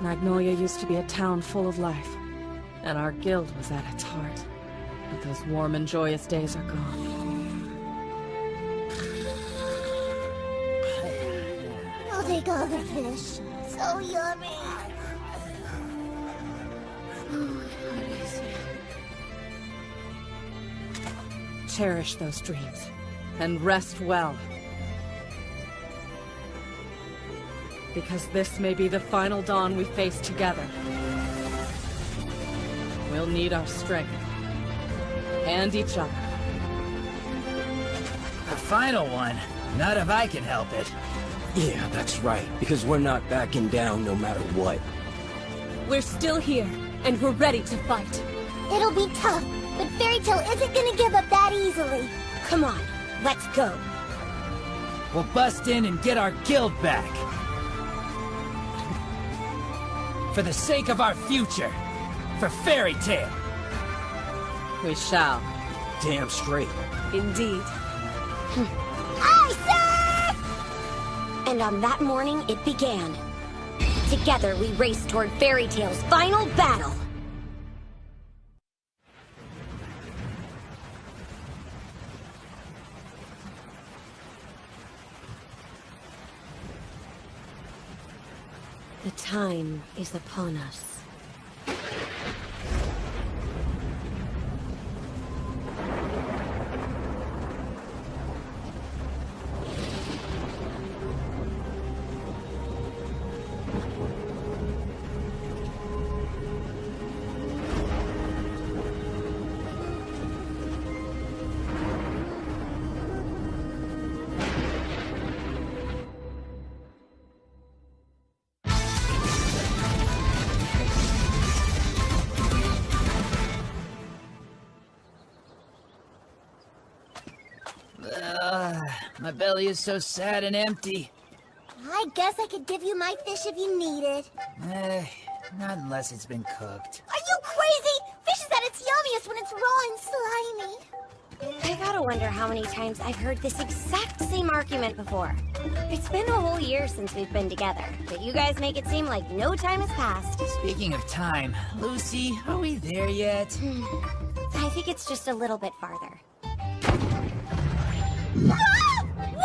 Magnolia used to be a town full of life, and our guild was at its heart. But those warm and joyous days are gone. I'll take all the fish. So yummy. Cherish those dreams, and rest well. Because this may be the final dawn we face together. We'll need our strength. And each other. The final one? Not if I can help it. Yeah, that's right, because we're not backing down no matter what. We're still here, and we're ready to fight. It'll be tough, but Fairy Tail isn't gonna give up that easily. Come on, let's go. We'll bust in and get our guild back. For the sake of our future. For Fairy Tail. We shall. Damn straight. Indeed. Aye, sir! And on that morning, it began. Together, we raced toward Fairy Tail's final battle. The time is upon us. My belly is so sad and empty. I guess I could give you my fish if you need it. Not unless it's been cooked. Are you crazy? Fish is at its yummiest when it's raw and slimy. I gotta wonder how many times I've heard this exact same argument before. It's been a whole year since we've been together, but you guys make it seem like no time has passed. Speaking of time, Lucy, are we there yet? I think it's just a little bit farther.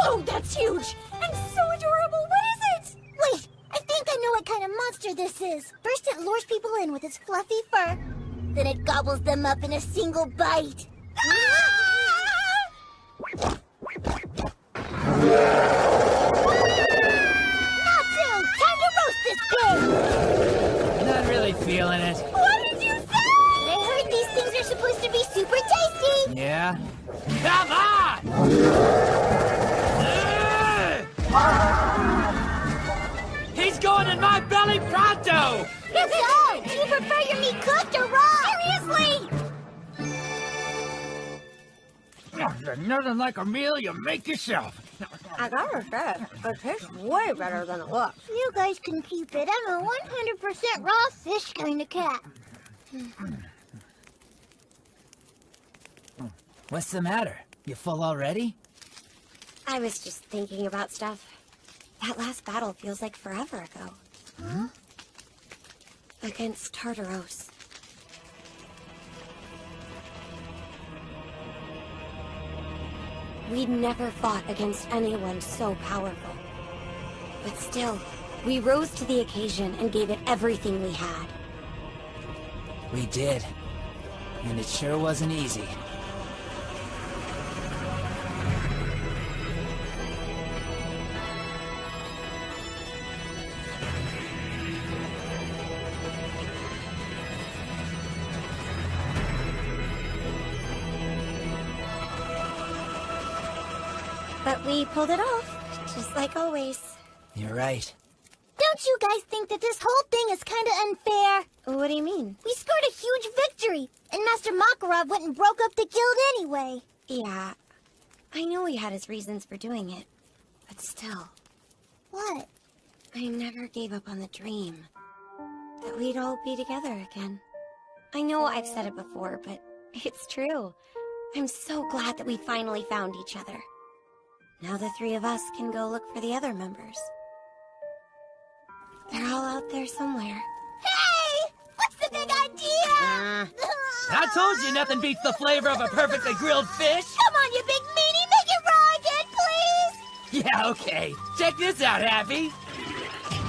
Whoa, that's huge! And so adorable! What is it? Wait, I think I know what kind of monster this is. First it lures people in with its fluffy fur. Then it gobbles them up in a single bite. Not soon! Time to roast this pig! Not really feeling it. What did you say? I heard these things are supposed to be super tasty! Yeah? Come on! He's going in my belly pronto! So, do you prefer your meat cooked or raw? Seriously! There's nothing like a meal you make yourself. I gotta say, it tastes way better than it looks. You guys can keep it. I'm a 100% raw fish kind of cat. What's the matter? You full already? I was just thinking about stuff. That last battle feels like forever ago. Huh? Against Tartaros. We'd never fought against anyone so powerful. But still, we rose to the occasion and gave it everything we had. We did. And it sure wasn't easy. But we pulled it off, just like always. You're right. Don't you guys think that this whole thing is kind of unfair? What do you mean? We scored a huge victory, and Master Makarov went and broke up the guild anyway. Yeah, I know he had his reasons for doing it, but still. What? I never gave up on the dream that we'd all be together again. I know I've said it before, but it's true. I'm so glad that we finally found each other. Now the three of us can go look for the other members. They're all out there somewhere. Hey! What's the big idea? I told you nothing beats the flavor of a perfectly grilled fish. Come on, you big meanie! Make it raw again, please! Yeah, okay. Check this out, Happy.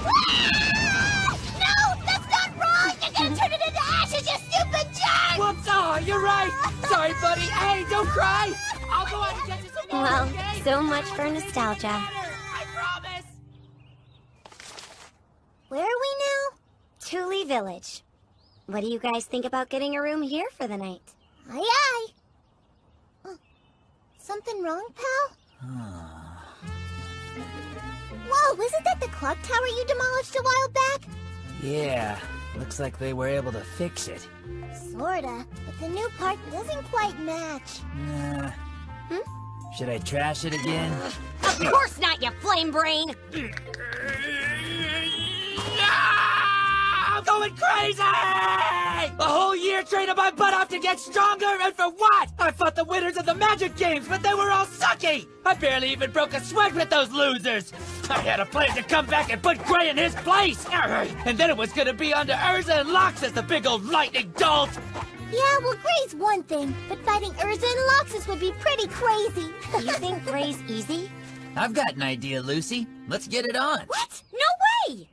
Ah! No! That's not raw! You're gonna turn it into ashes, you stupid jerk! Whoops! Oh, you're right. Sorry, buddy. Hey, don't cry. I'll go out and get you some more, Well, okay? so much for nostalgia. I promise. Where are we now? Thule Village. What do you guys think about getting a room here for the night? Aye, aye. Something wrong, pal? Whoa, isn't that the clock tower you demolished a while back? Yeah, looks like they were able to fix it. Sorta, but the new part doesn't quite match. Should I trash it again? Of course not, you flame brain! I'm going crazy! A whole year training my butt off to get stronger, and for what? I fought the winners of the Magic Games, but they were all sucky! I barely even broke a sweat with those losers! I had a plan to come back and put Gray in his place! And then it was gonna be under Urza and Lox as the big old lightning dolt! Yeah, well, Gray's one thing, but fighting Urza and Loxus would be pretty crazy. You think Gray's easy? I've got an idea, Lucy. Let's get it on. What? No way!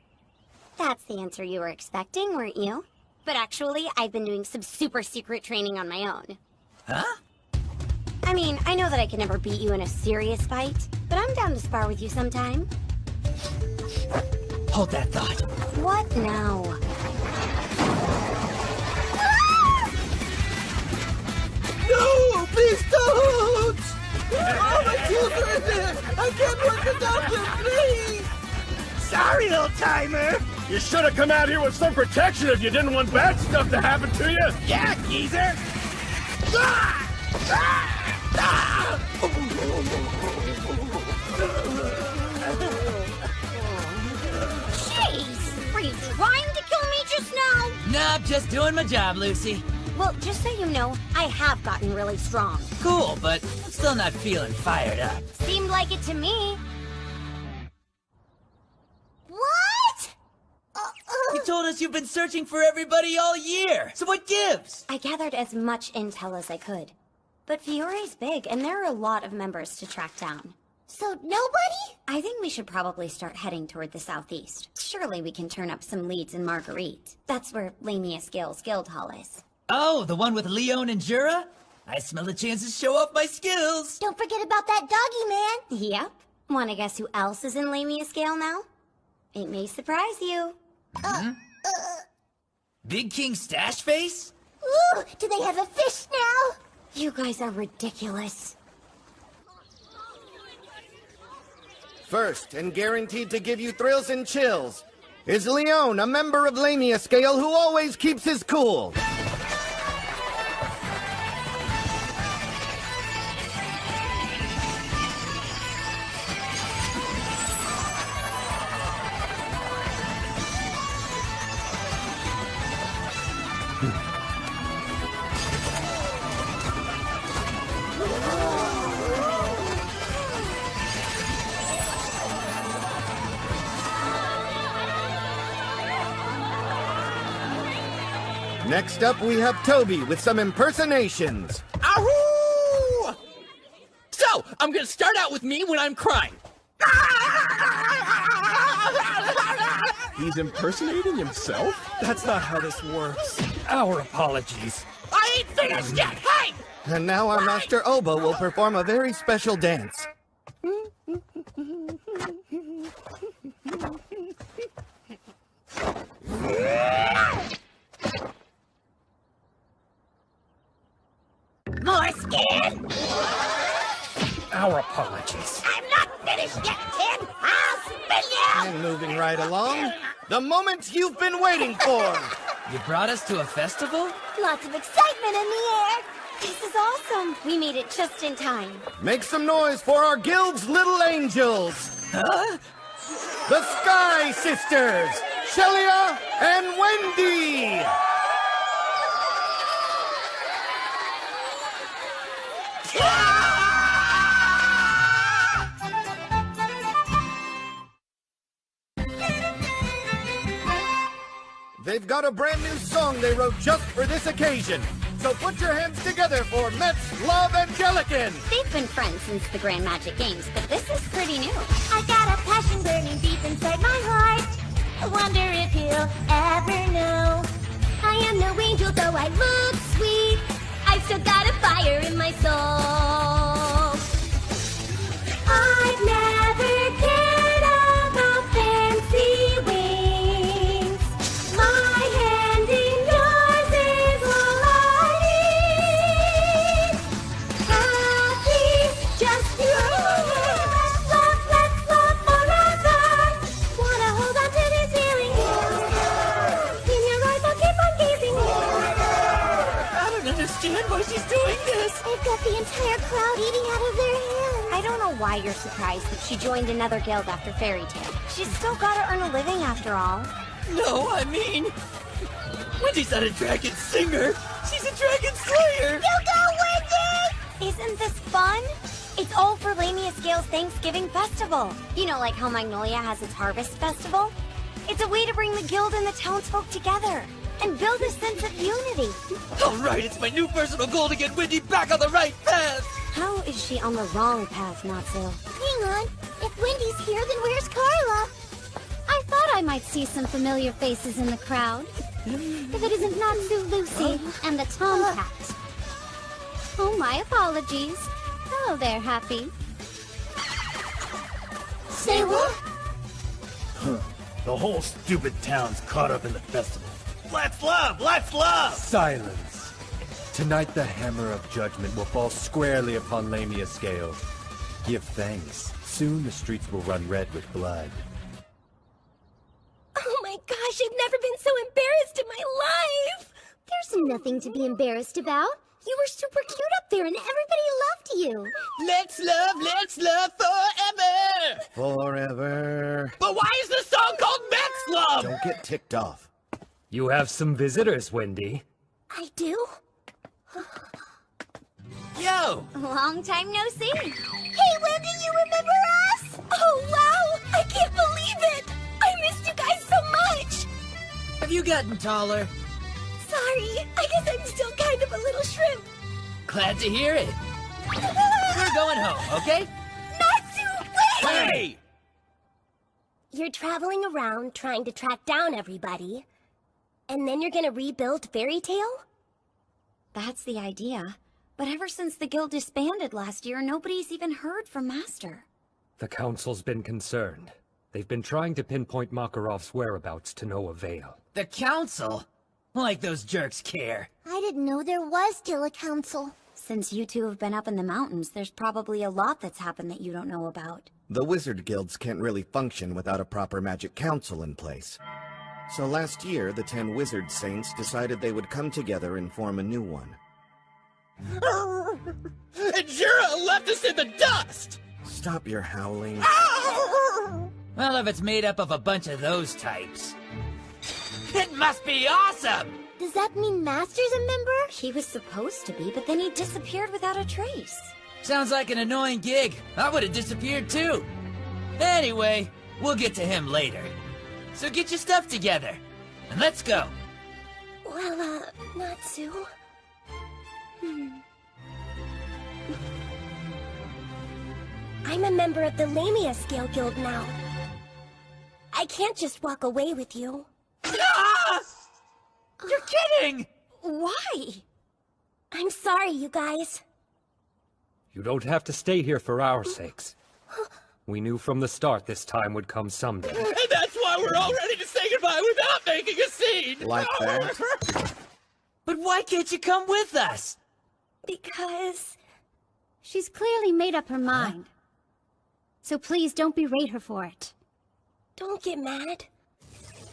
That's the answer you were expecting, weren't you? But actually, I've been doing some super secret training on my own. Huh? I mean, I know that I can never beat you in a serious fight, but I'm down to spar with you sometime. Hold that thought. What now? No, please don't! All my tools are in there! I can't work without them, please! Sorry, old-timer! You should have come out here with some protection if you didn't want bad stuff to happen to you! Yeah, geezer! Jeez! Were you trying to kill me just now? Nah, I'm just doing my job, Lucy. Well, just so you know, I have gotten really strong. Cool, but I'm still not feeling fired up. Seemed like it to me. What? You told us you've been searching for everybody all year, so what gives? I gathered as much intel as I could. But Fiore's big, and there are a lot of members to track down. So nobody? I think we should probably start heading toward the southeast. Surely we can turn up some leads in Marguerite. That's where Lamia Scales Guild Hall is. Oh, the one with Leon and Jura? I smell a chance to show off my skills. Don't forget about that doggy man. Yep. Wanna guess who else is in Lamia Scale now? It may surprise you. Big King Stash Face? Ooh, do they have a fish now? You guys are ridiculous. First, and guaranteed to give you thrills and chills, is Leon, a member of Lamia Scale who always keeps his cool. Next up, we have Toby with some impersonations. Ahoo! So, I'm gonna start out with me when I'm crying. He's impersonating himself? That's not how this works. Our apologies. I ain't finished yet! Hey! And now our Master Obo will perform a very special dance. More skin? Our apologies. I'm not finished yet, kid! I'll spin you! And moving right along, the moment you've been waiting for. You brought us to a festival? Lots of excitement in the air! This is awesome. We made it just in time. Make some noise for our guild's little angels. Huh? The Sky Sisters, Shelia and Wendy. out a brand new song they wrote just for this occasion. So put your hands together for Metz, Love, and Jellican! They've been friends since the Grand Magic Games, but this is pretty new. I got a passion burning deep inside my heart. I wonder if he'll ever know. I am no angel, though I look sweet. I've still got a fire in my soul. I've never cared about fancy wings. My hand in yours is all I need. Happy, just you. Let's love forever. Wanna hold on to this feeling. In your eyes, I'll keep on gazing. I don't understand why she's doing this. I've got the entire crowd eating out of their hands. I don't know why you're surprised that she joined another guild after Fairy Tale. She's still gotta earn a living after all. No, I mean... Wendy's not a dragon singer. She's a dragon slayer. You go, Wendy! Isn't this fun? It's all for Lamia Scale's Thanksgiving Festival. You know, like how Magnolia has its Harvest Festival? It's a way to bring the guild and the townsfolk together and build a sense of unity. All right, it's my new personal goal to get Wendy back on the right path. How is she on the wrong path, Natsu? Hang on. If Wendy's here, then where's Carla? I thought I might see some familiar faces in the crowd. If it isn't Natsu, Lucy, and the Tomcat. Oh, my apologies. Hello there, Happy. Say what? The whole stupid town's caught up in the festival. Let's love! Let's love! Silence. Tonight the hammer of judgment will fall squarely upon Lamia Scale. Give thanks. Soon the streets will run red with blood. Oh my gosh, I've never been so embarrassed in my life! There's nothing to be embarrassed about. You were super cute up there and everybody loved you. Let's love forever! Forever. But why is the song called Metz Love? Don't get ticked off. You have some visitors, Wendy. I do? Yo! Long time no see. Hey, Wendy, you remember us? Oh, wow! I can't believe it! I missed you guys so much! Have you gotten taller? Sorry, I guess I'm still kind of a little shrimp. Glad to hear it. We're going home, okay? Natsu, wait! Hey! You're traveling around trying to track down everybody, and then you're gonna rebuild Fairy Tale? That's the idea. But ever since the guild disbanded last year, nobody's even heard from Master. The council's been concerned. They've been trying to pinpoint Makarov's whereabouts to no avail. The council? Like those jerks care. I didn't know there was still a council. Since you two have been up in the mountains, there's probably a lot that's happened that you don't know about. The wizard guilds can't really function without a proper magic council in place. So last year, the 10 wizard saints decided they would come together and form a new one. And Jura left us in the dust! Stop your howling. Well, if it's made up of a bunch of those types, it must be awesome! Does that mean Master's a member? He was supposed to be, but then he disappeared without a trace. Sounds like an annoying gig. I would have disappeared too. Anyway, we'll get to him later. So get your stuff together, and let's go. Well, Natsu... I'm a member of the Lamia Scale Guild now. I can't just walk away with you. Ah! You're kidding! Why? I'm sorry, you guys. You don't have to stay here for our sakes. We knew from the start this time would come someday. And that's why we're all ready to say goodbye without making a scene! Like that? But why can't you come with us? Because... She's clearly made up her mind. So please don't berate her for it. Don't get mad.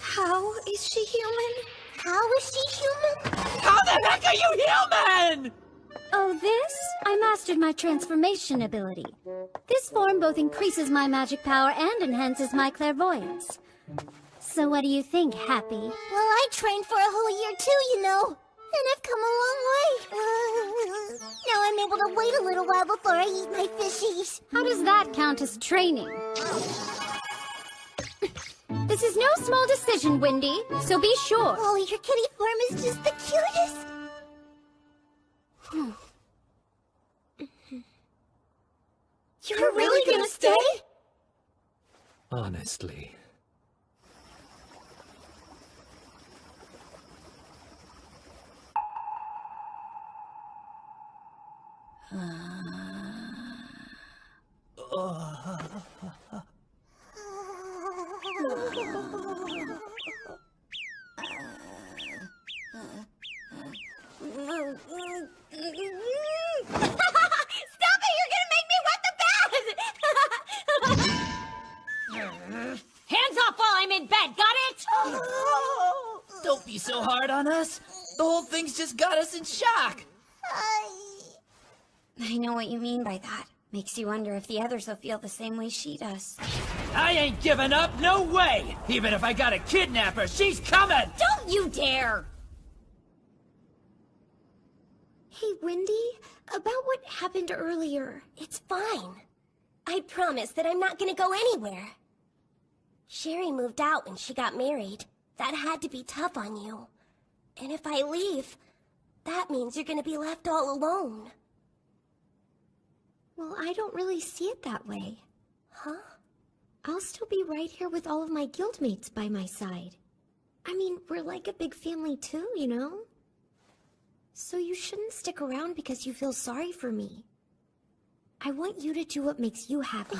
How is she human? How is she human? How the heck are you human? Oh, this? I mastered my transformation ability. This form both increases my magic power and enhances my clairvoyance. So what do you think, Happy? Well, I trained for a whole year too, you know. And I've come a long way. Now I'm able to wait a little while before I eat my fishies. How does that count as training? The This is no small decision, Wendy, so be sure. Oh, your kitty form is just the cutest. You're really gonna stay? Honestly. Stop it! You're gonna make me wet the bed! Hands off while I'm in bed, got it? Don't be so hard on us. The whole thing's just got us in shock. I know what you mean by that. Makes you wonder if the others will feel the same way she does. I ain't giving up, no way! Even if I gotta kidnap her, she's coming! Don't you dare! Hey, Wendy, about what happened earlier. It's fine. I promise that I'm not gonna go anywhere. Sherry moved out when she got married. That had to be tough on you. And if I leave, that means you're gonna be left all alone. Well, I don't really see it that way. Huh? I'll still be right here with all of my guildmates by my side. I mean, we're like a big family too, you know? So you shouldn't stick around because you feel sorry for me. I want you to do what makes you happy.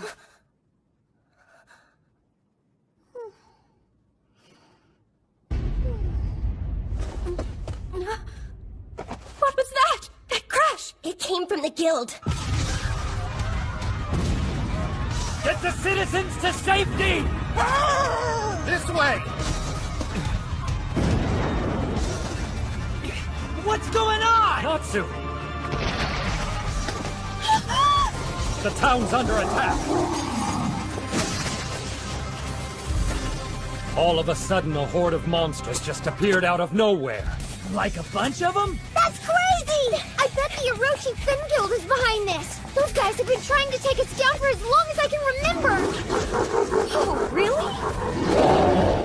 What was that? That crash! It came from the guild. Get the citizens to safety! This way! What's going on? Natsu! The town's under attack! All of a sudden, a horde of monsters just appeared out of nowhere. Like a bunch of them? That's crazy! I bet the Orochi Fin Guild is behind this! Those guys have been trying to take us down for as long as I can remember! Oh, really?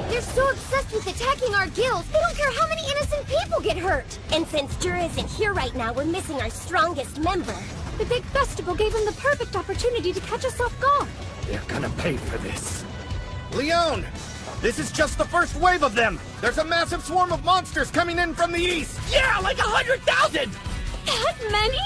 They're so obsessed with attacking our guild, they don't care how many innocent people get hurt! And since Jura isn't here right now, we're missing our strongest member. The big festival gave them the perfect opportunity to catch us off guard. They're gonna pay for this. Leon! This is just the first wave of them! There's a massive swarm of monsters coming in from the east! Yeah, like 100,000! That many?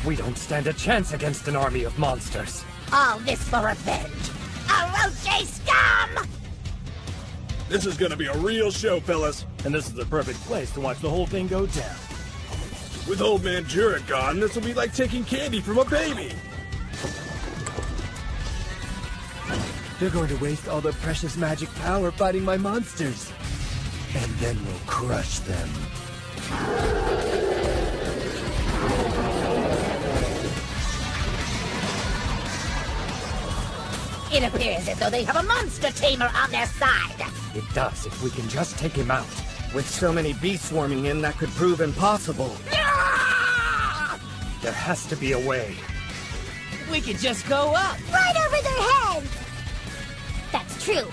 We don't stand a chance against an army of monsters. All this for revenge. Orochi scum! This is gonna be a real show, fellas. And this is the perfect place to watch the whole thing go down. With old man Jura gone, this will be like taking candy from a baby. They're going to waste all their precious magic power fighting my monsters. And then we'll crush them. It appears as though they have a monster tamer on their side. It does if we can just take him out. With so many beasts swarming in, that could prove impossible. There has to be a way. We could just go up. Right over their heads! That's true.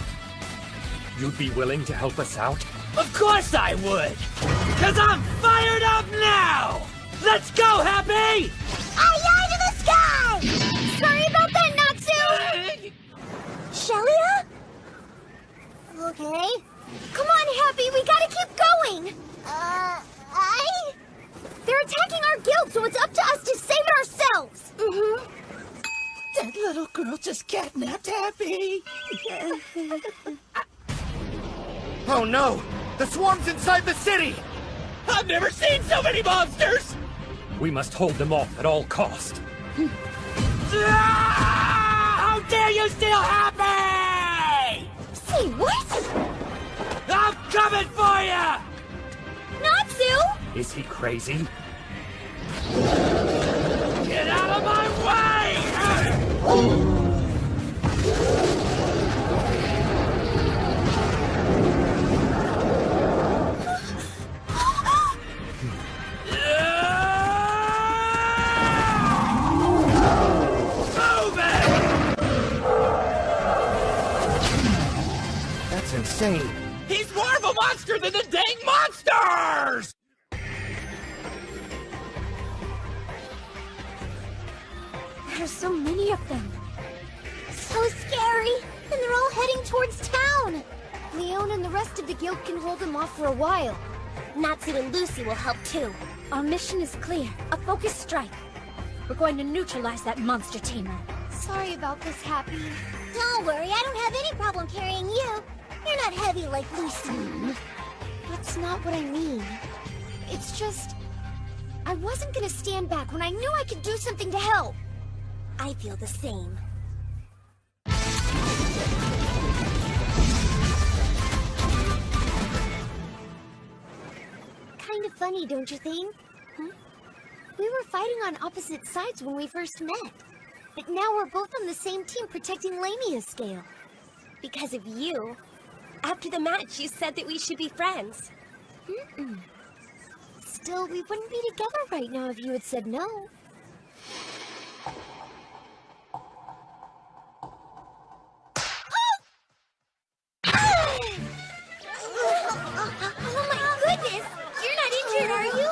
You'd be willing to help us out? Of course I would! Cause I'm fired up now! Let's go, Happy! Aye to the sky! Sorry about that, Natsu! Shelia? Okay. Come on, Happy, we gotta keep going! They're attacking our guild, so it's up to us to save it ourselves! Mm-hmm. That little girl just catnapped Happy! Oh no! The swarm's inside the city! I've never seen so many monsters! We must hold them off at all cost. How dare you steal Happy! Say what? I'm coming for you! Natsu! Is he crazy? Get out of my way! insane. He's more of a monster than the dang monsters! There's so many of them. So scary! And they're all heading towards town! Leon and the rest of the guild can hold them off for a while. Natsu and Lucy will help too. Our mission is clear. A focused strike. We're going to neutralize that monster tamer. Sorry about this, Happy. Don't worry, I don't have any problem carrying you. You're not heavy like Lucy. That's not what I mean. It's just... I wasn't gonna stand back when I knew I could do something to help. I feel the same. Kind of funny, don't you think? We were fighting on opposite sides when we first met. But now we're both on the same team protecting Lamia's scale. Because of you. After the match, you said that we should be friends. Still, we wouldn't be together right now if you had said no. Oh my goodness! You're not injured, are you?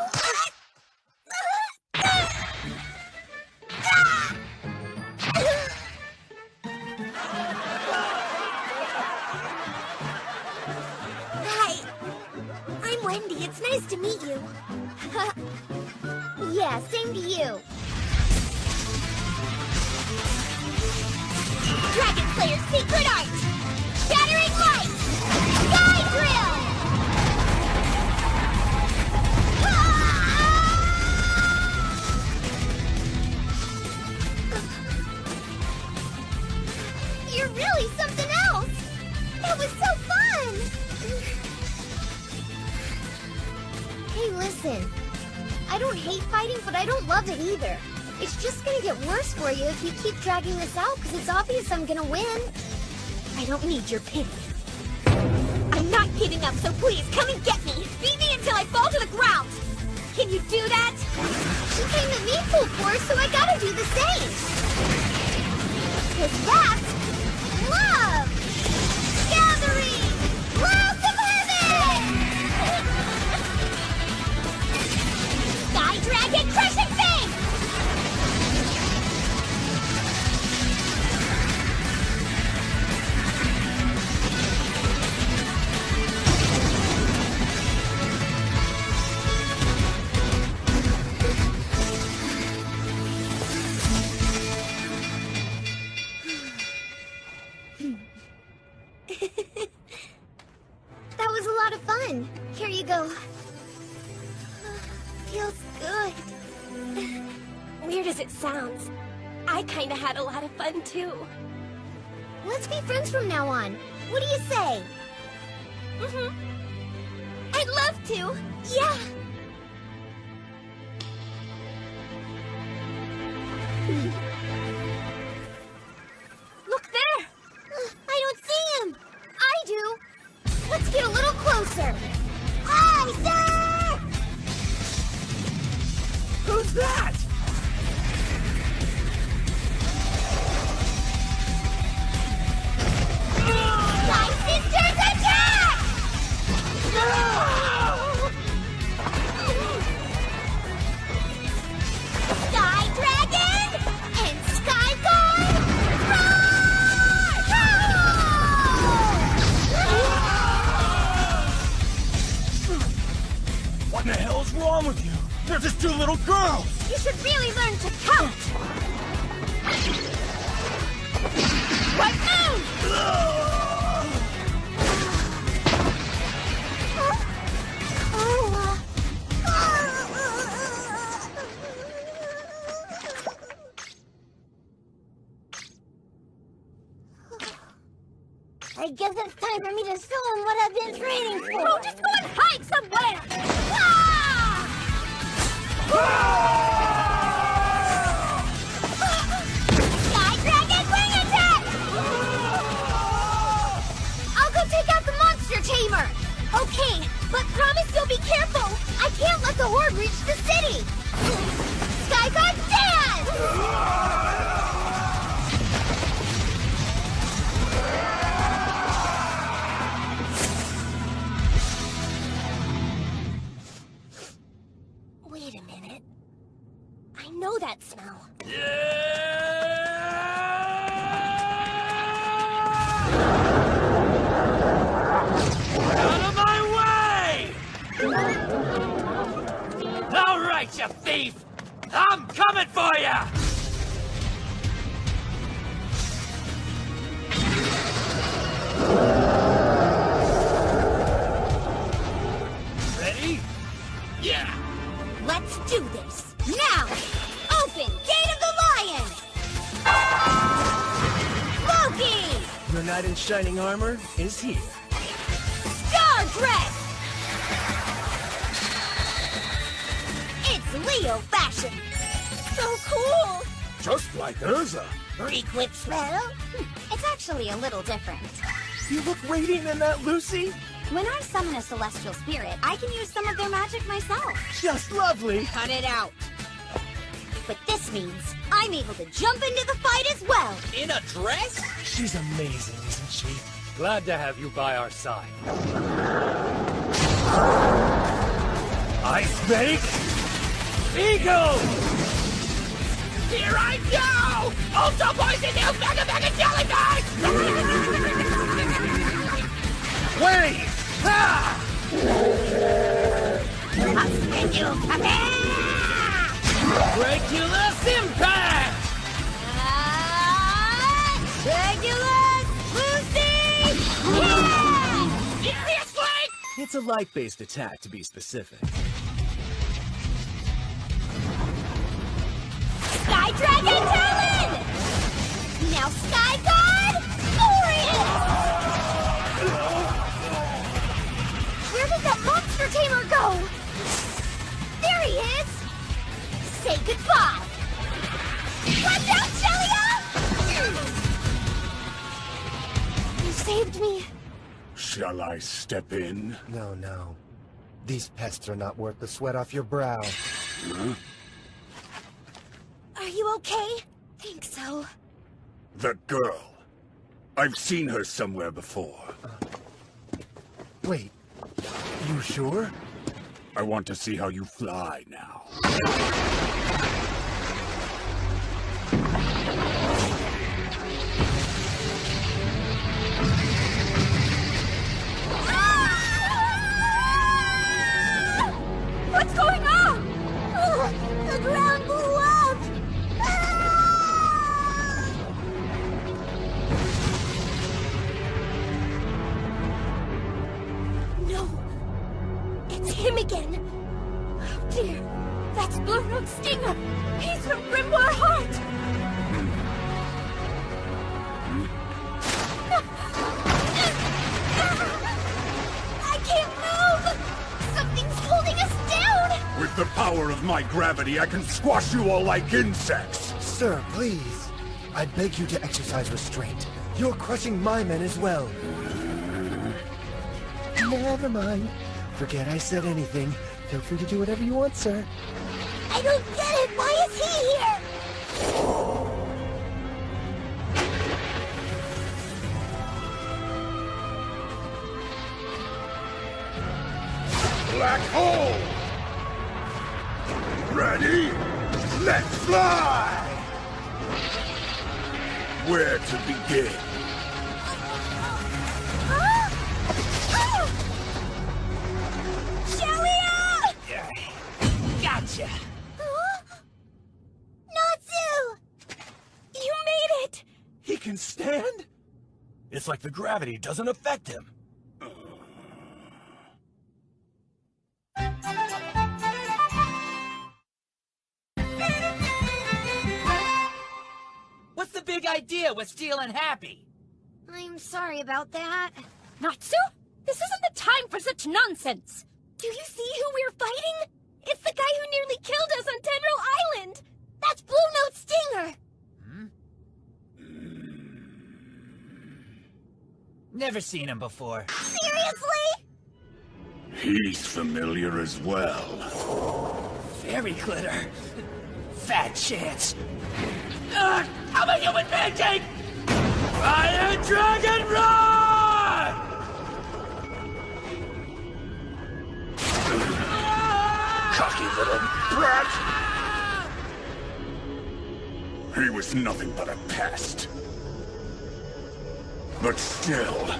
Hi, I'm Wendy. It's nice to meet you. Yeah, same to you. Dragon Slayer's secret art! Shattering light! Sky drill! You're really something else! That was so fun! Hey, listen. I don't hate fighting, but I don't love it either. It's just gonna get worse for you if you keep dragging this out, because it's obvious I'm gonna win. I don't need your pity. I'm not giving up, so please, come and get me! Beat me until I fall to the ground! Can you do that? You came at me full force, so I gotta do the same! 'Cause that's love! Gathering! Clouds of heaven! Sky Dragon Crushing Fang! That was a lot of fun. Here you go. Feels good. Weird as it sounds, I kinda had a lot of fun too. Let's be friends from now on. What do you say? I'd love to. Yeah. Look there. I don't see him. I do. Let's get a little closer. Hi, sir! Who's that? My sisters attack! Sky Dragon and Sky God, What in the hell's wrong with you? They're just two little girls! You should really learn to count! Right move! I guess it's time for me to show them what I've been training for! Oh, just go and hide somewhere! Sky Dragon Wing Attack! I'll go take out the monster tamer! Okay, but promise you'll be careful! I can't let the horde reach the city! Sky God Dance! know that smell. Out of my way! All right, you thief! I'm coming for ya! Ready? Yeah! Let's do this. Now! Open Gate of the Lion! Loki! Your knight in shining armor is here. Star Dress! It's Leo fashion! So cool! Just like Urza. Requip spell? It's actually a little different. You look radiant in that, Lucy. When I summon a celestial spirit, I can use some of their magic myself. Just lovely. Cut it out. But this means I'm able to jump into the fight as well. In a dress? She's amazing, isn't she? Glad to have you by our side. Ice Make! Eagle! Here I go! Ultra Poison Nails Mega Mega Jellyfish! Wait! Ha! Regulus Impact! Regulus Lucy! Seriously? It's a light-based attack, to be specific. Sky Dragon Talon! Now Sky God Glorious! Where did that monster tamer go? There he is! Say goodbye! Watch out, Shelia! You saved me. Shall I step in? No, no. These pests are not worth the sweat off your brow. Huh? Are you okay? Think so. The girl. I've seen her somewhere before. Wait, you sure? I want to see how you fly now. What's going on? The ground blew up! No! It's him again! Oh dear! That's Blue Note Stinger! He's from Grimoire Heart! I can't move! Something's holding us down! With the power of my gravity, I can squash you all like insects! Sir, please. I beg you to exercise restraint. You're crushing my men as well. Never mind. Forget I said anything. Feel free to do whatever you want, sir. I don't get it! Why is he here? Black hole! Ready? Let's fly! Where to begin? Shelia! Gotcha! Natsu! You made it! He can stand? It's like the gravity doesn't affect him. What's the big idea with stealing Happy? I'm sorry about that. Natsu? This isn't the time for such nonsense! Do you see who we're fighting? It's the guy who nearly killed us on Tenro Island! That's Blue Note Stinger! Never seen him before. Seriously? He's familiar as well. Fairy glitter. Fat chance. I'm a human pancake! Fire Dragon Roar! Cocky little brat! He was nothing but a pest. But still,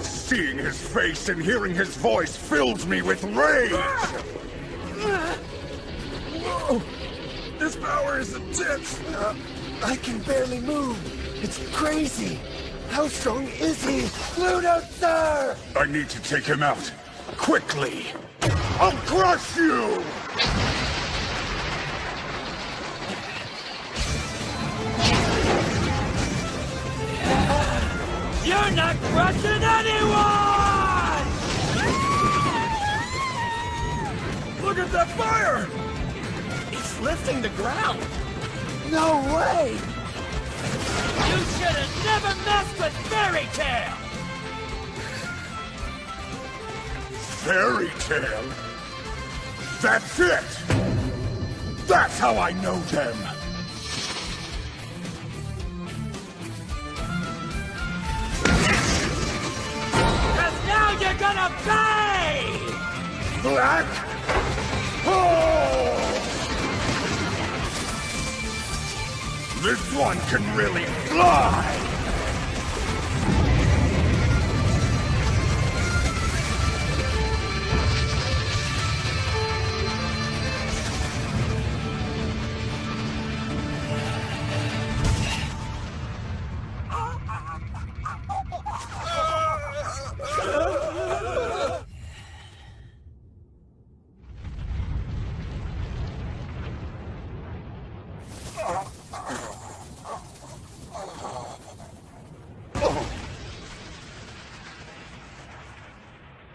seeing his face and hearing his voice fills me with rage! Whoa! This power is intense! I can barely move! It's crazy! How strong is he? Bluenote, sir! I need to take him out. Quickly! I'll crush you! You're not crushing anyone! Look at that fire! It's lifting the ground! No way! You should have never messed with Fairy Tail! Fairy Tail? That's it! That's how I know them! Cause now you're gonna pay! Black Hole! This one can really fly!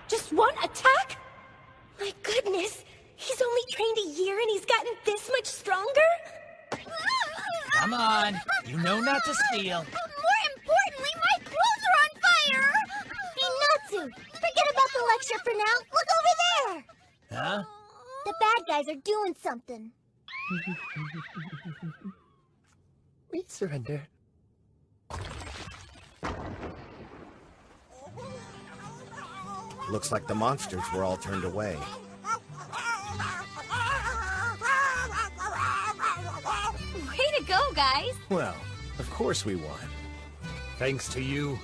Just one attack? My goodness, he's only trained a year and he's gotten this much stronger? Come on, you know not to steal. More importantly, my clothes are on fire! Hey, Natsu, forget about the lecture for now. Look over there! Huh? The bad guys are doing something. We surrender. Looks like the monsters were all turned away. Way to go, guys! Well, of course we won. Thanks to you,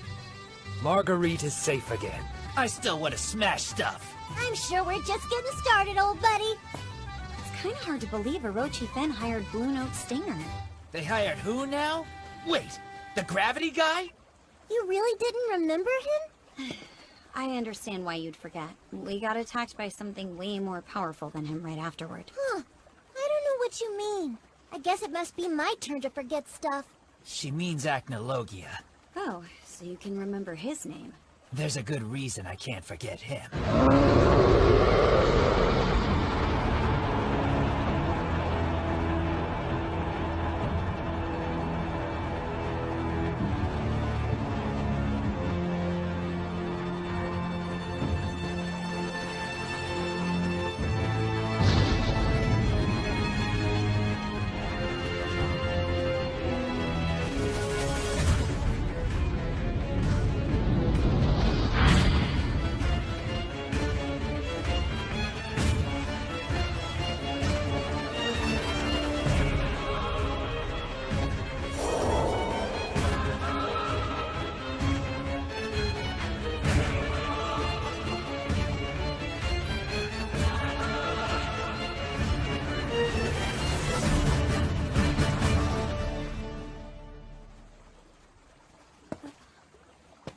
Marguerite is safe again. I still would have smashed stuff. I'm sure we're just getting started, old buddy. It's kind of hard to believe Orochi Fen hired Bluenote Stinger. They hired who now? Wait, the gravity guy? You really didn't remember him? I understand why you'd forget. We got attacked by something way more powerful than him right afterward. Huh. I don't know what you mean. I guess it must be my turn to forget stuff. She means Acnologia. Oh, so you can remember his name. There's a good reason I can't forget him.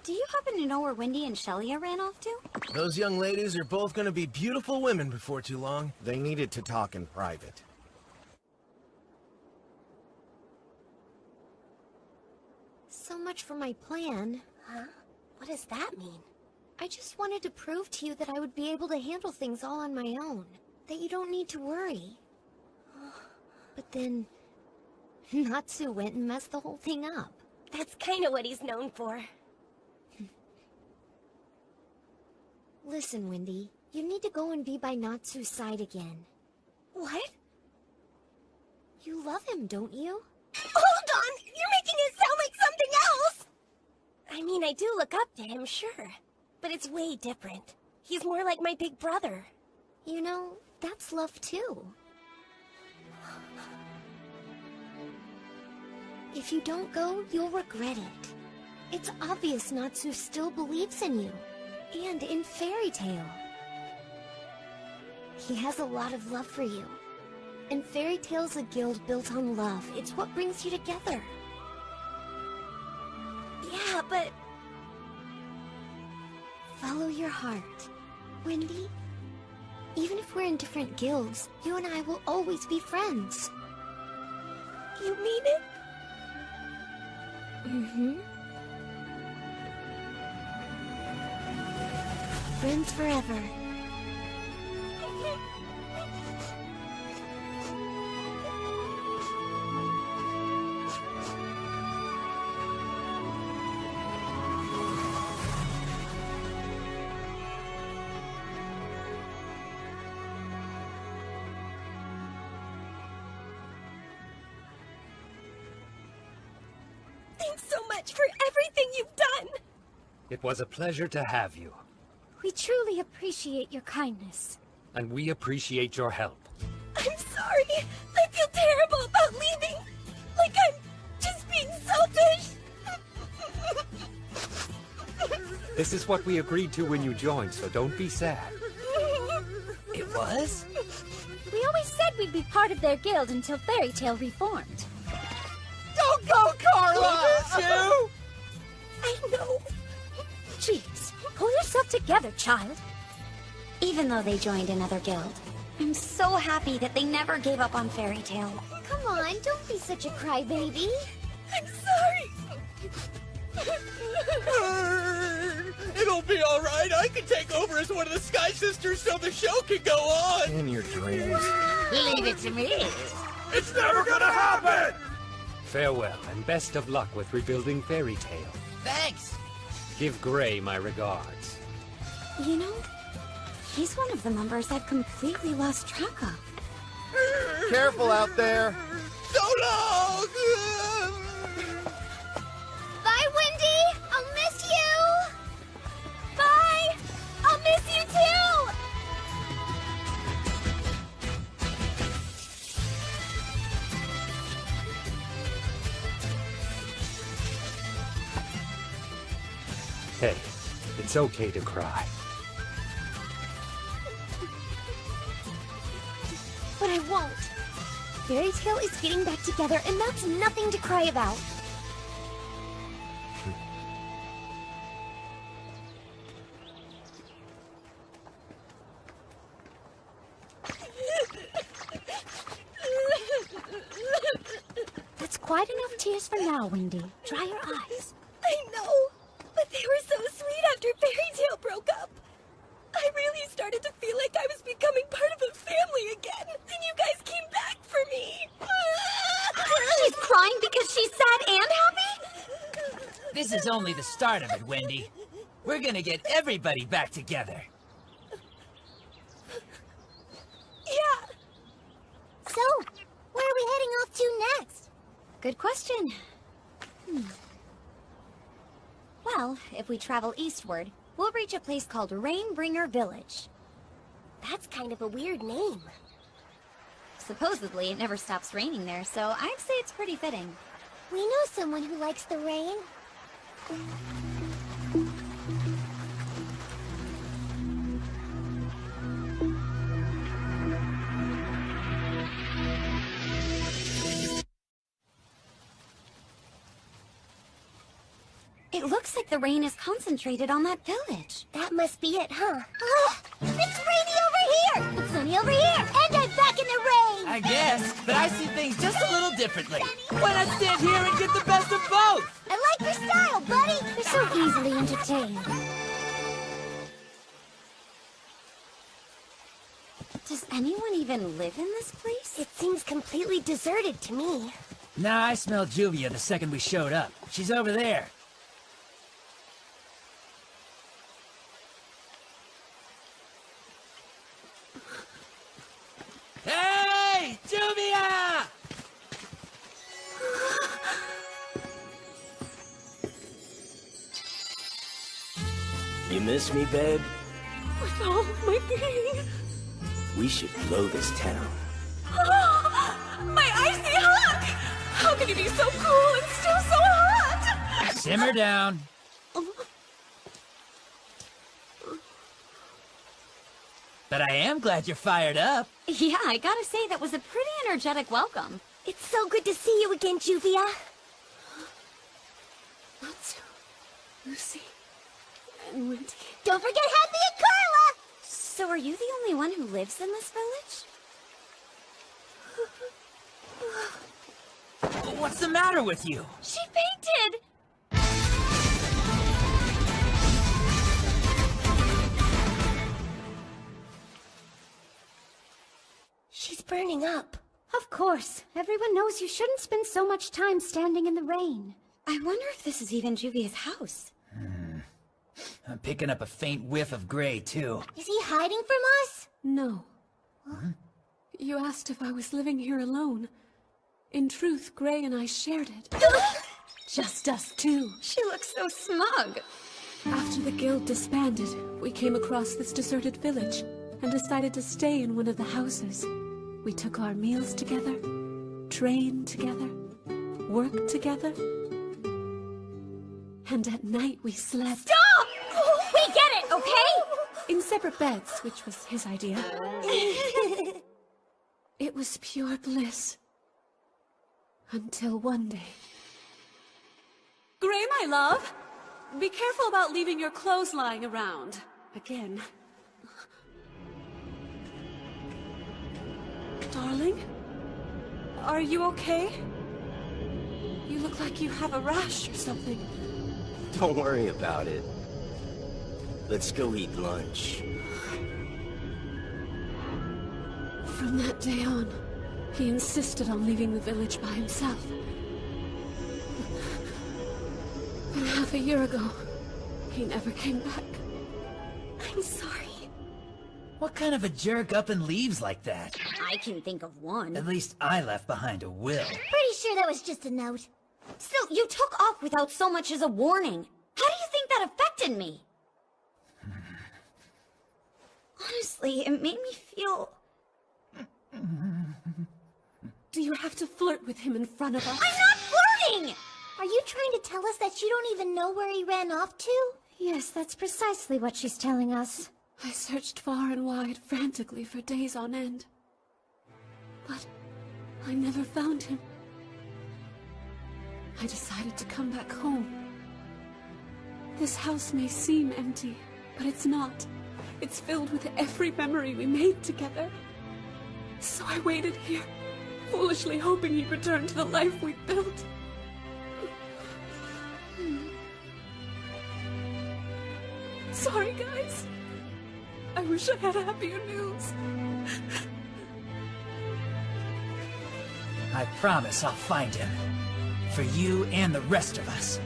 Do you happen to know where Wendy and Shelia ran off to? Those young ladies are both gonna be beautiful women before too long. They needed to talk in private. So much for my plan. Huh? What does that mean? I just wanted to prove to you that I would be able to handle things all on my own. That you don't need to worry. But then... Natsu went and messed the whole thing up. That's kind of what he's known for. Listen, Wendy. You need to go and be by Natsu's side again. What? You love him, don't you? Hold on! You're making it sound like something else! I mean, I do look up to him, sure. But it's way different. He's more like my big brother. You know, that's love too. If you don't go, you'll regret it. It's obvious Natsu still believes in you. And in Fairy Tail. He has a lot of love for you. And Fairy Tail's a guild built on love. It's what brings you together. Yeah, but... follow your heart. Wendy, even if we're in different guilds, you and I will always be friends. You mean it? Mm-hmm. Friends forever. Thanks so much for everything you've done! It was a pleasure to have you. We truly appreciate your kindness. And we appreciate your help. I'm sorry. I feel terrible about leaving. Like I'm just being selfish. This is what we agreed to when you joined, so don't be sad. It was? We always said we'd be part of their guild until Fairy Tail reformed. Don't go, Carla! You! I know. Jeez, pull yourself together, child. Even though they joined another guild, I'm so happy that they never gave up on Fairy Tail. Come on, don't be such a crybaby. I'm sorry. It'll be alright. I can take over as one of the Sky Sisters so the show can go on. In your dreams. Leave it to me. It's never gonna happen! Farewell, and best of luck with rebuilding Fairy Tail. Thanks. Give Gray my regards. You know, he's one of the members I've completely lost track of. Careful out there! So long! Bye, Wendy! I'll miss you! Bye! I'll miss you too! Hey, it's okay to cry. But I won't. Fairy Tail is getting back together, and that's nothing to cry about. That's quite enough tears for now, Wendy. Dry your eyes. I know, but they were so sweet after Fairy Tail broke up. I really started to feel like I was becoming part of a family again, and you guys came back for me. She's crying because she's sad and happy? This is only the start of it, Wendy. We're gonna get everybody back together. Yeah. So, where are we heading off to next? Good question. Well, if we travel eastward, we'll reach a place called Rainbringer Village. That's kind of a weird name. Supposedly, it never stops raining there, so I'd say it's pretty fitting. We know someone who likes the rain. It looks like the rain is concentrated on that village. That must be it, huh? It's rainy over here! It's sunny over here! And I'm back in the rain! I guess, but I see things just a little differently. Why not stand here and get the best of both? I like your style, buddy! You're so easily entertained. Does anyone even live in this place? It seems completely deserted to me. Nah, I smelled Juvia the second we showed up. She's over there. Hey! Juvia! You miss me, babe? With all of my being. We should blow this town. My icy hug! How can you be so cool and still so hot? Simmer down. But I am glad you're fired up. Yeah, I gotta say, that was a pretty energetic welcome. It's so good to see you again, Juvia. Natsu, Lucy, and Wendy. Don't forget Happy and Carla! So are you the only one who lives in this village? What's the matter with you? She fainted! She's burning up. Of course. Everyone knows you shouldn't spend so much time standing in the rain. I wonder if this is even Juvia's house. I'm picking up a faint whiff of gray, too. Is he hiding from us? No. You asked if I was living here alone. In truth, Gray and I shared it. Just us two. She looks so smug. After the guild disbanded, we came across this deserted village and decided to stay in one of the houses. We took our meals together, trained together, worked together, and at night we slept. Stop! We get it, okay? In separate beds, which was his idea. It was pure bliss. Until one day. Gray, my love! Be careful about leaving your clothes lying around. Again. Darling? Are you okay? You look like you have a rash or something. Don't worry about it. Let's go eat lunch. From that day on, he insisted on leaving the village by himself. But half a year ago, he never came back. I'm sorry. What kind of a jerk up and leaves like that? I can think of one. At least I left behind a will. Pretty sure that was just a note. Still, you took off without so much as a warning. How do you think that affected me? Honestly, it made me feel... Do you have to flirt with him in front of us? I'm not flirting! Are you trying to tell us that you don't even know where he ran off to? Yes, that's precisely what she's telling us. I searched far and wide, frantically, for days on end. But I never found him. I decided to come back home. This house may seem empty, but it's not. It's filled with every memory we made together. So I waited here, foolishly hoping he'd return to the life we'd built. Sorry, guys. I wish I had happier news. I promise I'll find him. For you and the rest of us.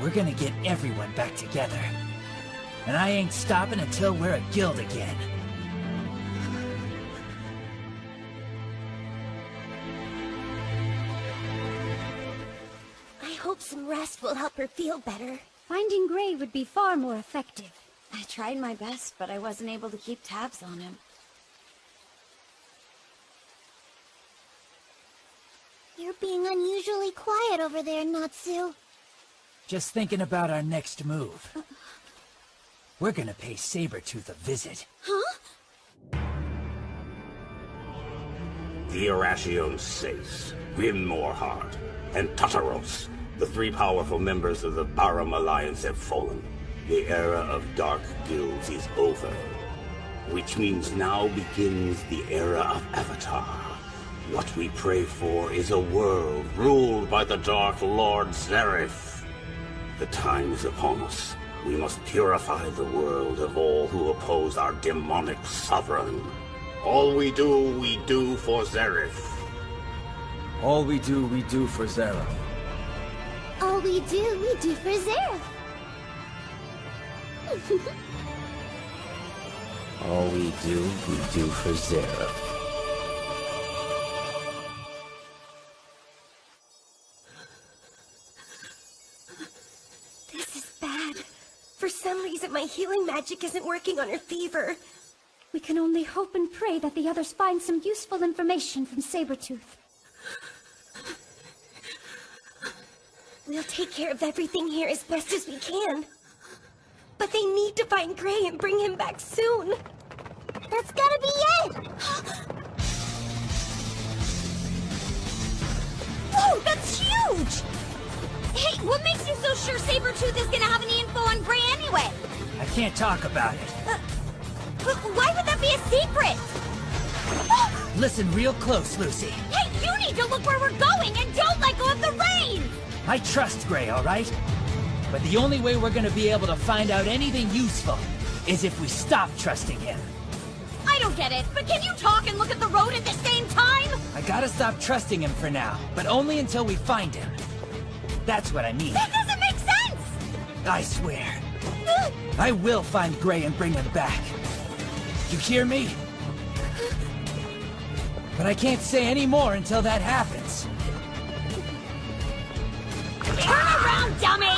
We're gonna get everyone back together. And I ain't stopping until we're a guild again. I hope some rest will help her feel better. Finding Gray would be far more effective. I tried my best, but I wasn't able to keep tabs on him. You're being unusually quiet over there, Natsu. Just thinking about our next move. We're gonna pay Sabretooth a visit. Huh? The Arachion Sace, Grim Moorheart, and Tartaros, the three powerful members of the Baram Alliance, have fallen. The era of Dark Guilds is over, which means now begins the era of Avatar. What we pray for is a world ruled by the Dark Lord Zeref. The time is upon us. We must purify the world of all who oppose our demonic sovereign. All we do for Zeref. All we do for Zeref. All we do for Zeref. All we do for Zeref. This is bad. For some reason, my healing magic isn't working on her fever. We can only hope and pray that the others find some useful information from Sabretooth. We'll take care of everything here as best as we can. But they need to find Gray and bring him back soon. That's gotta be it! Whoa, that's huge! Hey, what makes you so sure Sabretooth is gonna have any info on Gray anyway? I can't talk about it. But why would that be a secret? Listen real close, Lucy. Hey, you need to look where we're going and don't let go of the reins! I trust Gray, all right? But the only way we're gonna be able to find out anything useful is if we stop trusting him. I don't get it, but can you talk and look at the road at the same time? I gotta stop trusting him for now, but only until we find him. That's what I mean. That doesn't make sense! I swear. I will find Gray and bring him back. You hear me? But I can't say any more until that happens. Turn around, dummy!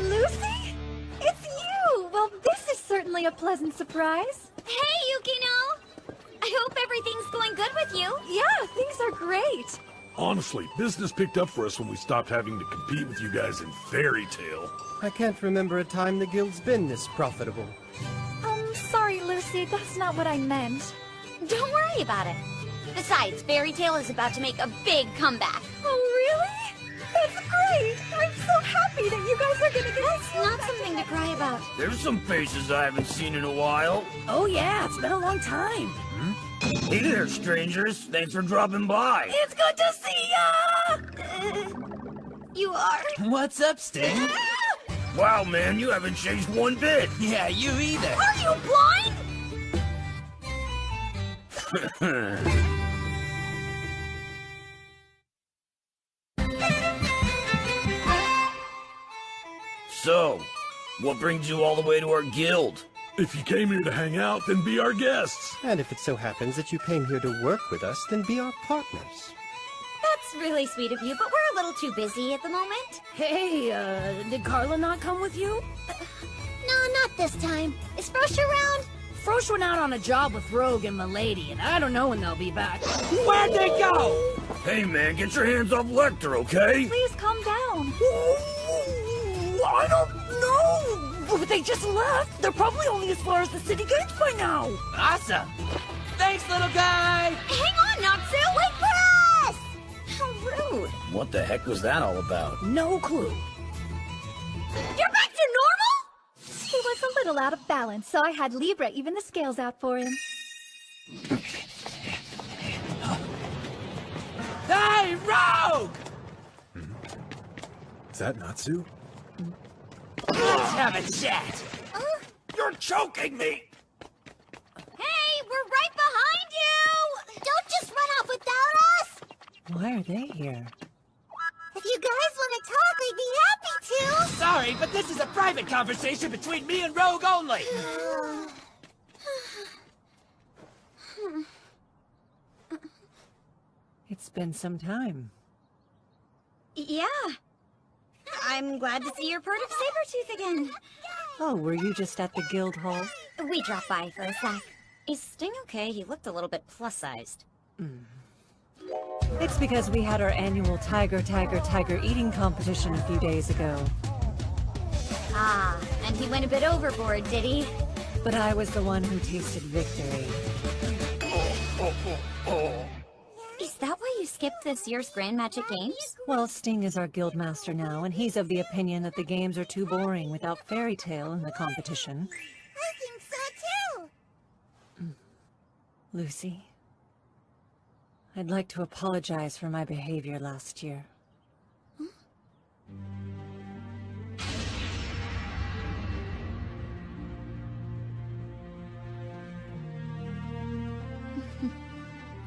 Lucy? It's you! Well, this is certainly a pleasant surprise. Hey, Yukino! I hope everything's going good with you. Yeah, things are great. Honestly, business picked up for us when we stopped having to compete with you guys in Fairy Tail. I can't remember a time the guild's been this profitable. Sorry, Lucy, that's not what I meant. Don't worry about it. Besides, Fairy Tail is about to make a big comeback. Oh, really? That's great! I'm so happy that you guys are gonna get That's not something to cry about. There's some faces I haven't seen in a while. Oh yeah, it's been a long time. Hey there, strangers. Thanks for dropping by. It's good to see ya! You are? What's up, Sting? Wow, man, you haven't changed one bit. Yeah, you either. Are you blind? So, what brings you all the way to our guild? If you came here to hang out, then be our guests. And if it so happens that you came here to work with us, then be our partners. That's really sweet of you, but we're a little too busy at the moment. Hey, did Carla not come with you? No, not this time. Is Frosh around? Frosh went out on a job with Rogue and Milady, and I don't know when they'll be back. Where'd they go? Hey, man, get your hands off Lecter, okay? Please calm down. I don't know! But they just left. They're probably only as far as the city gates by now. Awesome. Thanks, little guy. Hang on, Natsu! Wait for us! How rude. What the heck was that all about? No clue. You're back to normal? He was a little out of balance, so I had Libra even the scales out for him. Hey, Rogue! Is that Natsu? Let's have a chat. You're choking me! Hey, we're right behind you! Don't just run off without us! Why are they here? If you guys want to talk, we'd be happy to! Sorry, but this is a private conversation between me and Rogue only. It's been some time. Yeah. I'm glad to see you're part of Sabretooth again. Oh, were you just at the guild hall? We dropped by for a sec. Is Sting okay? He looked a little bit plus-sized. It's because we had our annual tiger eating competition a few days ago. Ah, and he went a bit overboard, did he? But I was the one who tasted victory. Is that why you skipped this year's Grand Magic Games? Well, Sting is our guild master now, and he's of the opinion that the games are too boring without Fairy Tail in the competition. I think so too! Lucy, I'd like to apologize for my behavior last year.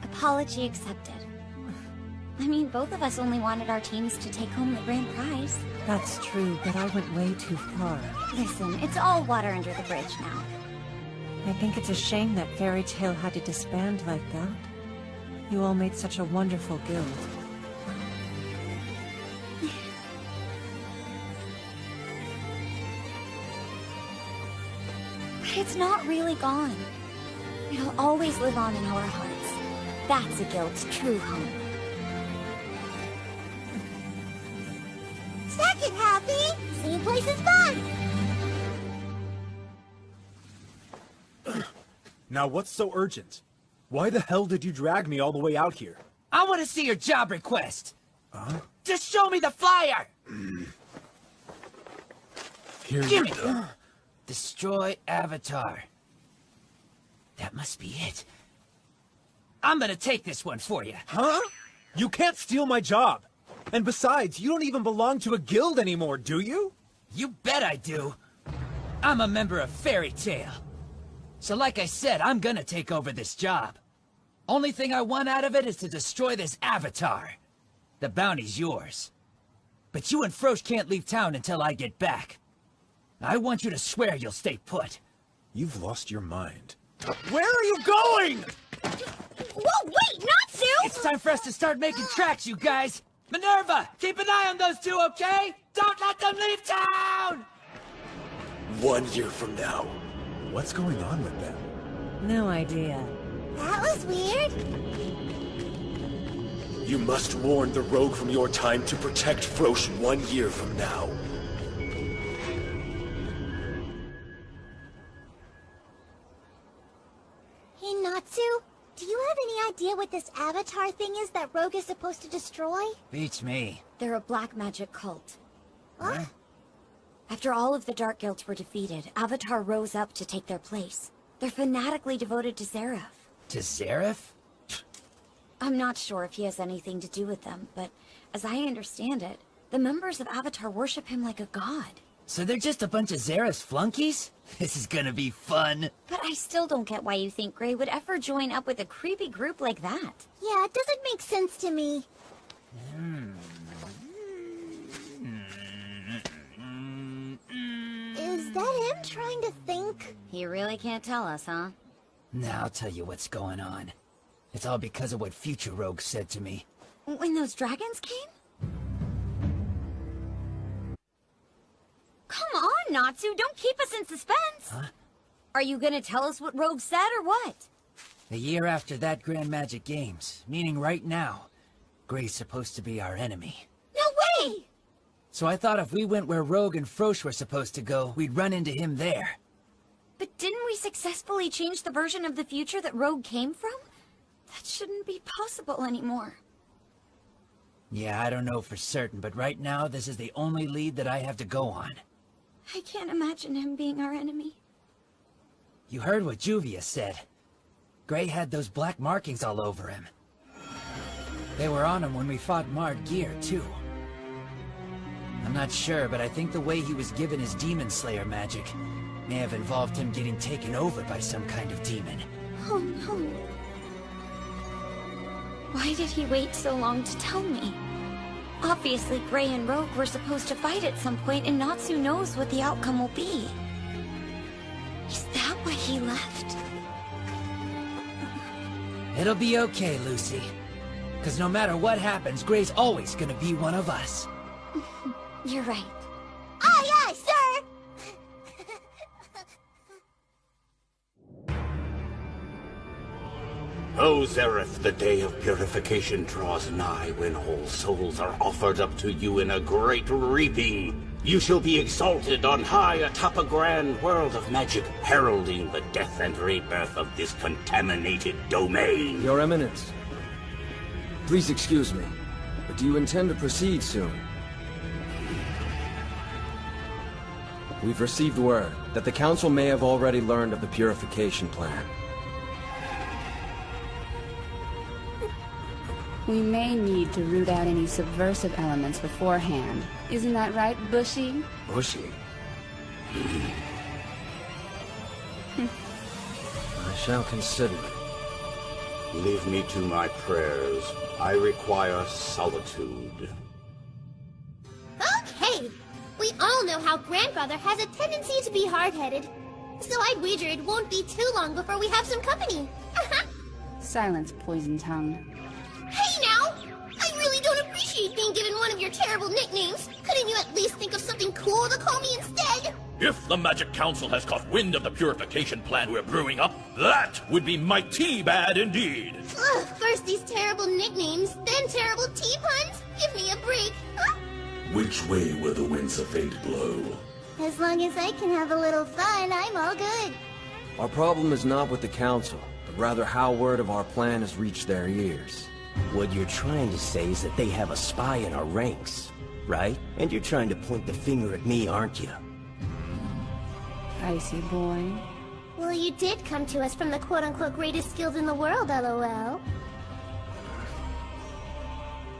Apology accepted. I mean, both of us only wanted our teams to take home the grand prize. That's true, but I went way too far. Listen, it's all water under the bridge now. I think it's a shame that Fairy Tail had to disband like that. You all made such a wonderful guild. But it's not really gone. It'll always live on in our hearts. That's a guild's true home. Now what's so urgent? Why the hell did you drag me all the way out here? I want to see your job request. Huh? Just show me the flyer! Here Give you me go. Destroy Avatar. That must be it. I'm gonna take this one for you. Huh? You can't steal my job. And besides, you don't even belong to a guild anymore, do you? You bet I do. I'm a member of Fairy Tail. So like I said, I'm gonna take over this job. Only thing I want out of it is to destroy this Avatar. The bounty's yours. But you and Frosh can't leave town until I get back. I want you to swear you'll stay put. You've lost your mind. Where are you going? Whoa, wait, Natsu! It's time for us to start making tracks, you guys! Minerva, keep an eye on those two, okay? Don't let them leave town! 1 year from now. What's going on with them? No idea. That was weird. You must warn the rogue from your time to protect Frosh 1 year from now. Hey, Natsu, do you have any idea what this Avatar thing is that Rogue is supposed to destroy? Beats me. They're a black magic cult. What? After all of the Dark Guilds were defeated, Avatar rose up to take their place. They're fanatically devoted to Zeref. To Zeref? I'm not sure if he has anything to do with them, but as I understand it, the members of Avatar worship him like a god. So they're just a bunch of Zeref's flunkies? This is gonna be fun. But I still don't get why you think Gray would ever join up with a creepy group like that. Yeah, it doesn't make sense to me. Is that him trying to think? He really can't tell us, huh? Now I'll tell you what's going on. It's all because of what Future Rogue said to me. When those dragons came? Come on, Natsu, don't keep us in suspense! Huh? Are you gonna tell us what Rogue said, or what? A year after that Grand Magic Games, meaning right now, Gray's supposed to be our enemy. No way! So I thought if we went where Rogue and Frosh were supposed to go, we'd run into him there. But didn't we successfully change the version of the future that Rogue came from? That shouldn't be possible anymore. Yeah, I don't know for certain, but right now this is the only lead that I have to go on. I can't imagine him being our enemy. You heard what Juvia said. Gray had those black markings all over him. They were on him when we fought Mard Gear, too. I'm not sure, but I think the way he was given his Demon Slayer magic may have involved him getting taken over by some kind of demon. Oh no. Why did he wait so long to tell me? Obviously, Gray and Rogue were supposed to fight at some point, and Natsu knows what the outcome will be. Is that why he left? It'll be okay, Lucy. Because no matter what happens, Gray's always gonna be one of us. You're right. Aye, aye, sir! O Zeref, the day of purification draws nigh when whole souls are offered up to you in a great reaping. You shall be exalted on high atop a grand world of magic, heralding the death and rebirth of this contaminated domain. Your Eminence, please excuse me, but do you intend to proceed soon? We've received word that the Council may have already learned of the purification plan. We may need to root out any subversive elements beforehand. Isn't that right, Bushy? Bushy? I shall consider it. Leave me to my prayers. I require solitude. Okay! We all know how Grandfather has a tendency to be hard-headed. So I'd wager it won't be too long before we have some company. Silence, Poison Tongue. Hey now! I really don't appreciate being given one of your terrible nicknames. Couldn't you at least think of something cool to call me instead? If the Magic Council has caught wind of the purification plan we're brewing up, that would be mighty bad indeed. Ugh, first these terrible nicknames, then terrible tea puns? Give me a break, huh? Which way will the winds of fate blow? As long as I can have a little fun, I'm all good. Our problem is not with the Council, but rather how word of our plan has reached their ears. What you're trying to say is that they have a spy in our ranks, right? And you're trying to point the finger at me, aren't you? Icy boy. Well, you did come to us from the quote-unquote greatest guild in the world, LOL.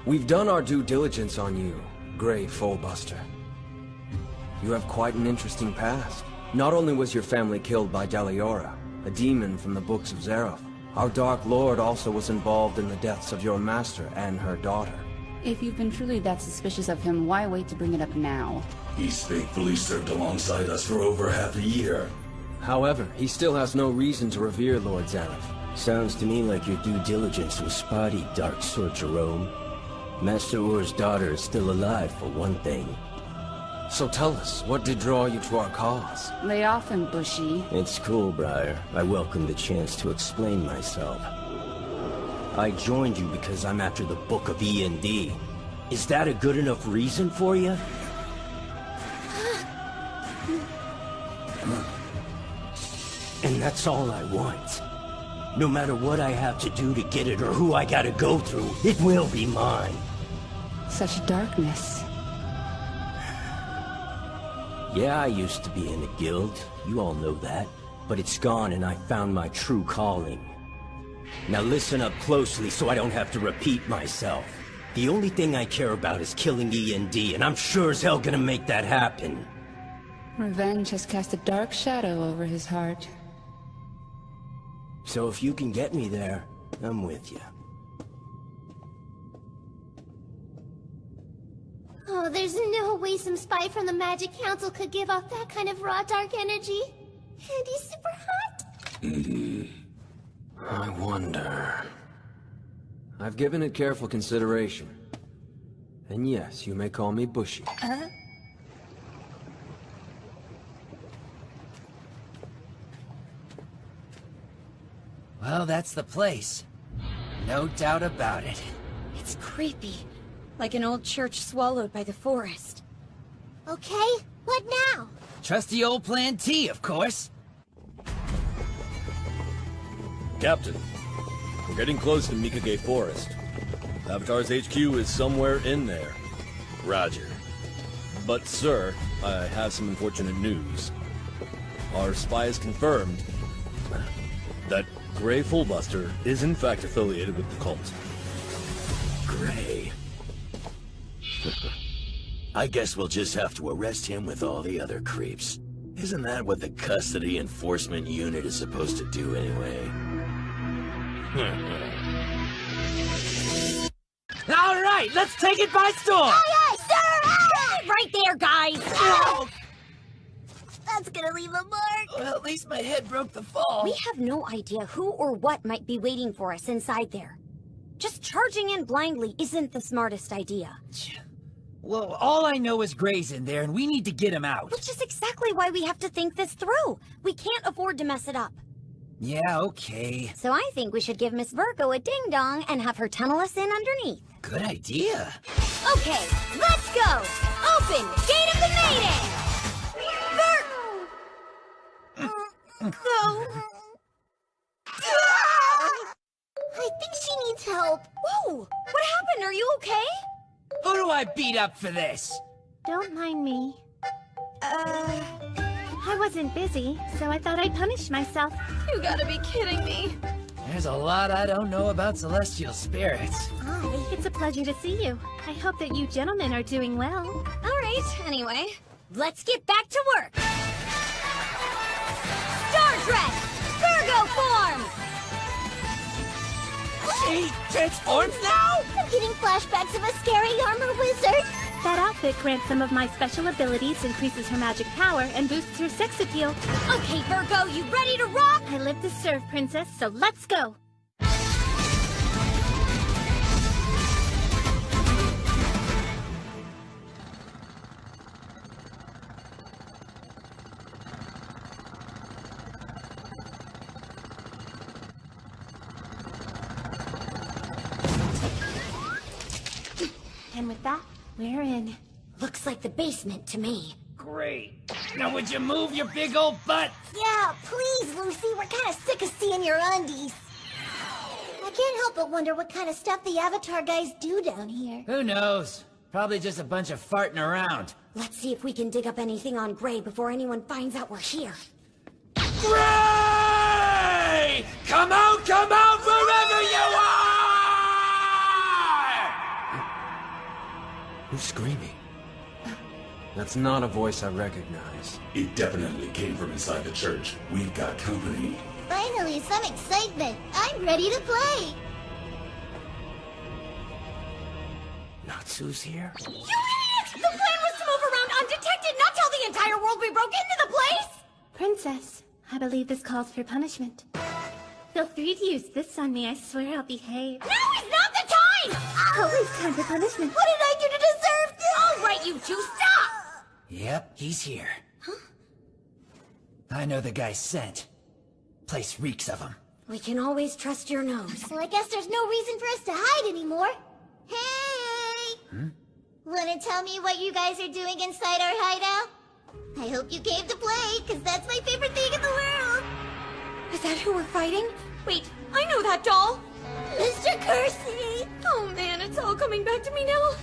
We've done our due diligence on you, Grey Fullbuster. You have quite an interesting past. Not only was your family killed by Daliora, a demon from the books of Zereth, our Dark Lord also was involved in the deaths of your master and her daughter. If you've been truly that suspicious of him, why wait to bring it up now? He's faithfully served alongside us for over half a year. However, he still has no reason to revere Lord Zereth. Sounds to me like your due diligence was spotty, Dark Sword Jerome. Master Or's daughter is still alive, for one thing. So tell us, what did draw you to our cause? Lay off him, Bushy. It's cool, Briar. I welcome the chance to explain myself. I joined you because I'm after the Book of E&D. Is that a good enough reason for you? And that's all I want. No matter what I have to do to get it or who I gotta go through, it will be mine. Such darkness. Yeah, I used to be in a guild. You all know that. But it's gone and I found my true calling. Now listen up closely so I don't have to repeat myself. The only thing I care about is killing E&D, and I'm sure as hell gonna make that happen. Revenge has cast a dark shadow over his heart. So if you can get me there, I'm with you. Oh, there's no way some spy from the Magic Council could give off that kind of raw dark energy. And he's super hot. I wonder... I've given it careful consideration. And yes, you may call me Bushy. Well, that's the place. No doubt about it. It's creepy. Like an old church swallowed by the forest. Okay, what now? Trusty old Plan T, of course. Captain, we're getting close to Mikage Forest. Avatar's HQ is somewhere in there. Roger. But, sir, I have some unfortunate news. Our spy has confirmed that Grey Fullbuster is in fact affiliated with the cult. Grey. I guess we'll just have to arrest him with all the other creeps. Isn't that what the custody enforcement unit is supposed to do anyway? All right, let's take it by storm! Aye, aye, sir! Aye! Right there, guys! Ow! That's gonna leave a mark. Well, at least my head broke the fall. We have no idea who or what might be waiting for us inside there. Just charging in blindly isn't the smartest idea. Well, all I know is Gray's in there, and we need to get him out. Which is exactly why we have to think this through. We can't afford to mess it up. Yeah, okay. So I think we should give Miss Virgo a ding-dong and have her tunnel us in underneath. Good idea. Okay, let's go! Open Gate of the Maiden! Go. I think she needs help. Whoa! What happened? Are you okay? Who do I beat up for this? Don't mind me. I wasn't busy, so I thought I'd punish myself. You gotta be kidding me. There's a lot I don't know about celestial spirits. Hi, it's a pleasure to see you. I hope that you gentlemen are doing well. All right, anyway, let's get back to work. Star Trek! Virgo form! She transforms now? I'm getting flashbacks of a scary armor wizard. That outfit grants some of my special abilities, increases her magic power, and boosts her sex appeal. Okay, Virgo, you ready to rock? I live to serve, princess, so let's go! And with that, we're in. Looks like the basement to me. Great. Now would you move your big old butt? Yeah, please, Lucy, we're kind of sick of seeing your undies. I can't help but wonder what kind of stuff the Avatar guys do down here. Who knows? Probably just a bunch of farting around. Let's see if we can dig up anything on Gray before anyone finds out we're here. Gray! Come out wherever you are! Who's screaming? That's not a voice I recognize. It definitely came from inside the church. We've got company. Finally, some excitement. I'm ready to play. Natsu's here? You idiot! The plan was to move around undetected, not tell the entire world we broke into the place! Princess, I believe this calls for punishment. Feel free to use this on me. I swear I'll behave. Now is not the time! Always time for punishment. What did I do to deserve this? All right, you two, stop! Yep, he's here. Huh? I know the guy sent. Place reeks of him. We can always trust your nose. Well, I guess there's no reason for us to hide anymore. Hey! Wanna tell me what you guys are doing inside our hideout? I hope you came to play, because that's my favorite thing in the world! Is that who we're fighting? Wait, I know that doll! Mr. Kersey! Oh man, it's all coming back to me now.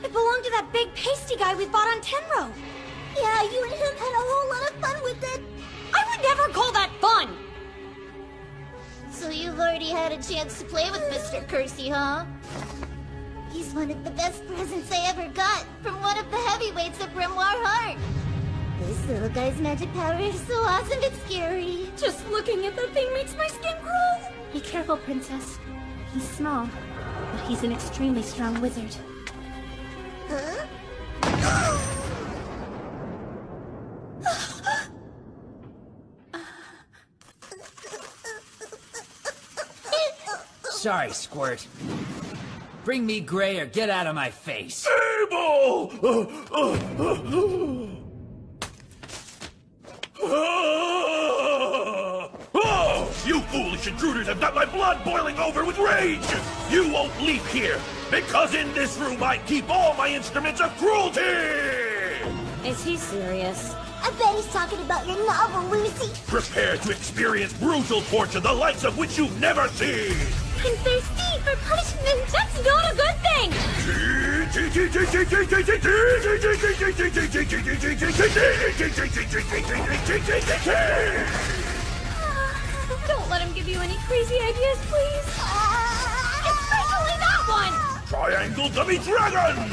It belonged to that big pasty guy we fought on Tenro. Yeah, you and him had a whole lot of fun with it. I would never call that fun! So you've already had a chance to play with Mr. Kersey, huh? He's one of the best presents I ever got from one of the heavyweights of Grimoire Heart. This little guy's magic power is so awesome it's scary. Just looking at the thing makes my skin crawl. Be careful, Princess. He's small, but he's an extremely strong wizard. Huh? Sorry, Squirt. Bring me Gray or get out of my face. Abel! Oh, you foolish intruders have got my blood boiling over with rage! You won't leave here, because in this room I keep all my instruments of cruelty! Is he serious? I bet he's talking about your novel, Lucy. Prepare to experience brutal torture, the likes of which you've never seen! I'm thirsty for punishment! That's not a good thing! Don't let him give you any crazy ideas, please! Especially that one! Triangle Dummy Dragon!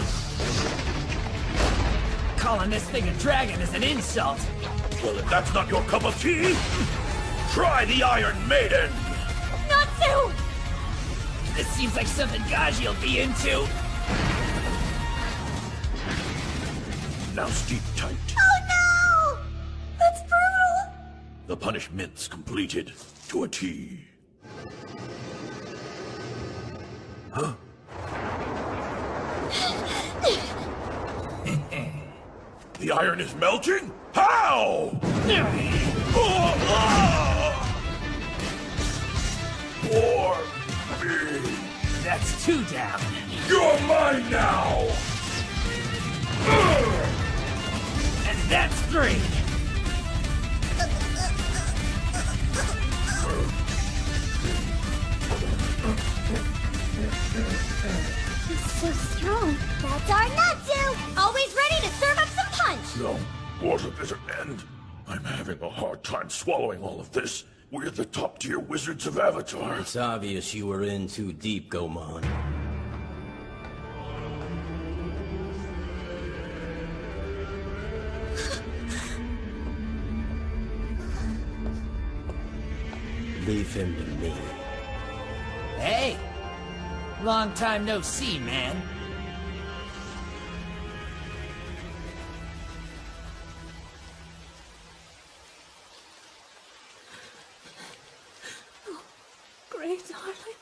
Calling this thing a dragon is an insult. Well, if that's not your cup of tea, try the Iron Maiden! Natsu! This seems like something Gaji'll be into. Now steep tight. Oh no! That's brutal! The punishment's completed to a T. Huh? The iron is melting? How? Or me. That's 2 down. You're mine now! And that's 3. He's so strong. That's our Natsu! Always ready to serve up some punch! No, water doesn't end. I'm having a hard time swallowing all of this. We're the top-tier wizards of Avatar. It's obvious you were in too deep, Goemon. Leave him to me. Hey! Long time no see, man. Gray, darling.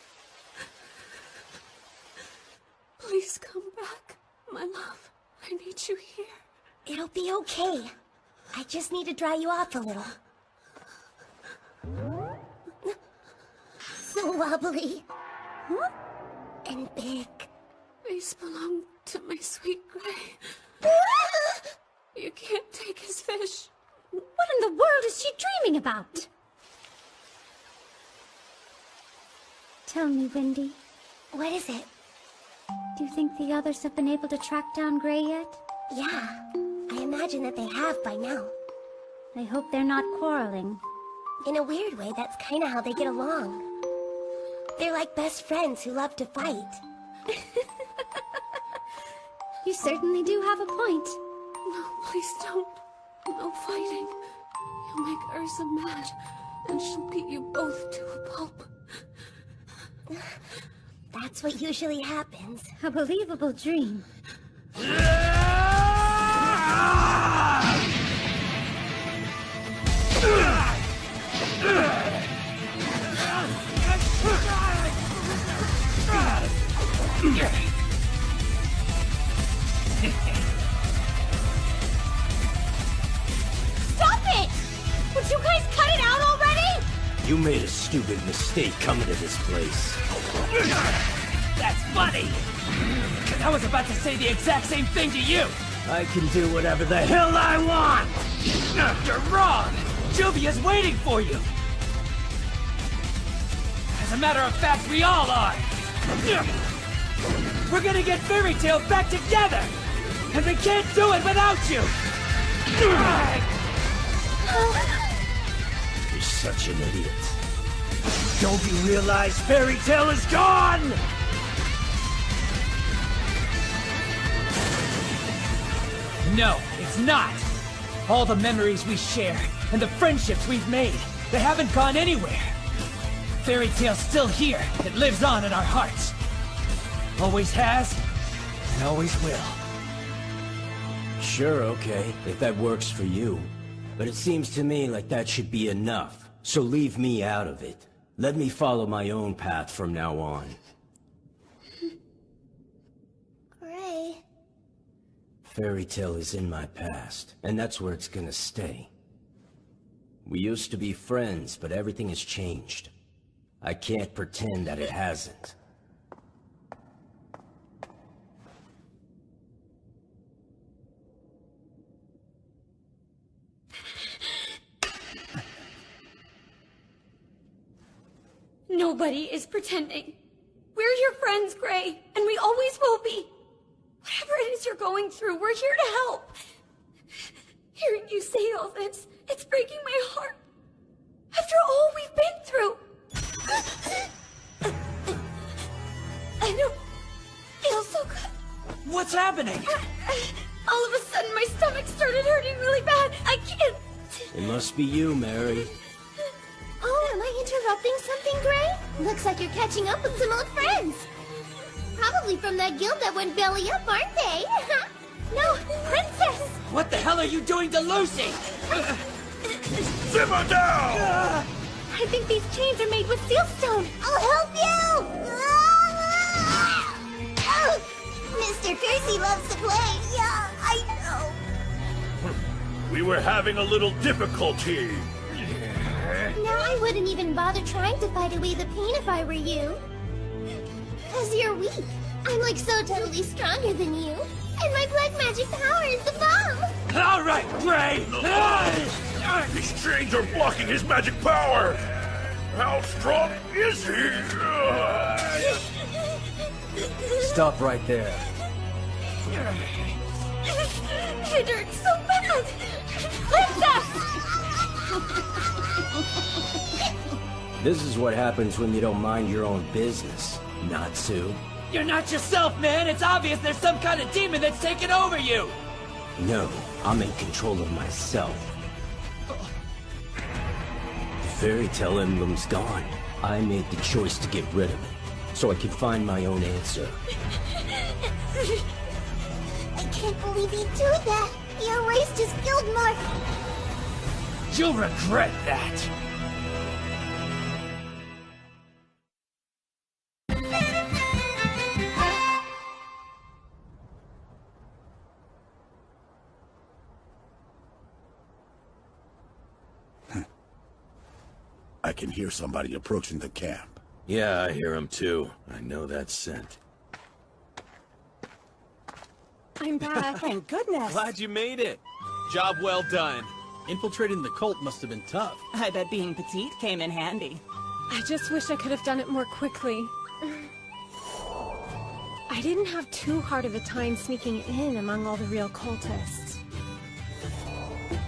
Please come back, my love. I need you here. It'll be okay. I just need to dry you off a little. So wobbly. Huh? And big. These belong to my sweet Gray. You can't take his fish. What in the world is she dreaming about? Tell me, Wendy. What is it? Do you think the others have been able to track down Gray yet? Yeah, I imagine that they have by now. I hope they're not quarreling. In a weird way, that's kinda how they get along. They're like best friends who love to fight. You certainly do have a point. No, please don't. No fighting. You'll make Ursa mad, and she'll beat you both to a pulp. That's what usually happens. A believable dream. Stop it! Would you guys cut it out already? You made a stupid mistake coming to this place. That's funny! Because I was about to say the exact same thing to you! I can do whatever the hell I want! You're wrong! Juvia's waiting for you! As a matter of fact, we all are! We're gonna get Fairy Tail back together! And we can't do it without you! You're such an idiot. Don't you realize Fairy Tail is gone? No, it's not! All the memories we share, and the friendships we've made, they haven't gone anywhere. Fairy Tail's still here. It lives on in our hearts. Always has, and always will. Sure, okay, if that works for you. But it seems to me like that should be enough. So leave me out of it. Let me follow my own path from now on. Gray. Fairy Tail is in my past, and that's where it's gonna stay. We used to be friends, but everything has changed. I can't pretend that it hasn't. Nobody is pretending. We're your friends, Gray, and we always will be. Whatever it is you're going through, we're here to help. Hearing you say all this, it's breaking my heart. After all we've been through. I don't feel so good. What's happening? All of a sudden, my stomach started hurting really bad. I can't. It must be you, Mary. Oh, am I interrupting something, Gray? Looks like you're catching up with some old friends. Probably from that guild that went belly up, aren't they? No, Princess! What the hell are you doing to Lucy? Simmer down! I think these chains are made with sealstone. I'll help you! Oh, Mr. Kersey loves to play. Yeah, I know. We were having a little difficulty. Now I wouldn't even bother trying to fight away the pain if I were you. Because you're weak. I'm like so totally stronger than you. And my black magic power is the bomb. All right, Gray! These chains are blocking his magic power! How strong is he? Stop right there. It hurts so bad! Princess! This is what happens when you don't mind your own business, Natsu. You're not yourself, man! It's obvious there's some kind of demon that's taken over you! No, I'm in control of myself. The Fairy Tail emblem's gone. I made the choice to get rid of it, so I could find my own answer. I can't believe you do that. You erased his guild mark. You'll regret that! I can hear somebody approaching the camp. Yeah, I hear him too. I know that scent. I'm back. Thank goodness. Glad you made it. Job well done. Infiltrating the cult must have been tough. I bet being petite came in handy. I just wish I could have done it more quickly. I didn't have too hard of a time sneaking in among all the real cultists.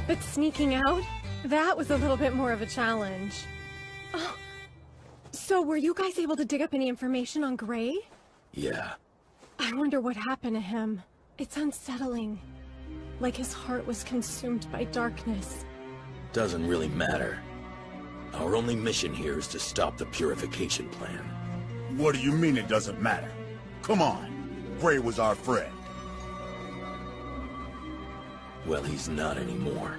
But sneaking out? That was a little bit more of a challenge. Oh, so were you guys able to dig up any information on Gray? Yeah. I wonder what happened to him. It's unsettling. Like his heart was consumed by darkness. Doesn't really matter. Our only mission here is to stop the purification plan. What do you mean it doesn't matter? Come on. Gray was our friend. Well, he's not anymore.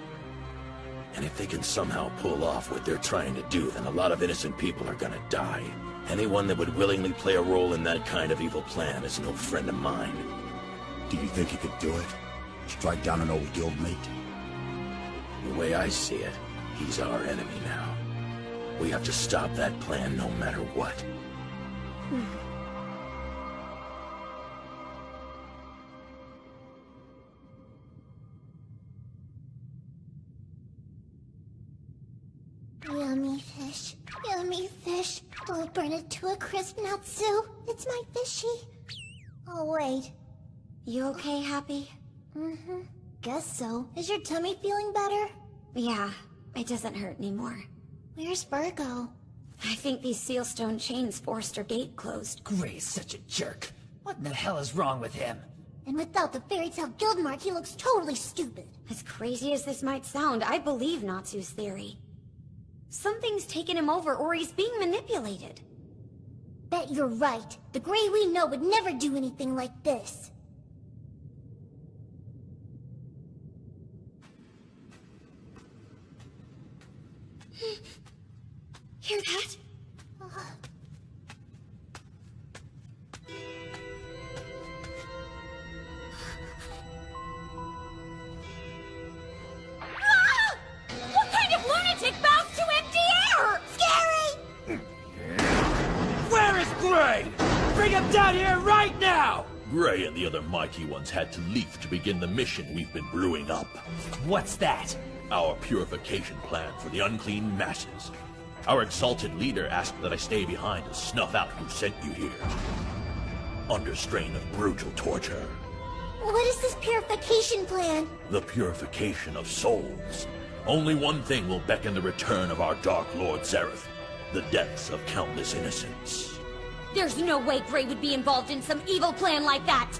And if they can somehow pull off what they're trying to do, then a lot of innocent people are gonna die. Anyone that would willingly play a role in that kind of evil plan is no friend of mine. Do you think he could do it? Strike down an old guildmate? The way I see it, he's our enemy now. We have to stop that plan no matter what. Yummy fish. Yummy fish. Don't burn it to a crisp, Natsu. It's my fishy. Oh, wait. You okay, Happy? Mm-hmm. Guess so. Is your tummy feeling better? Yeah, it doesn't hurt anymore. Where's Virgo? I think these sealstone chains forced her gate closed. Gray's such a jerk. What in the hell is wrong with him? And without the fairy tale guild mark, he looks totally stupid. As crazy as this might sound, I believe Natsu's theory. Something's taken him over, or he's being manipulated. Bet you're right. The Gray we know would never do anything like this. Hear that? What kind of lunatic bows to empty air? Scary! Where is Gray? Bring him down here right now! Gray and the other mighty ones had to leave to begin the mission we've been brewing up. What's that? Our purification plan for the unclean masses. Our exalted leader asked that I stay behind to snuff out who sent you here. Under strain of brutal torture. What is this purification plan? The purification of souls. Only one thing will beckon the return of our Dark Lord Zereth. The deaths of countless innocents. There's no way Gray would be involved in some evil plan like that!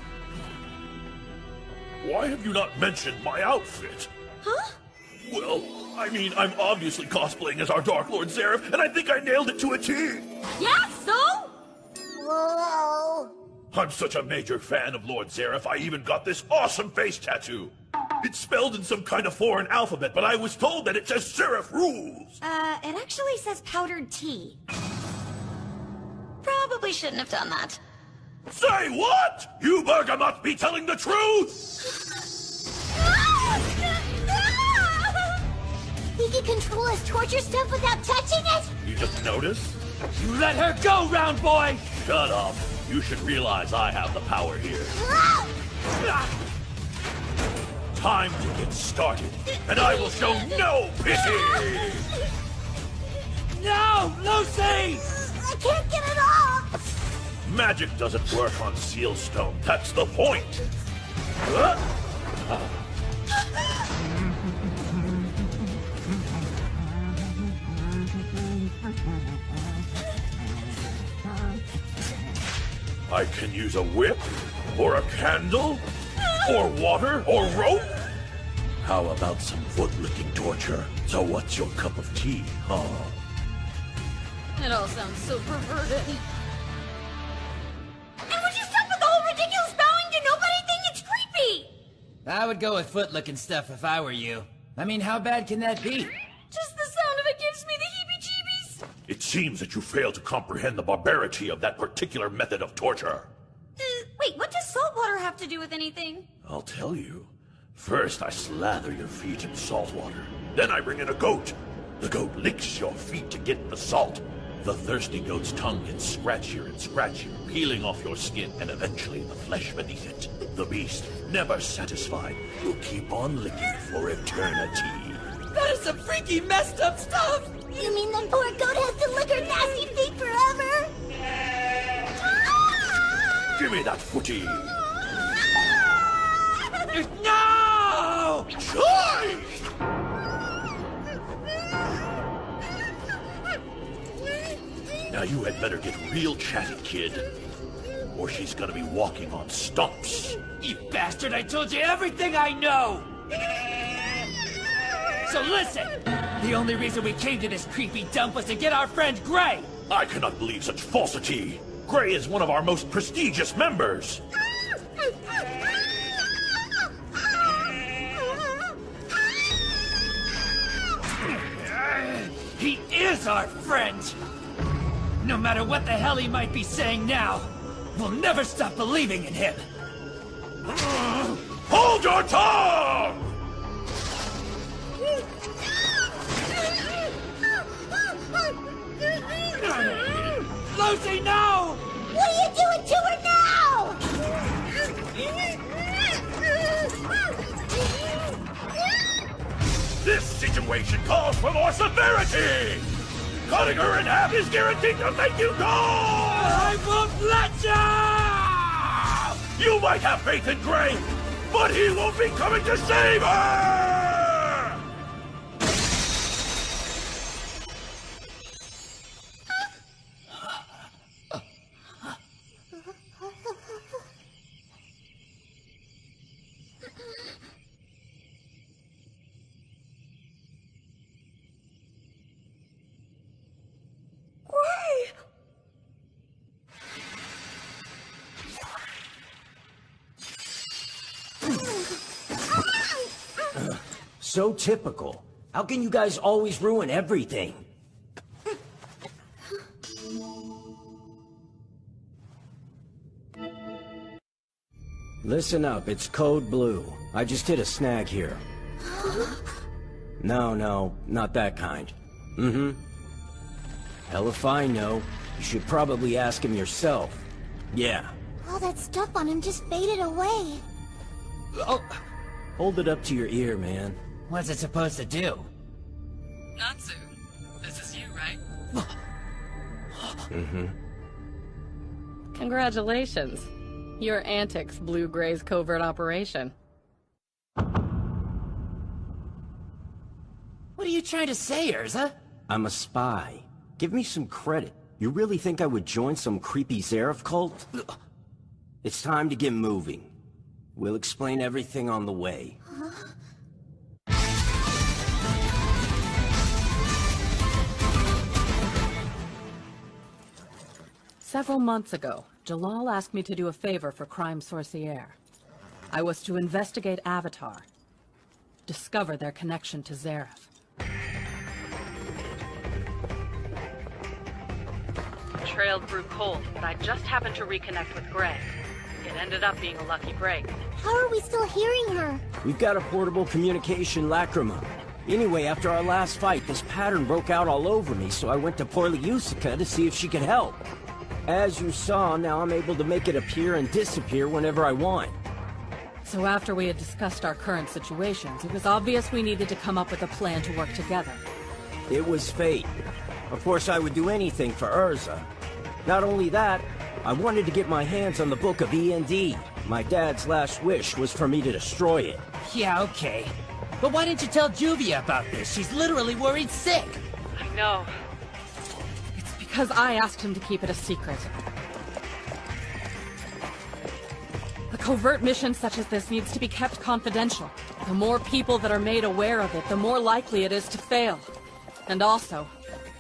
Why have you not mentioned my outfit? Huh? Well, I mean, I'm obviously cosplaying as our Dark Lord Zereth, and I think I nailed it to a T! Yeah, so? Whoa! I'm such a major fan of Lord Zereth, I even got this awesome face tattoo! It's spelled in some kind of foreign alphabet, but I was told that it says Zereth rules! It actually says powdered tea. Probably shouldn't have done that. Say what?! You bergamot be telling the truth?! He can control his torture stuff without touching it? You just noticed? You let her go, round boy! Shut up. You should realize I have the power here. Time to get started, and I will show no pity! No, Lucy! I can't get it off! Magic doesn't work on sealstone, that's the point! I can use a whip, or a candle, or water, or rope. How about some foot-licking torture? So what's your cup of tea, huh? It all sounds so perverted. And would you stop with the whole ridiculous bowing to nobody thing? It's creepy! I would go with foot-licking stuff if I were you. I mean, how bad can that be? Just the sound of it gives me the heebie-jeebies! It seems that you fail to comprehend the barbarity of that particular method of torture. Wait, what does salt water have to do with anything? I'll tell you. First, I slather your feet in salt water. Then I bring in a goat. The goat licks your feet to get the salt. The thirsty goat's tongue gets scratchier and scratchier, peeling off your skin and eventually the flesh beneath it. The beast, never satisfied, will keep on licking for eternity. That is some freaky, messed up stuff! You mean that poor goat has to lick her nasty me that footy! No! Joy! Now you had better get real chatty, kid. Or she's gonna be walking on stumps. You bastard, I told you everything I know! So listen! The only reason we came to this creepy dump was to get our friend Gray! I cannot believe such falsity! Gray is one of our most prestigious members! He is our friend! No matter what the hell he might be saying now, we'll never stop believing in him! Hold your tongue! Lucy, no! What are you doing to her now? This situation calls for more severity! Cutting her in half is guaranteed to make you go! I won't let you! You might have faith in Gray, but he won't be coming to save her! So typical. How can you guys always ruin everything? Listen up, it's Code Blue. I just hit a snag here. No, not that kind. Hell if I know. You should probably ask him yourself. Yeah. All that stuff on him just faded away. Oh! Hold it up to your ear, man. What's it supposed to do? Natsu, this is you, right? Congratulations. Your antics blew Gray's covert operation. What are you trying to say, Urza? I'm a spy. Give me some credit. You really think I would join some creepy Zeref cult? It's time to get moving. We'll explain everything on the way. Several months ago, Jalal asked me to do a favor for Crime Sorcière. I was to investigate Avatar, discover their connection to Zeref. The trail grew cold, but I just happened to reconnect with Gray. It ended up being a lucky break. How are we still hearing her? We've got a portable communication lacrima. Anyway, after our last fight, this pattern broke out all over me, so I went to Porliusica to see if she could help. As you saw, now I'm able to make it appear and disappear whenever I want. So after we had discussed our current situations, it was obvious we needed to come up with a plan to work together. It was fate. Of course, I would do anything for Urza. Not only that, I wanted to get my hands on the Book of END. My dad's last wish was for me to destroy it. Yeah, okay. But why didn't you tell Juvia about this? She's literally worried sick. I know. It's because I asked him to keep it a secret. A covert mission such as this needs to be kept confidential. The more people that are made aware of it, the more likely it is to fail. And also,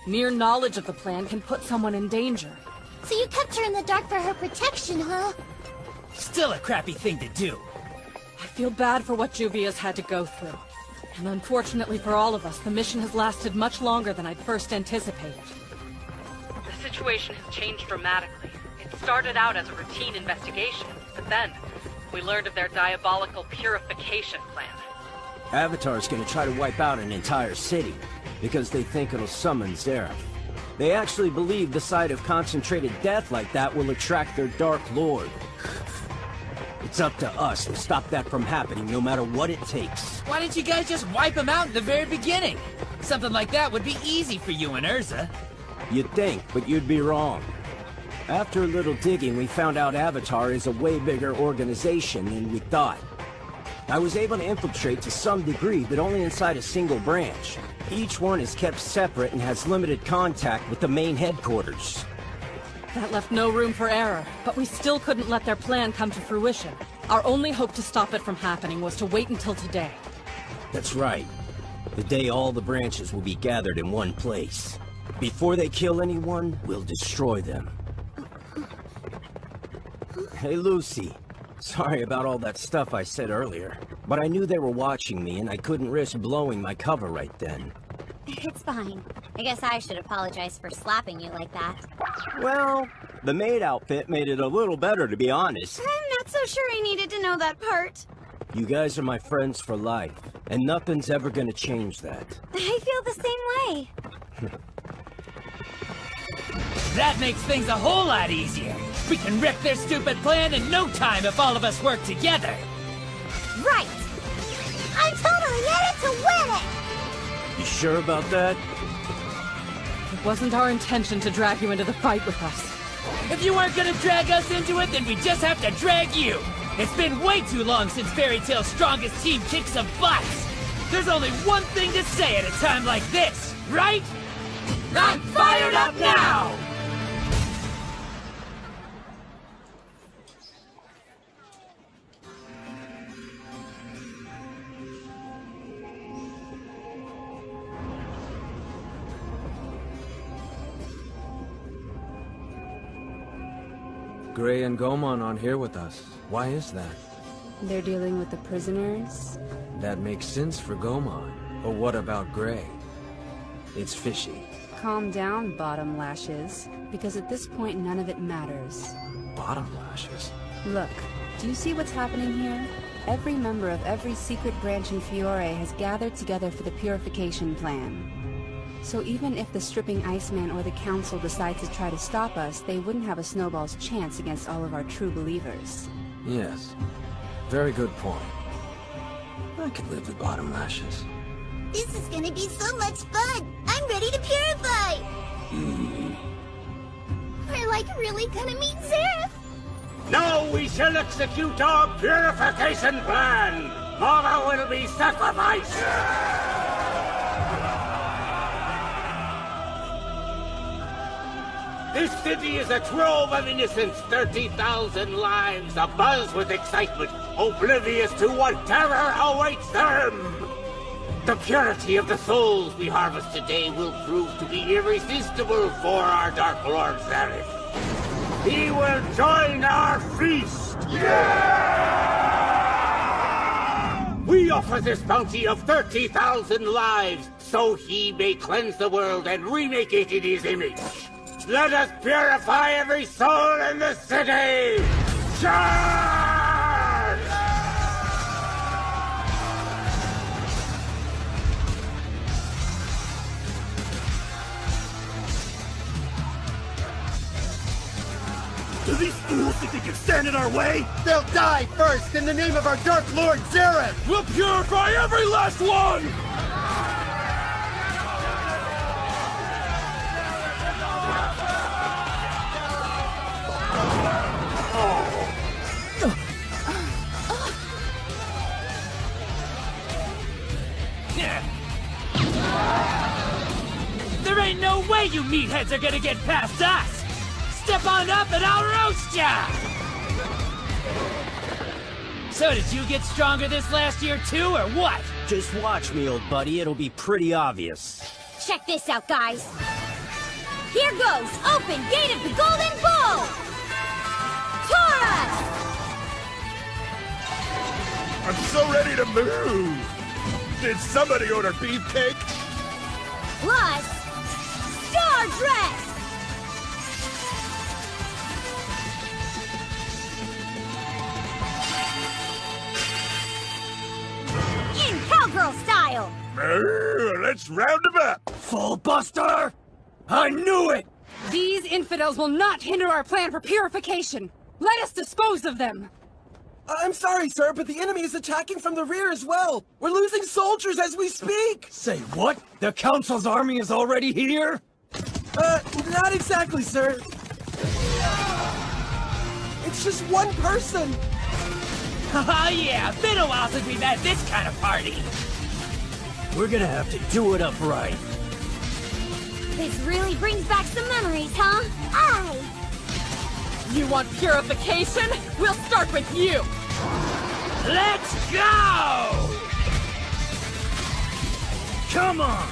mere knowledge of the plan can put someone in danger. So you kept her in the dark for her protection, huh? Still a crappy thing to do. I feel bad for what Juvia's had to go through. And unfortunately for all of us, the mission has lasted much longer than I'd first anticipated. The situation has changed dramatically. It started out as a routine investigation, but then we learned of their diabolical purification plan. Avatar's gonna try to wipe out an entire city, because they think it'll summon Zeref. They actually believe the sight of concentrated death like that will attract their Dark Lord. It's up to us to stop that from happening, no matter what it takes. Why didn't you guys just wipe him out in the very beginning? Something like that would be easy for you and Urza. You'd think, but you'd be wrong. After a little digging, we found out Avatar is a way bigger organization than we thought. I was able to infiltrate to some degree, but only inside a single branch. Each one is kept separate and has limited contact with the main headquarters. That left no room for error, but we still couldn't let their plan come to fruition. Our only hope to stop it from happening was to wait until today. That's right. The day all the branches will be gathered in one place. Before they kill anyone, we'll destroy them. Hey, Lucy. Sorry about all that stuff I said earlier, but I knew they were watching me and I couldn't risk blowing my cover right then. It's fine. I guess I should apologize for slapping you like that. Well, the maid outfit made it a little better, to be honest. I'm not so sure I needed to know that part. You guys are my friends for life, and nothing's ever gonna change that. I feel the same way. That makes things a whole lot easier. We can wreck their stupid plan in no time if all of us work together. Right! I'm totally in it to win it! You sure about that? It wasn't our intention to drag you into the fight with us. If you weren't gonna drag us into it, then we just have to drag you. It's been way too long since Fairy Tail's strongest team kicked some butts. There's only one thing to say at a time like this, right? I'm fired up now! Gray and Goemon aren't here with us. Why is that? They're dealing with the prisoners? That makes sense for Goemon. But what about Gray? It's fishy. Calm down, Bottom Lashes, because at this point none of it matters. Bottom Lashes? Look, do you see what's happening here? Every member of every secret branch in Fiore has gathered together for the purification plan. So even if the Stripping Iceman or the Council decide to try to stop us, they wouldn't have a snowball's chance against all of our true believers. Yes. Very good point. I could live with Bottom Lashes. This is gonna be so much fun! I'm ready to purify! We're like really gonna meet Zeref! Now we shall execute our purification plan! Mara will be sacrificed! This city is a trove of innocence, 30,000 lives, abuzz with excitement, oblivious to what terror awaits them! The purity of the souls we harvest today will prove to be irresistible for our Dark Lord Zeref. He will join our feast! Yeah! We offer this bounty of 30,000 lives, so he may cleanse the world and remake it in his image. Let us purify every soul in the city! Charge! Do these fools think they can stand in our way? They'll die first in the name of our Dark Lord Zeref! We'll purify every last one! There ain't no way you meatheads are gonna get past us! Step on up and I'll roast ya! So did you get stronger this last year too, or what? Just watch me, old buddy. It'll be pretty obvious. Check this out, guys. Here goes! Open Gate of the Golden Bull! Taurus! I'm so ready to move! Did somebody order beefcake? Plus, Star Dress! In cowgirl style! Let's round them up! Full Buster! I knew it! These infidels will not hinder our plan for purification! Let us dispose of them! I'm sorry, sir, but the enemy is attacking from the rear as well! We're losing soldiers as we speak! Say what? The Council's army is already here? Not exactly, sir. It's just one person! Oh yeah, been a while since we've had this kind of party. We're gonna have to do it up right. This really brings back some memories, huh? Aye! You want purification? We'll start with you! Let's go! Come on!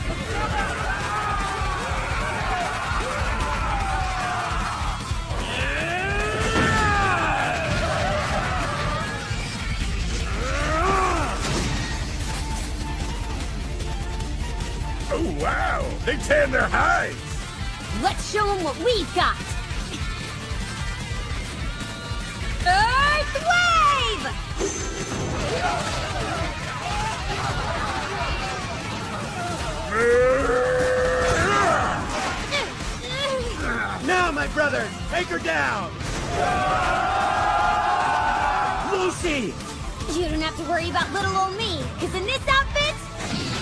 Oh, wow! They tan their hides! Let's show them what we've got! Earth Wave! Now, my brother, take her down! Lucy! You don't have to worry about little old me, because in this outfit,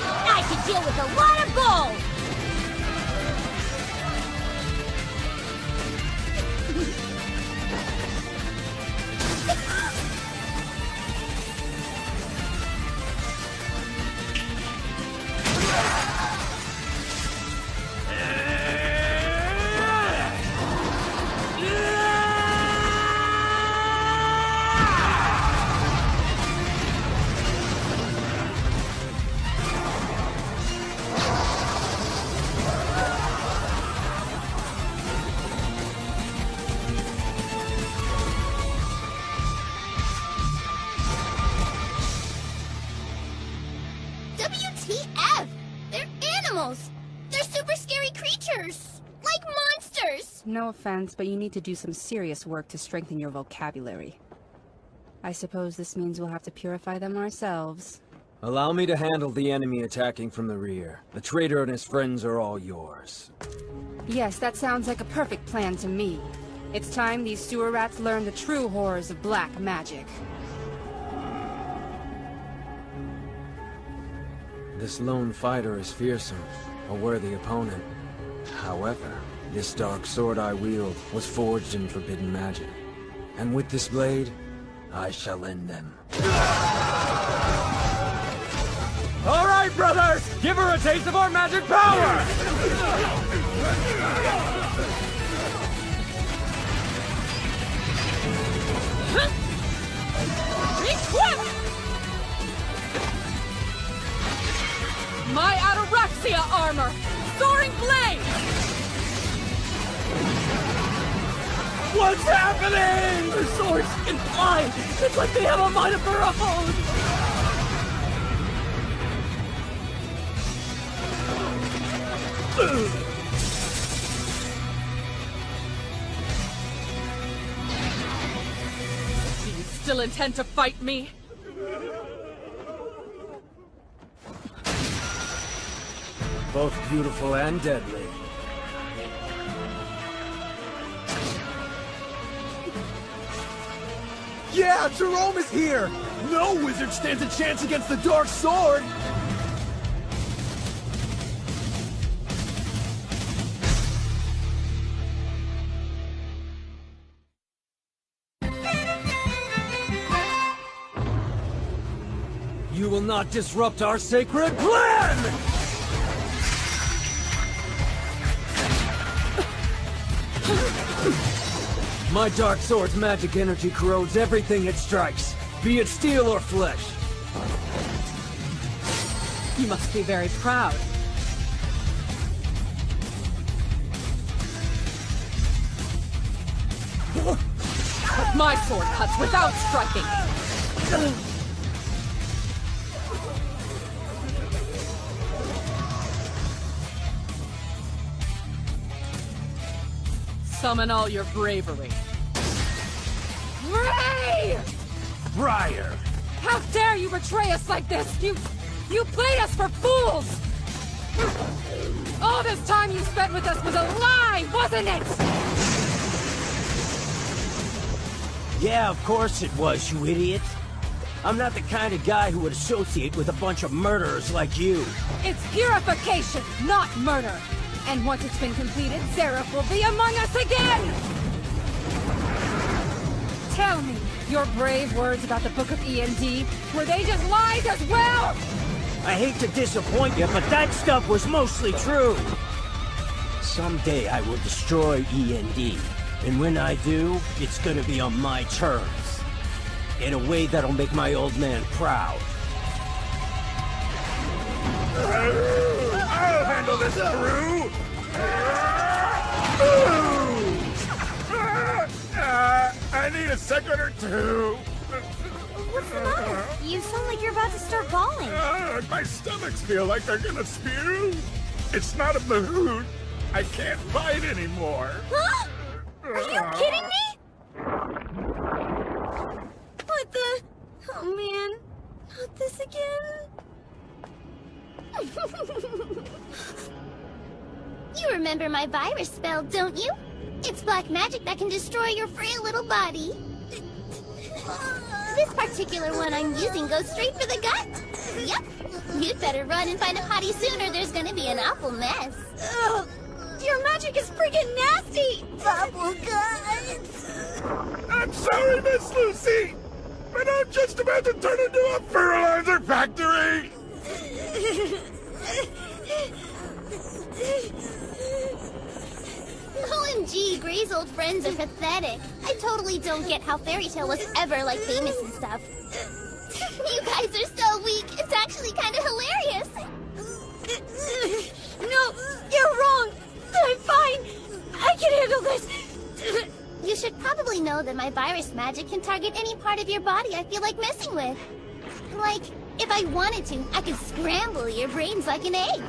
I can deal with a lot of gold! WTF! They're animals! They're super scary creatures! Like monsters! No offense, but you need to do some serious work to strengthen your vocabulary. I suppose this means we'll have to purify them ourselves. Allow me to handle the enemy attacking from the rear. The traitor and his friends are all yours. Yes, that sounds like a perfect plan to me. It's time these sewer rats learn the true horrors of black magic. This lone fighter is fearsome, a worthy opponent. However, this dark sword I wield was forged in forbidden magic. And with this blade, I shall end them. All right, brothers! Give her a taste of our magic power! Equip! My Ataraxia armor! Soaring blade! What's happening? Their swords can fly! It's like they have a mind of their own! Do you still intend to fight me? Both beautiful and deadly. Yeah, Jerome is here! No wizard stands a chance against the Dark Sword! You will not disrupt our sacred plan! My dark sword's magic energy corrodes everything it strikes, be it steel or flesh. You must be very proud. But my sword cuts without striking! Summon all your bravery. Ray! Briar! How dare you betray us like this? You played us for fools! All this time you spent with us was a lie, wasn't it? Yeah, of course it was, you idiot. I'm not the kind of guy who would associate with a bunch of murderers like you. It's purification, not murder. And once it's been completed, Seraph will be among us again! Tell me, your brave words about the Book of E&D, were they just lies as well? I hate to disappoint you, but that stuff was mostly true. Someday I will destroy E&D, and when I do, it's gonna be on my terms. In a way that'll make my old man proud. I'll handle this, crew! I need a second or two. What's the matter? You sound like you're about to start bawling. My stomachs feel like they're gonna spew. It's not a bahoot. I can't fight anymore. Huh? Are you kidding me? What the? Oh man, not this again. You remember my virus spell, don't you? It's black magic that can destroy your frail little body. This particular one I'm using goes straight for the gut. Yep. You'd better run and find a potty soon or there's gonna be an awful mess. Ugh. Your magic is freaking nasty! Bubble guts! I'm sorry, Miss Lucy, but I'm just about to turn into a fertilizer factory! OMG, Gray's old friends are pathetic. I totally don't get how Fairy Tale was ever, like, famous and stuff. You guys are so weak, it's actually kind of hilarious. No, you're wrong! I'm fine! I can handle this! You should probably know that my virus magic can target any part of your body I feel like messing with. Like, if I wanted to, I could scramble your brains like an egg.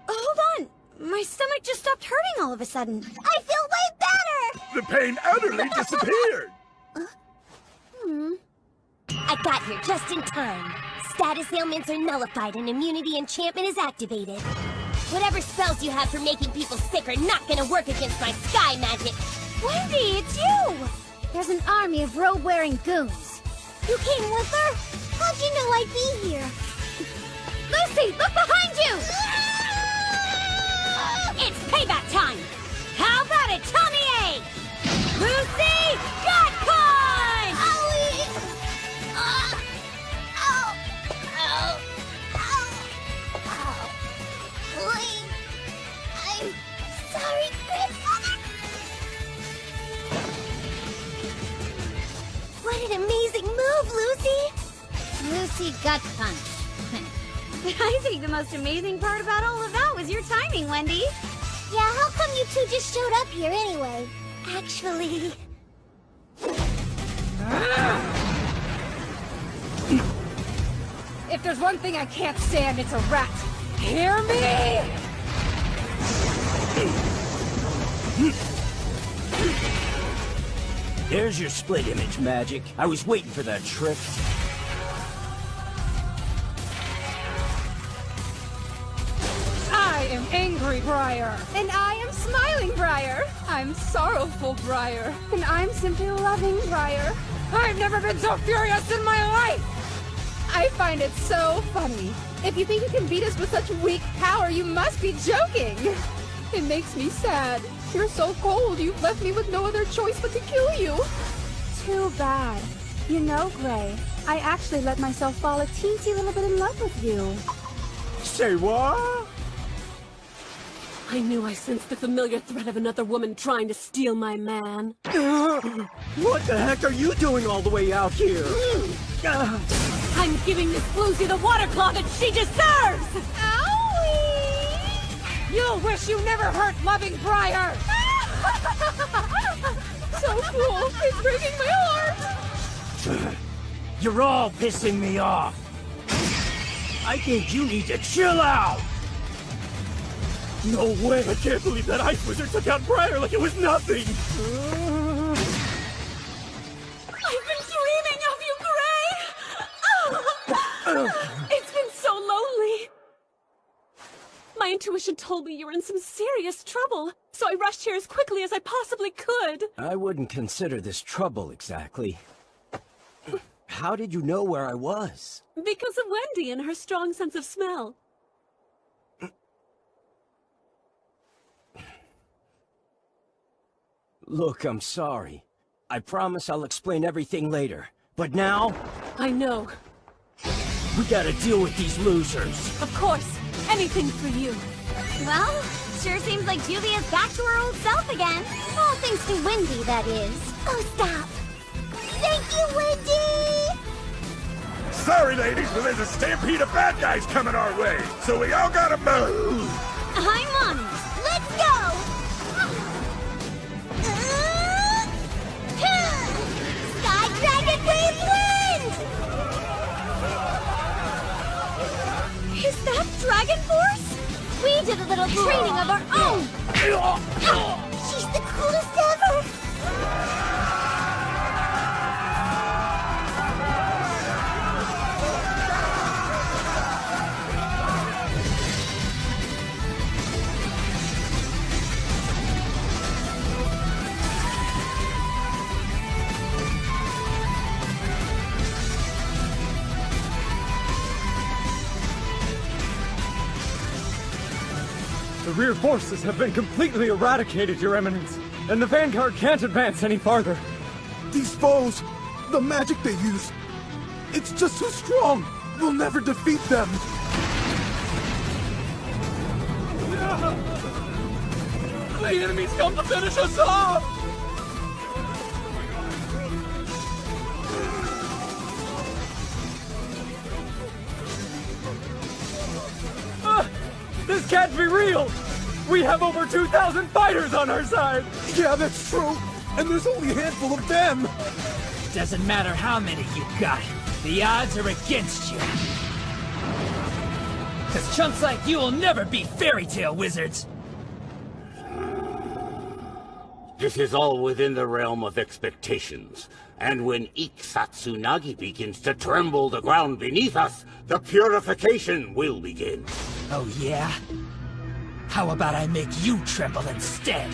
Hold on! My stomach just stopped hurting all of a sudden. I feel way better! The pain utterly disappeared! I got here just in time. Status ailments are nullified and immunity enchantment is activated. Whatever spells you have for making people sick are not gonna work against my sky magic. Wendy, it's you! There's an army of robe-wearing goons. You came with her? How'd you know I'd be here? Lucy, look behind you! It's payback time! How about it, Tommy A? Lucy, got punch! Owie! Ow! Ow! Ow! Ow! Please. I'm sorry, Grandfather. What an amazing move, Lucy! Lucy gut punch. I think the most amazing part about all of that was your timing, Wendy. Yeah, how come you two just showed up here anyway? Actually... If there's one thing I can't stand, it's a rat. Hear me? There's your split image magic. I was waiting for that trick. I am angry, Briar. And I am smiling, Briar. I'm sorrowful, Briar. And I'm simply loving, Briar. I've never been so furious in my life! I find it so funny. If you think you can beat us with such weak power, you must be joking. It makes me sad. You're so cold, you've left me with no other choice but to kill you. Too bad. You know, Gray, I actually let myself fall a teensy little bit in love with you. Say what? I knew I sensed the familiar threat of another woman trying to steal my man. What the heck are you doing all the way out here? I'm giving this Lucy the water claw that she deserves! Owie! You'll wish you never hurt loving Briar! So cool! It's breaking my heart! You're all pissing me off! I think you need to chill out! No way! I can't believe that ice wizard took out Briar like it was nothing! I've been dreaming of you, Gray! It's been so lonely! My intuition told me you were in some serious trouble, so I rushed here as quickly as I possibly could. I wouldn't consider this trouble exactly. How did you know where I was? Because of Wendy and her strong sense of smell. Look, I'm sorry. I promise I'll explain everything later. But now... I know. We gotta deal with these losers. Of course. Anything for you. Well, sure seems like Juvia's back to her old self again. All thanks to Wendy, that is. Oh, stop. Thank you, Wendy! Sorry, ladies, but there's a stampede of bad guys coming our way, so we all gotta move! I'm on it. Let's go! Sky Dragon Wave Wind! Is that Dragon Force? We did a little training of our own! She's the coolest ever! The rear forces have been completely eradicated, Your Eminence, and the Vanguard can't advance any farther. These foes, the magic they use, it's just too strong. We'll never defeat them. The enemy's come to finish us off! This can't be real! We have over 2,000 fighters on our side! Yeah, that's true. And there's only a handful of them. Doesn't matter how many you got. The odds are against you. Cause chumps like you will never be fairy tale wizards. This is all within the realm of expectations. And when Ikksatsunagi begins to tremble the ground beneath us, the purification will begin. Oh yeah? How about I make you tremble instead?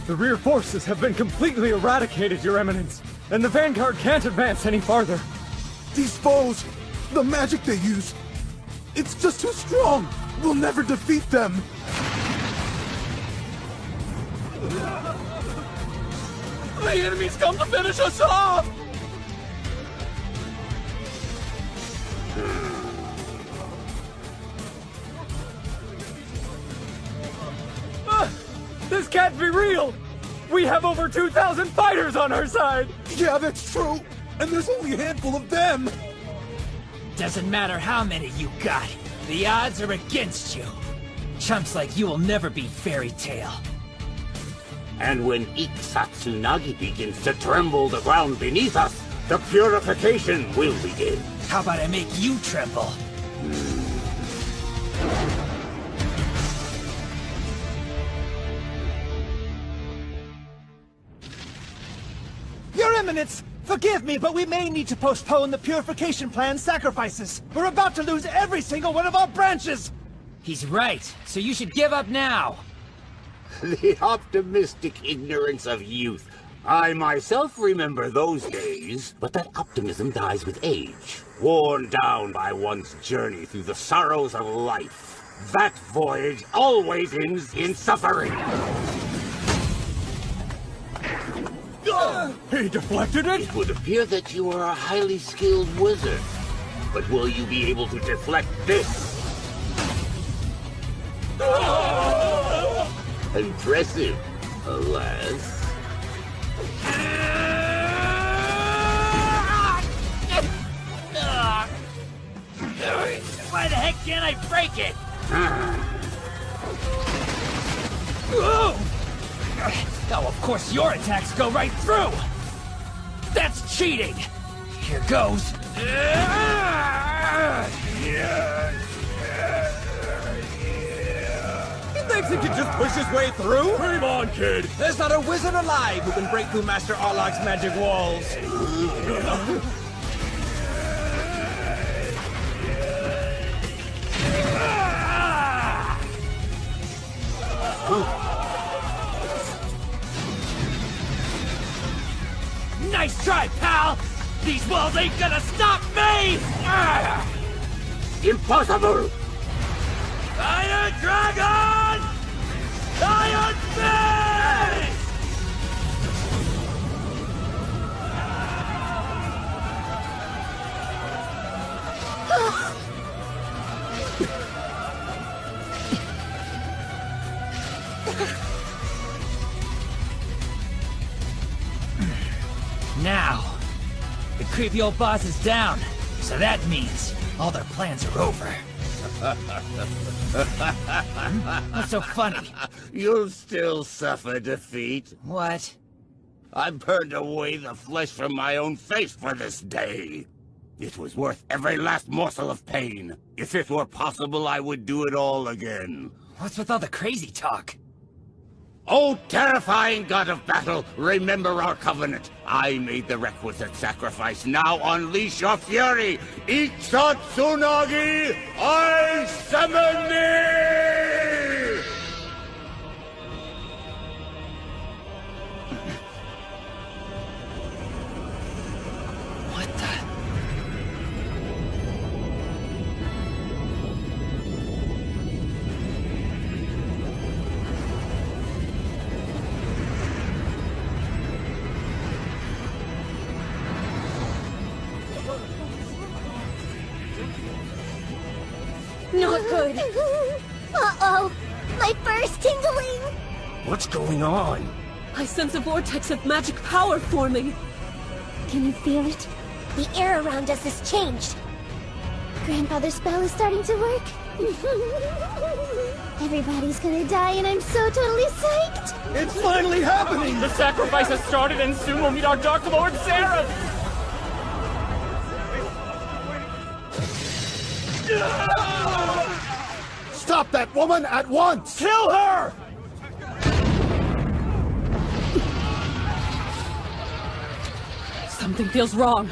The rear forces have been completely eradicated, Your Eminence, and the Vanguard can't advance any farther. These foes, the magic they use, it's just too strong. We'll never defeat them. The enemy's come to finish us off! This can't be real! We have over 2,000 fighters on our side! Yeah, that's true. And there's only a handful of them. Doesn't matter how many you got. The odds are against you. Chumps like you will never be fairy tale. And when Ikksatsunagi begins to tremble the ground beneath us, the purification will begin. How about I make you tremble? Your Eminence, forgive me, but we may need to postpone the purification plan's sacrifices. We're about to lose every single one of our branches! He's right, so you should give up now. The optimistic ignorance of youth. I myself remember those days, but that optimism dies with age. Worn down by one's journey through the sorrows of life. That voyage always ends in suffering. He deflected it? It would appear that you are a highly skilled wizard. But will you be able to deflect this? Impressive, alas. Why the heck can't I break it? Oh, of course your attacks go right through! That's cheating! Here goes. He thinks he can just push his way through? Come on, kid! There's not a wizard alive who can break through Master Arlog's magic walls. Nice try, pal! These walls ain't gonna stop me! Impossible! Iron Dragon! Iron Fist! Now, the creepy old boss is down, so that means all their plans are over. What's so funny? You'll still suffer defeat. What? I burned away the flesh from my own face for this day. It was worth every last morsel of pain. If it were possible, I would do it all again. What's with all the crazy talk? Oh, terrifying god of battle, remember our covenant. I made the requisite sacrifice. Now unleash your fury. Ikatsunagi, I summon thee! What the? Not good. Uh-oh. My fur's tingling. What's going on? I sense a vortex of magic power forming. Can you feel it? The air around us has changed. Grandfather's spell is starting to work. Everybody's gonna die and I'm so totally psyched. It's finally happening! The sacrifice has started and soon we'll meet our Dark Lord Zereth! Stop that woman at once! Kill her! Something feels wrong.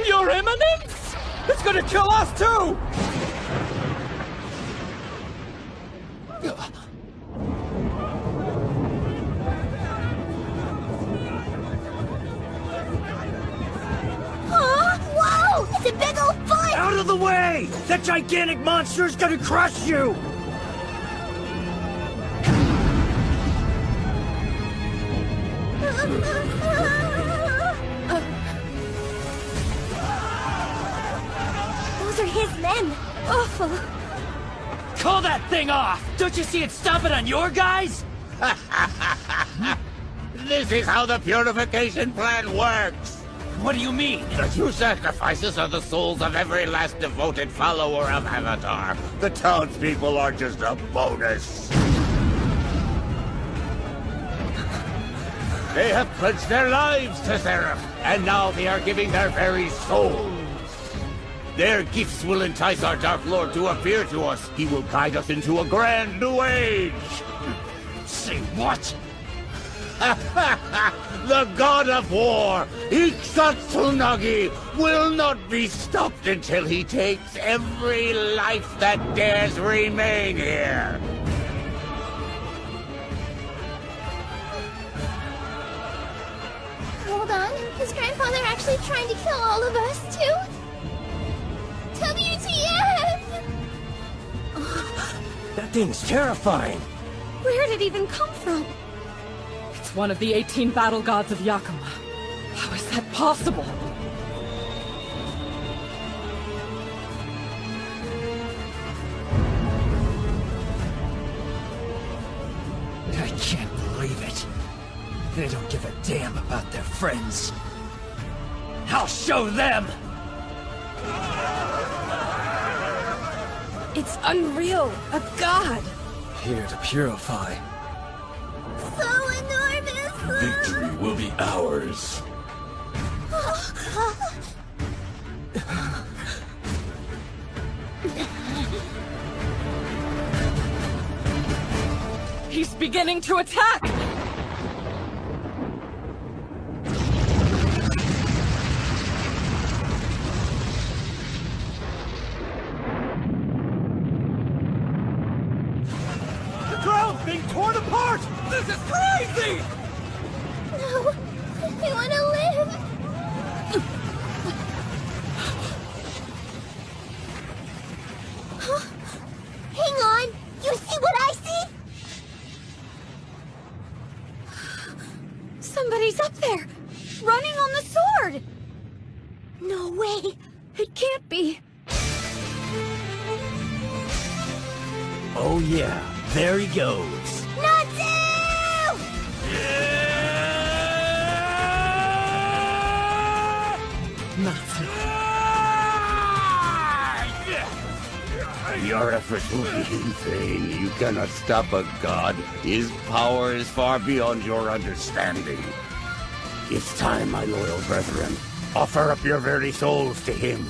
Your Eminence! It's gonna kill us too! Whoa! It's a big old foot! Out of the way! That gigantic monster's gonna crush you! Those are his men! Awful! Call that thing off! Don't you see it stomping on your guys? This is how the purification plan works! What do you mean? The true sacrifices are the souls of every last devoted follower of Avatar. The townspeople are just a bonus. They have pledged their lives to Zereth, and now they are giving their very souls. Their gifts will entice our Dark Lord to appear to us. He will guide us into a grand new age. Say what? The god of war, Ikatsunagi, will not be stopped until he takes every life that dares remain here. Hold on. Is Grandfather actually trying to kill all of us, too? WTF! That thing's terrifying. Where did it even come from? It's one of the 18 battle gods of Yakima. How is that possible? I can't believe it. They don't give a damn about their friends. I'll show them! It's unreal. A god. Here to purify. So enormous! Victory will be ours. He's beginning to attack! The ground's being torn apart! This is crazy! No! I want to live! Huh? Hang on! You see what I see? Somebody's up there, running on the sword! No way! It can't be. Oh yeah, there he goes. Natsu! Natsu. Your efforts will be in vain. You cannot stop a god. His power is far beyond your understanding. It's time, my loyal brethren. Offer up your very souls to him.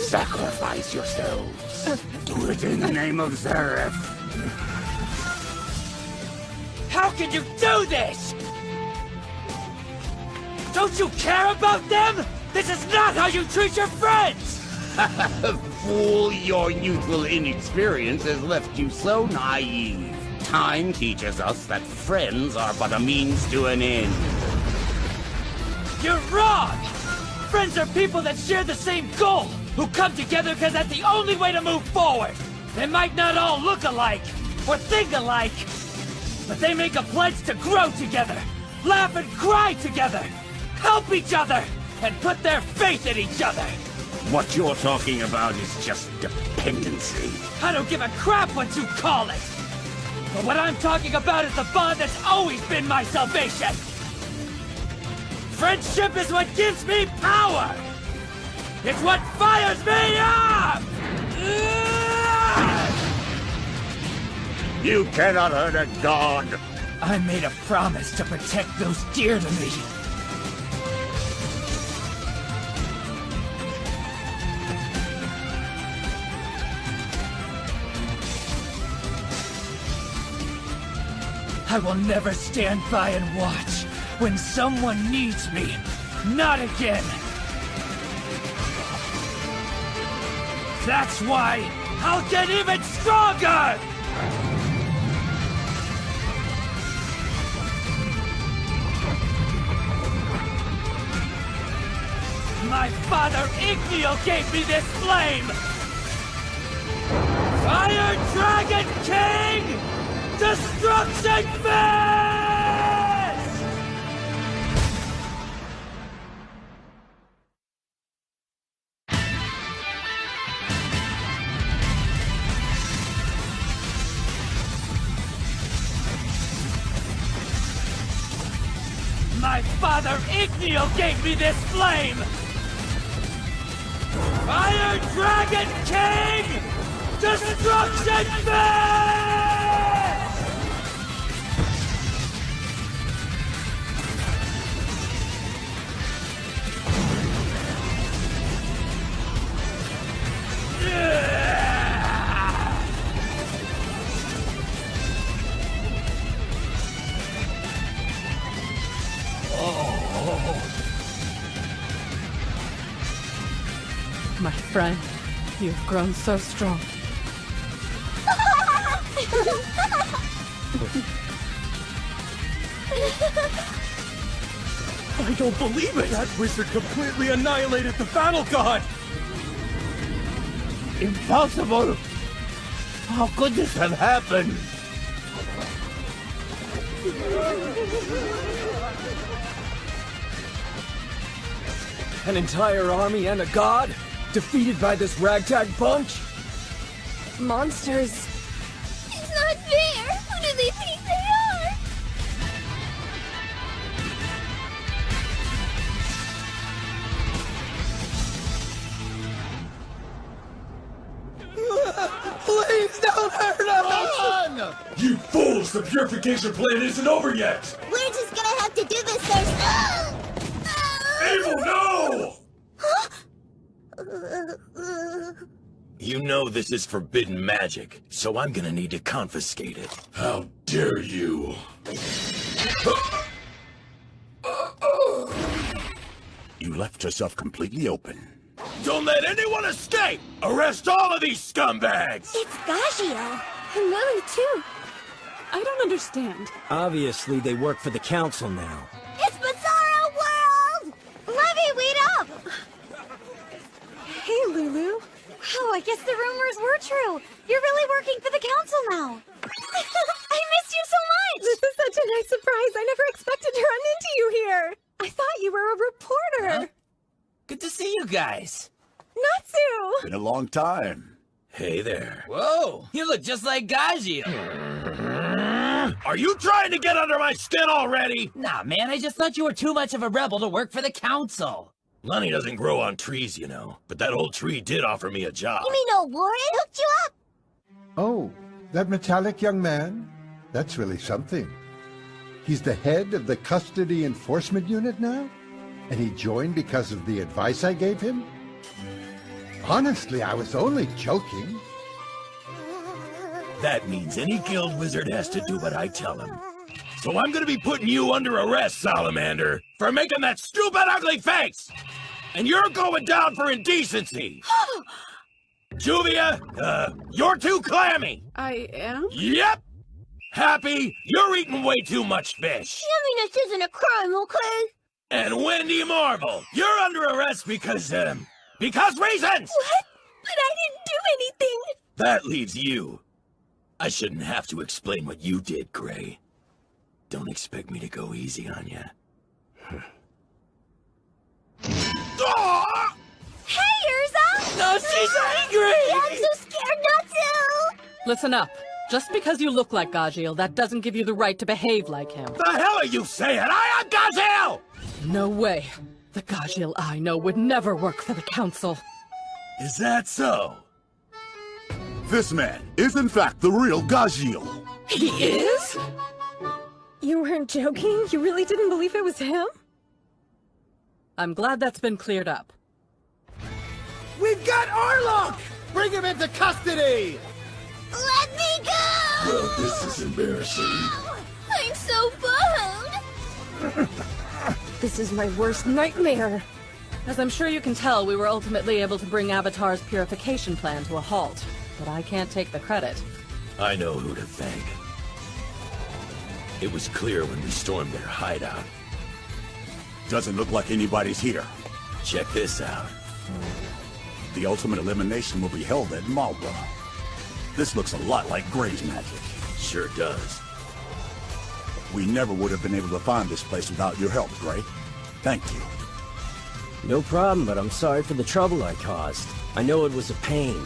Sacrifice yourselves. Do it in the name of Zareth. How can you do this? Don't you care about them? This is not how you treat your friends! Fool, your youthful inexperience has left you so naive. Time teaches us that friends are but a means to an end. You're wrong! Friends are people that share the same goal, who come together because that's the only way to move forward. They might not all look alike, or think alike, but they make a pledge to grow together, laugh and cry together, help each other, and put their faith in each other. What you're talking about is just dependency. I don't give a crap what you call it! But what I'm talking about is the bond that's always been my salvation! Friendship is what gives me power! It's what fires me up! You cannot hurt a god! I made a promise to protect those dear to me. I will never stand by and watch when someone needs me. Not again. That's why I'll get even stronger! My father Igneal gave me this flame! Fire Dragon King! Destruction Fist! My father Igneal gave me this flame! Fire Dragon King! Destruction Fist! My friend, you've grown so strong. I don't believe it! That wizard completely annihilated the battle god! Impossible! How could this have happened? An entire army and a god? Defeated by this ragtag bunch? Monsters. It's not fair! Who do they think they are? Please don't hurt us! You fools! The purification plan isn't over yet! We're just gonna have to do this ourselves! Abel, no! Huh? You know this is forbidden magic, so I'm gonna need to confiscate it. How dare you! You left yourself completely open. Don't let anyone escape! Arrest all of these scumbags! It's Gagio! And Lily, too. I don't understand. Obviously, they work for the council now. It's Bizarro Lulu. Oh, I guess the rumors were true. You're really working for the council now. I missed you so much! This is such a nice surprise. I never expected to run into you here. I thought you were a reporter. Huh? Good to see you guys. Natsu! Been a long time. Hey there. Whoa, you look just like Gagio. Are you trying to get under my skin already? Nah, man, I just thought you were too much of a rebel to work for the council. Money doesn't grow on trees, you know. But that old tree did offer me a job. You mean old Warren hooked you up? Oh, that metallic young man? That's really something. He's the head of the Custody Enforcement Unit now? And he joined because of the advice I gave him? Honestly, I was only joking. That means any guild wizard has to do what I tell him. So I'm gonna be putting you under arrest, Salamander, for making that stupid ugly face! And you're going down for indecency! Juvia, you're too clammy! I am? Yep! Happy, you're eating way too much fish! Yumminess isn't a crime, okay? And Wendy Marvel, you're under arrest because reasons! What? But I didn't do anything! That leaves you. I shouldn't have to explain what you did, Gray. Don't expect me to go easy on you. Hey, Urza! No, she's angry! I'm so scared not to! Listen up. Just because you look like Gagil, that doesn't give you the right to behave like him. The hell are you saying? I am Gazelle! No way. The Gagil I know would never work for the council. Is that so? This man is in fact the real Gagil. He is? You weren't joking? You really didn't believe it was him? I'm glad that's been cleared up. We've got Arlok! Bring him into custody! Let me go! Well, this is embarrassing. I'm so bummed! This is my worst nightmare. As I'm sure you can tell, we were ultimately able to bring Avatar's purification plan to a halt. But I can't take the credit. I know who to thank. It was clear when we stormed their hideout. Doesn't look like anybody's here. Check this out. The ultimate elimination will be held at Malva. This looks a lot like Gray's magic. Sure does. We never would have been able to find this place without your help, Gray. Thank you. No problem, but I'm sorry for the trouble I caused. I know it was a pain.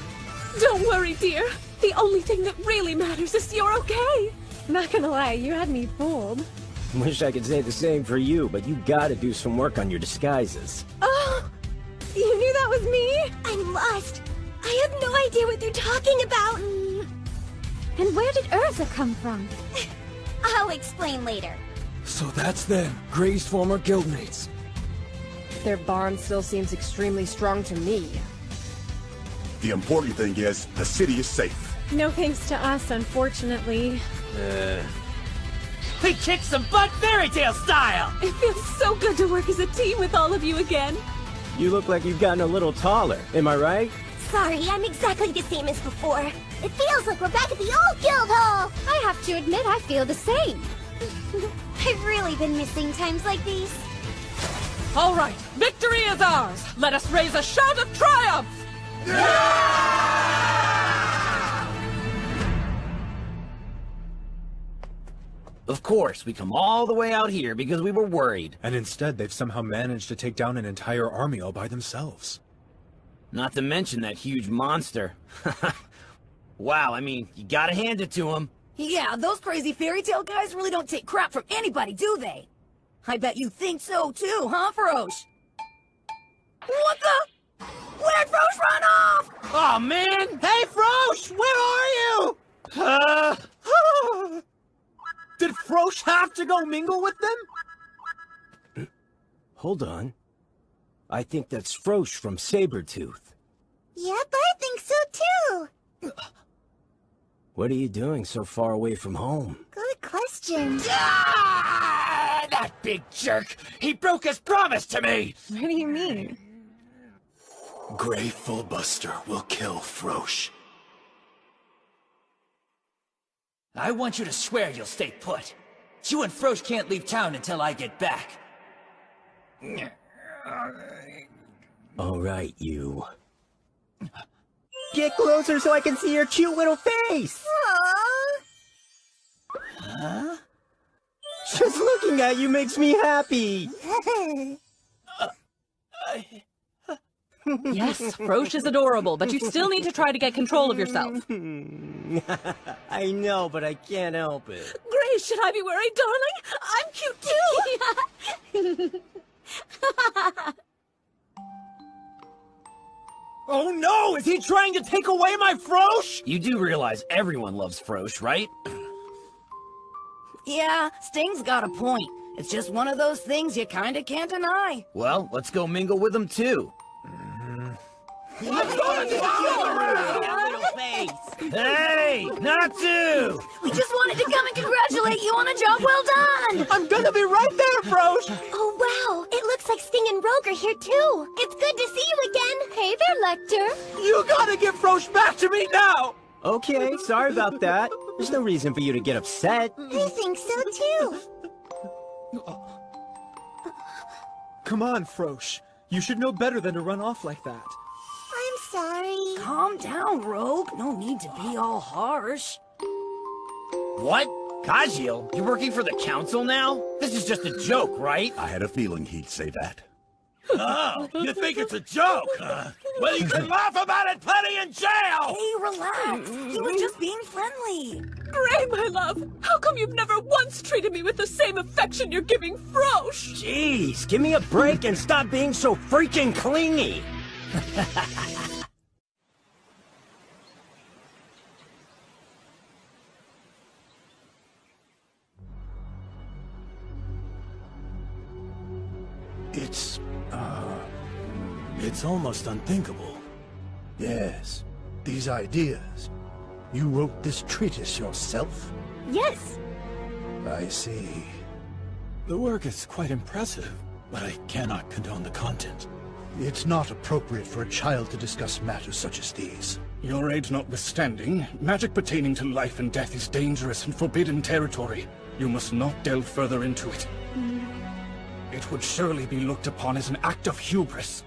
Don't worry, dear. The only thing that really matters is you're okay. Not gonna lie, you had me fooled. Wish I could say the same for you, but you gotta do some work on your disguises. Oh! You knew that was me? I'm lost. I have no idea what they're talking about. And where did Urza come from? I'll explain later. So that's them, Gray's former guildmates. Their bond still seems extremely strong to me. The important thing is, the city is safe. No thanks to us, unfortunately. We kicked some butt fairy tale style! It feels so good to work as a team with all of you again. You look like you've gotten a little taller, am I right? Sorry, I'm exactly the same as before. It feels like we're back at the old guild hall. I have to admit, I feel the same. I've really been missing times like these. All right, victory is ours. Let us raise a shout of triumph! Of course, we come all the way out here because we were worried. And instead, they've somehow managed to take down an entire army all by themselves. Not to mention that huge monster. Wow, I mean, you gotta hand it to him. Yeah, those crazy fairy tale guys really don't take crap from anybody, do they? I bet you think so too, huh, Frosh? What the? Where'd Frosh run off? Oh man! Hey Frosh! Where are you? Did Frosh have to go mingle with them? Hold on. I think that's Frosh from Sabretooth. Yep, I think so too. What are you doing so far away from home? Good question. Ah, that big jerk! He broke his promise to me! What do you mean? Gray Fullbuster will kill Frosh. I want you to swear you'll stay put. You and Frosh can't leave town until I get back. All right, you. Get closer so I can see your cute little face! Aww. Huh? Just looking at you makes me happy! Yes, Frosh is adorable, but you still need to try to get control of yourself. I know, but I can't help it. Grace, should I be worried, darling? I'm cute too! Oh no! Is he trying to take away my Frosh? You do realize everyone loves Frosh, right? Yeah, Sting's got a point. It's just one of those things you kinda can't deny. Well, let's go mingle with him too. Hey, Natsu! We just wanted to come and congratulate you on a job well done! I'm gonna be right there, Frosh! Oh, wow. It looks like Sting and Rogue are here, too. It's good to see you again. Hey there, Lecter. You gotta give Frosh back to me now! Okay, sorry about that. There's no reason for you to get upset. I think so, too. Come on, Frosh. You should know better than to run off like that. I'm sorry. Calm down, Rogue. No need to be all harsh. What? Kajiel, you're working for the council now? This is just a joke, right? I had a feeling he'd say that. Oh, you think it's a joke, huh? Well, you can laugh about it plenty in jail! Hey, relax. He was just being friendly. Gray, my love, how come you've never once treated me with the same affection you're giving Frosh? Jeez, give me a break and stop being so freaking clingy! It's almost unthinkable. Yes, these ideas. You wrote this treatise yourself? Yes. I see. The work is quite impressive, but I cannot condone the content. It's not appropriate for a child to discuss matters such as these. Your age notwithstanding, magic pertaining to life and death is dangerous and forbidden territory. You must not delve further into it. It would surely be looked upon as an act of hubris.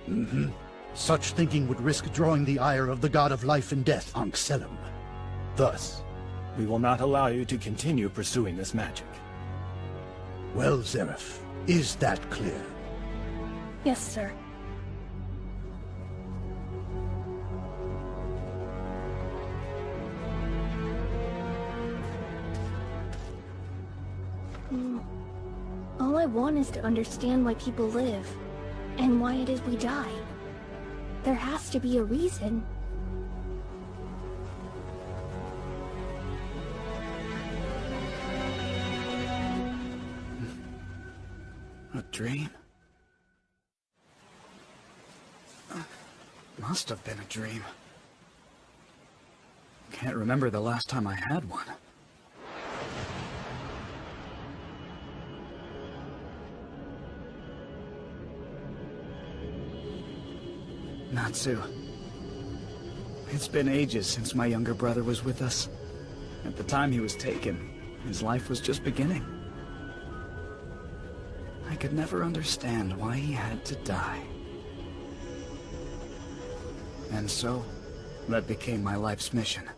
Mm-hmm. Such thinking would risk drawing the ire of the god of life and death, Ankh-Selim. Thus, we will not allow you to continue pursuing this magic. Well, Zeref, is that clear? Yes, sir. All I want is to understand why people live, and why it is we die. There has to be a reason. A dream? Must have been a dream. Can't remember the last time I had one. Natsu. It's been ages since my younger brother was with us. At the time he was taken, his life was just beginning. I could never understand why he had to die. And so, that became my life's mission.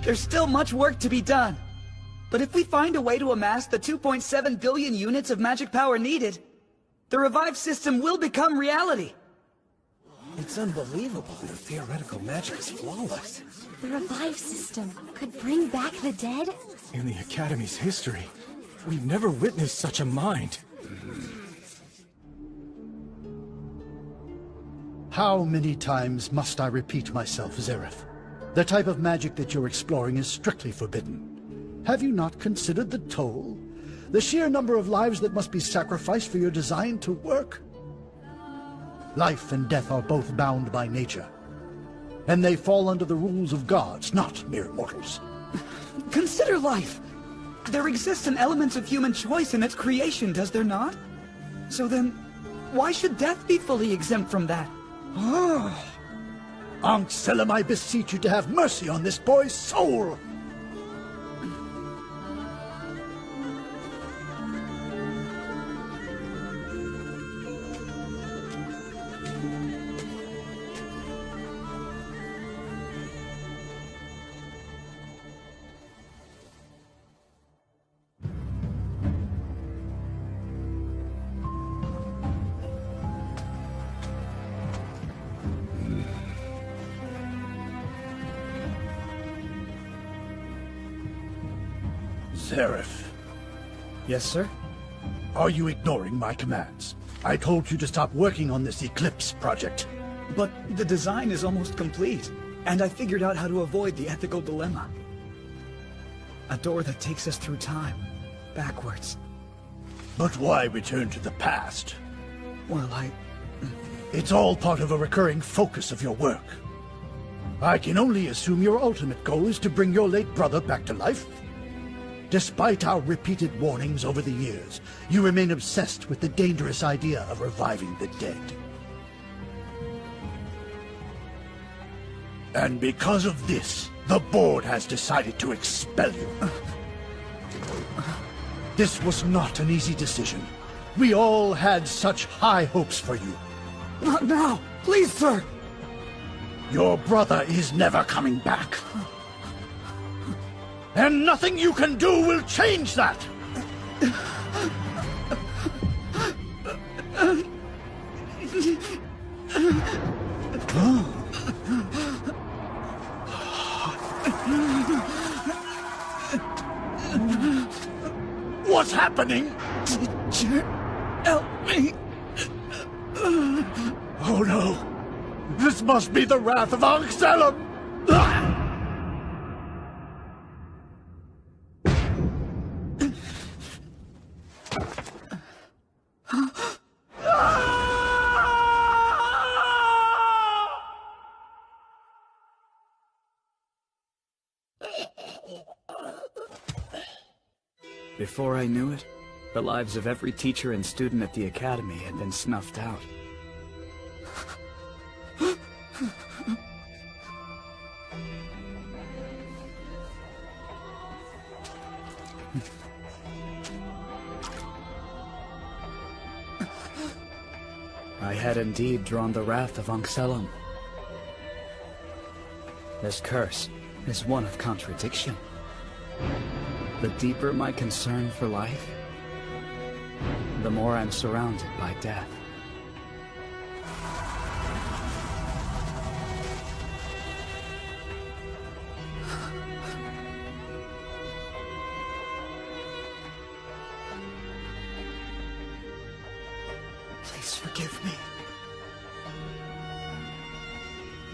There's still much work to be done. But if we find a way to amass the 2.7 billion units of magic power needed, the revived system will become reality. It's unbelievable. Your theoretical magic is flawless. The revive system could bring back the dead? In the Academy's history, we've never witnessed such a mind. How many times must I repeat myself, Zareth? The type of magic that you're exploring is strictly forbidden. Have you not considered the toll? The sheer number of lives that must be sacrificed for your design to work? Life and death are both bound by nature, and they fall under the rules of gods, not mere mortals. Consider life. There exists an element of human choice in its creation, does there not? So then, why should death be fully exempt from that? Oh. Ankh-Selim, I beseech you to have mercy on this boy's soul! Zareth. Yes, sir? Are you ignoring my commands? I told you to stop working on this Eclipse project. But the design is almost complete, and I figured out how to avoid the ethical dilemma. A door that takes us through time, backwards. But why return to the past? Well, It's all part of a recurring focus of your work. I can only assume your ultimate goal is to bring your late brother back to life? Despite our repeated warnings over the years, you remain obsessed with the dangerous idea of reviving the dead. And because of this, the board has decided to expel you. This was not an easy decision. We all had such high hopes for you. Not now! Please, sir! Your brother is never coming back. And nothing you can do will change that! What's happening? Teacher, help me! Oh no! This must be the wrath of Ankh-Selim! Before I knew it, the lives of every teacher and student at the academy had been snuffed out. I had indeed drawn the wrath of Ankh-Selim. This curse is one of contradiction. The deeper my concern for life, the more I'm surrounded by death. Please forgive me.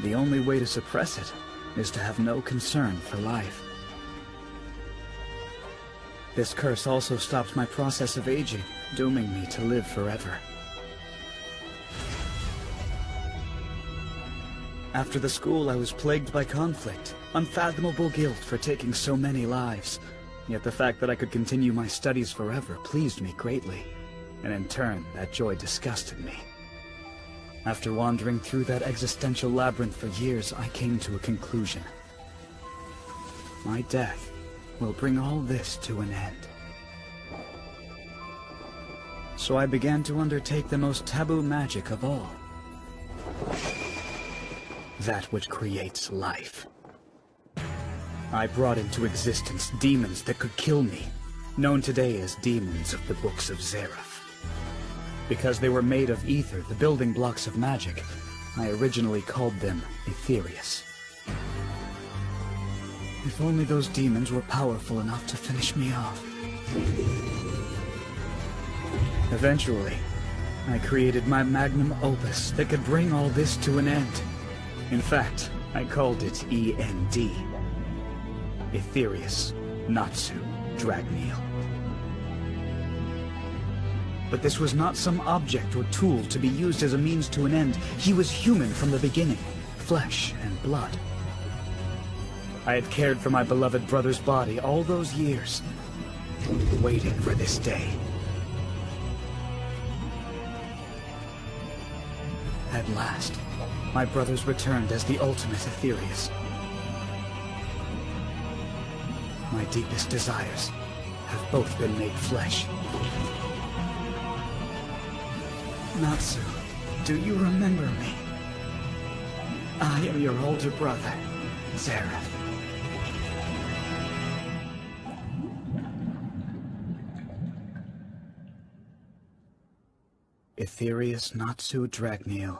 The only way to suppress it is to have no concern for life. This curse also stops my process of aging, dooming me to live forever. After the school, I was plagued by conflict, unfathomable guilt for taking so many lives. Yet the fact that I could continue my studies forever pleased me greatly, and in turn, that joy disgusted me. After wandering through that existential labyrinth for years, I came to a conclusion. My death will bring all this to an end. So I began to undertake the most taboo magic of all. That which creates life. I brought into existence demons that could kill me, known today as demons of the Books of Zareth. Because they were made of ether, the building blocks of magic, I originally called them Aetherius. If only those demons were powerful enough to finish me off. Eventually, I created my magnum opus that could bring all this to an end. In fact, I called it END. Aetherius Natsu Dragneel. But this was not some object or tool to be used as a means to an end. He was human from the beginning, flesh and blood. I had cared for my beloved brother's body all those years, waiting for this day. At last, my brothers returned as the ultimate Aetherius. My deepest desires have both been made flesh. Natsu, do you remember me? I am your older brother, Zeref. Aetherius Natsu Dragneel.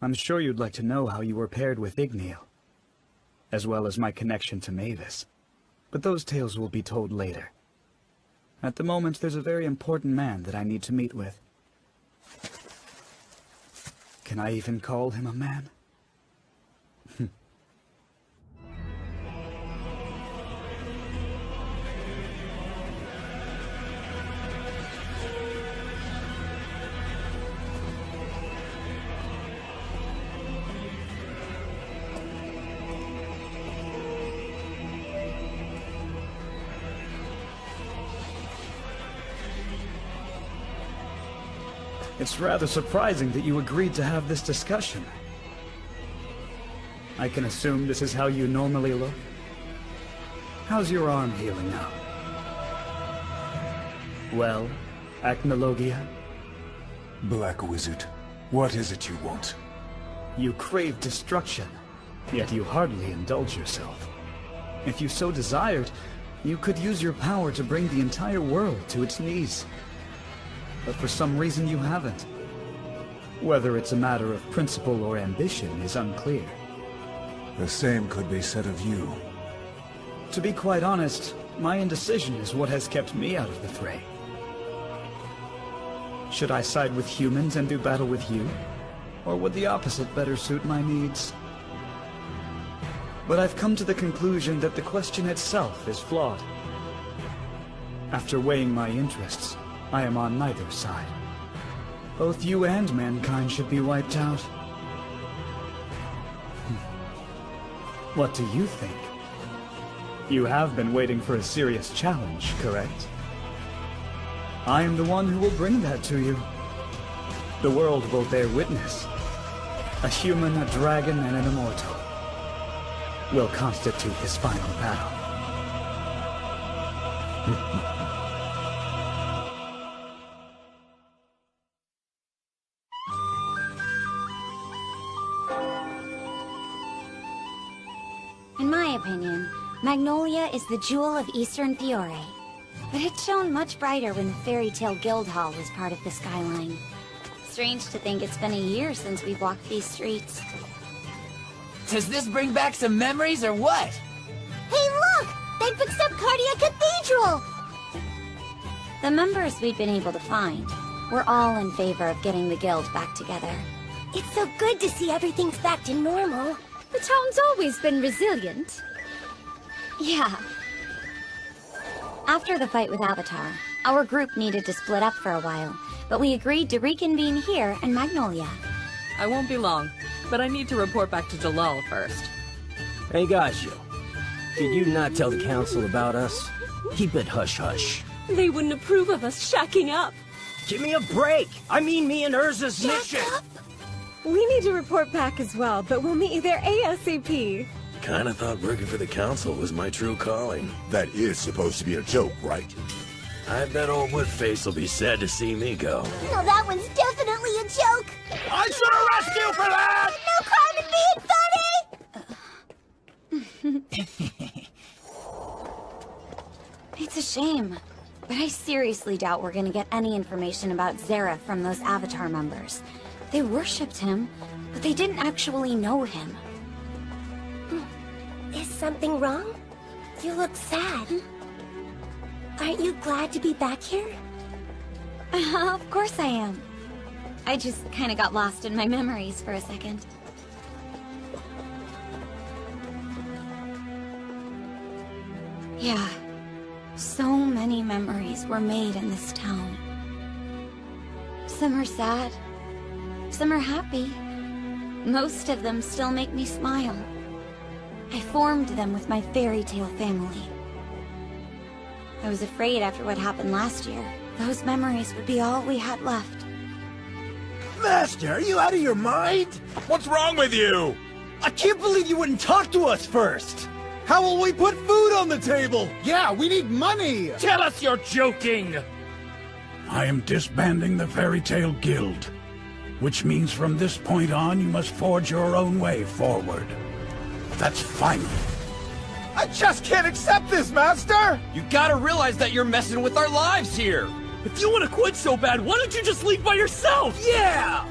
I'm sure you'd like to know how you were paired with Igniel, as well as my connection to Mavis. But those tales will be told later. At the moment, there's a very important man that I need to meet with. Can I even call him a man? It's rather surprising that you agreed to have this discussion. I can assume this is how you normally look? How's your arm healing now? Well, Acnologia? Black Wizard, what is it you want? You crave destruction, yet you hardly indulge yourself. If you so desired, you could use your power to bring the entire world to its knees. But for some reason you haven't. Whether it's a matter of principle or ambition is unclear. The same could be said of you. To be quite honest, my indecision is what has kept me out of the fray. Should I side with humans and do battle with you? Or would the opposite better suit my needs? But I've come to the conclusion that the question itself is flawed. After weighing my interests, I am on neither side. Both you and mankind should be wiped out. What do you think? You have been waiting for a serious challenge, correct? I am the one who will bring that to you. The world will bear witness. A human, a dragon, and an immortal will constitute his final battle. In my opinion, Magnolia is the jewel of Eastern Fiore. But it shone much brighter when the Fairy Tale Guildhall was part of the skyline. Strange to think it's been a year since we've walked these streets. Does this bring back some memories or what? Hey, look! They fixed up Cardia Cathedral! The members we'd been able to find were all in favor of getting the guild back together. It's so good to see everything's back to normal. The town's always been resilient. Yeah. After the fight with Avatar, our group needed to split up for a while, but we agreed to reconvene here in Magnolia. I won't be long, but I need to report back to Jalal first. Hey, Gajo. Did you not tell the council about us? Keep it hush-hush. They wouldn't approve of us shacking up. Give me a break! I mean me and Urza's mission! We need to report back as well, but we'll meet you there ASAP. Kinda thought working for the council was my true calling. That is supposed to be a joke, right? I bet old Woodface will be sad to see me go. No, that one's definitely a joke. I should arrest you for that! No crime in being funny! It's a shame, but I seriously doubt we're gonna get any information about Zeref from those Avatar members. They worshipped him, but they didn't actually know him. Is something wrong? You look sad. Aren't you glad to be back here? Of course I am. I just kind of got lost in my memories for a second. Yeah, so many memories were made in this town. Some are sad, some are happy. Most of them still make me smile. I formed them with my fairy tale family. I was afraid after what happened last year, those memories would be all we had left. Master, are you out of your mind? What's wrong with you? I can't believe you wouldn't talk to us first! How will we put food on the table? Yeah, we need money! Tell us you're joking! I am disbanding the Fairy Tale Guild, which means from this point on you must forge your own way forward. That's final. I just can't accept this, Master! You gotta realize that you're messing with our lives here! If you want to quit so bad, why don't you just leave by yourself? Yeah!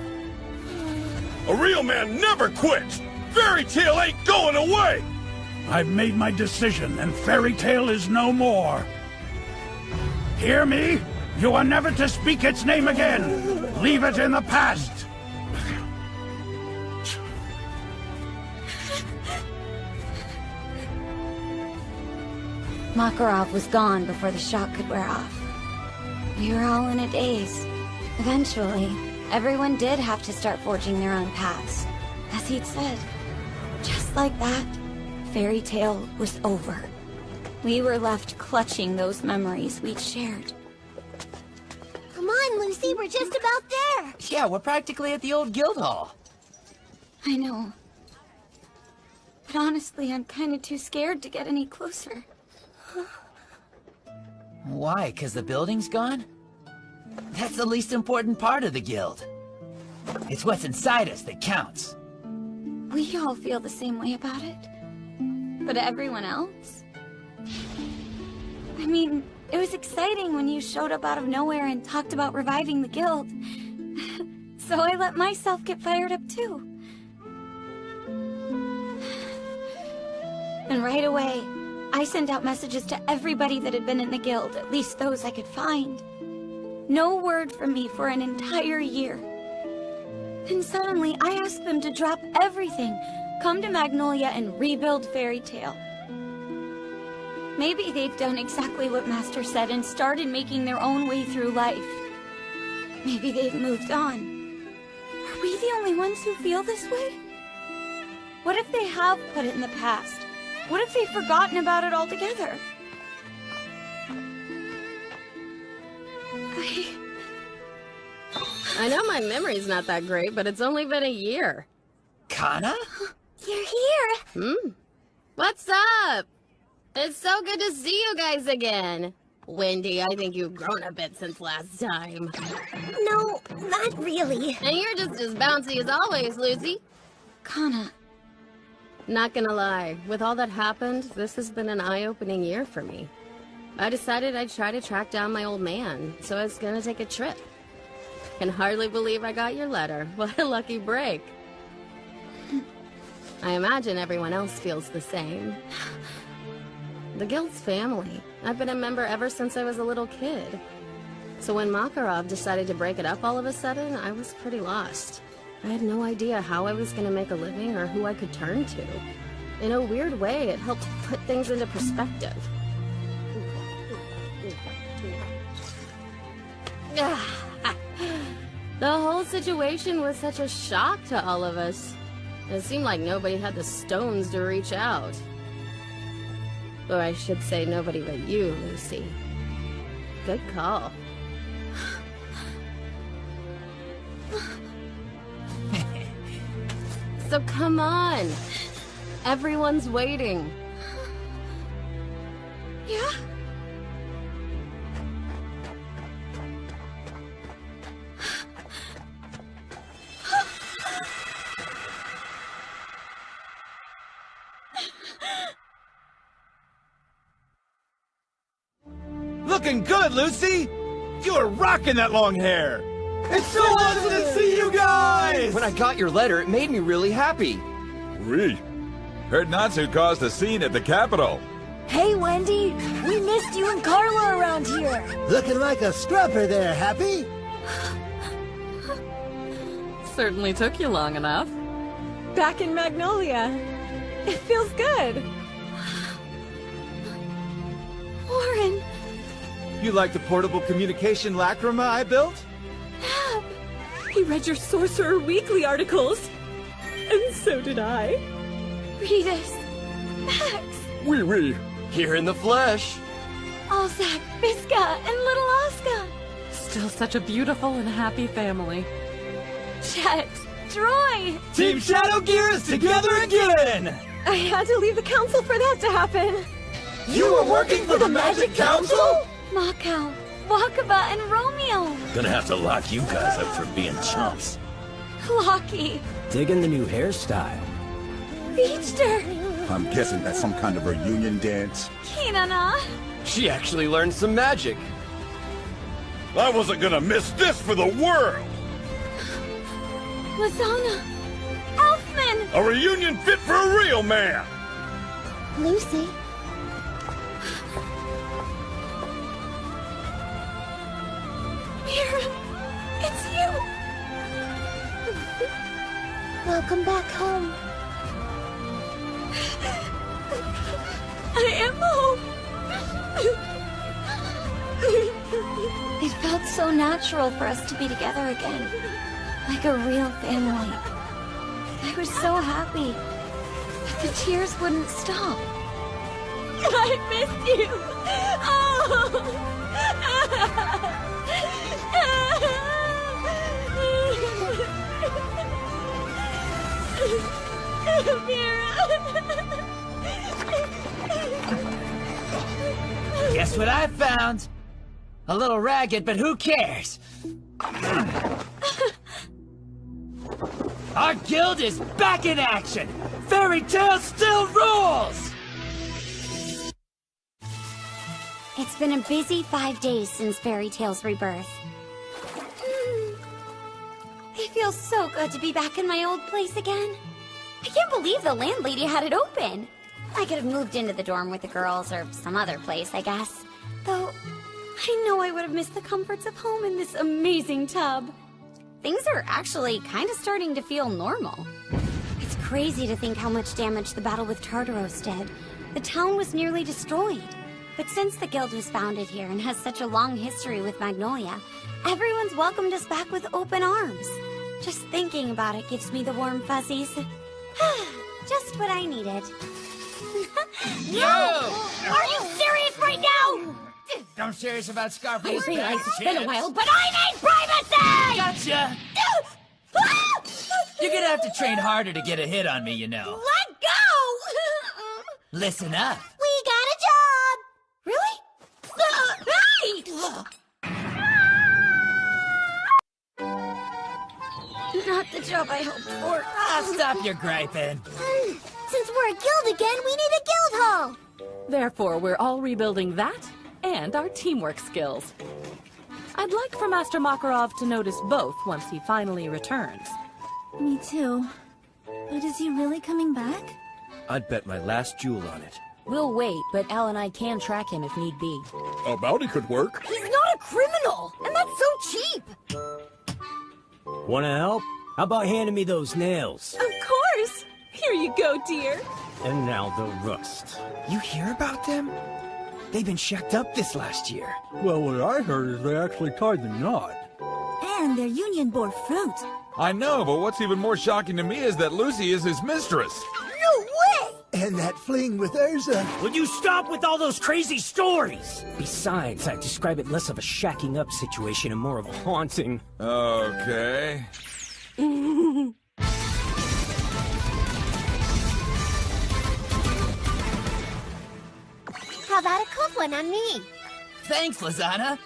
A real man never quits! Fairy Tale ain't going away! I've made my decision, and Fairy Tale is no more. Hear me? You are never to speak its name again! Leave it in the past! Makarov was gone before the shock could wear off. We were all in a daze. Eventually, everyone did have to start forging their own paths. As he'd said, just like that, Fairy Tale was over. We were left clutching those memories we'd shared. Come on, Lucy, we're just about there. Yeah, we're practically at the old guild hall. I know. But honestly, I'm kind of too scared to get any closer. Why? 'Cause the building's gone? That's the least important part of the guild. It's what's inside us that counts. We all feel the same way about it. But everyone else? I mean, it was exciting when you showed up out of nowhere and talked about reviving the guild. So I let myself get fired up too. And right away, I sent out messages to everybody that had been in the guild, at least those I could find. No word from me for an entire year. Then suddenly, I asked them to drop everything, come to Magnolia and rebuild Fairy Tale. Maybe they've done exactly what Master said and started making their own way through life. Maybe they've moved on. Are we the only ones who feel this way? What if they have put it in the past? What if they've forgotten about it altogether? I know my memory's not that great, but it's only been a year. Kana? You're here! What's up? It's so good to see you guys again. Wendy, I think you've grown a bit since last time. No, not really. And you're just as bouncy as always, Lucy. Kana. Not gonna lie, with all that happened, this has been an eye-opening year for me. I decided I'd try to track down my old man, so I was gonna take a trip. Can hardly believe I got your letter. What a lucky break. I imagine everyone else feels the same. The guild's family. I've been a member ever since I was a little kid. So when Makarov decided to break it up all of a sudden, I was pretty lost. I had no idea how I was gonna make a living or who I could turn to. In a weird way, it helped put things into perspective. The whole situation was such a shock to all of us. It seemed like nobody had the stones to reach out. Or I should say nobody but you, Lucy. Good call. So come on. Everyone's waiting. Yeah? Looking good, Lucy! You are rocking that long hair! It's so awesome to see you guys! When I got your letter, it made me really happy. Oui. Heard Natsu caused a scene at the Capitol. Hey, Wendy! We missed you and Carla around here! Looking like a scrubber there, Happy? Certainly took you long enough. Back in Magnolia. It feels good. Warren! You like the portable communication lacrima I built? Ab! He read your Sorcerer Weekly articles. And so did I. Rita's. Max! Oui. Here in the flesh. Alzak, Biska, and little Oscar. Still such a beautiful and happy family. Chet, Troy! Team Shadow Gear is together again! I had to leave the council for that to happen. You were working for the Magic Council? Mako, Wakaba, and Romeo. Gonna have to lock you guys up for being chumps. Lucky. Digging the new hairstyle. Feaster. I'm guessing that's some kind of reunion dance. Kinana. She actually learned some magic. I wasn't gonna miss this for the world! Lizana. Elfman. A reunion fit for a real man! Lucy. Mira, it's you. Welcome back home. I am home. It felt so natural for us to be together again. Like a real family. I was so happy. But the tears wouldn't stop. I missed you. Guess what I found? A little ragged, but who cares? Our guild is back in action! Fairy Tail still rules! It's been a busy 5 days since Fairy Tail's rebirth. It feels so good to be back in my old place again. I can't believe the landlady had it open. I could have moved into the dorm with the girls or some other place, I guess. Though, I know I would have missed the comforts of home in this amazing tub. Things are actually kind of starting to feel normal. It's crazy to think how much damage the battle with Tartaros did. The town was nearly destroyed. But since the guild was founded here and has such a long history with Magnolia, everyone's welcomed us back with open arms. Just thinking about it gives me the warm fuzzies. Just what I needed. Yo! Are you serious right now? I'm serious about Scarface. I realize it's been a while, but I need privacy! Gotcha! You're gonna have to train harder to get a hit on me, you know. Let go! Listen up. We got a job! Really? Hey! Not the job I hoped for. Stop your griping. Since we're a guild again, we need a guild hall! Therefore, we're all rebuilding that and our teamwork skills. I'd like for Master Makarov to notice both once he finally returns. Me too. But is he really coming back? I'd bet my last jewel on it. We'll wait, but Al and I can track him if need be. A bounty could work. He's not a criminal! And that's so cheap! Wanna help? How about handing me those nails? Of course! Here you go, dear. And now the rust. You hear about them? They've been shacked up this last year. Well, what I heard is they actually tied the knot. And their union bore fruit. I know, but what's even more shocking to me is that Lucy is his mistress. No way! And that fling with Erza. Would you stop with all those crazy stories? Besides, I describe it less of a shacking up situation and more of a haunting. Okay. How about a cold one on me? Thanks, Lizana.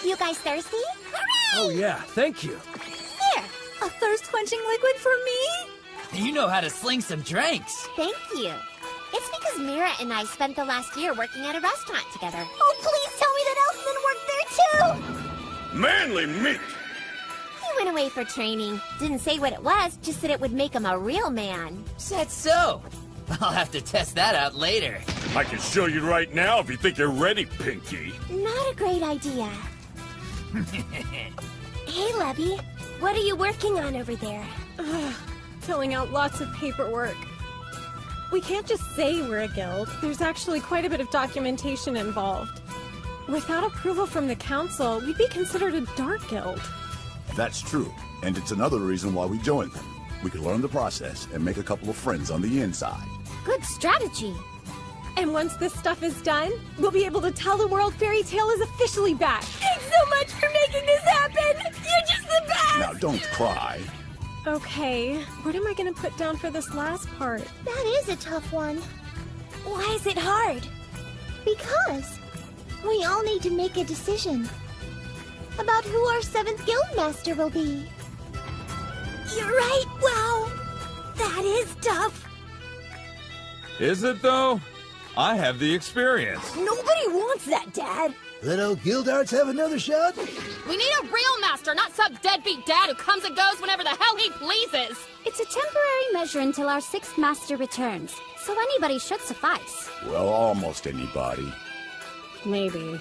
You guys thirsty? Hooray! Oh yeah, thank you. Here, a thirst-quenching liquid for me? You know how to sling some drinks. Thank you. It's because Mira and I spent the last year working at a restaurant together. Oh, please tell me that Elfman worked there too! Manly meat! He went away for training. Didn't say what it was, just said it would make him a real man. Said so. I'll have to test that out later. I can show you right now if you think you're ready, Pinky. Not a great idea. Hey, Levy. What are you working on over there? Filling out lots of paperwork. We can't just say we're a guild. There's actually quite a bit of documentation involved. Without approval from the council, we'd be considered a dark guild. That's true, and it's another reason why we joined them. We could learn the process and make a couple of friends on the inside. Good strategy. And once this stuff is done, we'll be able to tell the world Fairy Tail is officially back. Thanks so much for making this happen! You're just the best! Now don't cry. Okay, what am I gonna put down for this last part? That is a tough one. Why is it hard? Because we all need to make a decision about who our 7th Guildmaster will be. You're right, wow! That is tough. Is it, though? I have the experience. Nobody wants that, Dad. Let old Guildarts have another shot? We need a real master, not some deadbeat dad who comes and goes whenever the hell he pleases! It's a temporary measure until our 6th master returns, so anybody should suffice. Well, almost anybody. Maybe.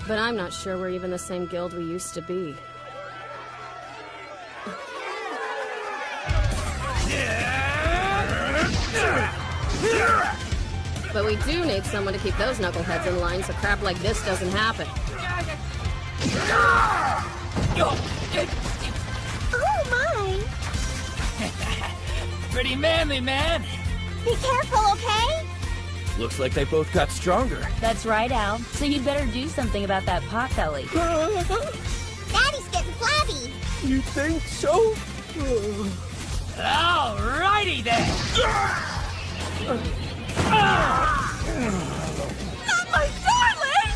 But I'm not sure we're even the same guild we used to be. But we do need someone to keep those knuckleheads in line so crap like this doesn't happen. Oh my! Pretty manly, man. Be careful, okay? Looks like they both got stronger. That's right, Al. So you'd better do something about that pot belly. Daddy's getting flabby. You think so? Alrighty then. Not my darling!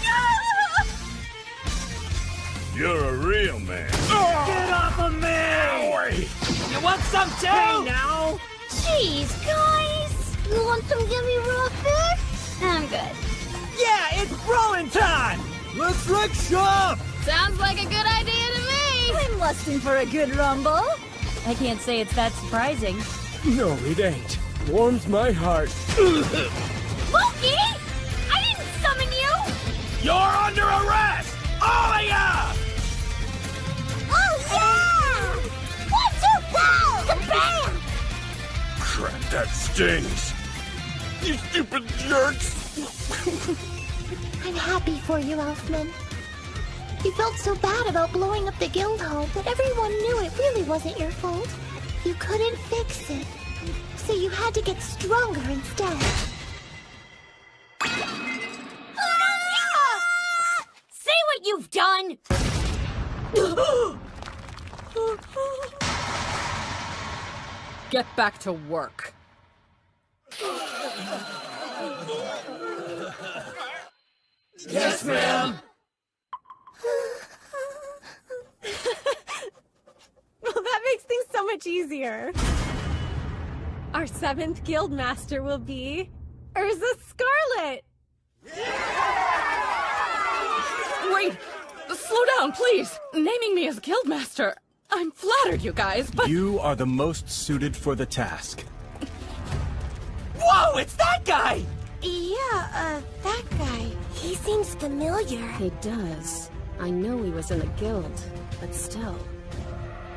You're a real man. Get off of me! Owie. You want some too? Hey now! Jeez, guys! You want some gimme raw fish? I'm good. Yeah, it's brolin' time! Looks like shop! Sounds like a good idea to me! I'm lusting for a good rumble. I can't say it's that surprising. No, it ain't. Warms my heart. Loki! I didn't summon you! You're under arrest! All of ya! Oh yeah! 1, 2, go! Kabam! Crap, that stings. You stupid jerks! I'm happy for you, Elfman. You felt so bad about blowing up the guild hall, but everyone knew it really wasn't your fault. You couldn't fix it, so you had to get stronger instead. Say what you've done! Get back to work. Yes, ma'am. Well, that makes things so much easier. Our 7th Guildmaster will be Urza Scarlet! Wait! Slow down, please! Naming me as Guildmaster. I'm flattered, you guys, but... You are the most suited for the task. Whoa, it's that guy! Yeah, that guy. He seems familiar. He does. I know he was in the guild, but still.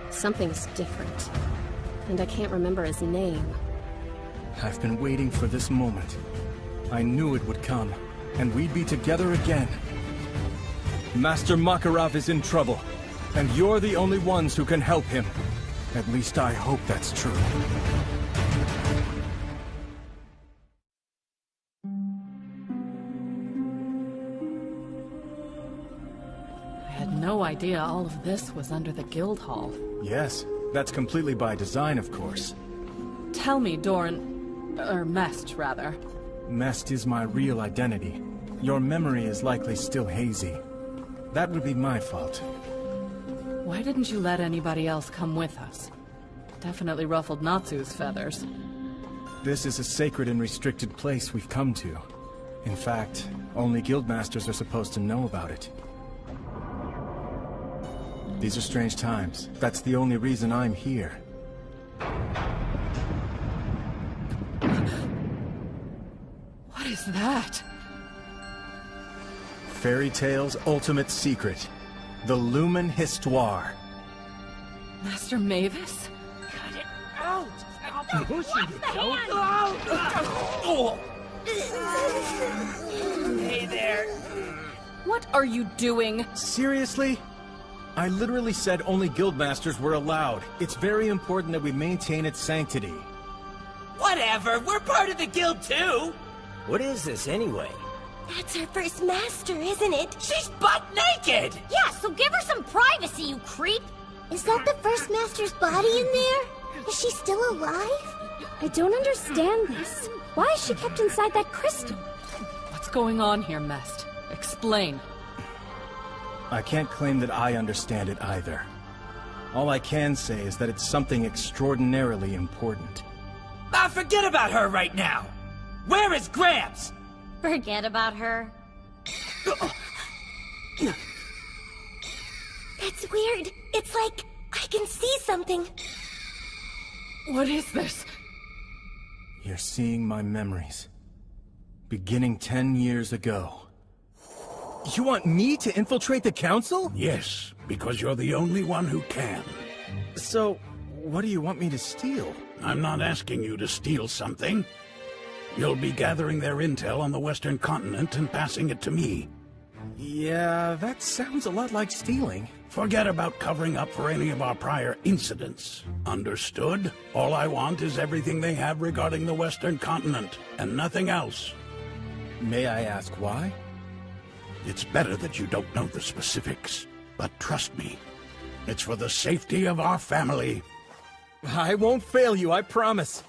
Something's different. And I can't remember his name. I've been waiting for this moment. I knew it would come, and we'd be together again. Master Makarov is in trouble, and you're the only ones who can help him. At least I hope that's true. I had no idea all of this was under the guild hall. Yes, that's completely by design, of course. Tell me, Doran... or Mest, rather. Mest is my real identity. Your memory is likely still hazy. That would be my fault. Why didn't you let anybody else come with us? Definitely ruffled Natsu's feathers. This is a sacred and restricted place we've come to. In fact, only guildmasters are supposed to know about it. These are strange times. That's the only reason I'm here. What is that? Fairy Tail's ultimate secret. The Lumen Histoire. Master Mavis? Could it Hey there. What are you doing? Seriously? I literally said only guildmasters were allowed. It's very important that we maintain its sanctity. Whatever, we're part of the guild too. What is this anyway? That's our first master, isn't it? She's butt naked! Yeah, so give her some privacy, you creep! Is that the first master's body in there? Is she still alive? I don't understand this. Why is she kept inside that crystal? What's going on here, Mest? Explain. I can't claim that I understand it either. All I can say is that it's something extraordinarily important. Ah, forget about her right now! Where is Gramps? Forget about her. That's weird. It's like I can see something. What is this? You're seeing my memories. Beginning 10 years ago. You want me to infiltrate the council? Yes, because you're the only one who can. So, what do you want me to steal? I'm not asking you to steal something. You'll be gathering their intel on the Western Continent and passing it to me. Yeah, that sounds a lot like stealing. Forget about covering up for any of our prior incidents. Understood? All I want is everything they have regarding the Western Continent, and nothing else. May I ask why? It's better that you don't know the specifics, but trust me, it's for the safety of our family. I won't fail you, I promise.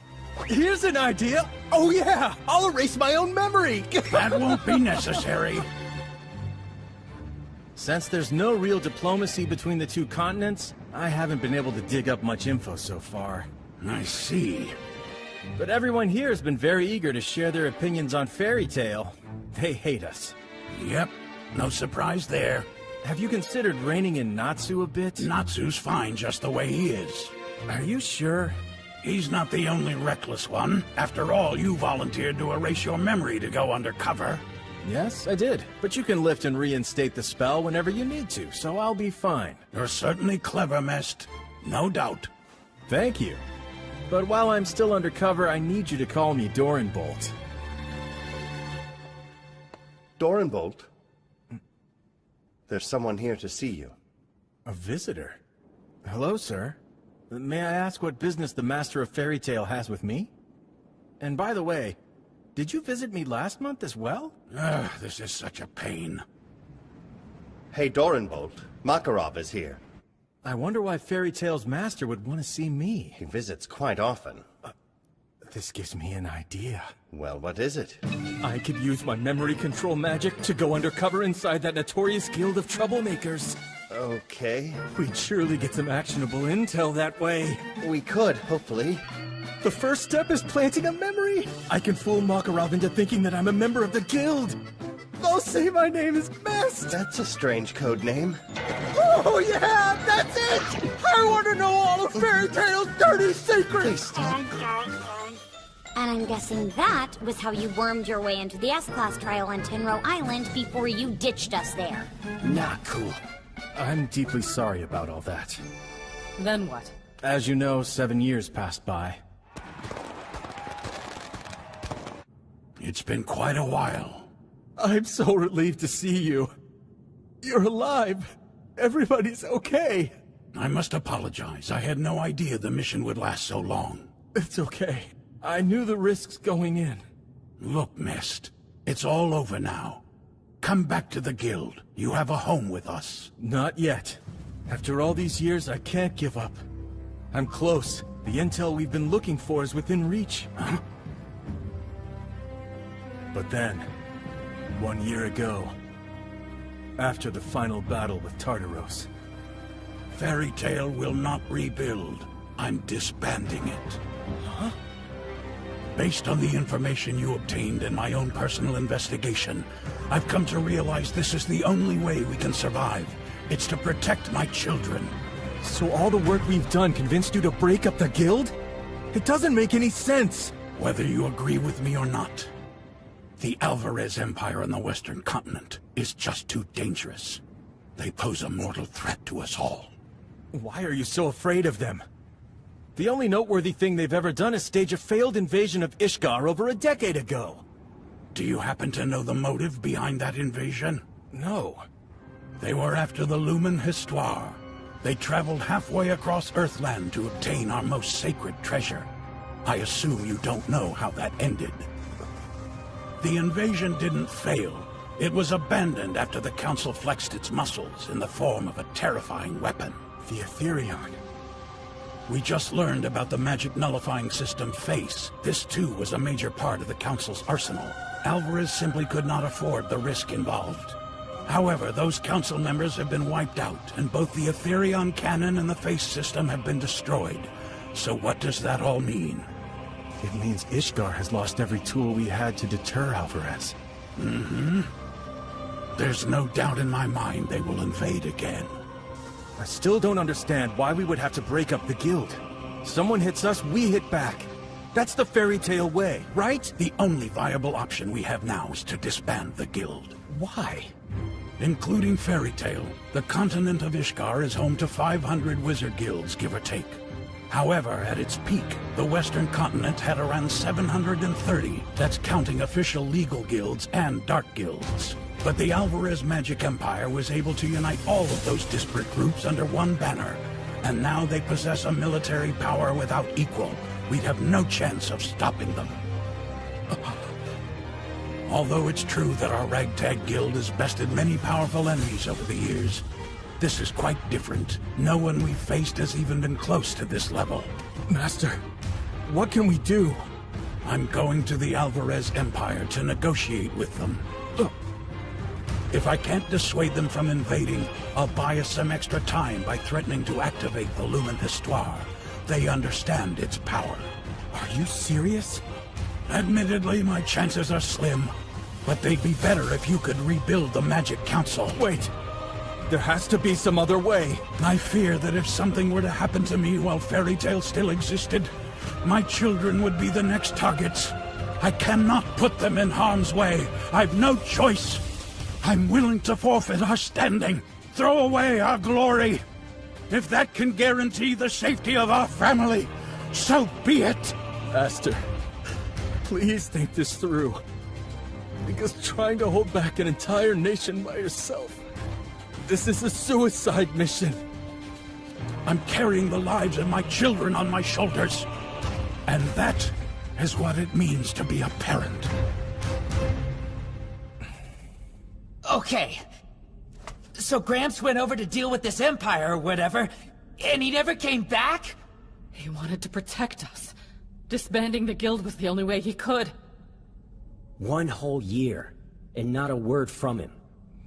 Here's an idea! Oh yeah! I'll erase my own memory! That won't be necessary. Since there's no real diplomacy between the two continents, I haven't been able to dig up much info so far. I see. But everyone here has been very eager to share their opinions on Fairy Tail. They hate us. Yep, no surprise there. Have you considered reining in Natsu a bit? Natsu's fine just the way he is. Are you sure? He's not the only reckless one. After all, you volunteered to erase your memory to go undercover. Yes, I did. But you can lift and reinstate the spell whenever you need to, so I'll be fine. You're certainly clever, Mest. No doubt. Thank you. But while I'm still undercover, I need you to call me Doranbolt. Doranbolt? There's someone here to see you. A visitor? Hello, sir. May I ask what business the Master of Fairy Tail has with me? And by the way, did you visit me last month as well? This is such a pain. Hey, Doranbolt. Makarov is here. I wonder why Fairy Tail's master would want to see me. He visits quite often. This gives me an idea. Well, what is it? I could use my memory control magic to go undercover inside that notorious guild of troublemakers. Okay. We'd surely get some actionable intel that way. We could, hopefully. The first step is planting a memory. I can fool Makarov into thinking that I'm a member of the guild. They'll say my name is Mest. That's a strange code name. Oh yeah, that's it! I want to know all of Fairy Tail's dirty secrets! And I'm guessing that was how you wormed your way into the S-Class trial on Tenro Island before you ditched us there. Not cool. I'm deeply sorry about all that. Then what? As you know, 7 years passed by. It's been quite a while. I'm so relieved to see you. You're alive. Everybody's okay. I must apologize. I had no idea the mission would last so long. It's okay. I knew the risks going in. Look, Mest, it's all over now. Come back to the guild. You have a home with us. Not yet. After all these years, I can't give up. I'm close. The intel we've been looking for is within reach. Huh? But then, 1 year ago, after the final battle with Tartaros, Fairy Tail will not rebuild. I'm disbanding it. Huh? Based on the information you obtained in my own personal investigation, I've come to realize this is the only way we can survive. It's to protect my children. So all the work we've done convinced you to break up the guild? It doesn't make any sense! Whether you agree with me or not, the Alvarez Empire on the Western Continent is just too dangerous. They pose a mortal threat to us all. Why are you so afraid of them? The only noteworthy thing they've ever done is stage a failed invasion of Ishgar over a decade ago. Do you happen to know the motive behind that invasion? No. They were after the Lumen Histoire. They traveled halfway across Earthland to obtain our most sacred treasure. I assume you don't know how that ended. The invasion didn't fail. It was abandoned after the Council flexed its muscles in the form of a terrifying weapon. The Aetherion. We just learned about the magic nullifying system Face. This too was a major part of the Council's arsenal. Alvarez simply could not afford the risk involved. However, those Council members have been wiped out, and both the Aetherion cannon and the Face system have been destroyed. So what does that all mean? It means Ishgar has lost every tool we had to deter Alvarez. Mm-hmm. There's no doubt in my mind they will invade again. I still don't understand why we would have to break up the guild. Someone hits us, we hit back. That's the fairy tale way, right? The only viable option we have now is to disband the guild. Why? Including Fairy Tail, the continent of Ishgar is home to 500 wizard guilds, give or take. However, at its peak, the western continent had around 730. That's counting official legal guilds and dark guilds. But the Alvarez Magic Empire was able to unite all of those disparate groups under one banner. And now they possess a military power without equal. We'd have no chance of stopping them. Although it's true that our ragtag guild has bested many powerful enemies over the years, this is quite different. No one we've faced has even been close to this level. Master, what can we do? I'm going to the Alvarez Empire to negotiate with them. If I can't dissuade them from invading, I'll buy us some extra time by threatening to activate the Lumen Histoire. They understand its power. Are you serious? Admittedly, my chances are slim, but they'd be better if you could rebuild the Magic Council. Wait! There has to be some other way. I fear that if something were to happen to me while Fairy Tail still existed, my children would be the next targets. I cannot put them in harm's way. I've no choice. I'm willing to forfeit our standing, throw away our glory. If that can guarantee the safety of our family, so be it. Master, please think this through. Because trying to hold back an entire nation by yourself, this is a suicide mission. I'm carrying the lives of my children on my shoulders. And that is what it means to be a parent. Okay. So Gramps went over to deal with this empire or whatever, and he never came back? He wanted to protect us. Disbanding the guild was the only way he could. 1 whole year, and not a word from him.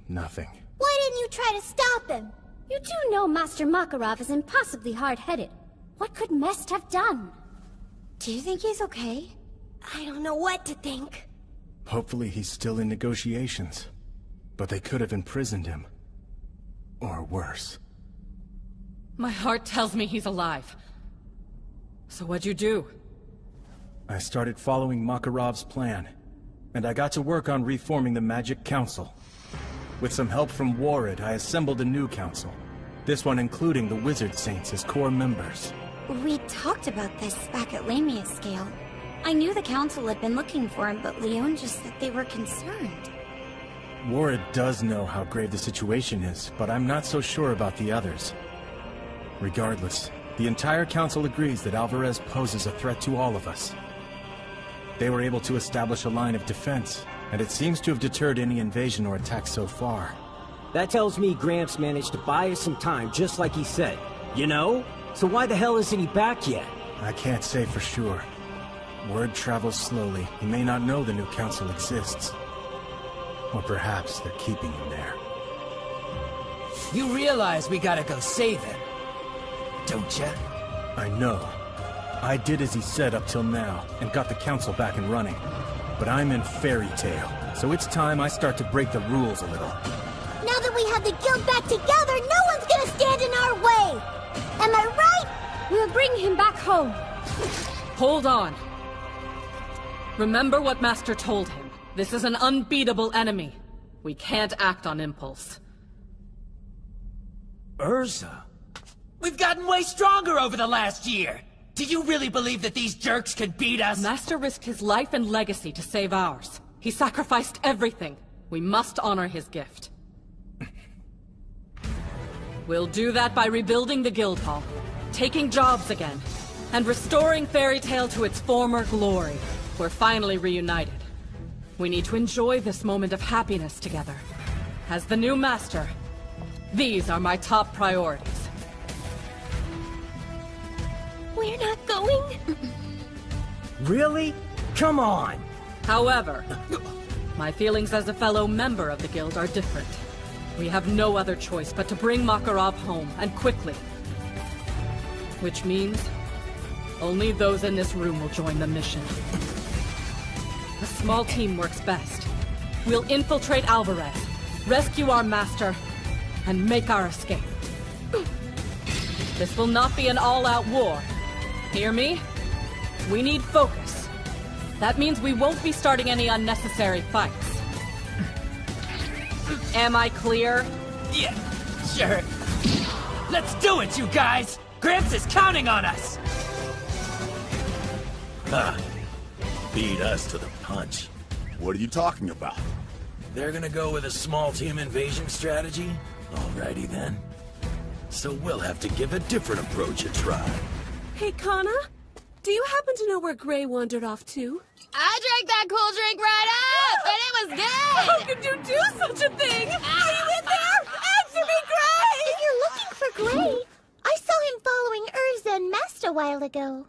Nothing. Why didn't you try to stop him? You do know Master Makarov is impossibly hard-headed. What could Mest have done? Do you think he's okay? I don't know what to think. Hopefully he's still in negotiations. But they could have imprisoned him. Or worse. My heart tells me he's alive. So what'd you do? I started following Makarov's plan, and I got to work on reforming the Magic Council. With some help from Warred, I assembled a new council. This one including the Wizard Saints as core members. We talked about this back at Lamia Scale. I knew the council had been looking for him, but Leon just said they were concerned. Warred does know how grave the situation is, but I'm not so sure about the others. Regardless, the entire council agrees that Alvarez poses a threat to all of us. They were able to establish a line of defense, and it seems to have deterred any invasion or attack so far. That tells me Gramps managed to buy us some time, just like he said. You know? So why the hell isn't he back yet? I can't say for sure. Word travels slowly. He may not know the new council exists. Or perhaps they're keeping him there. You realize we gotta go save him, don't you? I know. I did as he said up till now, and got the council back and running. But I'm in Fairy Tail, so it's time I start to break the rules a little. Now that we have the guild back together, no one's gonna stand in our way! Am I right? We'll bring him back home. Hold on. Remember what Master told him. This is an unbeatable enemy. We can't act on impulse. Urza? We've gotten way stronger over the last year! Do you really believe that these jerks can beat us? Master risked his life and legacy to save ours. He sacrificed everything. We must honor his gift. We'll do that by rebuilding the guild hall, taking jobs again, and restoring Fairy Tail to its former glory. We're finally reunited. We need to enjoy this moment of happiness together. As the new master, these are my top priorities. We're not going? Really? Come on! However, my feelings as a fellow member of the guild are different. We have no other choice but to bring Makarov home, and quickly. Which means, only those in this room will join the mission. A small team works best. We'll infiltrate Alvarez, rescue our master, and make our escape. This will not be an all-out war. Hear me? We need focus. That means we won't be starting any unnecessary fights. Am I clear? Yeah, sure. Let's do it, you guys! Gramps is counting on us! Ha! Beat us to the punch. What are you talking about? They're gonna go with a small team invasion strategy? Alrighty then. So we'll have to give a different approach a try. Hey, Kana? Do you happen to know where Gray wandered off to? I drank that cool drink right up, and it was good! How could you do such a thing? Are you in there? Answer me, Gray! If you're looking for Gray, I saw him following Urza and Mast a while ago.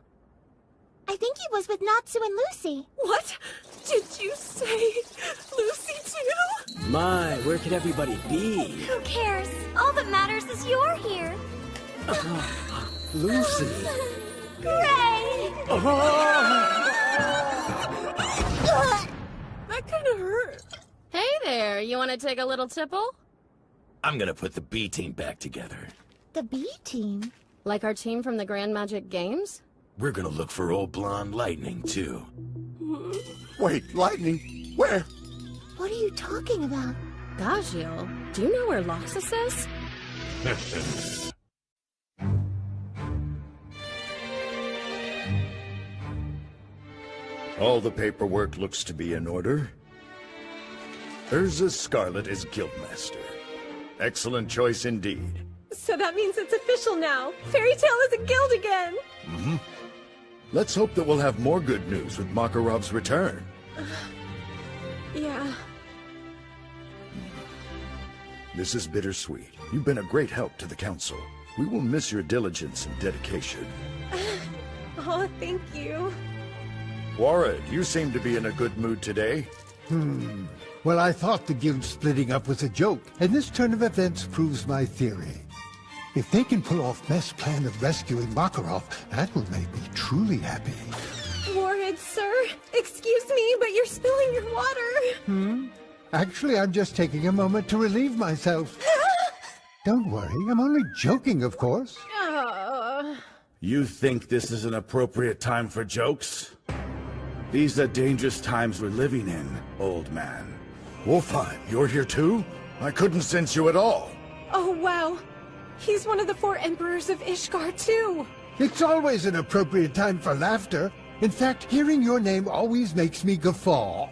I think he was with Natsu and Lucy. What? Did you say Lucy too? My, where could everybody be? Who cares? All that matters is you're here. Lucy. Gray! That kind of hurt. Hey there, you want to take a little tipple? I'm gonna put the B team back together. The B team? Like our team from the Grand Magic Games? We're gonna look for old blonde Lightning, too. Wait, Lightning? Where? What are you talking about? Gagio, do you know where Loxus is? All the paperwork looks to be in order. Urza Scarlet is Guildmaster. Excellent choice indeed. So that means it's official now. Fairy Tail is a guild again. Mm-hmm. Let's hope that we'll have more good news with Makarov's return. Yeah. This is bittersweet. You've been a great help to the Council. We will miss your diligence and dedication. Oh, thank you. Warren, you seem to be in a good mood today. Well, I thought the guild splitting up was a joke, and this turn of events proves my theory. If they can pull off Mest's plan of rescuing Makarov, that will make me truly happy. Warhead, sir, excuse me, but you're spilling your water. Actually, I'm just taking a moment to relieve myself. Don't worry, I'm only joking, of course. You think this is an appropriate time for jokes? These are dangerous times we're living in, old man. Wolfheim, you're here too? I couldn't sense you at all. Oh, wow. He's one of the 4 Emperors of Ishgard, too. It's always an appropriate time for laughter. In fact, hearing your name always makes me guffaw.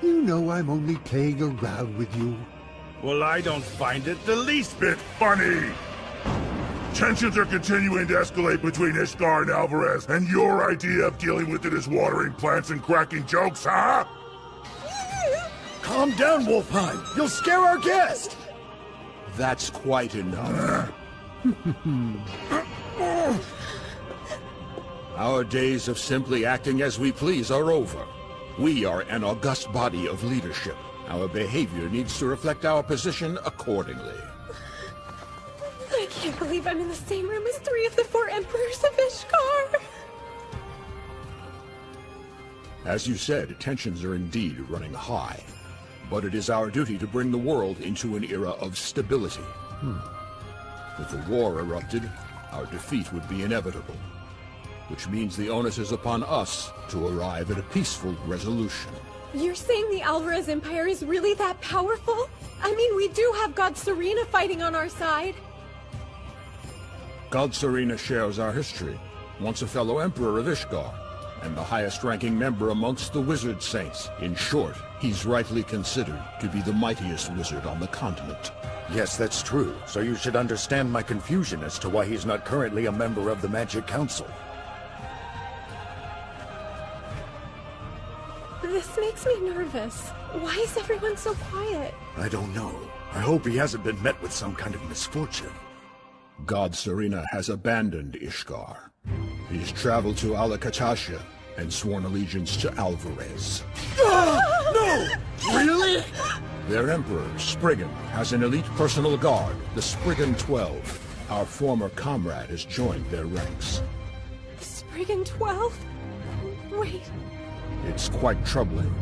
You know I'm only playing around with you. Well, I don't find it the least bit funny. Tensions are continuing to escalate between Ishgard and Alvarez, and your idea of dealing with it is watering plants and cracking jokes, huh? Calm down, Wolfheim. You'll scare our guest. That's quite enough. Our days of simply acting as we please are over. We are an august body of leadership. Our behavior needs to reflect our position accordingly. I can't believe I'm in the same room as 3 of the 4 Emperors of Ishgard. As you said, tensions are indeed running high. But it is our duty to bring the world into an era of stability. If a war erupted, our defeat would be inevitable. Which means the onus is upon us to arrive at a peaceful resolution. You're saying the Alvarez Empire is really that powerful? I mean, we do have God Serena fighting on our side. God Serena shares our history. once a fellow emperor of Ishgard, and the highest-ranking member amongst the Wizard Saints. In short, he's rightly considered to be the mightiest wizard on the continent. Yes, that's true. So you should understand my confusion as to why he's not currently a member of the Magic Council. This makes me nervous. Why is everyone so quiet? I don't know. I hope he hasn't been met with some kind of misfortune. God Serena has abandoned Ishgard. He's traveled to Alakatasia and sworn allegiance to Alvarez. No! Really? Their emperor, Spriggan, has an elite personal guard, the Spriggan 12. Our former comrade has joined their ranks. Spriggan 12? Wait. It's quite troubling,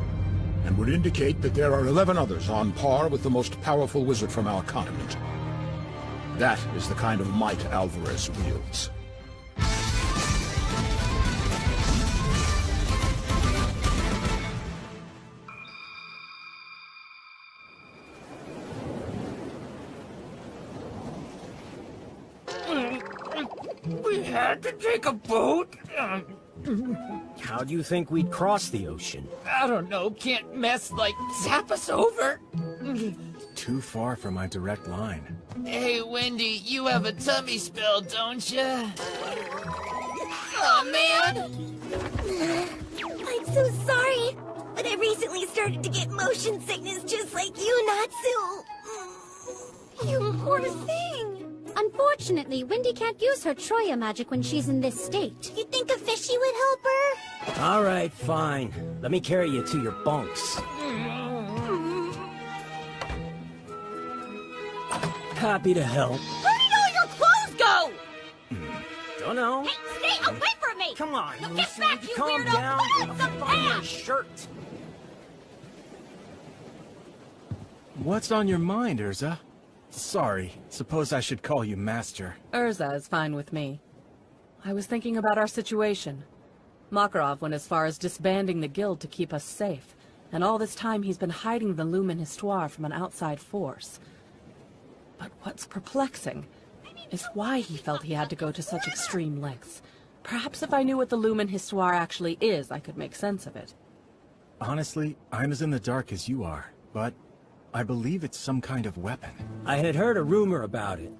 and would indicate that there are 11 others on par with the most powerful wizard from our continent. That is the kind of might Alvarez wields. We had to take a boat? How do you think we'd cross the ocean? I don't know, can't mess like zap us over? Too far from my direct line. Hey, Wendy, you have a tummy spell, don't ya? Oh, man! I'm so sorry, but I recently started to get motion sickness just like you, Natsu. You poor thing! Unfortunately, Wendy can't use her Troya magic when she's in this state. You think a fishy would help her? All right, fine. Let me carry you to your bunks. Happy to help. Where did all your clothes go? Don't know. Hey, stay away from me! Come on, Now Lucy, get back, you calm weirdo! down. Put on some Find your pants! shirt. What's on your mind, Urza? Sorry, suppose I should call you Master. Urza is fine with me. I was thinking about our situation. Makarov went as far as disbanding the guild to keep us safe, and all this time he's been hiding the Lumen Histoire from an outside force. But what's perplexing is why he felt he had to go to such extreme lengths. Perhaps if I knew what the Lumen Histoire actually is, I could make sense of it. Honestly, I'm as in the dark as you are, but I believe it's some kind of weapon. I had heard a rumor about it.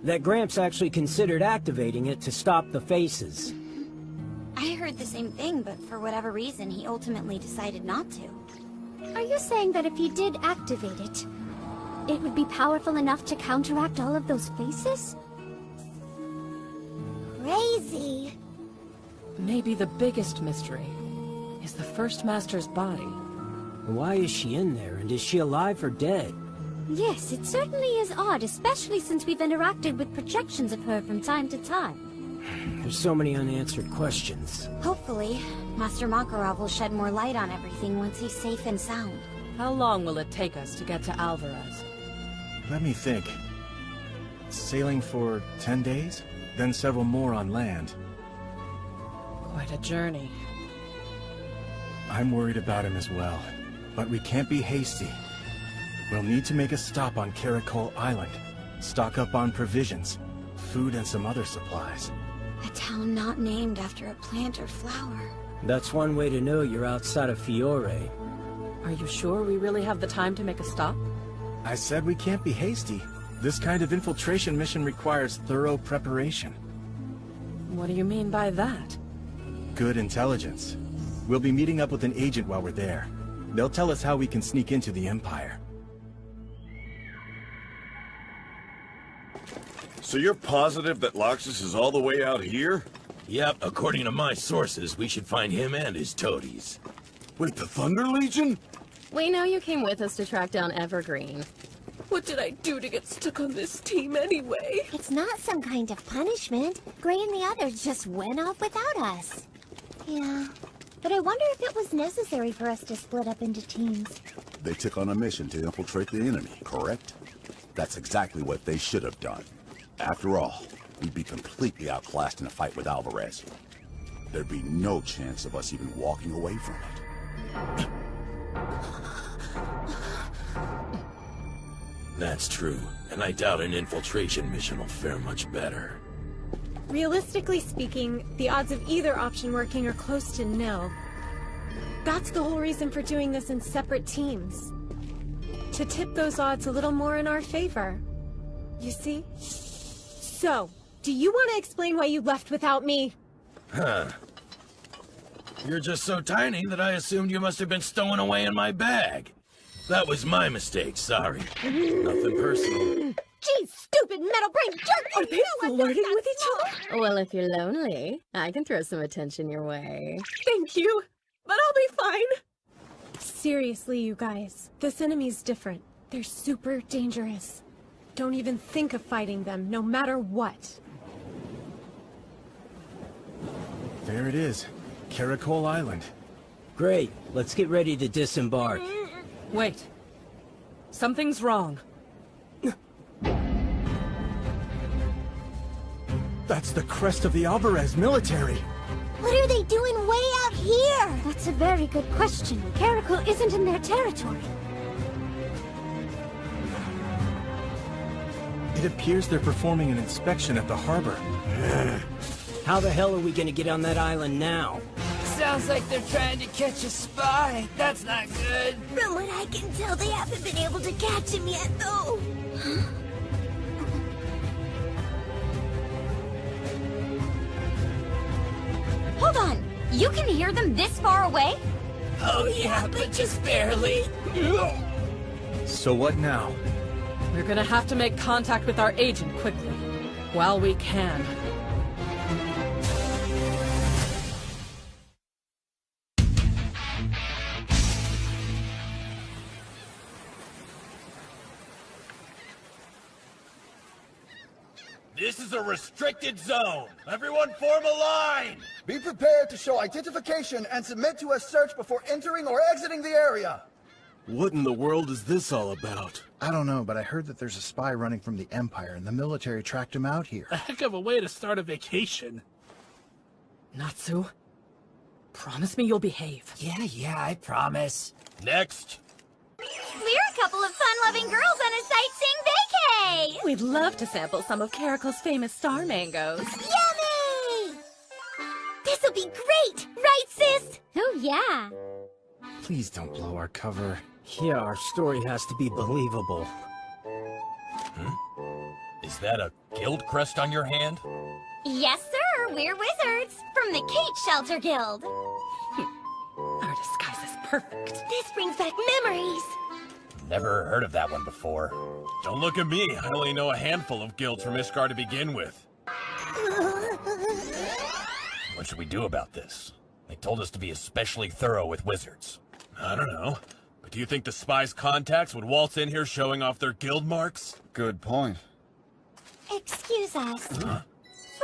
That Gramps actually considered activating it to stop the faces. I heard the same thing, but for whatever reason, he ultimately decided not to. Are you saying that if he did activate it, it would be powerful enough to counteract all of those faces? Crazy. Maybe the biggest mystery is the First Master's body. Why is she in there, and is she alive or dead? Yes, it certainly is odd, especially since we've interacted with projections of her from time to time. There's so many unanswered questions. Hopefully, Master Makarov will shed more light on everything once he's safe and sound. How long will it take us to get to Alvarez? Let me think. Sailing for 10 days? Then several more on land. Quite a journey. I'm worried about him as well. But we can't be hasty. We'll need to make a stop on Caracol Island. Stock up on provisions, food and some other supplies. A town not named after a plant or flower. That's one way to know you're outside of Fiore. Are you sure we really have the time to make a stop? I said we can't be hasty. This kind of infiltration mission requires thorough preparation. What do you mean by that? Good intelligence. We'll be meeting up with an agent while we're there. They'll tell us how we can sneak into the Empire. So you're positive that Loxus is all the way out here? Yep, according to my sources, we should find him and his toadies. Wait, the Thunder Legion? We know you came with us to track down Evergreen. What did I do to get stuck on this team anyway? It's not some kind of punishment. Gray and the others just went off without us. Yeah, but I wonder if it was necessary for us to split up into teams. They took on a mission to infiltrate the enemy, correct? That's exactly what they should have done. After all, we'd be completely outclassed in a fight with Alvarez. There'd be no chance of us even walking away from it. That's true, and I doubt an infiltration mission will fare much better. Realistically speaking, the odds of either option working are close to nil. That's the whole reason for doing this in separate teams. To tip those odds a little more in our favor. You see? So, do you want to explain why you left without me? Huh. You're just so tiny that I assumed you must have been stowing away in my bag. That was my mistake, sorry. Nothing personal. Geez, stupid metal brain jerk! Are they flirting with each other? Well, if you're lonely, I can throw some attention your way. Thank you, but I'll be fine. Seriously, you guys, this enemy's different. They're super dangerous. Don't even think of fighting them, no matter what. There it is. Caracol Island. Great. Let's get ready to disembark. Wait. Something's wrong. That's the crest of the Alvarez military. What are they doing way out here? That's a very good question. Caracol isn't in their territory. It appears they're performing an inspection at the harbor. How the hell are we gonna get on that island now? Sounds like they're trying to catch a spy. That's not good. From what I can tell, they haven't been able to catch him yet, though. Hold on! You can hear them this far away? Oh yeah, but just barely. So what now? We're gonna have to make contact with our agent quickly. While we can. This is a restricted zone. Everyone form a line. Be prepared to show identification and submit to a search before entering or exiting the area. What in the world is this all about? I don't know, but I heard that there's a spy running from the Empire, and the military tracked him out here. A heck of a way to start a vacation. Natsu, promise me you'll behave. Yeah, I promise. Next. We're a couple of fun-loving girls on a sightseeing vacay! We'd love to sample some of Caracol's famous star mangoes. Yummy! This'll be great, right, sis? Oh, yeah. Please don't blow our cover. Yeah, our story has to be believable. Is that a guild crest on your hand? Yes, sir, we're wizards from the Kate Shelter Guild. Our disguise is perfect. This brings back memories. Never heard of that one before. Don't look at me. I only know a handful of guilds from Ishgard to begin with. What should we do about this? They told us to be especially thorough with wizards. I don't know. But do you think the spies' contacts would waltz in here showing off their guild marks? Good point. Excuse us. But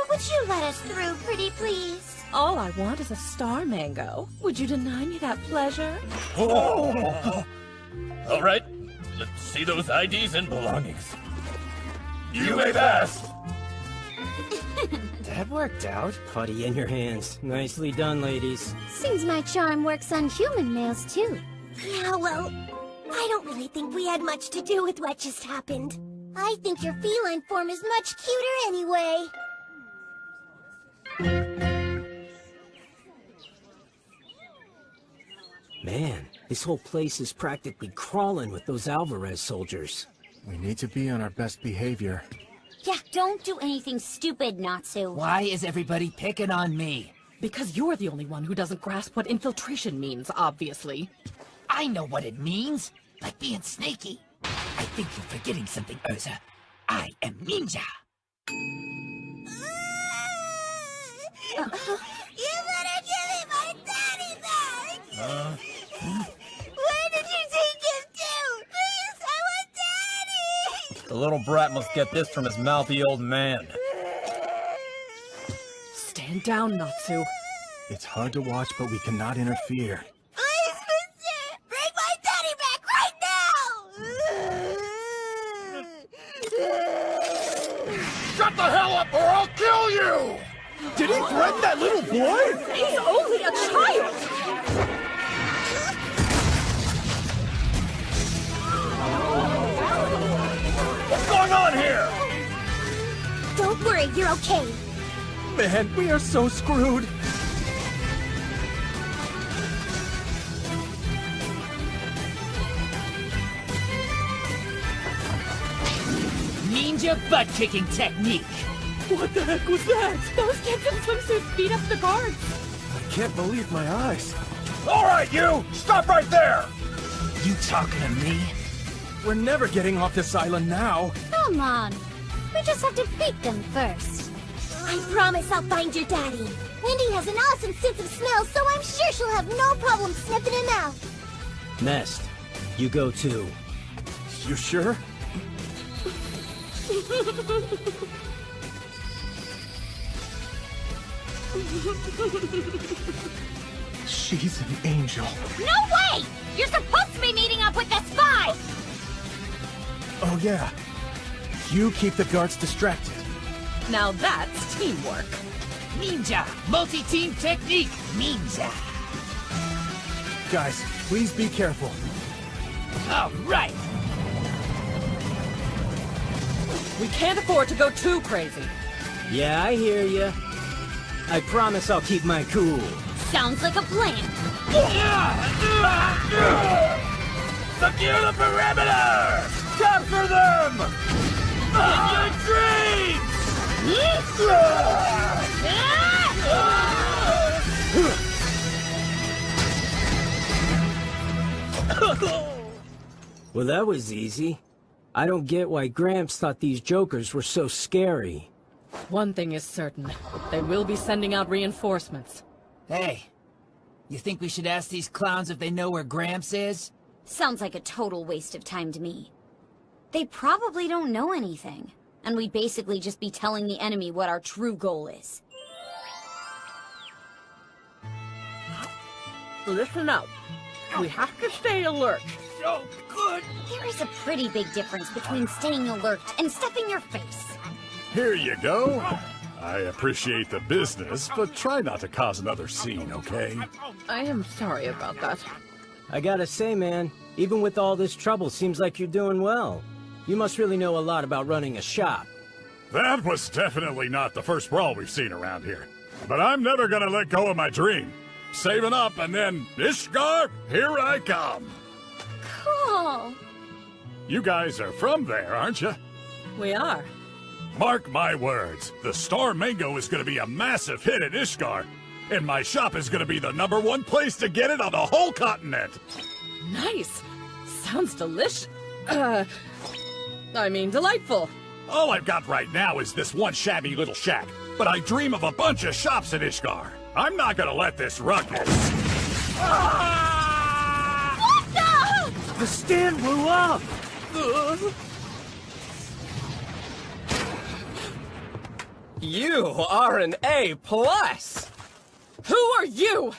would you let us through, pretty please? All I want is a star mango. Would you deny me that pleasure? Oh. All right, let's see those IDs and belongings. You may pass. That worked out. Putty in your hands. Nicely done, ladies. Seems my charm works on human males, too. Yeah, well, I don't really think we had much to do with what just happened. I think your feline form is much cuter anyway. Man, this whole place is practically crawling with those Alvarez soldiers. We need to be on our best behavior. Yeah, don't do anything stupid, Natsu. Why is everybody picking on me? Because you're the only one who doesn't grasp what infiltration means, obviously. I know what it means. Like being sneaky. I think you're forgetting something, Urza. I am Ninja. You better give me my daddy back! Where did you take him to? Please, I want daddy! The little brat must get this from his mouthy old man. Stand down, Natsu. It's hard to watch, but we cannot interfere. Please, mister! Bring my daddy back right now! Shut the hell up or I'll kill you! Did he threaten that little boy? He's only a child! What's going on here? Don't worry, you're okay. Man, we are so screwed. Ninja butt-kicking technique. What the heck was that? Those kids in swimsuits beat up the guards. I can't believe my eyes. All right, you! Stop right there! You talking to me? We're never getting off this island now. Come on. We just have to beat them first. I promise I'll find your daddy. Wendy has an awesome sense of smell, so I'm sure she'll have no problem sniffing him out. Nest, you go too. You sure? She's an angel. No way! You're supposed to be meeting up with the spy! Oh yeah. You keep the guards distracted. Now that's teamwork. Ninja, multi-team technique, ninja. Guys, please be careful. All right. We can't afford to go too crazy. Yeah, I hear ya. I promise I'll keep my cool. Sounds like a plan. Secure the perimeter! Capture them! In your dreams! Well, that was easy. I don't get why Gramps thought these jokers were so scary. One thing is certain. They will be sending out reinforcements. Hey, you think we should ask these clowns if they know where Gramps is? Sounds like a total waste of time to me. They probably don't know anything, and we'd basically just be telling the enemy what our true goal is. Listen up. We have to stay alert. So good. There is a pretty big difference between staying alert and stuffing your face. Here you go. I appreciate the business, but try not to cause another scene, okay? I am sorry about that. I gotta say, man, even with all this trouble, seems like you're doing well. You must really know a lot about running a shop. That was definitely not the first brawl we've seen around here. But I'm never gonna let go of my dream. Saving up and then, Ishgar, here I come. Cool. You guys are from there, aren't you? We are. Mark my words, the Star Mango is gonna be a massive hit at Ishgar, and my shop is gonna be the #1 place to get it on the whole continent. Nice. Sounds delish. I mean, delightful. All I've got right now is this one shabby little shack, but I dream of a bunch of shops in Ishgar. I'm not gonna let this ruckus. What the? The stand blew up! You are an A+. Who are you?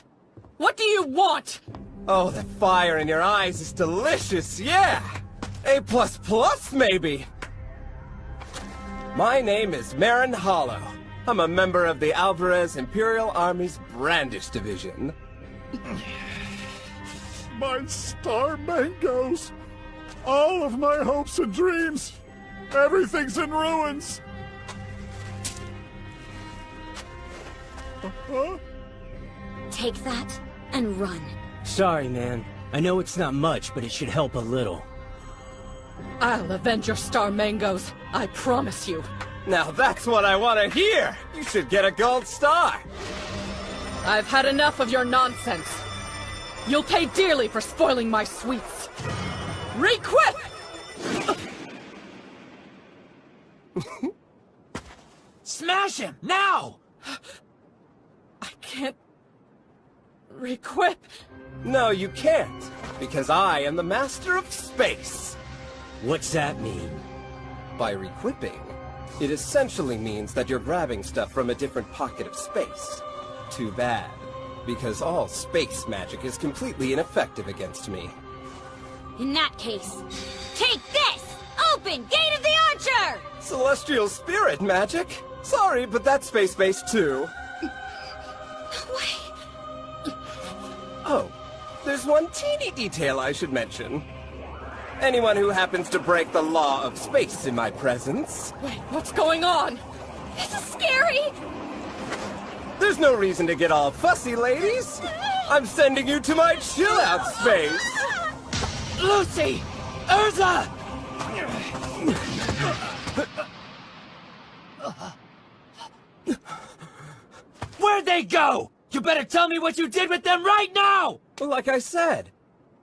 What do you want? Oh, the fire in your eyes is delicious, yeah! A++, maybe! My name is Marin Hollow. I'm a member of the Alvarez Imperial Army's Brandish Division. My Star Mangoes! All of my hopes and dreams! Everything's in ruins! Take that and run. Sorry, man. I know it's not much, but it should help a little. I'll avenge your Star Mangoes. I promise you. Now that's what I want to hear! You should get a gold star! I've had enough of your nonsense. You'll pay dearly for spoiling my sweets. Requip! Smash him, now! I can't... requip. No, you can't, because I am the master of space. What's that mean? By requipping, it essentially means that you're grabbing stuff from a different pocket of space. Too bad, because all space magic is completely ineffective against me. In that case, take this! Open Gate of the Archer! Celestial spirit magic? Sorry, but that's space-based too. Oh, there's one teeny detail I should mention. Anyone who happens to break the law of space in my presence... Wait, what's going on? This is scary! There's no reason to get all fussy, ladies. I'm sending you to my chill-out space. Lucy! Urza! Where'd they go? You better tell me what you did with them right now! Well, like I said,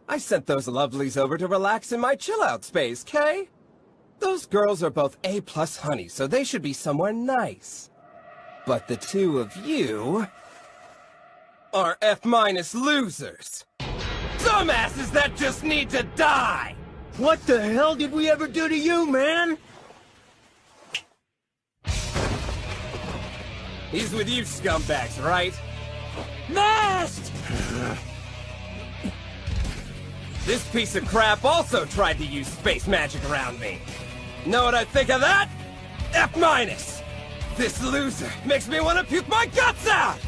I sent those lovelies over to relax in my chill-out space, Kay? Those girls are both A+ honeys, so they should be somewhere nice. But the two of you are F- losers. Dumbasses that just need to die! What the hell did we ever do to you, man? He's with you scumbags, right? Mast! This piece of crap also tried to use space magic around me. Know what I think of that? F-. This loser makes me want to puke my guts out!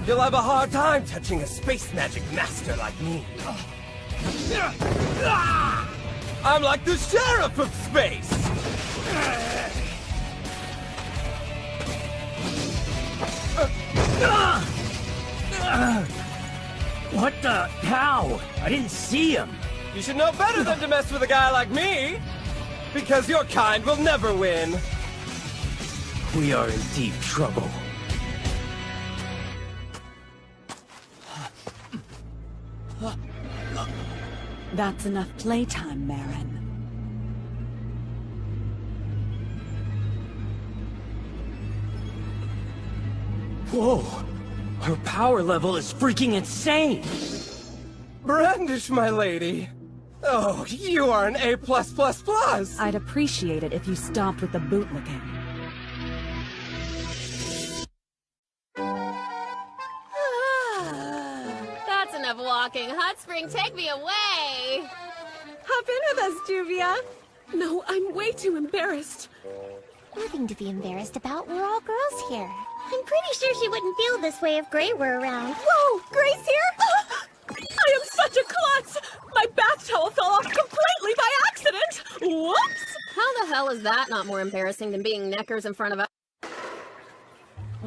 You'll have a hard time touching a space magic master like me. I'm like the sheriff of space! What the? How? I didn't see him. You should know better than to mess with a guy like me! Because your kind will never win! We are in deep trouble. That's enough playtime, Marin. Whoa! Her power level is freaking insane! Brandish, my lady! Oh, you are an A+++! I'd appreciate it if you stopped with the bootlicking. That's enough walking. Hot Spring, take me away! Hop in with us, Juvia. No, I'm way too embarrassed. Nothing to be embarrassed about. We're all girls here. I'm pretty sure she wouldn't feel this way if Gray were around. Whoa! Gray's here? I am such a klutz! My bath towel fell off completely by accident! Whoops! How the hell is that not more embarrassing than being neckers in front of us?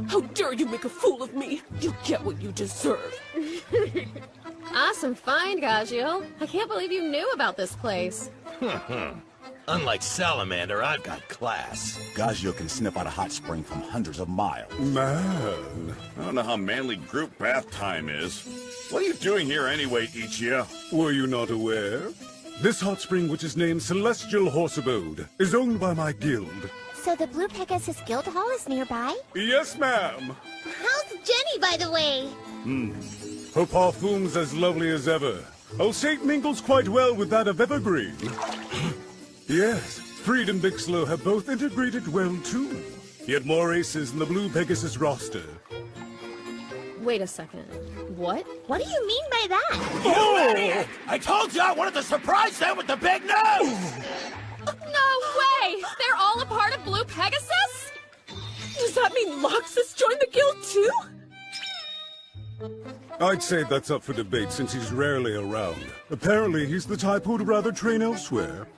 How dare you make a fool of me! You get what you deserve! Awesome find, Gagio. I can't believe you knew about this place. Unlike Salamander, I've got class. Gagio can sniff out a hot spring from hundreds of miles. Man, I don't know how manly group bath time is. What are you doing here anyway, Ichia? Were you not aware? This hot spring, which is named Celestial Horse Abode, is owned by my guild. So the Blue Pegasus Guild Hall is nearby? Yes, ma'am. How's Jenny, by the way? Her parfum's as lovely as ever. I'll say it mingles quite well with that of Evergreen. Yes, Freed and Bixlow have both integrated well, too. Yet more aces in the Blue Pegasus roster. Wait a second. What? What do you mean by that? You idiot! I told you I wanted to surprise them with the big news! No way! They're all a part of Blue Pegasus? Does that mean Loxus joined the guild too? I'd say that's up for debate since he's rarely around. Apparently, he's the type who'd rather train elsewhere.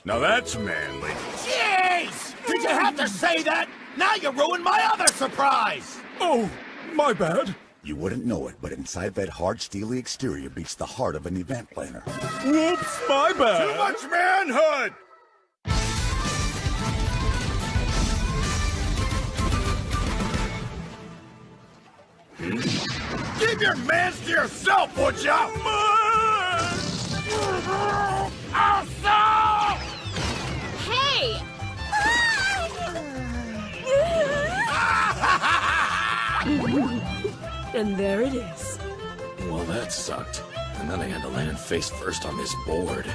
Now that's manly. Jeez! Did you have to say that? Now you ruined my other surprise! Oh, my bad. You wouldn't know it, but inside that hard, steely exterior beats the heart of an event planner. Whoops, my bad. Too much manhood! Keep your mans to yourself, would ya? Hey! And there it is. Well, that sucked. And then I had to land face first on this board.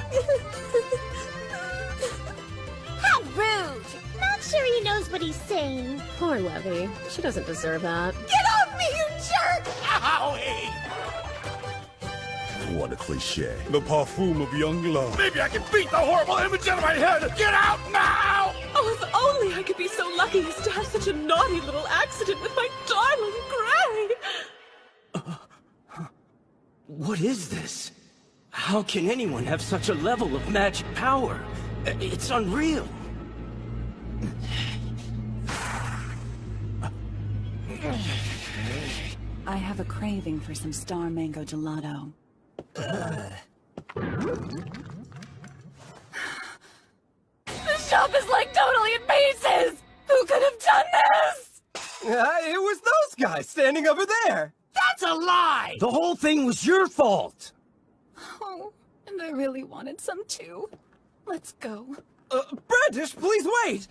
How rude! Not sure he knows what he's saying. Poor Levy. She doesn't deserve that. Get off me, you jerk! Owie! What a cliche. The parfum of young love. Maybe I can beat the horrible image out of my head! Get out now! Oh, if only I could be so lucky as to have such a naughty little accident with my darling Gray! What is this? How can anyone have such a level of magic power? It's unreal. I have a craving for some star mango gelato. The shop is like totally in pieces! Who could have done this? It was those guys standing over there! That's a lie! The whole thing was your fault! Oh, and I really wanted some too. Let's go. Brandish, please wait!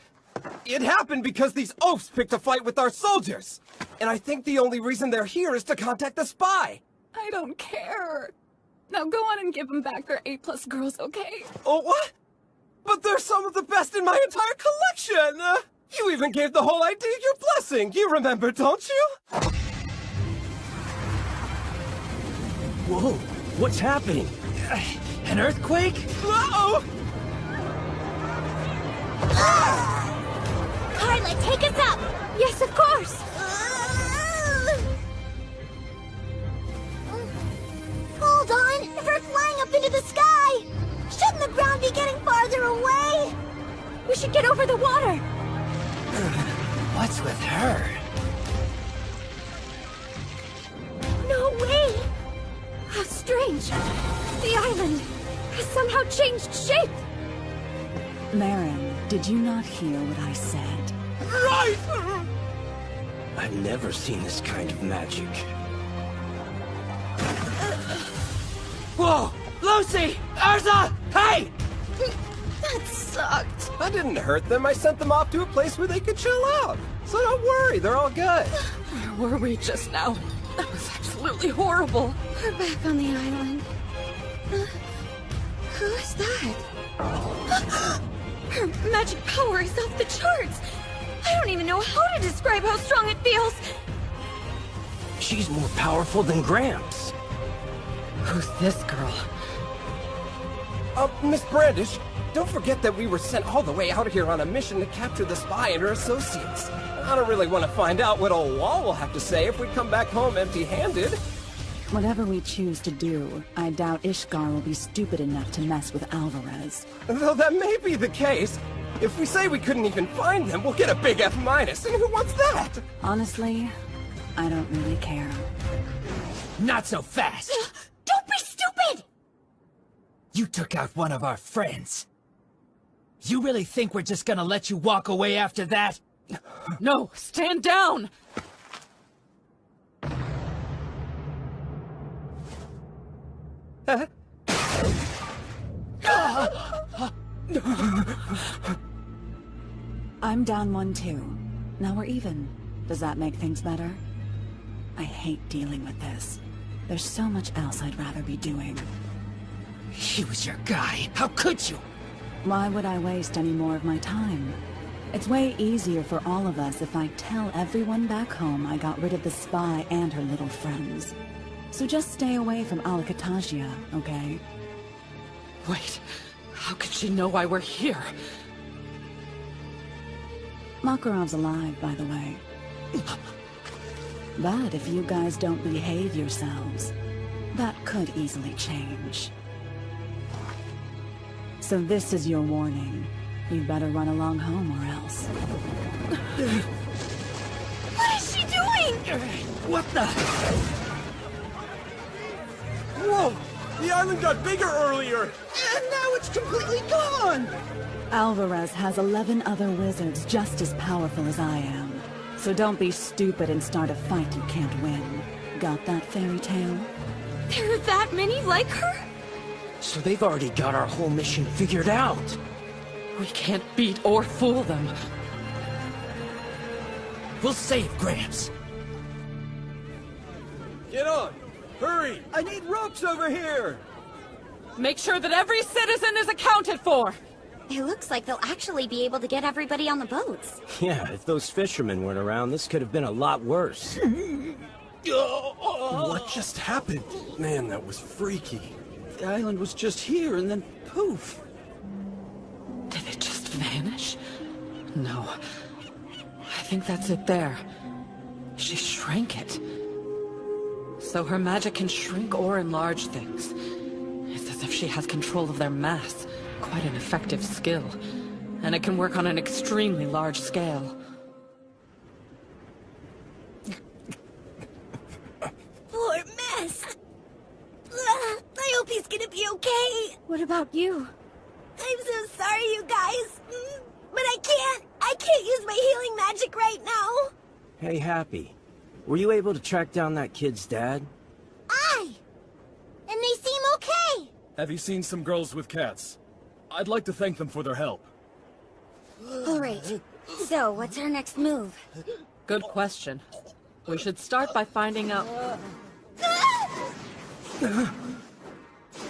It happened because these oafs picked a fight with our soldiers! And I think the only reason they're here is to contact the spy! I don't care. Now go on and give them back their A+ girls, okay? Oh, what? But they're some of the best in my entire collection! You even gave the whole idea your blessing! You remember, don't you? Whoa, what's happening? An earthquake? Uh-oh! Carla, take us up! Yes, of course! Hold on! We're flying up into the sky! Shouldn't the ground be getting farther away? We should get over the water! What's with her? No way! How strange! The island has somehow changed shape! Marin, did you not hear what I said? Right! I've never seen this kind of magic. Whoa! Lucy! Urza! Hey! That sucked. I didn't hurt them. I sent them off to a place where they could chill out. So don't worry, they're all good. Where were we just now? That was absolutely horrible. We're back on the island. Who is that? Her magic power is off the charts. I don't even know how to describe how strong it feels. She's more powerful than Gramps. Who's this girl? Miss Brandish, don't forget that we were sent all the way out here on a mission to capture the spy and her associates. I don't really want to find out what old Wall will have to say if we come back home empty-handed. Whatever we choose to do, I doubt Ishgar will be stupid enough to mess with Alvarez. Though that may be the case. If we say we couldn't even find them, we'll get a big F-, and who wants that? Honestly, I don't really care. Not so fast! Don't be stupid! You took out one of our friends. You really think we're just gonna let you walk away after that? No, stand down! I'm down 1 too. Now we're even. Does that make things better? I hate dealing with this. There's so much else I'd rather be doing. He was your guy. How could you? Why would I waste any more of my time? It's way easier for all of us if I tell everyone back home I got rid of the spy and her little friends. So just stay away from Alcatagia, okay? Wait, how could she know why we're here? Makarov's alive, by the way. But if you guys don't behave yourselves, that could easily change. So this is your warning. You better run along home or else. What is she doing? What the? Whoa! The island got bigger earlier, and now it's completely gone! Alvarez has 11 other wizards just as powerful as I am. So don't be stupid and start a fight you can't win. Got that, fairy tale? There are that many like her? So they've already got our whole mission figured out. We can't beat or fool them. We'll save Gramps. Get on! Hurry! I need ropes over here! Make sure that every citizen is accounted for! It looks like they'll actually be able to get everybody on the boats. Yeah, if those fishermen weren't around, this could have been a lot worse. What just happened? Man, that was freaky. The island was just here, and then poof. Did it just vanish? No. I think that's it there. She shrank it. So her magic can shrink or enlarge things. It's as if she has control of their mass. Quite an effective skill, and it can work on an extremely large scale. Poor Mess! I hope he's gonna be okay. What about you? I'm so sorry, you guys. But I can't use my healing magic right now. Hey, Happy. Were you able to track down that kid's dad? Aye! And they seem okay! Have you seen some girls with cats? I'd like to thank them for their help. Alright, so what's our next move? Good question. We should start by finding out...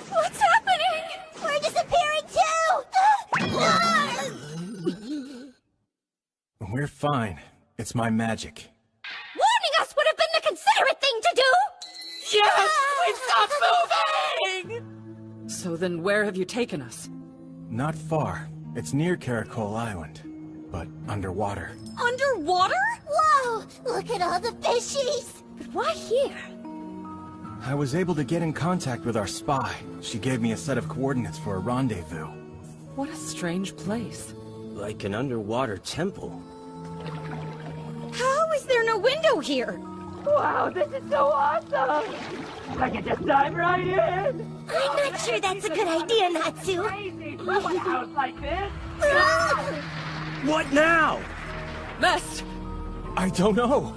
What's happening? We're disappearing too! We're fine. It's my magic. Warning us would have been the considerate thing to do! Yes! We stopped moving! So then where have you taken us? Not far. It's near Caracol Island, but underwater. Underwater? Whoa! Look at all the fishies! But why here? I was able to get in contact with our spy. She gave me a set of coordinates for a rendezvous. What a strange place. Like an underwater temple. How is there no window here? Wow, this is so awesome! I can just dive right in! I'm not sure that's a good idea, Natsu. Crazy! From a house like this! What now? Mess! I don't know.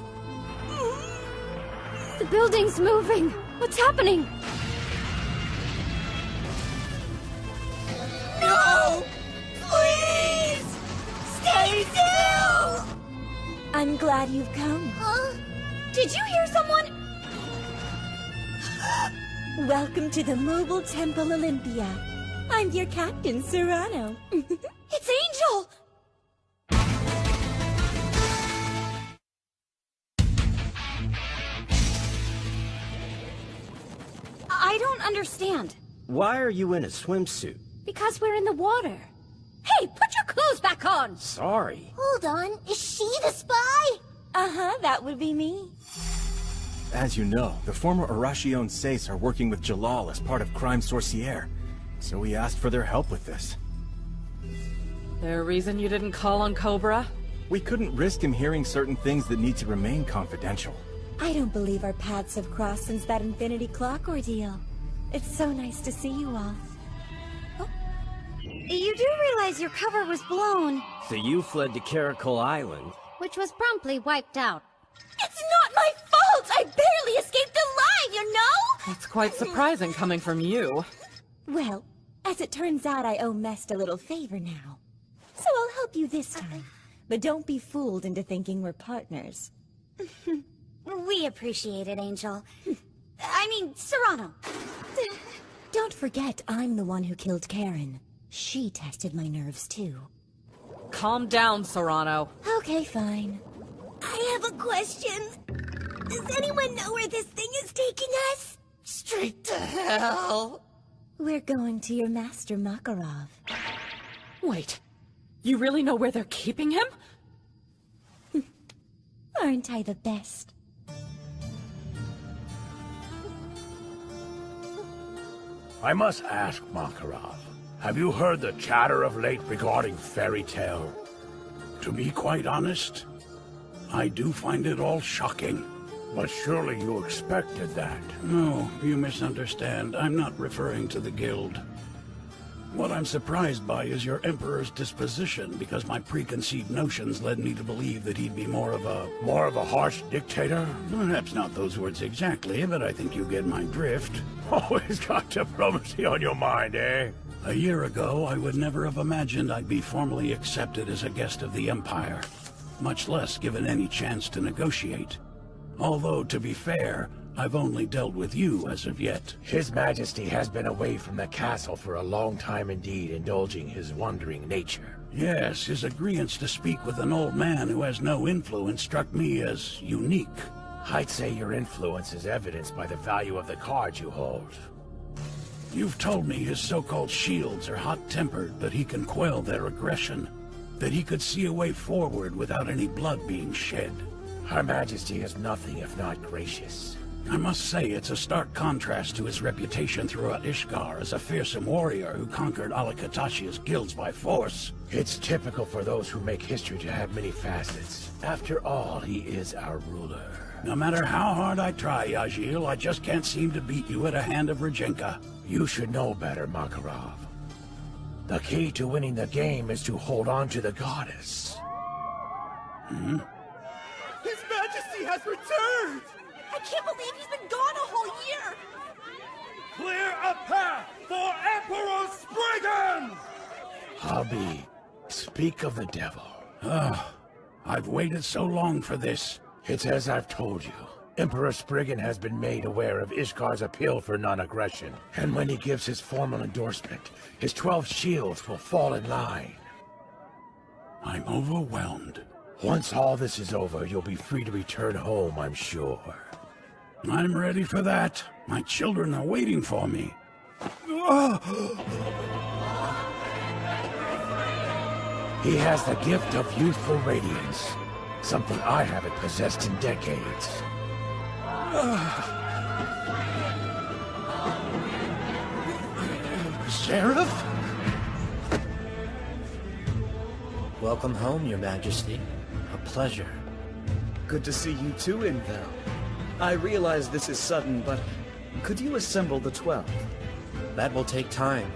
The building's moving. What's happening? No! Please! Stay still! I'm glad you've come. Did you hear someone? Welcome to the Mobile Temple Olympia. I'm your captain, Serrano. It's Angel! I don't understand. Why are you in a swimsuit? Because we're in the water. Hey, put your clothes back on! Sorry. Hold on, is she the spy? Uh-huh, that would be me. As you know, the former Arashi-owned Seis are working with Jalal as part of Crime Sorcière, so we asked for their help with this. There a reason you didn't call on Cobra? We couldn't risk him hearing certain things that need to remain confidential. I don't believe our paths have crossed since that Infinity Clock ordeal. It's so nice to see you all. Oh. You do realize your cover was blown. So you fled to Caracol Island? Which was promptly wiped out. It's not my fault! I barely escaped alive, you know? That's quite surprising coming from you. Well, as it turns out, I owe Mest a little favor now. So I'll help you this time. But don't be fooled into thinking we're partners. We appreciate it, Angel. I mean, Serrano. Don't forget, I'm the one who killed Karen. She tested my nerves, too. Calm down, Serrano. Okay, fine. I have a question. Does anyone know where this thing is taking us? Straight to hell. We're going to your master, Makarov. Wait, you really know where they're keeping him? Aren't I the best? I must ask, Makarov, have you heard the chatter of late regarding Fairy Tail? To be quite honest, I do find it all shocking. But surely you expected that. No, you misunderstand. I'm not referring to the Guild. What I'm surprised by is your Emperor's disposition, because my preconceived notions led me to believe that he'd be more of a harsh dictator? Perhaps not those words exactly, but I think you get my drift. Always got diplomacy on your mind, eh? A year ago, I would never have imagined I'd be formally accepted as a guest of the Empire, much less given any chance to negotiate. Although, to be fair, I've only dealt with you as of yet. His Majesty has been away from the castle for a long time indeed, indulging his wandering nature. Yes, his agreeance to speak with an old man who has no influence struck me as unique. I'd say your influence is evidenced by the value of the cards you hold. You've told me his so-called shields are hot-tempered, that he can quell their aggression, that he could see a way forward without any blood being shed. Her Majesty is nothing if not gracious. I must say it's a stark contrast to his reputation throughout Ishgard as a fearsome warrior who conquered Alakatashia's guilds by force. It's typical for those who make history to have many facets. After all, he is our ruler. No matter how hard I try, Yajil, I just can't seem to beat you at a hand of Rajenka. You should know better, Makarov. The key to winning the game is to hold on to the goddess. Hmm? His Majesty has returned! I can't believe he's been gone a whole year! Clear a path for Emperor Spriggan! Hobby, speak of the devil. I've waited so long for this. It's as I've told you. Emperor Spriggan has been made aware of Ishgar's appeal for non-aggression, and when he gives his formal endorsement, his 12 shields will fall in line. I'm overwhelmed. Once all this is over, you'll be free to return home, I'm sure. I'm ready for that. My children are waiting for me. He has the gift of youthful radiance, something I haven't possessed in decades. Sheriff? Welcome home, Your Majesty. A pleasure. Good to see you too, Invel. I realize this is sudden, but could you assemble the 12? That will take time.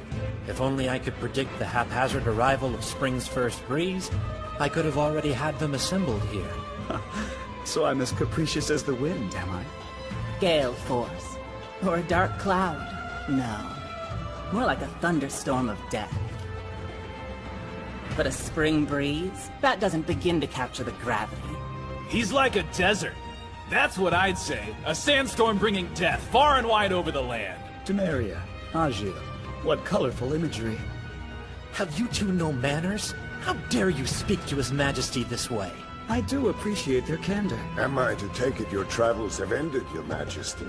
If only I could predict the haphazard arrival of spring's first breeze, I could have already had them assembled here. So I'm as capricious as the wind, am I? Gale force. Or a dark cloud. No. More like a thunderstorm of death. But a spring breeze? That doesn't begin to capture the gravity. He's like a desert. That's what I'd say. A sandstorm bringing death far and wide over the land. Temeria, Ajil, what colorful imagery. Have you two no manners? How dare you speak to His Majesty this way? I do appreciate their candor. Am I to take it your travels have ended, Your Majesty?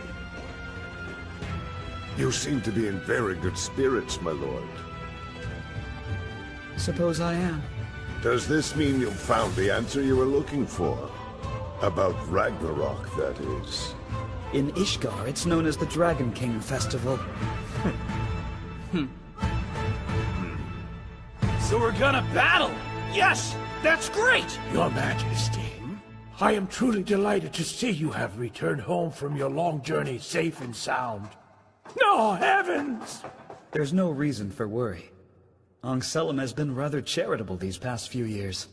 You seem to be in very good spirits, my lord. Suppose I am. Does this mean you've found the answer you were looking for? About Ragnarok, that is. In Ishgard, it's known as the Dragon King Festival. So we're gonna battle! Yes! That's great! Your Majesty, I am truly delighted to see you have returned home from your long journey safe and sound. No heavens! There's no reason for worry. Angselm has been rather charitable these past few years.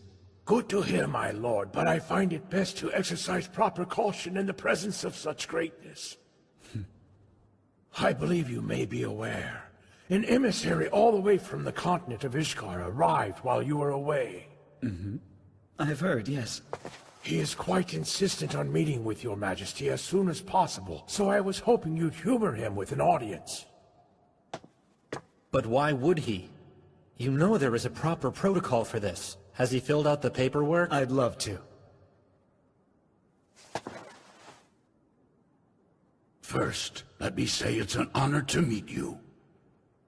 Good to hear, my lord, but I find it best to exercise proper caution in the presence of such greatness. I believe you may be aware. An emissary all the way from the continent of Ishgard arrived while you were away. I've heard, yes. He is quite insistent on meeting with your Majesty as soon as possible, so I was hoping you'd humor him with an audience. But why would he? You know there is a proper protocol for this. Has he filled out the paperwork? I'd love to. First, let me say it's an honor to meet you,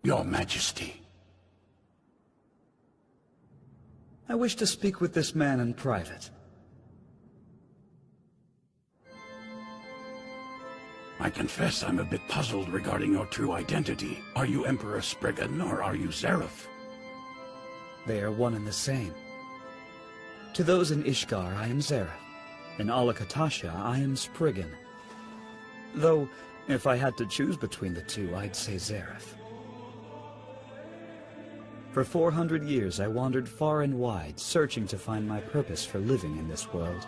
Your Majesty. I wish to speak with this man in private. I confess I'm a bit puzzled regarding your true identity. Are you Emperor Spriggan or are you Zeref? They are one and the same. To those in Ishgard, I am Zeref. In Alakatasha, I am Spriggan. Though, if I had to choose between the two, I'd say Zeref. For 400 years, I wandered far and wide, searching to find my purpose for living in this world.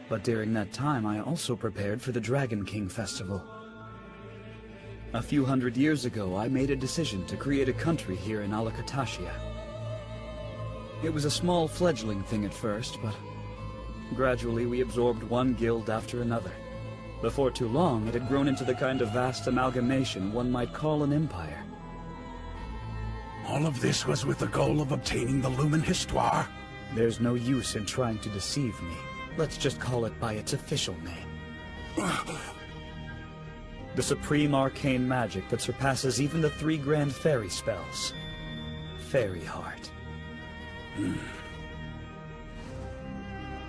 But during that time, I also prepared for the Dragon King Festival. A few hundred years ago, I made a decision to create a country here in Alakatasha. It was a small fledgling thing at first, but gradually we absorbed one guild after another. Before too long, it had grown into the kind of vast amalgamation one might call an empire. All of this was with the goal of obtaining the Lumen Histoire? There's no use in trying to deceive me. Let's just call it by its official name. The supreme arcane magic that surpasses even the 3 grand fairy spells. Fairy Heart.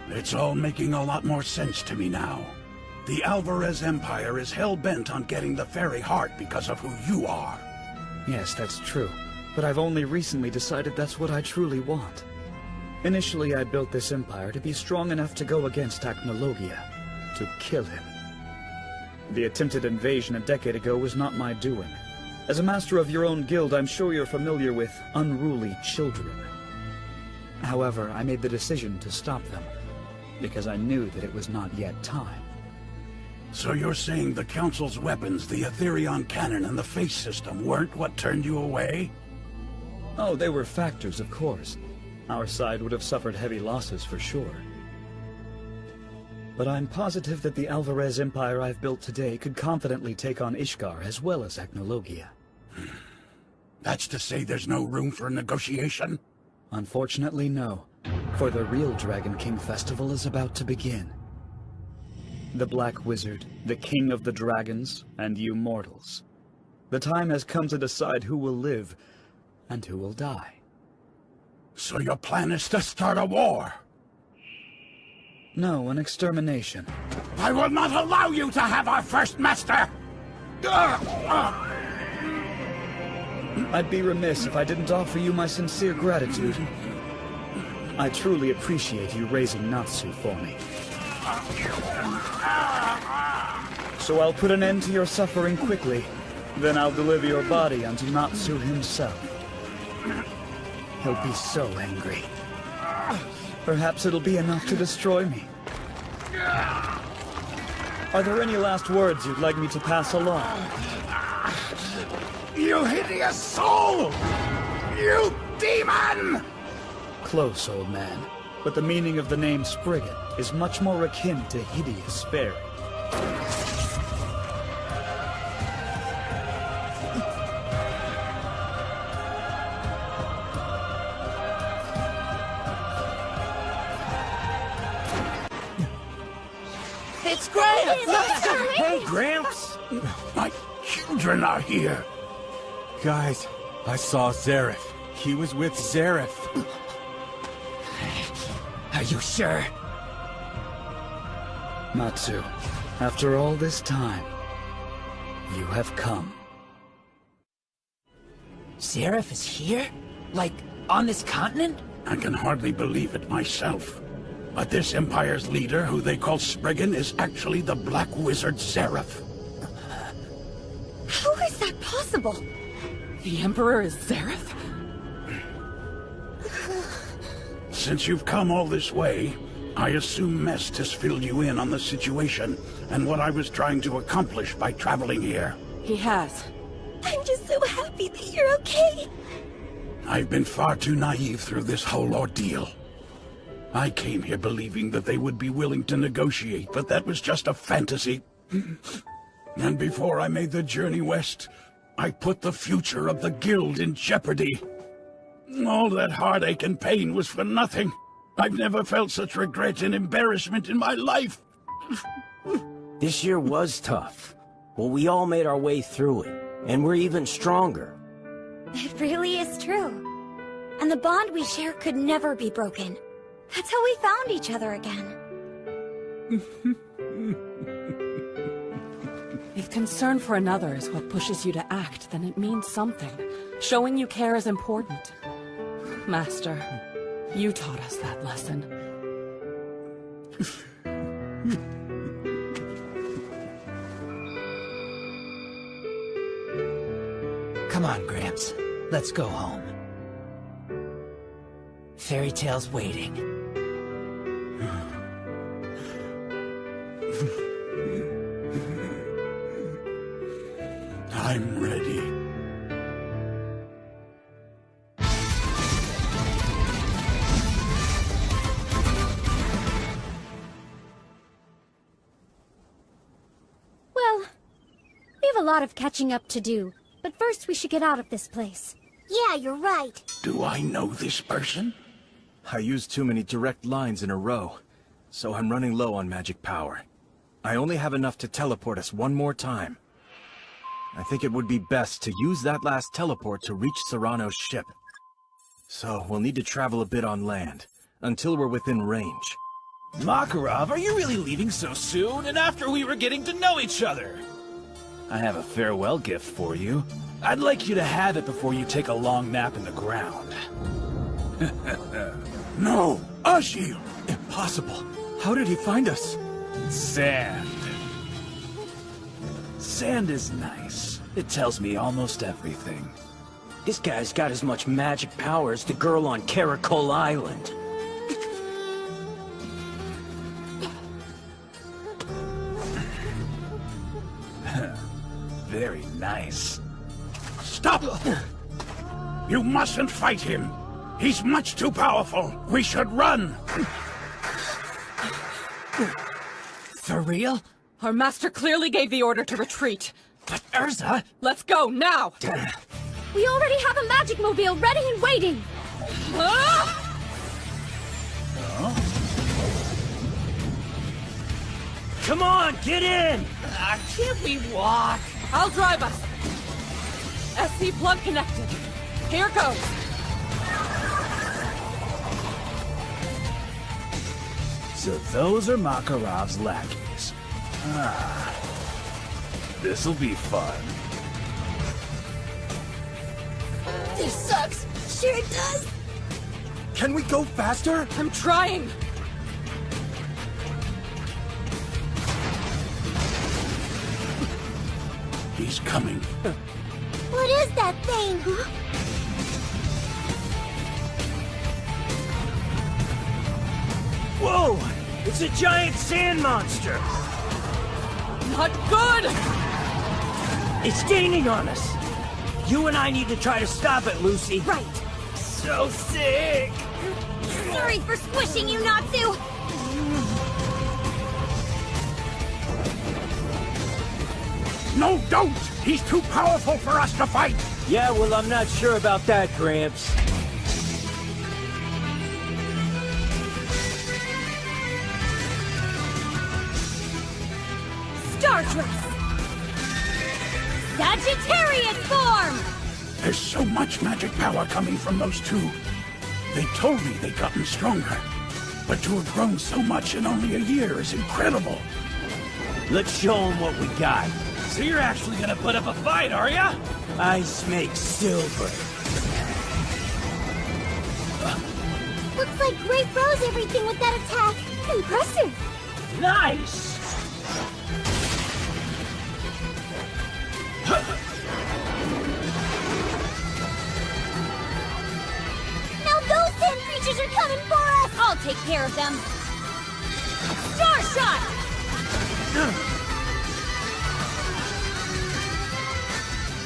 It's all making a lot more sense to me now. The Alvarez Empire is hell-bent on getting the Fairy Heart because of who you are. Yes, that's true. But I've only recently decided that's what I truly want. Initially, I built this empire to be strong enough to go against Acnologia, to kill him. The attempted invasion a decade ago was not my doing. As a master of your own guild, I'm sure you're familiar with unruly children. However, I made the decision to stop them, because I knew that it was not yet time. So you're saying the Council's weapons, the Aetherion cannon, and the face system weren't what turned you away? Oh, they were factors, of course. Our side would have suffered heavy losses for sure. But I'm positive that the Alvarez Empire I've built today could confidently take on Ishgard as well as Acnologia. That's to say there's no room for negotiation? Unfortunately, no. For the real Dragon King Festival is about to begin. The Black Wizard, the King of the Dragons, and you mortals. The time has come to decide who will live and who will die. So your plan is to start a war? No, an extermination. I will not allow you to have our first master! I'd be remiss if I didn't offer you my sincere gratitude. I truly appreciate you raising Natsu for me. So I'll put an end to your suffering quickly. Then I'll deliver your body unto Natsu himself. He'll be so angry. Perhaps it'll be enough to destroy me. Are there any last words you'd like me to pass along? You hideous soul! You demon! Close, old man. But the meaning of the name Spriggan is much more akin to hideous fairy. It's Gramps! Hey, Gramps! My children are here. Guys, I saw Zareth. He was with Zareth. Are you sure? Natsu, after all this time, you have come. Zareth is here? Like, on this continent? I can hardly believe it myself. But this Empire's leader, who they call Spriggan, is actually the Black Wizard Zareth. How is that possible? The Emperor is Zareth? Since you've come all this way, I assume Mest has filled you in on the situation and what I was trying to accomplish by traveling here. He has. I'm just so happy that you're okay. I've been far too naive through this whole ordeal. I came here believing that they would be willing to negotiate, but that was just a fantasy. And before I made the journey west, I put the future of the guild in jeopardy. All that heartache and pain was for nothing. I've never felt such regret and embarrassment in my life. This year was tough. Well, we all made our way through it, and we're even stronger. It really is true. And the bond we share could never be broken. That's how we found each other again. If concern for another is what pushes you to act, then it means something. Showing you care is important. Master, you taught us that lesson. Come on, Gramps. Let's go home. Fairy Tale's waiting. I'm ready. Well, we have a lot of catching up to do, but first we should get out of this place. Yeah, you're right. Do I know this person? I used too many direct lines in a row, so I'm running low on magic power. I only have enough to teleport us one more time. I think it would be best to use that last teleport to reach Serrano's ship. So we'll need to travel a bit on land, until we're within range. Makarov, are you really leaving so soon, and after we were getting to know each other? I have a farewell gift for you. I'd like you to have it before you take a long nap in the ground. No! A shield! Impossible. How did he find us? Sand. Sand is nice. It tells me almost everything. This guy's got as much magic power as the girl on Caracol Island. Very nice. Stop! You mustn't fight him. He's much too powerful. We should run. For real? Our master clearly gave the order to retreat. But Urza... Let's go, now! We already have a magic mobile ready and waiting! Come on, get in! Can't we walk? I'll drive us. SC plug connected. Here goes. So those are Makarov's lackeys. Ah. This'll be fun. This sucks. Sure it does. Can we go faster? I'm trying. He's coming. What is that thing? Whoa! It's a giant sand monster! Not good! It's gaining on us! You and I need to try to stop it, Lucy. Right. So sick! Sorry for squishing you, Natsu! No, don't! He's too powerful for us to fight! Yeah, well, I'm not sure about that, Gramps. Star Dress! Sagittarius form! There's so much magic power coming from those two. They told me they'd gotten stronger. But to have grown so much in only a year is incredible. Let's show them what we got. So you're actually gonna put up a fight, are ya? Ice makes silver. Looks like Grape froze everything with that attack. Impressive. Nice! Now those sand creatures are coming for us. I'll take care of them. Star Shot!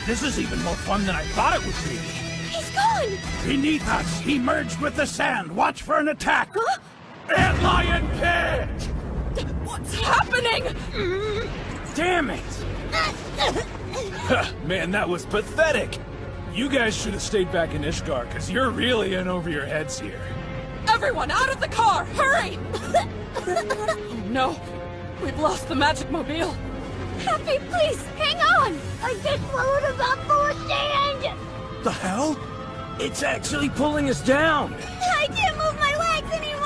This is even more fun than I thought it would be. He's gone! Beneath us, he merged with the sand. Watch for an attack. Huh? Antlion Pit! What's happening? Damn it! Man, that was pathetic. You guys should have stayed back in Ishgard, because you're really in over your heads here. Everyone, out of the car! Hurry! Oh no, we've lost the magic mobile. Happy, please, hang on! I get swallowed about full of sand! The hell? It's actually pulling us down! I can't move my legs anymore!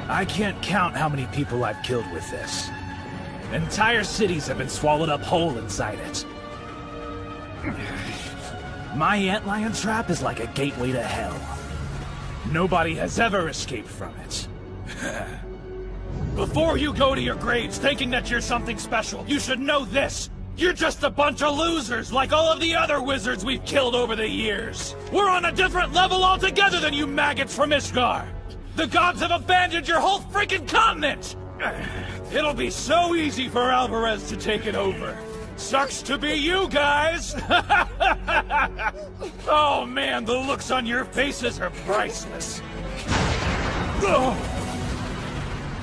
I can't count how many people I've killed with this. Entire cities have been swallowed up whole inside it. My antlion trap is like a gateway to hell. Nobody has ever escaped from it. Before you go to your graves thinking that you're something special, you should know this. You're just a bunch of losers like all of the other wizards we've killed over the years. We're on a different level altogether than you maggots from Ishgard. The gods have abandoned your whole freaking continent! It'll be so easy for Alvarez to take it over. Sucks to be you guys! Oh man, the looks on your faces are priceless.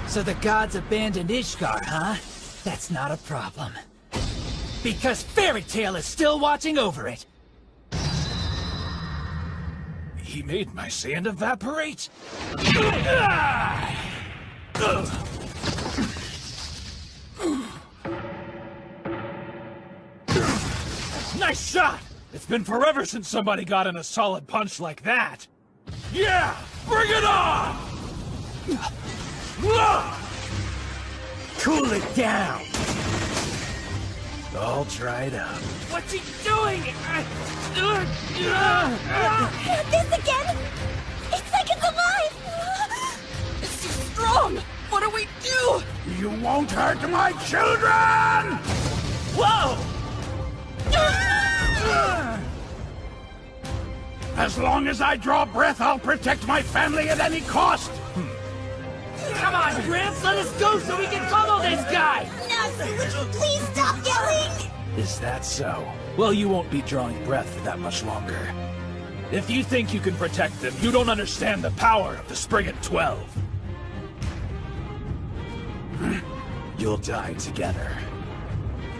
So the gods abandoned Ishgard, huh? That's not a problem. Because Fairy Tail is still watching over it. He made my sand evaporate? Nice shot! It's been forever since somebody got in a solid punch like that. Yeah! Bring it on! Cool it down! All dried up. What's he doing? This again? It's like it's alive! It's too strong! What do we do? You won't hurt my children! Whoa! As long as I draw breath, I'll protect my family at any cost! Come on, Gramps, let us go so we can pummel this guy! Natsu, would you please stop yelling? Is that so? Well, you won't be drawing breath for that much longer. If you think you can protect them, you don't understand the power of the Spriggan 12. You'll die together.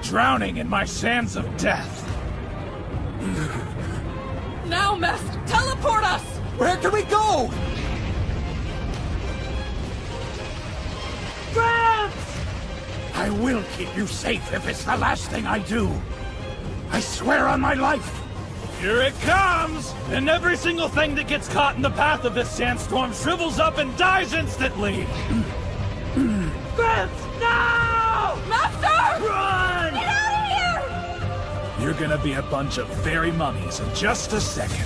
Drowning in my sands of death. Now, Master, teleport us! Where can we go? Gramps! I will keep you safe if it's the last thing I do. I swear on my life. Here it comes! And every single thing that gets caught in the path of this sandstorm shrivels up and dies instantly! Gramps, no! Master! Run! Get out of here! You're gonna be a bunch of fairy mummies in just a second.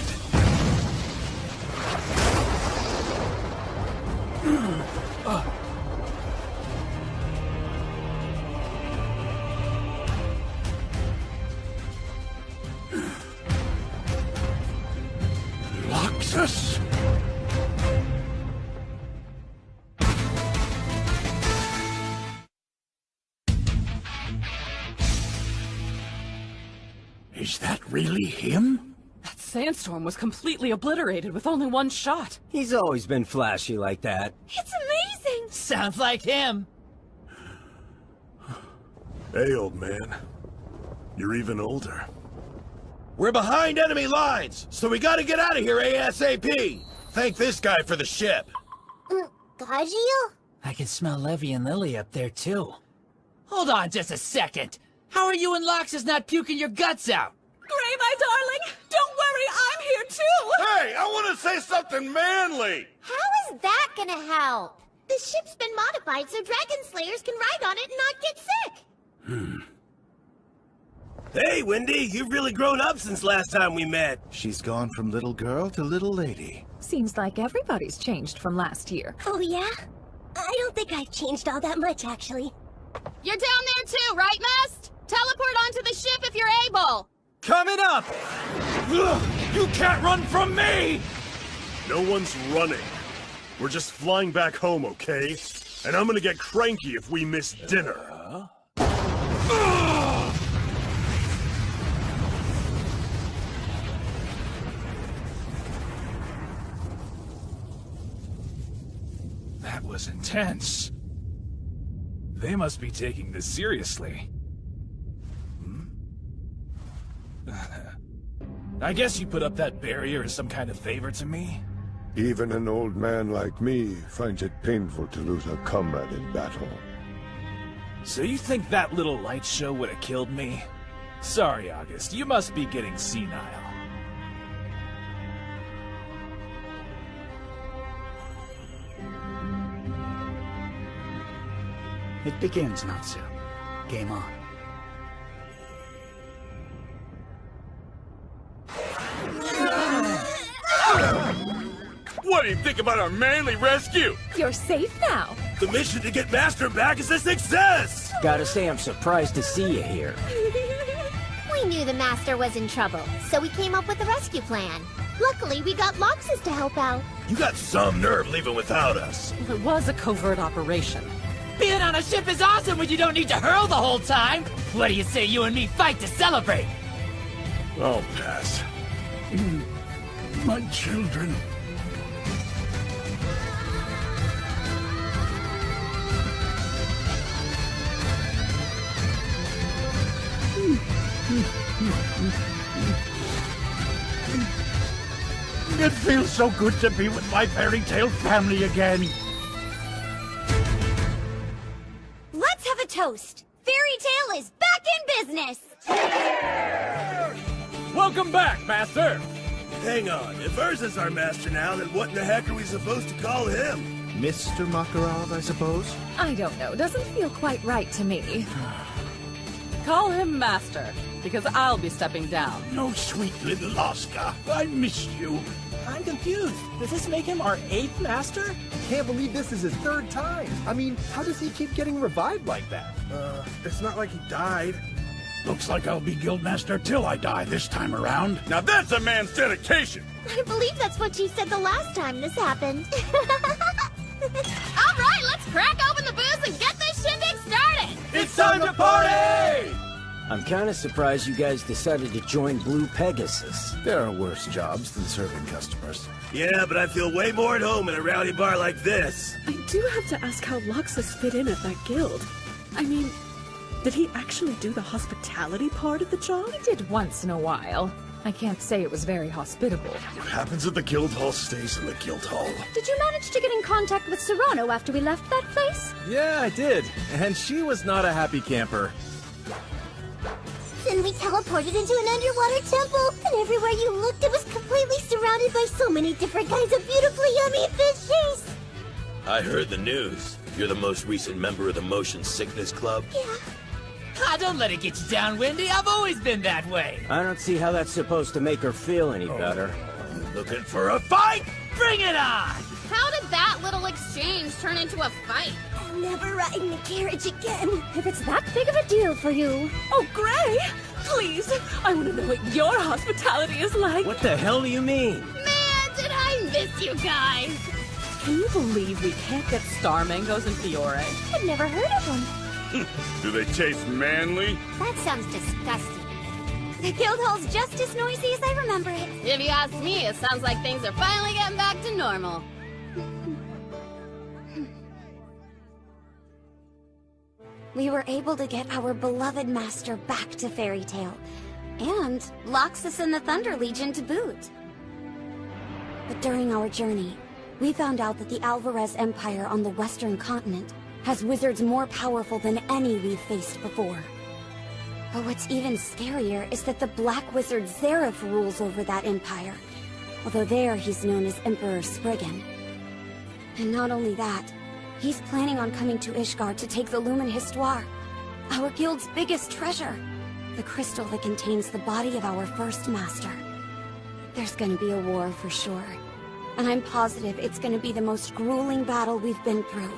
Loxus! Is that really him? That sandstorm was completely obliterated with only one shot. He's always been flashy like that. It's amazing! Sounds like him. Hey, old man. You're even older. We're behind enemy lines, so we gotta get out of here ASAP! Thank this guy for the ship. Gagio? I can smell Levy and Lily up there, too. Hold on just a second. How are you and Loxus not puking your guts out? Gray, my darling, don't worry, I'm here too! Hey, I want to say something manly! How is that gonna help? The ship's been modified so dragon slayers can ride on it and not get sick. Hey, Wendy, you've really grown up since last time we met. She's gone from little girl to little lady. Seems like everybody's changed from last year. Oh, yeah? I don't think I've changed all that much, actually. You're down there too, right, Must? Teleport onto the ship if you're able. Coming up! Ugh, you can't run from me! No one's running. We're just flying back home, okay? And I'm gonna get cranky if we miss dinner. That was intense. They must be taking this seriously. I guess you put up that barrier as some kind of favor to me? Even an old man like me finds it painful to lose a comrade in battle. So you think that little light show would have killed me? Sorry, August, you must be getting senile. It begins, Natsu. Game on. What do you think about our manly rescue? You're safe now. The mission to get Master back is a success! Gotta say, I'm surprised to see you here. We knew the Master was in trouble, so we came up with a rescue plan. Luckily, we got Loxus to help out. You got some nerve leaving without us. Well, it was a covert operation. Being on a ship is awesome when you don't need to hurl the whole time. What do you say you and me fight to celebrate? I'll pass. My children. It feels so good to be with my fairy tale family again. Let's have a toast. Fairy Tale is back in business. Welcome back, Master! Hang on, if Urza's our master now, then what in the heck are we supposed to call him? Mr. Makarov, I suppose? I don't know. Doesn't feel quite right to me. Call him Master, because I'll be stepping down. No, sweet little Oscar. I missed you. I'm confused. Does this make him our 8th master? Can't believe this is his 3rd time. I mean, how does he keep getting revived like that? It's not like he died. Looks like I'll be Guildmaster till I die this time around. Now that's a man's dedication! I believe that's what you said the last time this happened. All right, let's crack open the booze and get this shindig started! It's time to party! I'm kind of surprised you guys decided to join Blue Pegasus. There are worse jobs than serving customers. Yeah, but I feel way more at home in a rowdy bar like this. I do have to ask how Loxus fit in at that guild. I mean, did he actually do the hospitality part of the job? He did once in a while. I can't say it was very hospitable. What happens at the guild hall stays in the guild hall. Did you manage to get in contact with Serrano after we left that place? Yeah, I did. And she was not a happy camper. Then we teleported into an underwater temple, and everywhere you looked, it was completely surrounded by so many different kinds of beautifully yummy fishies. I heard the news. You're the most recent member of the Motion Sickness Club? Yeah. Ah, don't let it get you down, Wendy. I've always been that way. I don't see how that's supposed to make her feel any better. Looking for a fight? Bring it on! How did that little exchange turn into a fight? I'll never ride in a carriage again. If it's that big of a deal for you. Oh, Gray! Please, I want to know what your hospitality is like. What the hell do you mean? Man, did I miss you guys! Can you believe we can't get star mangoes in Fiore? I've never heard of them. Do they taste manly? That sounds disgusting. The guild hall's just as noisy as I remember it. If you ask me, it sounds like things are finally getting back to normal. We were able to get our beloved master back to Fairy Tail, and Loxus and the Thunder Legion to boot. But during our journey, we found out that the Alvarez Empire on the Western Continent has wizards more powerful than any we've faced before. But what's even scarier is that the Black Wizard Zareth rules over that empire, although there he's known as Emperor Spriggan. And not only that, he's planning on coming to Ishgard to take the Lumen Histoire, our guild's biggest treasure, the crystal that contains the body of our first master. There's gonna be a war for sure, and I'm positive it's gonna be the most grueling battle we've been through.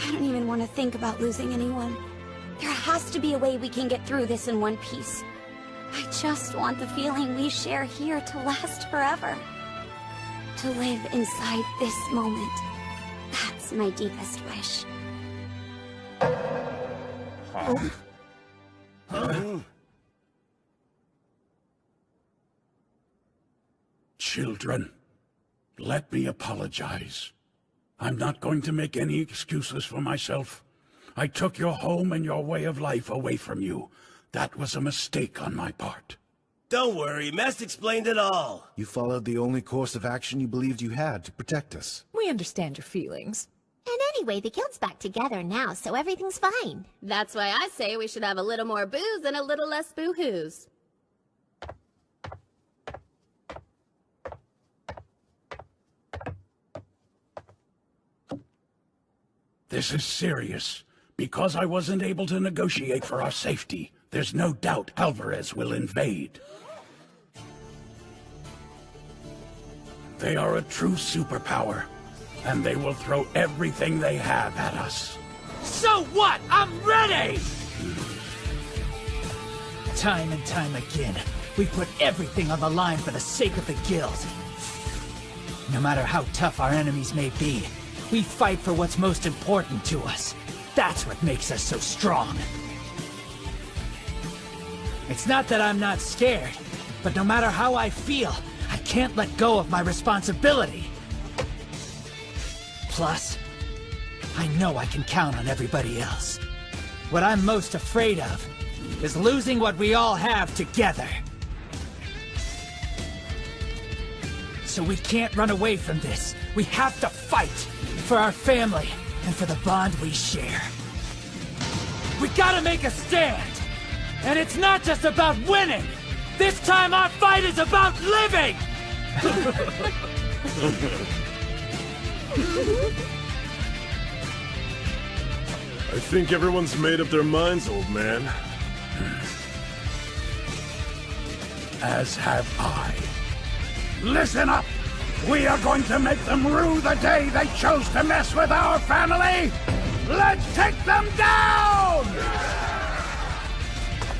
I don't even want to think about losing anyone. There has to be a way we can get through this in one piece. I just want the feeling we share here to last forever. To live inside this moment. That's my deepest wish. Children, let me apologize. I'm not going to make any excuses for myself. I took your home and your way of life away from you. That was a mistake on my part. Don't worry, Mest explained it all. You followed the only course of action you believed you had to protect us. We understand your feelings. And anyway, the guild's back together now, so everything's fine. That's why I say we should have a little more booze and a little less boo-hoos. This is serious. Because I wasn't able to negotiate for our safety, there's no doubt Alvarez will invade. They are a true superpower, and they will throw everything they have at us. So what? I'm ready! Time and time again, we put everything on the line for the sake of the guild. No matter how tough our enemies may be, we fight for what's most important to us. That's what makes us so strong. It's not that I'm not scared, but no matter how I feel, I can't let go of my responsibility. Plus, I know I can count on everybody else. What I'm most afraid of is losing what we all have together. So we can't run away from this. We have to fight for our family and for the bond we share. We gotta make a stand! And it's not just about winning! This time our fight is about living! I think everyone's made up their minds, old man. As have I. Listen up! We are going to make them rue the day they chose to mess with our family! Let's take them down!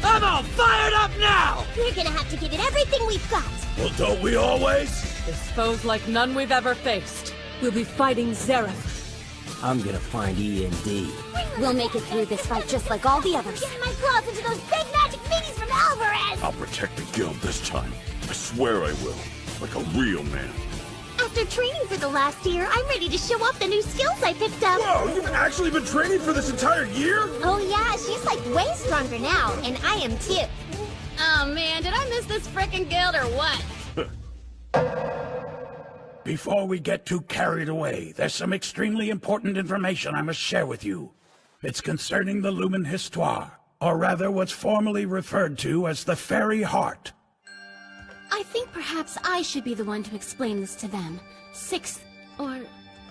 I'm all fired up now! We're gonna have to give it everything we've got. Well, don't we always? This foe's like none we've ever faced. We'll be fighting Zareth. I'm gonna find E&D. We'll make it through this fight just like all the others. Get my claws into those big magic meaties from Alvarez! I'll protect the guild this time. I swear I will. Like a real man. After training for the last year, I'm ready to show off the new skills I picked up. Whoa, you've actually been training for this entire year? Oh yeah, she's like way stronger now, and I am too. Oh man, did I miss this frickin' guild or what? Before we get too carried away, there's some extremely important information I must share with you. It's concerning the Lumen Histoire, or rather what's formally referred to as the Fairy Heart. I think perhaps I should be the one to explain this to them. 6th, or,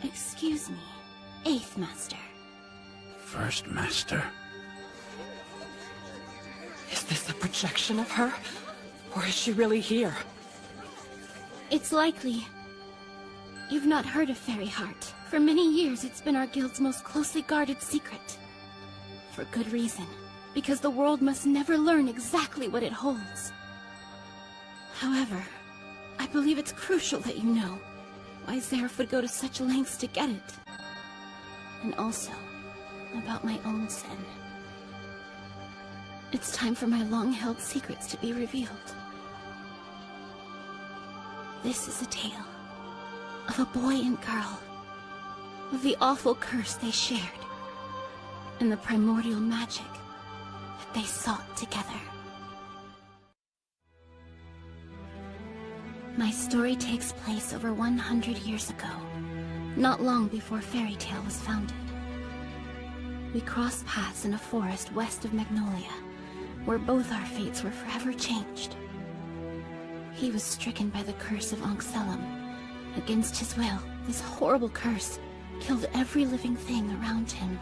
excuse me, 8th Master. First Master? Is this a projection of her? Or is she really here? It's likely. You've not heard of Fairy Heart. For many years, it's been our guild's most closely guarded secret. For good reason. Because the world must never learn exactly what it holds. However, I believe it's crucial that you know why Zareth would go to such lengths to get it. And also, about my own sin. It's time for my long-held secrets to be revealed. This is a tale of a boy and girl, of the awful curse they shared, and the primordial magic that they sought together. My story takes place over 100 years ago, not long before Fairy Tale was founded. We crossed paths in a forest west of Magnolia, where both our fates were forever changed. He was stricken by the curse of Ankh-Selim. Against his will, this horrible curse killed every living thing around him.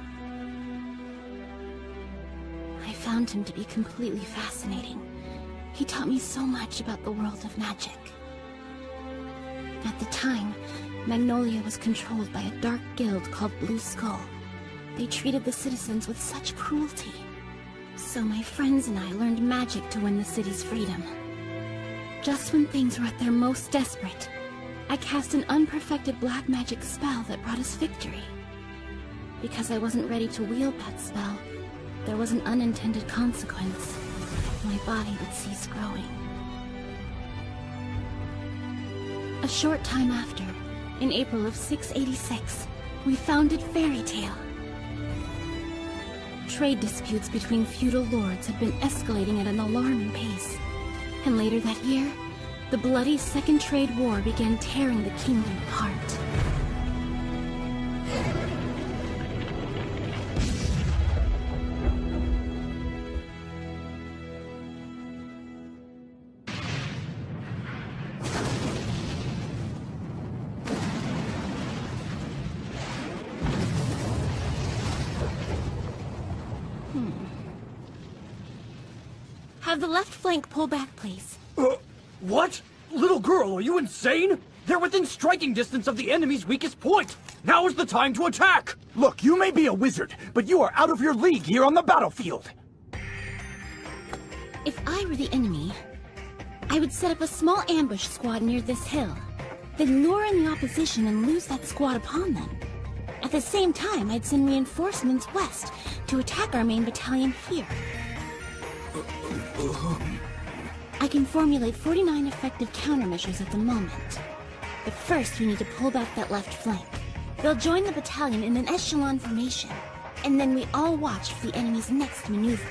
I found him to be completely fascinating. He taught me so much about the world of magic. At the time, Magnolia was controlled by a dark guild called Blue Skull. They treated the citizens with such cruelty. So my friends and I learned magic to win the city's freedom. Just when things were at their most desperate, I cast an unperfected black magic spell that brought us victory. Because I wasn't ready to wield that spell, there was an unintended consequence. My body would cease growing. A short time after, in April of 686, we founded Fairy Tale. Trade disputes between feudal lords had been escalating at an alarming pace. And later that year, the bloody Second Trade War began tearing the kingdom apart. Have the left flank pull back, please. What? Little girl, are you insane? They're within striking distance of the enemy's weakest point. Now is the time to attack! Look, you may be a wizard, but you are out of your league here on the battlefield. If I were the enemy, I would set up a small ambush squad near this hill, then lure in the opposition and lose that squad upon them. At the same time, I'd send reinforcements west to attack our main battalion here. I can formulate 49 effective countermeasures at the moment. But first, we need to pull back that left flank. They'll join the battalion in an echelon formation, and then we all watch for the enemy's next maneuver.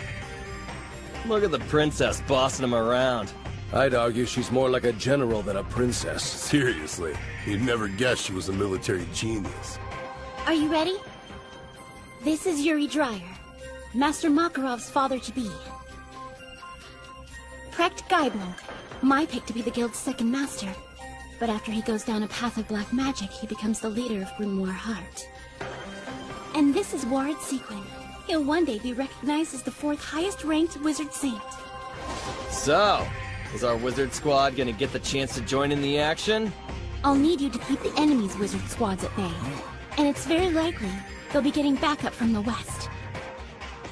Look at the princess bossing him around. I'd argue she's more like a general than a princess. Seriously, you'd never guess she was a military genius. Are you ready? This is Yuri Dreyer, Master Makarov's father-to-be. Precht Geibel, my pick to be the guild's second master. But after he goes down a path of black magic, he becomes the leader of Grimoire Heart. And this is Ward Sequin. He'll one day be recognized as the 4th highest ranked wizard saint. So, is our wizard squad gonna get the chance to join in the action? I'll need you to keep the enemy's wizard squads at bay. And it's very likely they'll be getting backup from the west.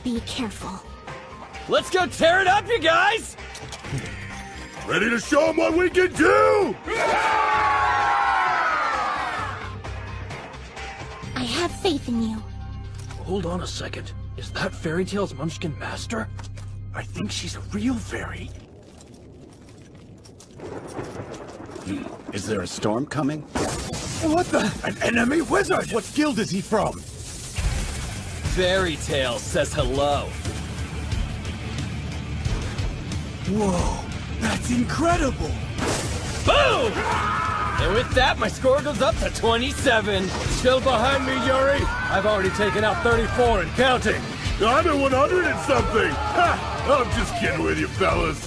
Be careful. Let's go tear it up, you guys! Ready to show them what we can do! I have faith in you. Hold on a second. Is that Fairy Tail's Munchkin Master? I think she's a real fairy. Is there a storm coming? What the? An enemy wizard! What guild is he from? Fairy Tail says hello. Whoa, that's incredible! Boom! And with that, my score goes up to 27. Still behind me, Yuri. I've already taken out 34 and counting. I'm at 100 and something! Ha! I'm just kidding with you, fellas.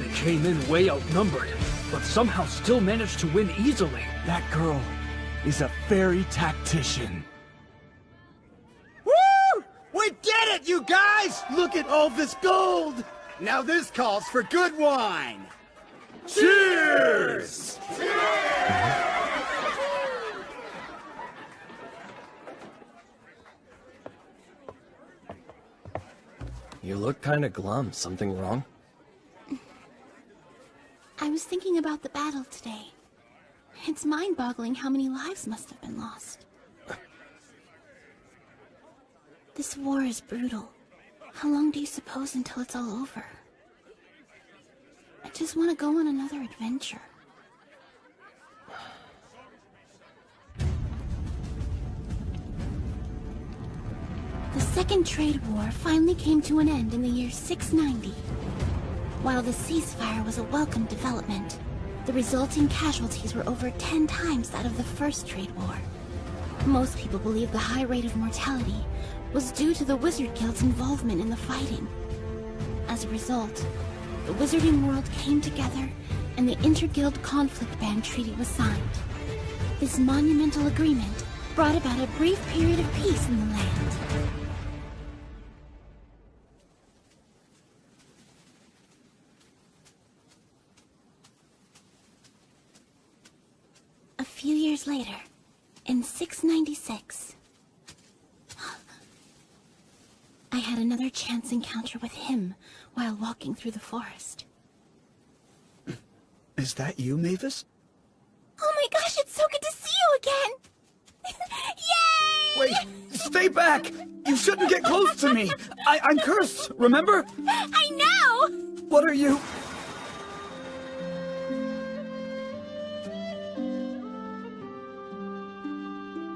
They came in way outnumbered, but somehow still managed to win easily. That girl is a fairy tactician. Woo! We did it, you guys! Look at all this gold! Now this calls for good wine! Cheers! You look kinda glum. Something wrong? I was thinking about the battle today. It's mind-boggling how many lives must have been lost. This war is brutal. How long do you suppose until it's all over? I just want to go on another adventure. The Second Trade War finally came to an end in the year 690. While the ceasefire was a welcome development, the resulting casualties were over 10 times that of the First Trade War. Most people believe the high rate of mortality was due to the Wizard Guild's involvement in the fighting. As a result, the Wizarding world came together and the Inter-Guild Conflict Ban Treaty was signed. This monumental agreement brought about a brief period of peace in the land. A few years later, in 696, I had another chance encounter with him while walking through the forest. Is that you, Mavis? Oh my gosh, it's so good to see you again! Yay! Wait, stay back! You shouldn't get close to me! I'm cursed, remember? I know! What are you?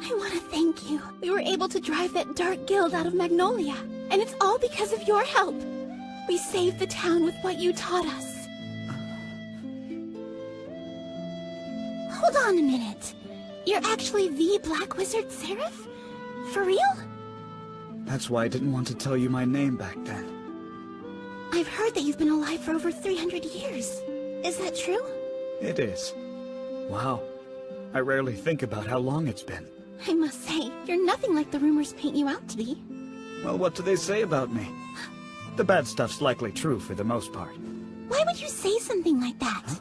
I want to thank you. We were able to drive that dark guild out of Magnolia, and it's all because of your help. We saved the town with what you taught us. Hold on a minute. You're actually the Black Wizard Seraph? For real? That's why I didn't want to tell you my name back then. I've heard that you've been alive for over 300 years. Is that true? It is. Wow. I rarely think about how long it's been. I must say, you're nothing like the rumors paint you out to be. Well, what do they say about me? The bad stuff's likely true for the most part. Why would you say something like that? Huh?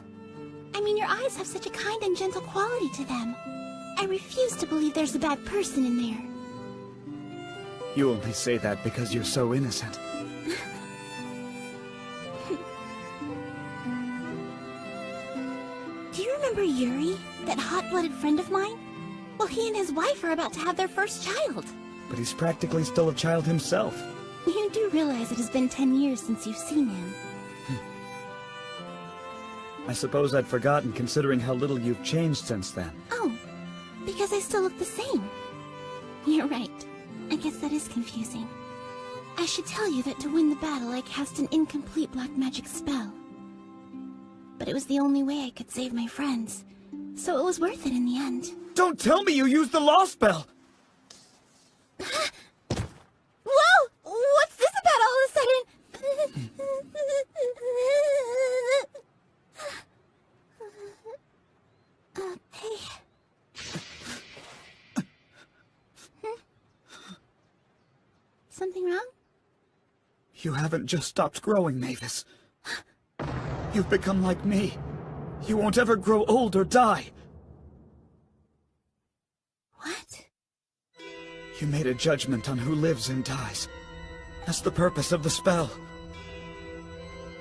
I mean, your eyes have such a kind and gentle quality to them. I refuse to believe there's a bad person in there. You only say that because you're so innocent. Do you remember Yuri, that hot-blooded friend of mine? Well, he and his wife are about to have their first child. But he's practically still a child himself. You do realize it has been 10 years since you've seen him. I suppose I'd forgotten considering how little you've changed since then. Oh, because I still look the same. You're right. I guess that is confusing. I should tell you that to win the battle I cast an incomplete black magic spell. But but it was the only way I could save my friends. So it was worth it in the end. Don't tell me you used the law spell! Whoa! What's this about all of a sudden? Hey. Something wrong? You haven't just stopped growing, Mavis. You've become like me. You won't ever grow old or die. What? You made a judgment on who lives and dies. That's the purpose of the spell.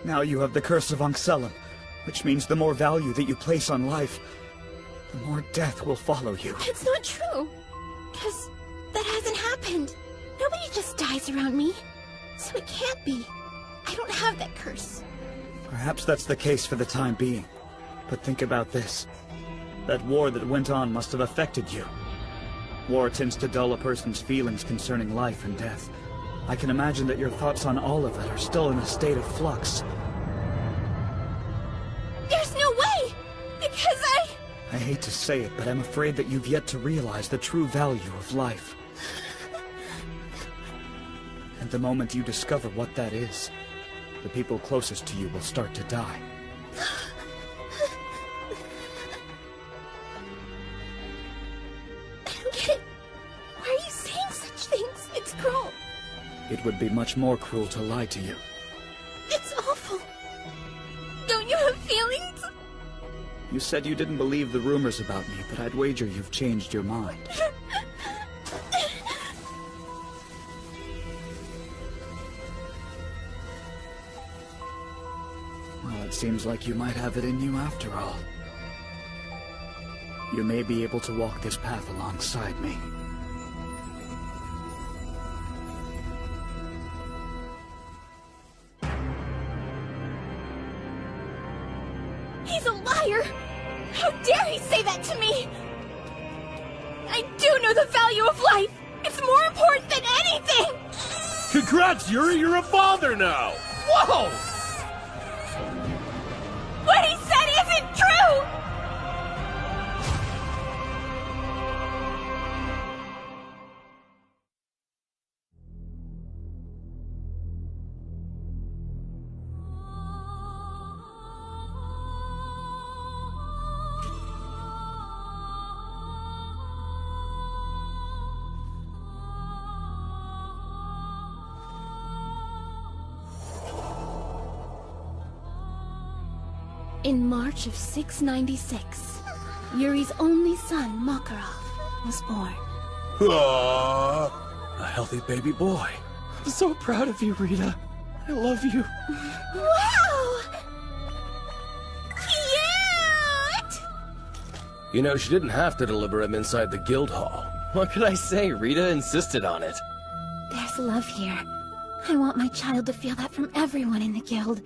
Now you have the Curse of Anxellum, which means the more value that you place on life, the more death will follow you. It's not true. Because that hasn't happened. Nobody just dies around me. So it can't be. I don't have that curse. Perhaps that's the case for the time being. But think about this. That war that went on must have affected you. War tends to dull a person's feelings concerning life and death. I can imagine that your thoughts on all of it are still in a state of flux. There's no way! Because I hate to say it, but I'm afraid that you've yet to realize the true value of life. And the moment you discover what that is, the people closest to you will start to die. I don't get it. Why are you saying such things? It's cruel. It would be much more cruel to lie to you. It's awful. Don't you have feelings? You said you didn't believe the rumors about me, but I'd wager you've changed your mind. Well, it seems like you might have it in you after all. You may be able to walk this path alongside me. He's a liar! How dare he say that to me! I do know the value of life! It's more important than anything! Congrats, Yuri! You're a father now! Whoa! What he said isn't true! In March of 696, Yuri's only son, Makarov, was born. A healthy baby boy. I'm so proud of you, Rita. I love you. Wow! Cute! You know, she didn't have to deliver him inside the guild hall. What could I say? Rita insisted on it. There's love here. I want my child to feel that from everyone in the guild.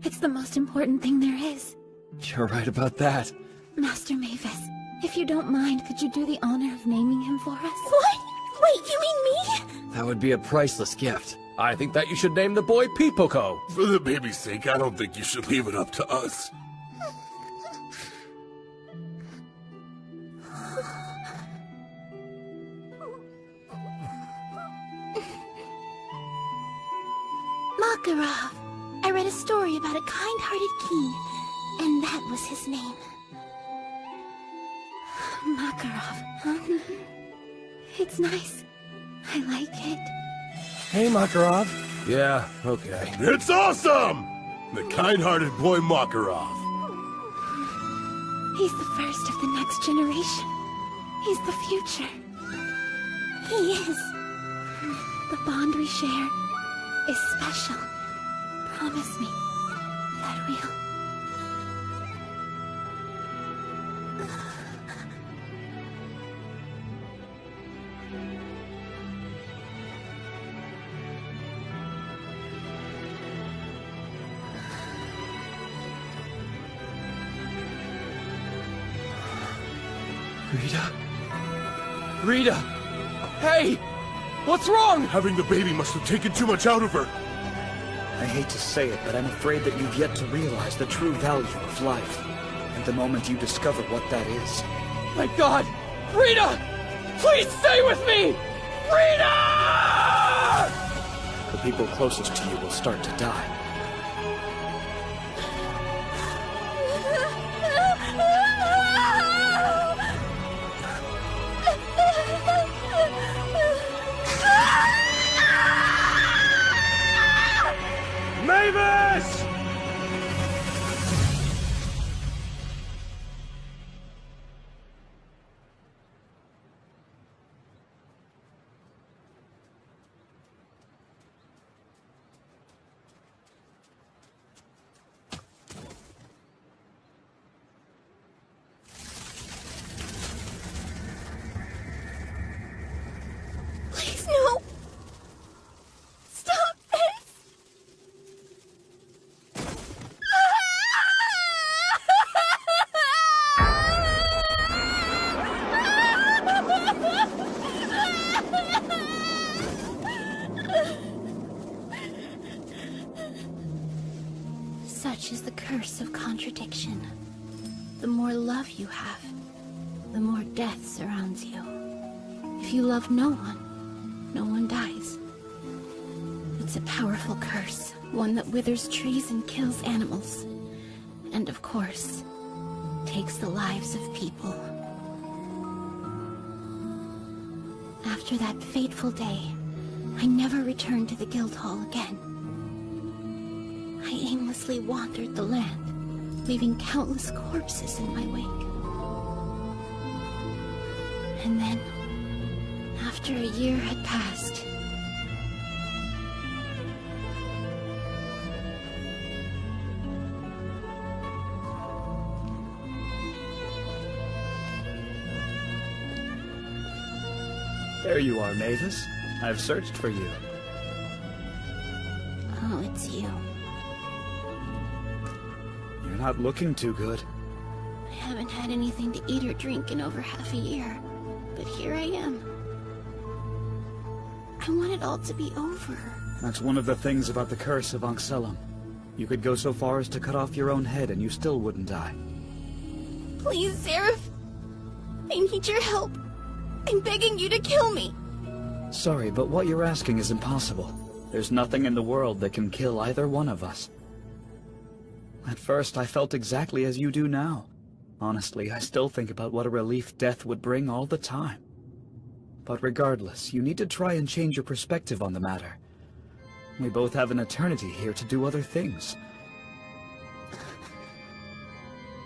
It's the most important thing there is. You're right about that. Master Mavis, if you don't mind, could you do the honor of naming him for us? What? Wait, you mean me? That would be a priceless gift. I think that you should name the boy Pipoko. For the baby's sake, I don't think you should leave it up to us. Makarov. I read a story about a kind-hearted king, and that was his name. Makarov, huh? It's nice. I like it. Hey, Makarov. Yeah, okay. It's awesome! The kind-hearted boy Makarov. He's the first of the next generation. He's the future. He is. The bond we share is special. Promise me that we'll... Rita? Rita! Hey! What's wrong? Having the baby must have taken too much out of her. I hate to say it, but I'm afraid that you've yet to realize the true value of life. And the moment you discover what that is... My God! Rita! Please stay with me! Rita! The people closest to you will start to die. Mavis! Please, no! Stop this! Such is the curse of contradiction. The more love you have, the more death surrounds you. If you love no one, no one dies. It's a powerful curse, one that withers trees and kills animals. And of course, takes the lives of people. After that fateful day, I never returned to the Guildhall again. I aimlessly wandered the land, leaving countless corpses in my wake. And then, after a year had passed, There you are, Mavis. I've searched for you. oh, it's you. You're not looking too good. I haven't had anything to eat or drink in over half a year, but here I am. I want it all to be over. That's one of the things about the curse of Anxellum. You could go so far as to cut off your own head and you still wouldn't die. Please, Seraph. I need your help. I'm begging you to kill me. Sorry, but what you're asking is impossible. There's nothing in the world that can kill either one of us. At first, I felt exactly as you do now. Honestly, I still think about what a relief death would bring all the time. But regardless, you need to try and change your perspective on the matter. We both have an eternity here to do other things.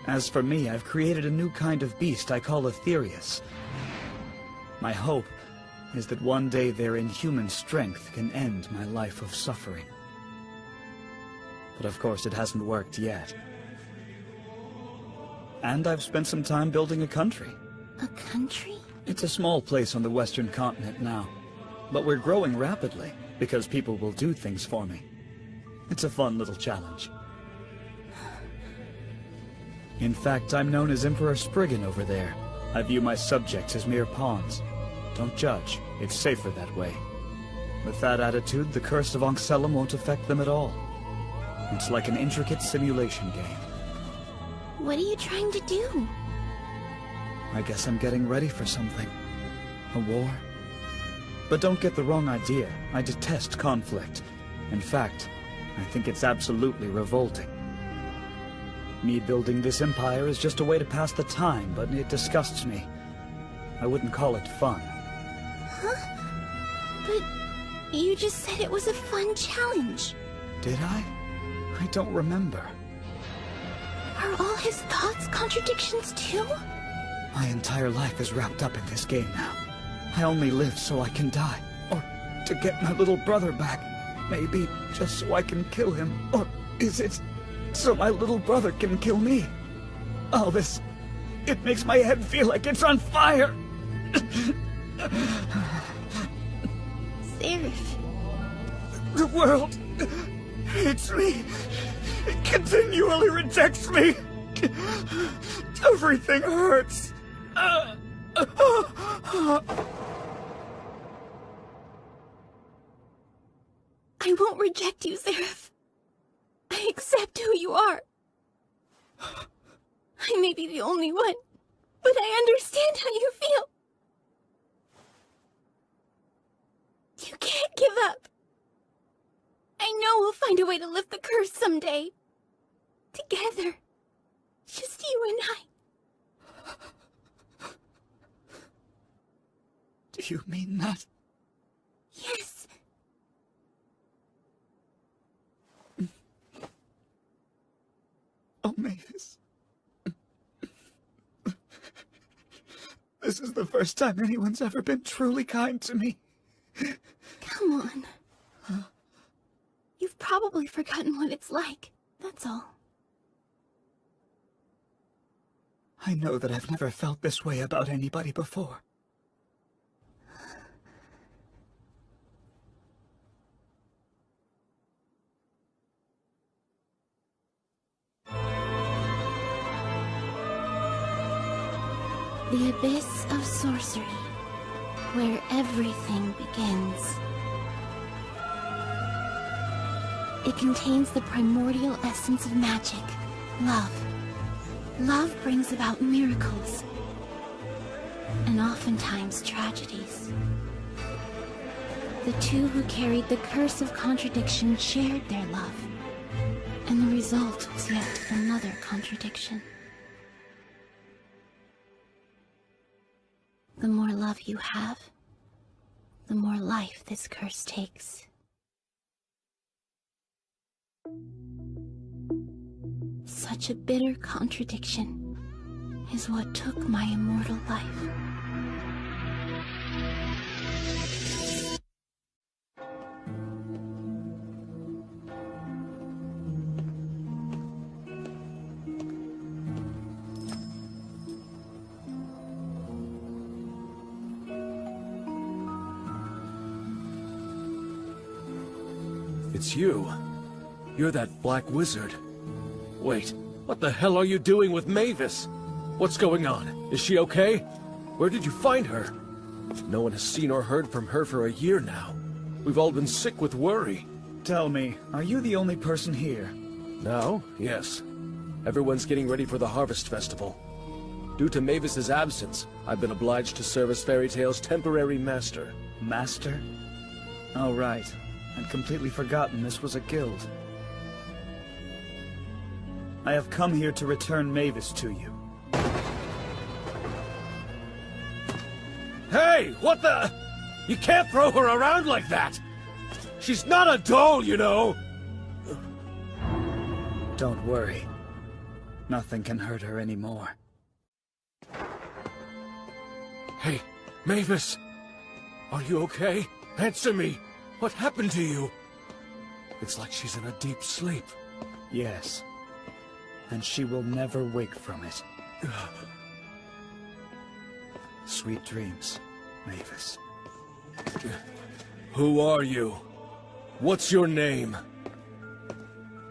As for me, I've created a new kind of beast I call Aetherius. My hope is that one day their inhuman strength can end my life of suffering. But of course it hasn't worked yet. And I've spent some time building a country. A country? It's a small place on the western continent now. But we're growing rapidly, because people will do things for me. It's a fun little challenge. In fact, I'm known as Emperor Spriggan over there. I view my subjects as mere pawns. Don't judge. It's safer that way. With that attitude, the curse of Anxellum won't affect them at all. It's like an intricate simulation game. What are you trying to do? I guess I'm getting ready for something. A war? But don't get the wrong idea. I detest conflict. In fact, I think it's absolutely revolting. Me building this empire is just a way to pass the time, but it disgusts me. I wouldn't call it fun. Huh? But you just said it was a fun challenge. Did I? I don't remember. Are all his thoughts contradictions too? My entire life is wrapped up in this game now. I only live so I can die. Or to get my little brother back. Maybe just so I can kill him. Or is it so my little brother can kill me? All this, it makes my head feel like it's on fire. Seraph. The world hates me. It continually rejects me. Everything hurts. I won't reject you, Seraph. accept who you are. I may be the only one, but I understand how you feel. You can't give up. I know we'll find a way to lift the curse someday. Together. Just you and I. Do you mean that? Yes. Oh, Mavis. This is the first time anyone's ever been truly kind to me. Come on. You've probably forgotten what it's like, that's all. I know that I've never felt this way about anybody before. The Abyss of Sorcery, where everything begins. It contains the primordial essence of magic, love. Love brings about miracles, and oftentimes tragedies. The two who carried the curse of contradiction shared their love, and the result was yet another contradiction. The more love you have, the more life this curse takes. Such a bitter contradiction is what took my immortal life. It's you. You're that black wizard. Wait, what the hell are you doing with Mavis? What's going on? Is she okay? Where did you find her? No one has seen or heard from her for a year now. We've all been sick with worry. Tell me, are you the only person here? Now? Yes. Everyone's getting ready for the Harvest Festival. Due to Mavis's absence, I've been obliged to serve as Fairy Tale's temporary master. Master? Oh, right. I'd completely forgotten this was a guild. I have come here to return Mavis to you. Hey, what the? You can't throw her around like that! She's not a doll, you know! Don't worry. Nothing can hurt her anymore. Hey, Mavis! Are you okay? Answer me! What happened to you? It's like she's in a deep sleep. Yes. And she will never wake from it. Sweet dreams, Mavis. Who are you? What's your name?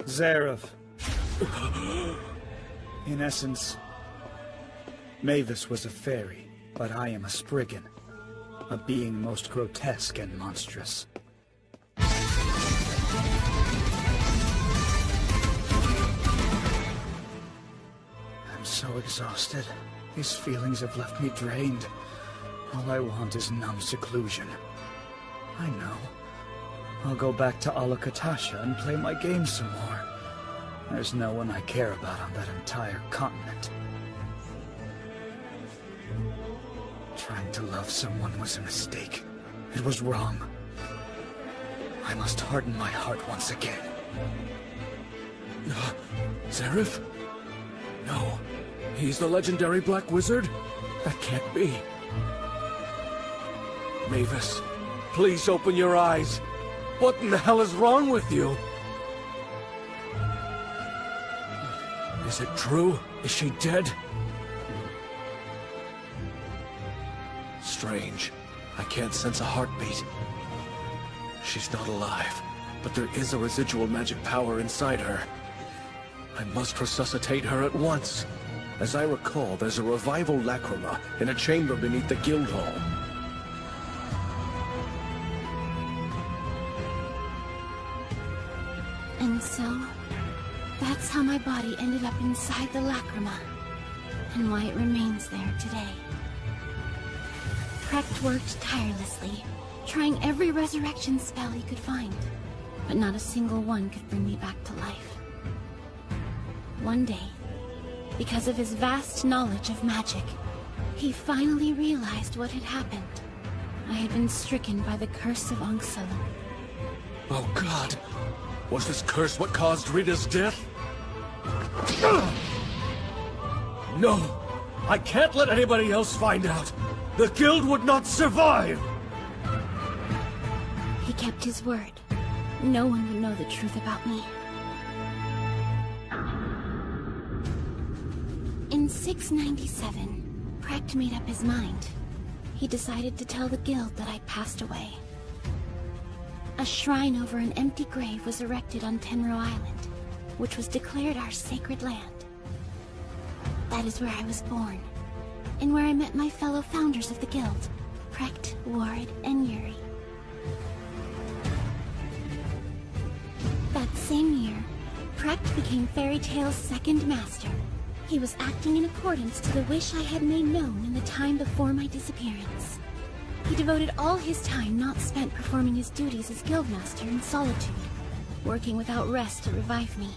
Zareth. In essence, Mavis was a fairy, but I am a Spriggan, a being most grotesque and monstrous. I'm so exhausted. These feelings have left me drained. All I want is numb seclusion. I know. I'll go back to Alakatasha and play my game some more. There's no one I care about on that entire continent. Trying to love someone was a mistake. It was wrong. I must harden my heart once again. Zareth? No. He's the legendary Black Wizard? That can't be. Mavis, please open your eyes. What in the hell is wrong with you? Is it true? Is she dead? Strange. I can't sense a heartbeat. She's not alive, but there is a residual magic power inside her. I must resuscitate her at once. As I recall, there's a revival lacrima in a chamber beneath the guild hall. And so, That's how my body ended up inside the Lacrima, and why it remains there today. Precht worked tirelessly, trying every resurrection spell he could find, but not a single one could bring me back to life. One day, because of his vast knowledge of magic, he finally realized what had happened. I had been stricken by the curse of Ank'Sehun. Oh God! Was this curse what caused Rita's death? No! I can't let anybody else find out! The guild would not survive! He kept his word. No one would know the truth about me. In 697, Precht made up his mind. He decided to tell the guild that I'd passed away. A shrine over an empty grave was erected on Tenro Island, which was declared our sacred land. That is where I was born, and where I met my fellow founders of the guild, Precht, Ward, and Yuri. That same year, Precht became Fairy Tail's second master. He was acting in accordance to the wish I had made known in the time before my disappearance. He devoted all his time not spent performing his duties as guildmaster in solitude, working without rest to revive me.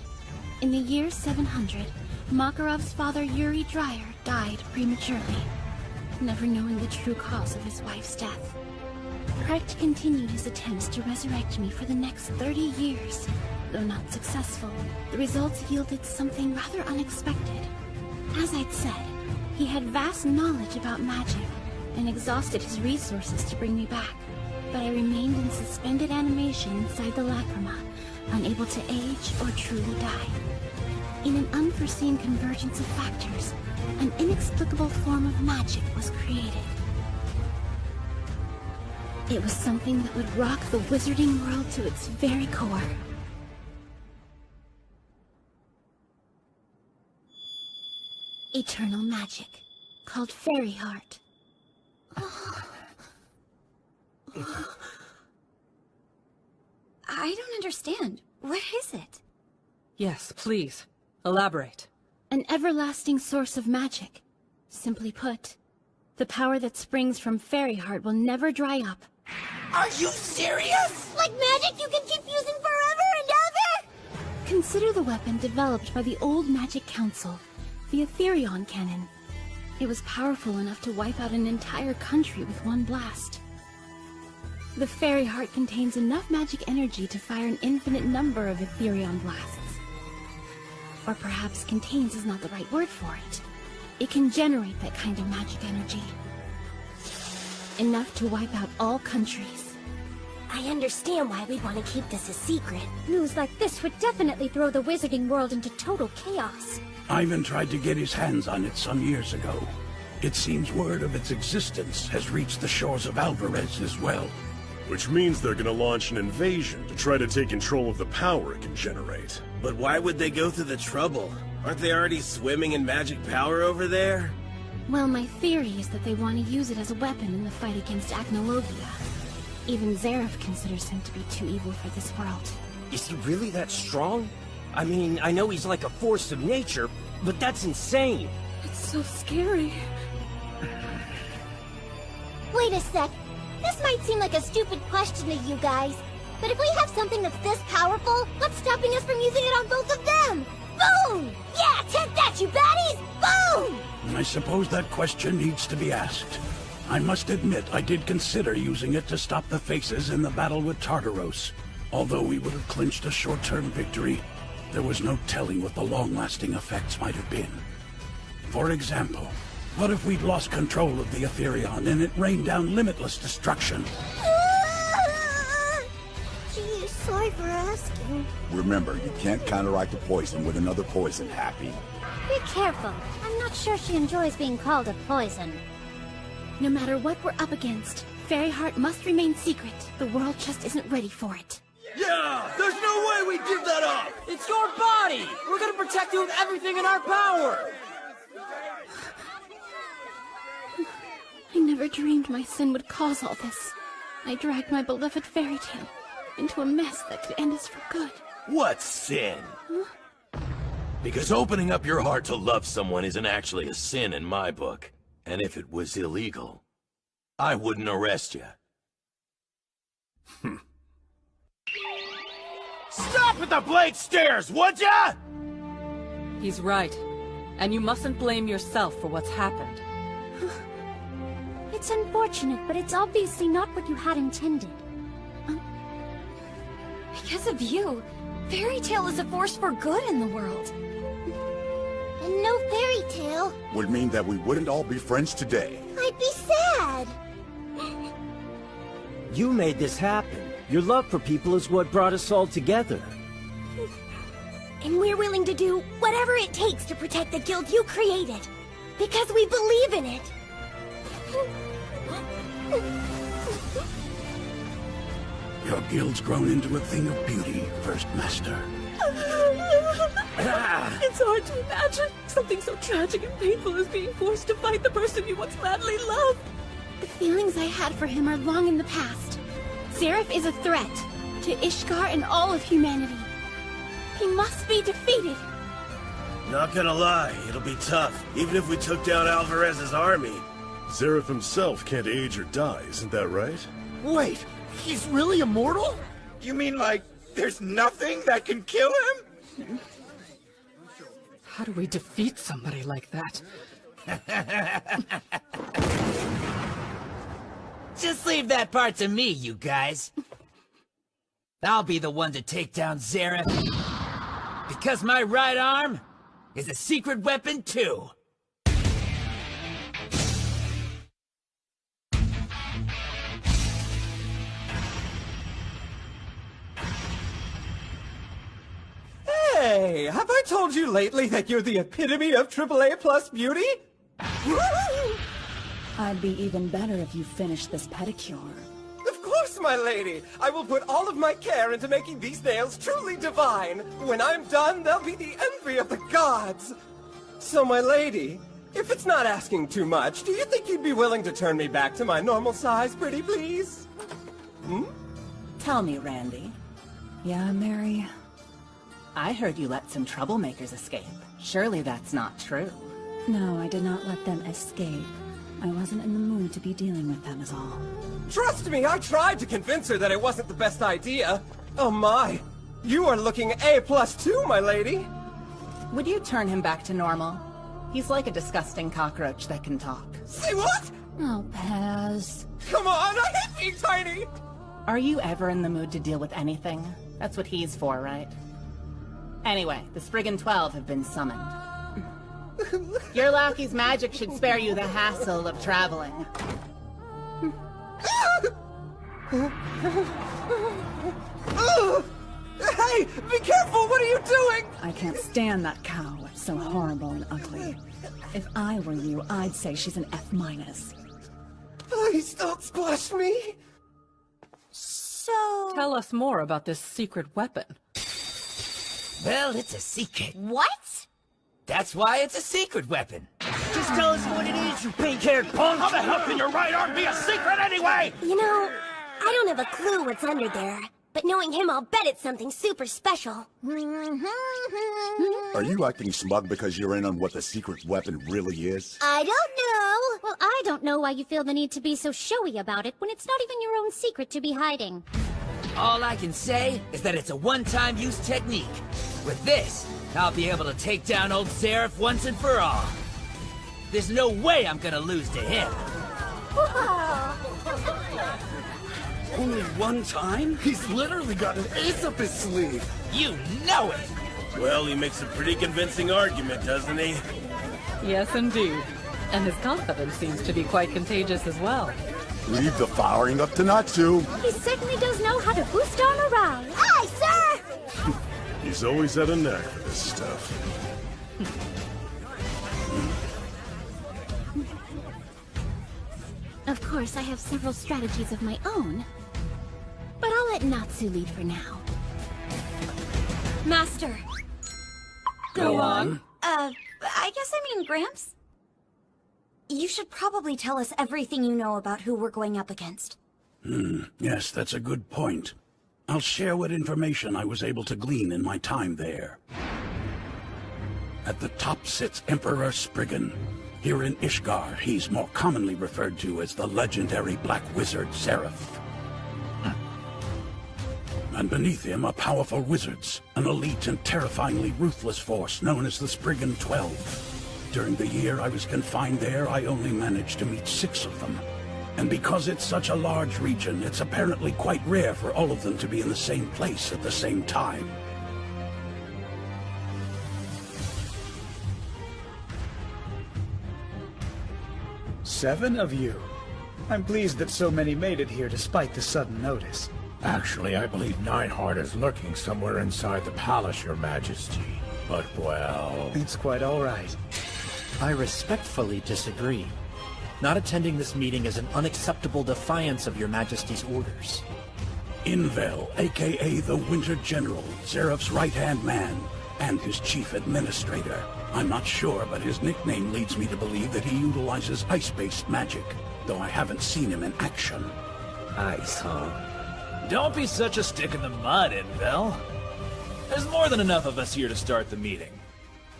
In the year 700, Makarov's father Yuri Dreyer died prematurely, never knowing the true cause of his wife's death. Precht continued his attempts to resurrect me for the next 30 years. Though not successful, the results yielded something rather unexpected. As I'd said, he had vast knowledge about magic, and exhausted his resources to bring me back. But I remained in suspended animation inside the Lacrima, unable to age or truly die. In an unforeseen convergence of factors, an inexplicable form of magic was created. It was something that would rock the wizarding world to its very core. Eternal magic, called Fairy Heart. I don't understand. What is it? Yes, please. Elaborate. An everlasting source of magic. Simply put, the power that springs from Fairy Heart will never dry up. Are you serious? Like magic you can keep using forever and ever? Consider the weapon developed by the Old Magic Council, the Aetherion Cannon. It was powerful enough to wipe out an entire country with one blast. The Fairy Heart contains enough magic energy to fire an infinite number of Aetherion blasts. Or perhaps contains is not the right word for it. It can generate that kind of magic energy. Enough to wipe out all countries. I understand why we'd want to keep this a secret. News like this would definitely throw the wizarding world into total chaos. Ivan tried to get his hands on it some years ago. It seems word of its existence has reached the shores of Alvarez as well. Which means they're gonna launch an invasion to try to take control of the power it can generate. But why would they go through the trouble? Aren't they already swimming in magic power over there? Well, my theory is that they want to use it as a weapon in the fight against Agnologia. Even Zareth considers him to be too evil for this world. Is he really that strong? I mean, I know he's like a force of nature, but that's insane. It's so scary. Wait a sec. This might seem like a stupid question to you guys, but if we have something that's this powerful, what's stopping us from using it on both of them? Boom! Yeah, take that, you baddies! Boom! I suppose that question needs to be asked. I must admit I did consider using it to stop the Faces in the battle with Tartaros. Although we would have clinched a short-term victory, there was no telling what the long-lasting effects might have been. For example, what if we'd lost control of the Aetherion and it rained down limitless destruction? Gee, sorry for asking. Remember, you can't counteract the poison with another poison, Happy. Be careful. I'm not sure she enjoys being called a poison. No matter what we're up against, Fairy Heart must remain secret. The world just isn't ready for it. Yeah! There's no way we give that up! It's your body! We're gonna protect you with everything in our power! I never dreamed my sin would cause all this. I dragged my beloved Fairy Tail into a mess that could end us for good. What sin? Huh? Because opening up your heart to love someone isn't actually a sin in my book. And if it was illegal, I wouldn't arrest you. Stop with the blank stares, would ya? He's right. And you mustn't blame yourself for what's happened. It's unfortunate, but it's obviously not what you had intended. Because of you, Fairy Tail is a force for good in the world. And no fairy tale. Would mean that we wouldn't all be friends today. I'd be sad. You made this happen. Your love for people is what brought us all together. And we're willing to do whatever it takes to protect the guild you created. Because we believe in it. Your guild's grown into a thing of beauty, First Master. It's hard to imagine something so tragic and painful as being forced to fight the person you once madly loved. The feelings I had for him are long in the past. Zeref is a threat to Ishgard and all of humanity. He must be defeated. Not gonna lie, it'll be tough, even if we took down Alvarez's army. Zeref himself can't age or die, isn't that right? Wait, he's really immortal? You mean like there's nothing that can kill him? How do we defeat somebody like that? Just leave that part to me, you guys. I'll be the one to take down Zeref. Because my right arm is a secret weapon, too. Hey, have I told you lately that you're the epitome of AAA plus beauty? I'd be even better if you finished this pedicure. Of course, my lady! I will put all of my care into making these nails truly divine. When I'm done, they'll be the envy of the gods. So, my lady, if it's not asking too much, do you think you'd be willing to turn me back to my normal size, pretty please? Tell me, Randy. Yeah, Mary? I heard you let some troublemakers escape. Surely that's not true. No, I did not let them escape. I wasn't in the mood to be dealing with them is all. Trust me, I tried to convince her that it wasn't the best idea. Oh my, you are looking A+ too, my lady. Would you turn him back to normal? He's like a disgusting cockroach that can talk. Say what? Oh, Paz. Come on, I hate being tiny! Are you ever in the mood to deal with anything? That's what he's for, right? Anyway, the Spriggan 12 have been summoned. Your lackey's magic should spare you the hassle of traveling. Hey, be careful, what are you doing? I can't stand that cow. It's so horrible and ugly. If I were you, I'd say she's an F-. Please don't splash me. So... Tell us more about this secret weapon. Well, it's a secret. What? That's why it's a secret weapon. Just tell us what it is, you pink-haired punk! How the hell can your right arm be a secret anyway? You know, I don't have a clue what's under there. But knowing him, I'll bet it's something super special. Are you acting smug because you're in on what the secret weapon really is? I don't know. Well, I don't know why you feel the need to be so showy about it when it's not even your own secret to be hiding. All I can say is that it's a one-time use technique. With this, I'll be able to take down old Zeref once and for all. There's no way I'm gonna lose to him. Only one time? He's literally got an ace up his sleeve. You know it! Well, he makes a pretty convincing argument, doesn't he? Yes, indeed. And his confidence seems to be quite contagious as well. Leave the firing up to Natsu. He certainly does know how to boost our morale. Aye, sir! He's always had a knack for this stuff. Of course, I have several strategies of my own. But I'll let Natsu lead for now. Master. Go on. I guess I mean Gramps. You should probably tell us everything you know about who we're going up against. Yes, that's a good point. I'll share what information I was able to glean in my time there. At the top sits Emperor Spriggan. Here in Ishgard, he's more commonly referred to as the legendary Black Wizard Zeref. And beneath him are powerful wizards, an elite and terrifyingly ruthless force known as the Spriggan 12. During the year I was confined there, I only managed to meet 6 of them. And because it's such a large region, it's apparently quite rare for all of them to be in the same place at the same time. Seven of you. I'm pleased that so many made it here despite the sudden notice. Actually, I believe Nineheart is lurking somewhere inside the palace, Your Majesty. But, well... It's quite all right. I respectfully disagree. Not attending this meeting is an unacceptable defiance of Your Majesty's orders. Invel, aka the Winter General, Zeref's right-hand man, and his chief administrator. I'm not sure, but his nickname leads me to believe that he utilizes ice-based magic, though I haven't seen him in action. Ice, huh? Don't be such a stick in the mud, Invel. There's more than enough of us here to start the meeting.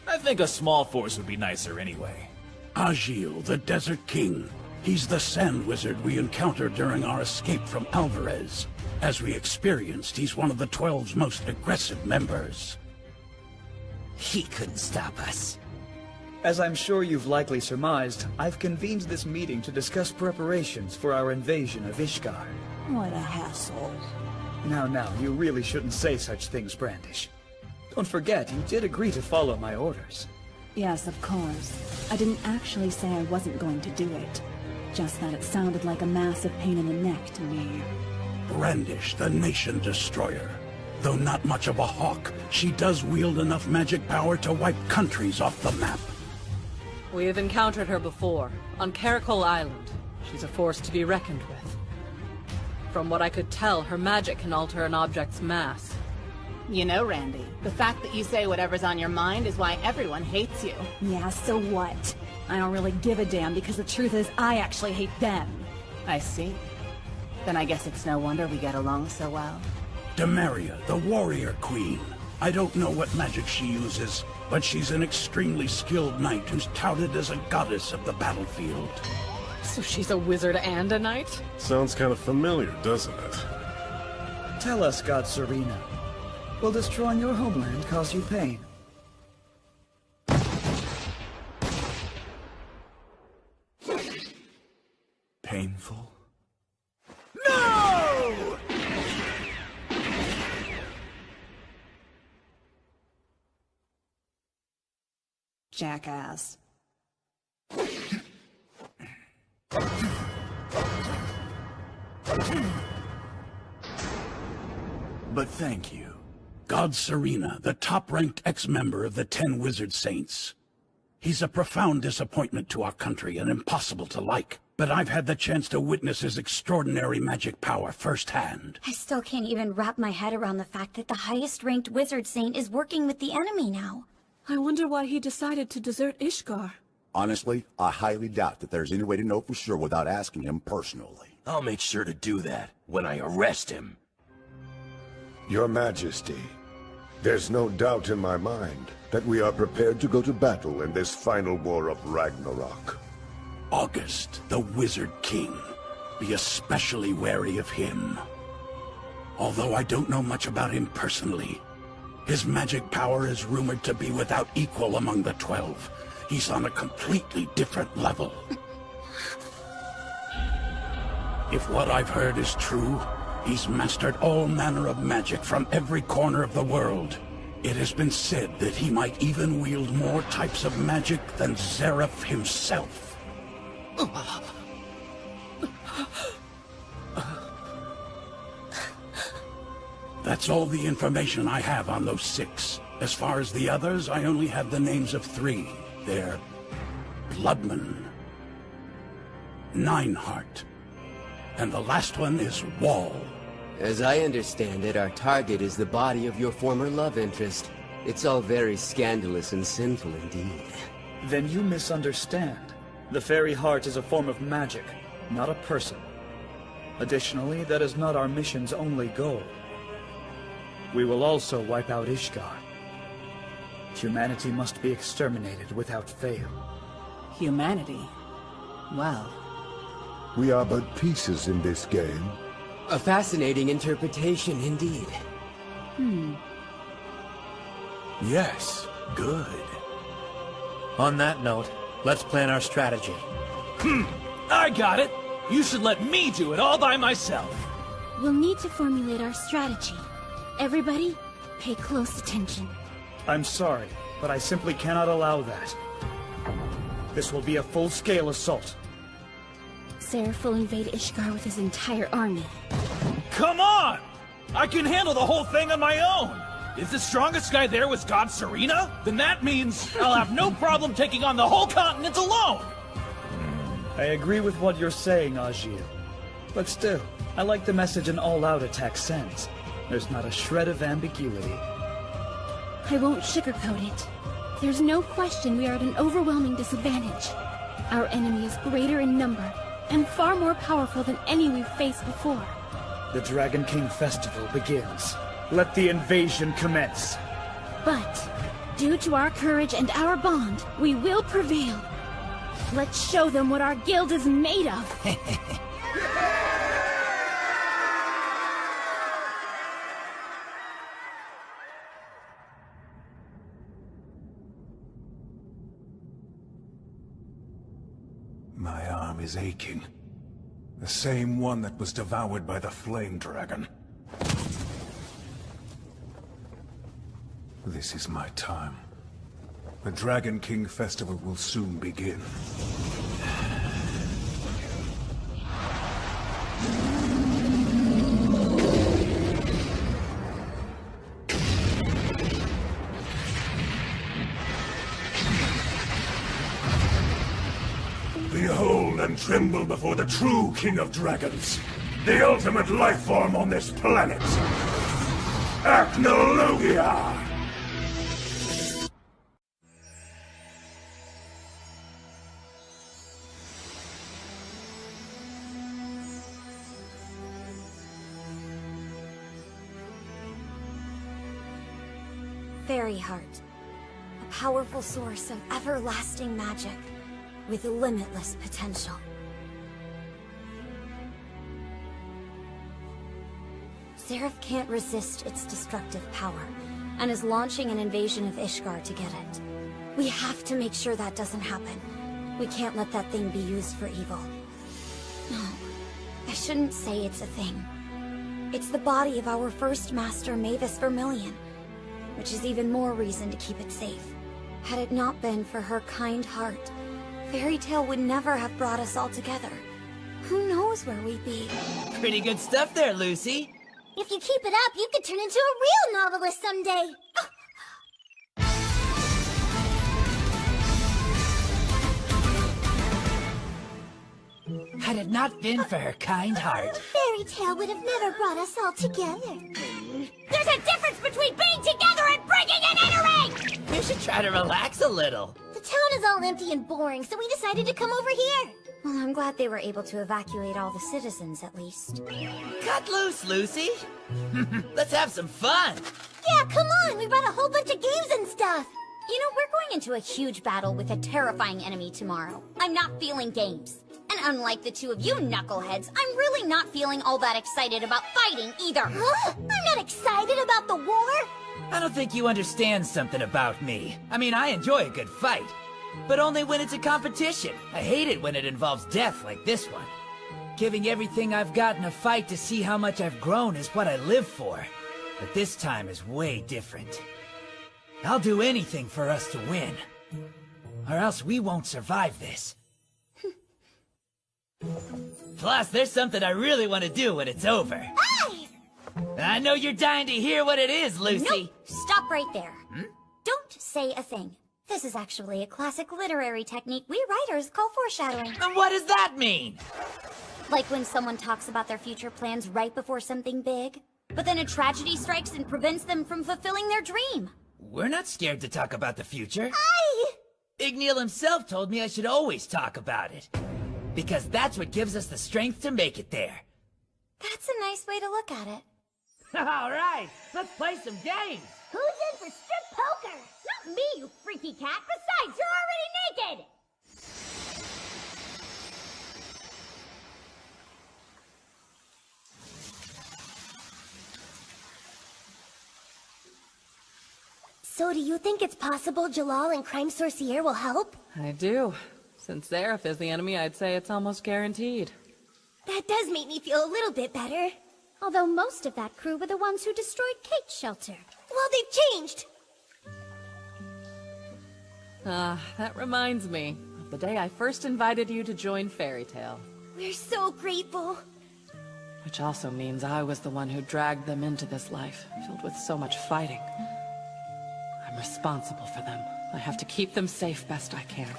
I think a small force would be nicer anyway. Agil, the Desert King. He's the sand wizard we encountered during our escape from Alvarez. As we experienced, he's one of the 12's most aggressive members. He couldn't stop us. As I'm sure you've likely surmised, I've convened this meeting to discuss preparations for our invasion of Ishgard. What a hassle. Now, you really shouldn't say such things, Brandish. Don't forget, you did agree to follow my orders. Yes, of course. I didn't actually say I wasn't going to do it. Just that it sounded like a massive pain in the neck to me. Brandish, the Nation Destroyer. Though not much of a hawk, she does wield enough magic power to wipe countries off the map. We have encountered her before, on Caracol Island. She's a force to be reckoned with. From what I could tell, her magic can alter an object's mass. You know, Randy, the fact that you say whatever's on your mind is why everyone hates you. Yeah, so what? I don't really give a damn because the truth is I actually hate them. I see. Then I guess it's no wonder we get along so well. Demaria, the Warrior Queen. I don't know what magic she uses, but she's an extremely skilled knight who's touted as a goddess of the battlefield. So she's a wizard and a knight? Sounds kind of familiar, doesn't it? Tell us, God Serena. Will destroying your homeland cause you pain? Painful? No! Jackass. But thank you. God Serena, the top-ranked ex-member of the 10 Wizard Saints. He's a profound disappointment to our country and impossible to like, but I've had the chance to witness his extraordinary magic power firsthand. I still can't even wrap my head around the fact that the highest-ranked Wizard Saint is working with the enemy now. I wonder why he decided to desert Ishgard. Honestly, I highly doubt that there's any way to know for sure without asking him personally. I'll make sure to do that when I arrest him. Your Majesty, there's no doubt in my mind that we are prepared to go to battle in this final war of Ragnarok. August, the Wizard King. Be especially wary of him. Although I don't know much about him personally, his magic power is rumored to be without equal among the 12. He's on a completely different level. If what I've heard is true, he's mastered all manner of magic from every corner of the world. It has been said that he might even wield more types of magic than Zeref himself. That's all the information I have on those 6. As far as the others, I only have the names of 3. They're Bloodman, Nineheart, and the last one is Wall. As I understand it, our target is the body of your former love interest. It's all very scandalous and sinful indeed. Then you misunderstand. The fairy heart is a form of magic, not a person. Additionally, that is not our mission's only goal. We will also wipe out Ishgard. Humanity must be exterminated without fail. Humanity? Well... We are but pieces in this game. A fascinating interpretation indeed. Yes, good. On that note, let's plan our strategy. I got it! You should let me do it all by myself! We'll need to formulate our strategy. Everybody, pay close attention. I'm sorry, but I simply cannot allow that. This will be a full-scale assault. Seraph will invade Ishgard with his entire army. Come on! I can handle the whole thing on my own! If the strongest guy there was God Serena, then that means I'll have no problem taking on the whole continent alone! I agree with what you're saying, Ajil. But still, I like the message an all-out attack sends. There's not a shred of ambiguity. I won't sugarcoat it. There's no question we are at an overwhelming disadvantage. Our enemy is greater in number, and far more powerful than any we've faced before. The Dragon King Festival begins. Let the invasion commence. But, due to our courage and our bond, we will prevail. Let's show them what our guild is made of. My arm is aching. The same one that was devoured by the flame dragon. This is my time. The Dragon King Festival will soon begin. Behold and tremble before the true King of Dragons, the ultimate life form on this planet, Acnologia! Fairy Heart, a powerful source of everlasting magic with limitless potential. Seraph can't resist its destructive power, and is launching an invasion of Ishgard to get it. We have to make sure that doesn't happen. We can't let that thing be used for evil. No, I shouldn't say it's a thing. It's the body of our first master, Mavis Vermilion, which is even more reason to keep it safe. Had it not been for her kind heart, Fairy Tail would never have brought us all together. Who knows where we'd be? Pretty good stuff there, Lucy. If you keep it up, you could turn into a real novelist someday. Had it not been for her kind heart. Fairy Tail would have never brought us all together. There's a difference between being together and breaking and entering! You should try to relax a little. The town is all empty and boring, so we decided to come over here. Well, I'm glad they were able to evacuate all the citizens, at least. Cut loose, Lucy. Let's have some fun. Yeah, come on. We brought a whole bunch of games and stuff. You know, we're going into a huge battle with a terrifying enemy tomorrow. I'm not feeling games. And unlike the two of you knuckleheads, I'm really not feeling all that excited about fighting either. Huh? I'm not excited about the war. I don't think you understand something about me. I mean, I enjoy a good fight. But only when it's a competition. I hate it when it involves death like this one. Giving everything I've got in a fight to see how much I've grown is what I live for. But this time is way different. I'll do anything for us to win. Or else we won't survive this. Plus, there's something I really want to do when it's over. Hey! I know you're dying to hear what it is, Lucy. Nope. Stop right there. Don't say a thing. This is actually a classic literary technique we writers call foreshadowing. And what does that mean? Like when someone talks about their future plans right before something big, but then a tragedy strikes and prevents them from fulfilling their dream. We're not scared to talk about the future. Igneal himself told me I should always talk about it. Because that's what gives us the strength to make it there. That's a nice way to look at it. All right, let's play some games. Who's in for strip poker? Not me, freaky cat. Besides, you're already naked! So do you think it's possible Jalal and Crime Sorcier will help? I do. Since Zareth is the enemy, I'd say it's almost guaranteed. That does make me feel a little bit better. Although most of that crew were the ones who destroyed Kate's shelter. Well, they've changed! That reminds me of the day I first invited you to join Fairy Tale. We're so grateful. Which also means I was the one who dragged them into this life, filled with so much fighting. I'm responsible for them. I have to keep them safe best I can.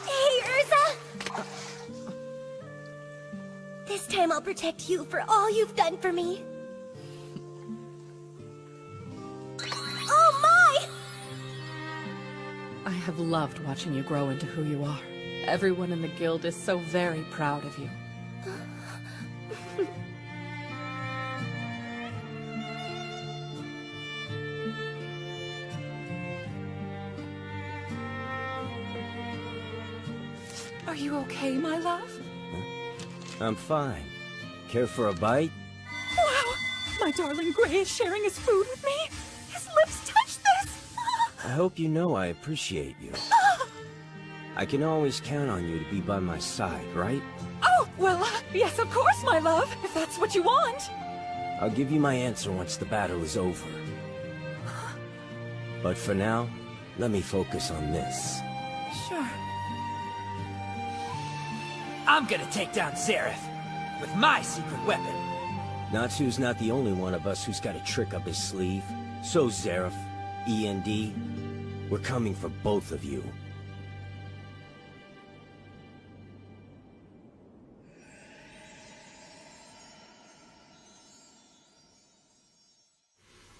Hey, Urza! This time I'll protect you for all you've done for me. Oh my! I have loved watching you grow into who you are. Everyone in the guild is so very proud of you. Are you okay, my love? I'm fine. Care for a bite? Wow! My darling Gray is sharing his food with me! His lips touch this! I hope you know I appreciate you. I can always count on you to be by my side, right? Oh, well, yes, of course, my love, if that's what you want. I'll give you my answer once the battle is over. But for now, let me focus on this. Sure. I'm gonna take down Zareth with my secret weapon. Natsu's not the only one of us who's got a trick up his sleeve. So Zareth, END, we're coming for both of you.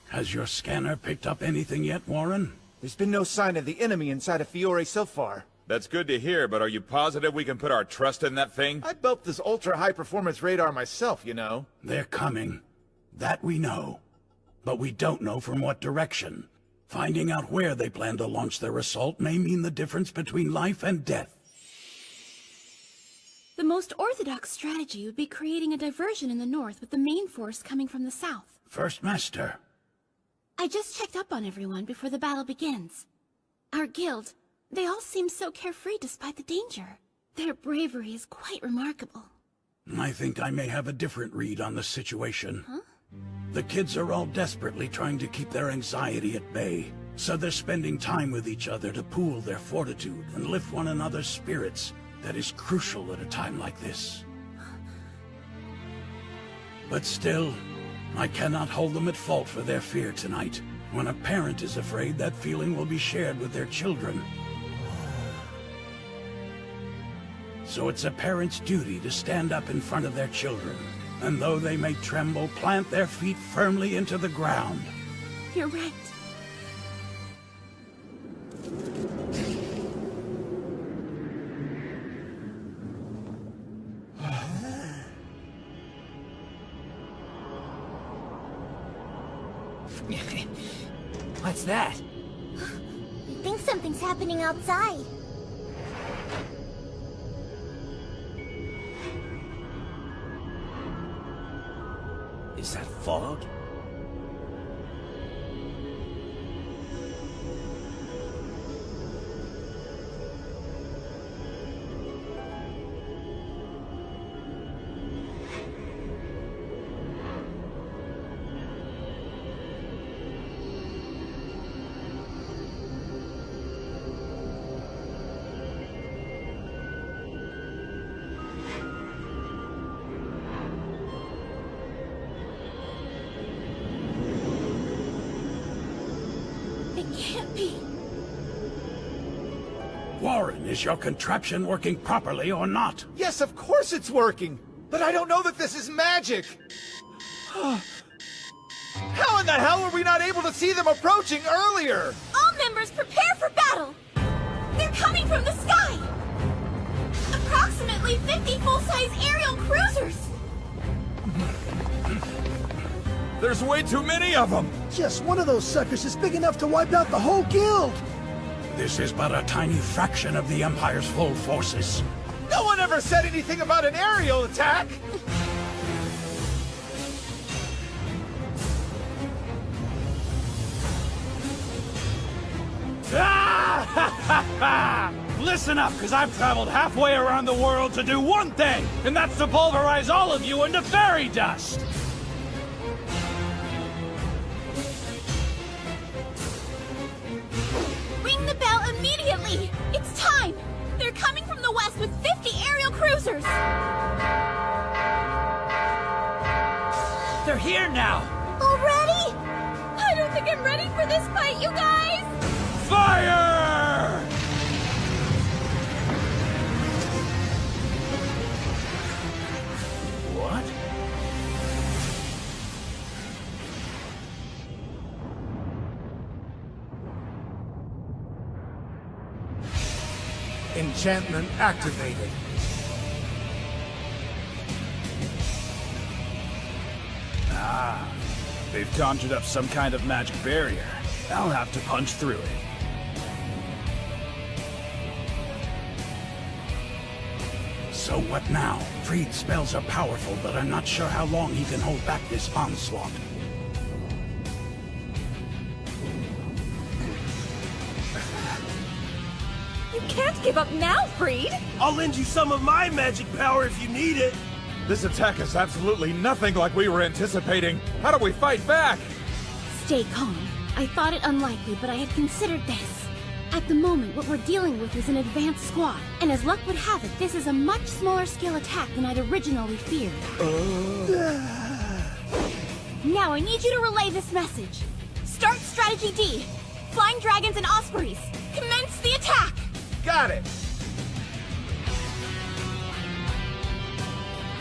Has your scanner picked up anything yet, Warren? There's been no sign of the enemy inside of Fiore so far. That's good to hear, but are you positive we can put our trust in that thing? I built this ultra-high-performance radar myself, you know. They're coming. That we know. But we don't know from what direction. Finding out where they plan to launch their assault may mean the difference between life and death. The most orthodox strategy would be creating a diversion in the north with the main force coming from the south. First Master. I just checked up on everyone before the battle begins. Our guild, they all seem so carefree despite the danger. Their bravery is quite remarkable. I think I may have a different read on the situation. Huh? The kids are all desperately trying to keep their anxiety at bay, so they're spending time with each other to pool their fortitude and lift one another's spirits. That is crucial at a time like this. But still, I cannot hold them at fault for their fear tonight. When a parent is afraid, that feeling will be shared with their children. So it's a parent's duty to stand up in front of their children, and though they may tremble, plant their feet firmly into the ground. You're right. What's that? I think something's happening outside. Is that fog? Warren, is your contraption working properly or not? Yes, of course it's working! But I don't know that this is magic! How in the hell were we not able to see them approaching earlier? All members prepare for battle! They're coming from the sky! Approximately 50 full-size aerial cruisers! There's way too many of them! Just one of those suckers is big enough to wipe out the whole guild! This is but a tiny fraction of the Empire's full forces. No one ever said anything about an aerial attack! Listen up, because I've traveled halfway around the world to do one thing, and that's to pulverize all of you into fairy dust! Ring the bell immediately! It's time! They're coming from the west with 50 aerial cruisers! They're here now! Already? I don't think I'm ready for this fight, you guys! Fire! What? Enchantment activated. Ah, they've conjured up some kind of magic barrier. I'll have to punch through it. So what now? Freed's spells are powerful, but I'm not sure how long he can hold back this onslaught. You can't give up now, Freed! I'll lend you some of my magic power if you need it. This attack is absolutely nothing like we were anticipating. How do we fight back? Stay calm. I thought it unlikely, but I had considered this. At the moment, what we're dealing with is an advanced squad, and as luck would have it, this is a much smaller scale attack than I'd originally feared. Now I need you to relay this message. Start Strategy D. Flying Dragons and Ospreys. Commence the attack! Got it!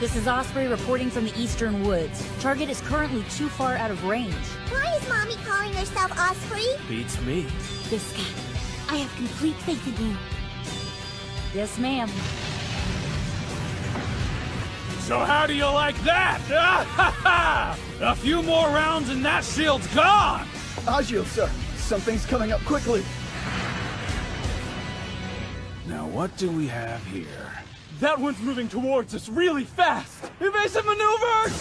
This is Osprey reporting from the Eastern Woods. Target is currently too far out of range. Why is Mommy calling herself Osprey? Beats me. Visca, I have complete faith in you. Yes, ma'am. So how do you like that? A few more rounds and that shield's gone! Agil, sir. Something's coming up quickly. Now what do we have here? That one's moving towards us really fast. Evasive maneuvers!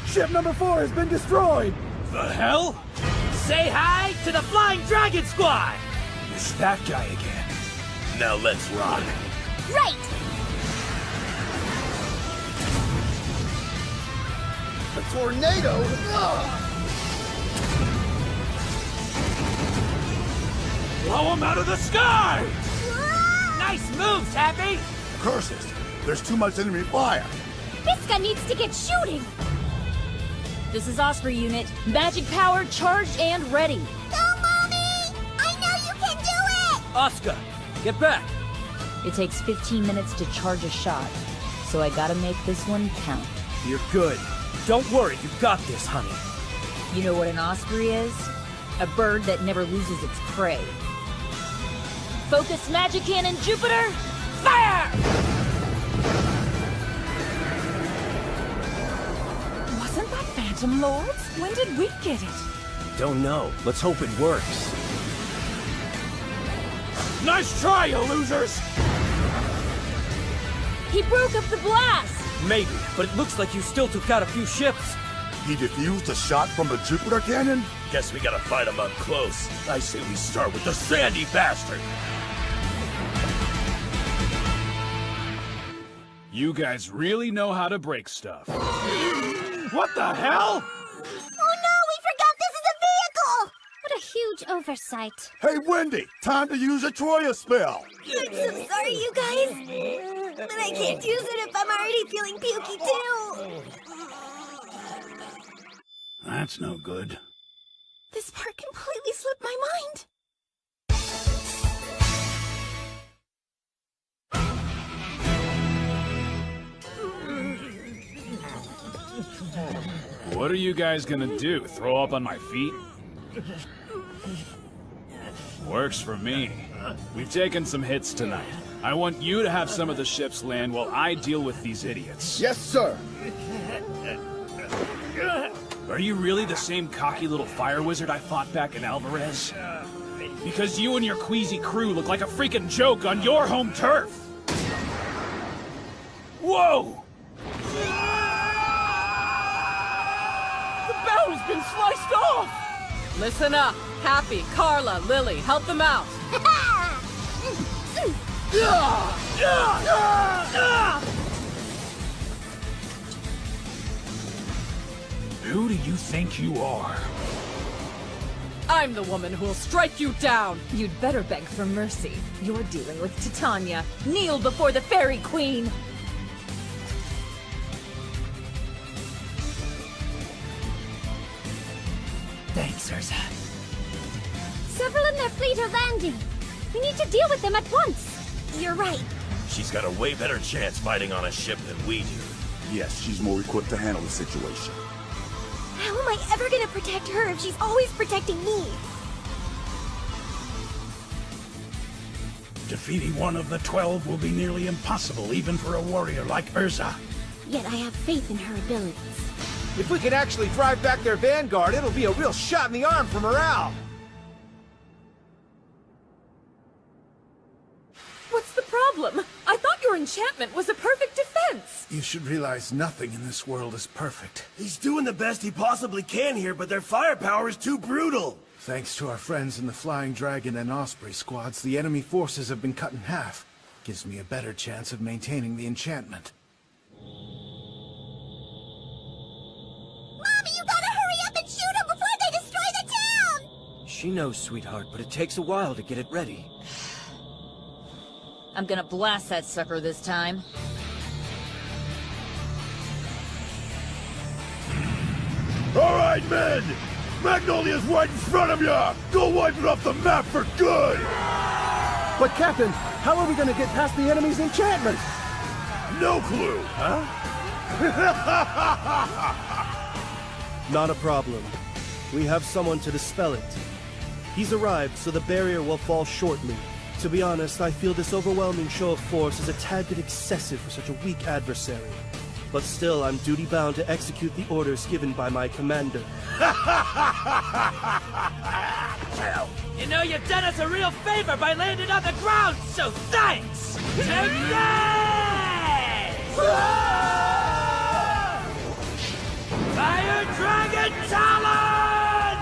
Ship number 4 has been destroyed! The hell? Say hi to the Flying Dragon Squad! It's that guy again. Now let's rock. Right! A tornado? Blow him out of the sky! Nice moves, Happy! Curses! There's too much enemy fire! Visca needs to get shooting! This is Osprey unit. Magic power charged and ready. Go, Mommy! I know you can do it! Oscar, get back! It takes 15 minutes to charge a shot, so I gotta make this one count. You're good. Don't worry, you got this, honey. You know what an Osprey is? A bird that never loses its prey. Focus Magic Cannon Jupiter! Fire! Wasn't that Phantom Lords? When did we get it? Don't know. Let's hope it works. Nice try, you losers! He broke up the blast! Maybe, but it looks like you still took out a few ships. He defused a shot from the Jupiter cannon? Guess we gotta fight him up close. I say we start with the Sandy Bastard. You guys really know how to break stuff. What the hell? Oh no, we forgot this is a vehicle! What a huge oversight. Hey, Wendy! Time to use a Troya spell! I'm so sorry, you guys. But I can't use it if I'm already feeling pukey too. That's no good. This part completely slipped my mind. What are you guys gonna do? Throw up on my feet? Works for me. We've taken some hits tonight. I want you to have some of the ships land while I deal with these idiots. Yes, sir. Are you really the same cocky little fire wizard I fought back in Alvarez? Because you and your queasy crew look like a freaking joke on your home turf! Whoa! The bow has been sliced off! Listen up. Happy, Carla, Lily, help them out. Who do you think you are? I'm the woman who'll strike you down. You'd better beg for mercy. You're dealing with Titania. Kneel before the Fairy Queen! Thanks, Ursa. Several in their fleet are landing. We need to deal with them at once. You're right. She's got a way better chance fighting on a ship than we do. Yes, she's more equipped to handle the situation. How am I ever gonna protect her if she's always protecting me? Defeating one of the 12 will be nearly impossible, even for a warrior like Urza. Yet I have faith in her abilities. If we can actually drive back their vanguard, it'll be a real shot in the arm for morale. What's the problem? I thought your enchantment was a perfect defense. You should realize nothing in this world is perfect. He's doing the best he possibly can here, but their firepower is too brutal. Thanks to our friends in the Flying Dragon and Osprey squads, the enemy forces have been cut in half. Gives me a better chance of maintaining the enchantment. Mommy, you gotta hurry up and shoot them before they destroy the town! She knows, sweetheart, but it takes a while to get it ready. I'm gonna blast that sucker this time. All right, men! Magnolia's right in front of ya! Go wipe it off the map for good! But Captain, how are we gonna get past the enemy's enchantment? No clue, huh? Not a problem. We have someone to dispel it. He's arrived, so the barrier will fall shortly. To be honest, I feel this overwhelming show of force is a tad bit excessive for such a weak adversary. But still, I'm duty-bound to execute the orders given by my commander. You know, you've done us a real favor by landing on the ground, so thanks! Fire Dragon Talon!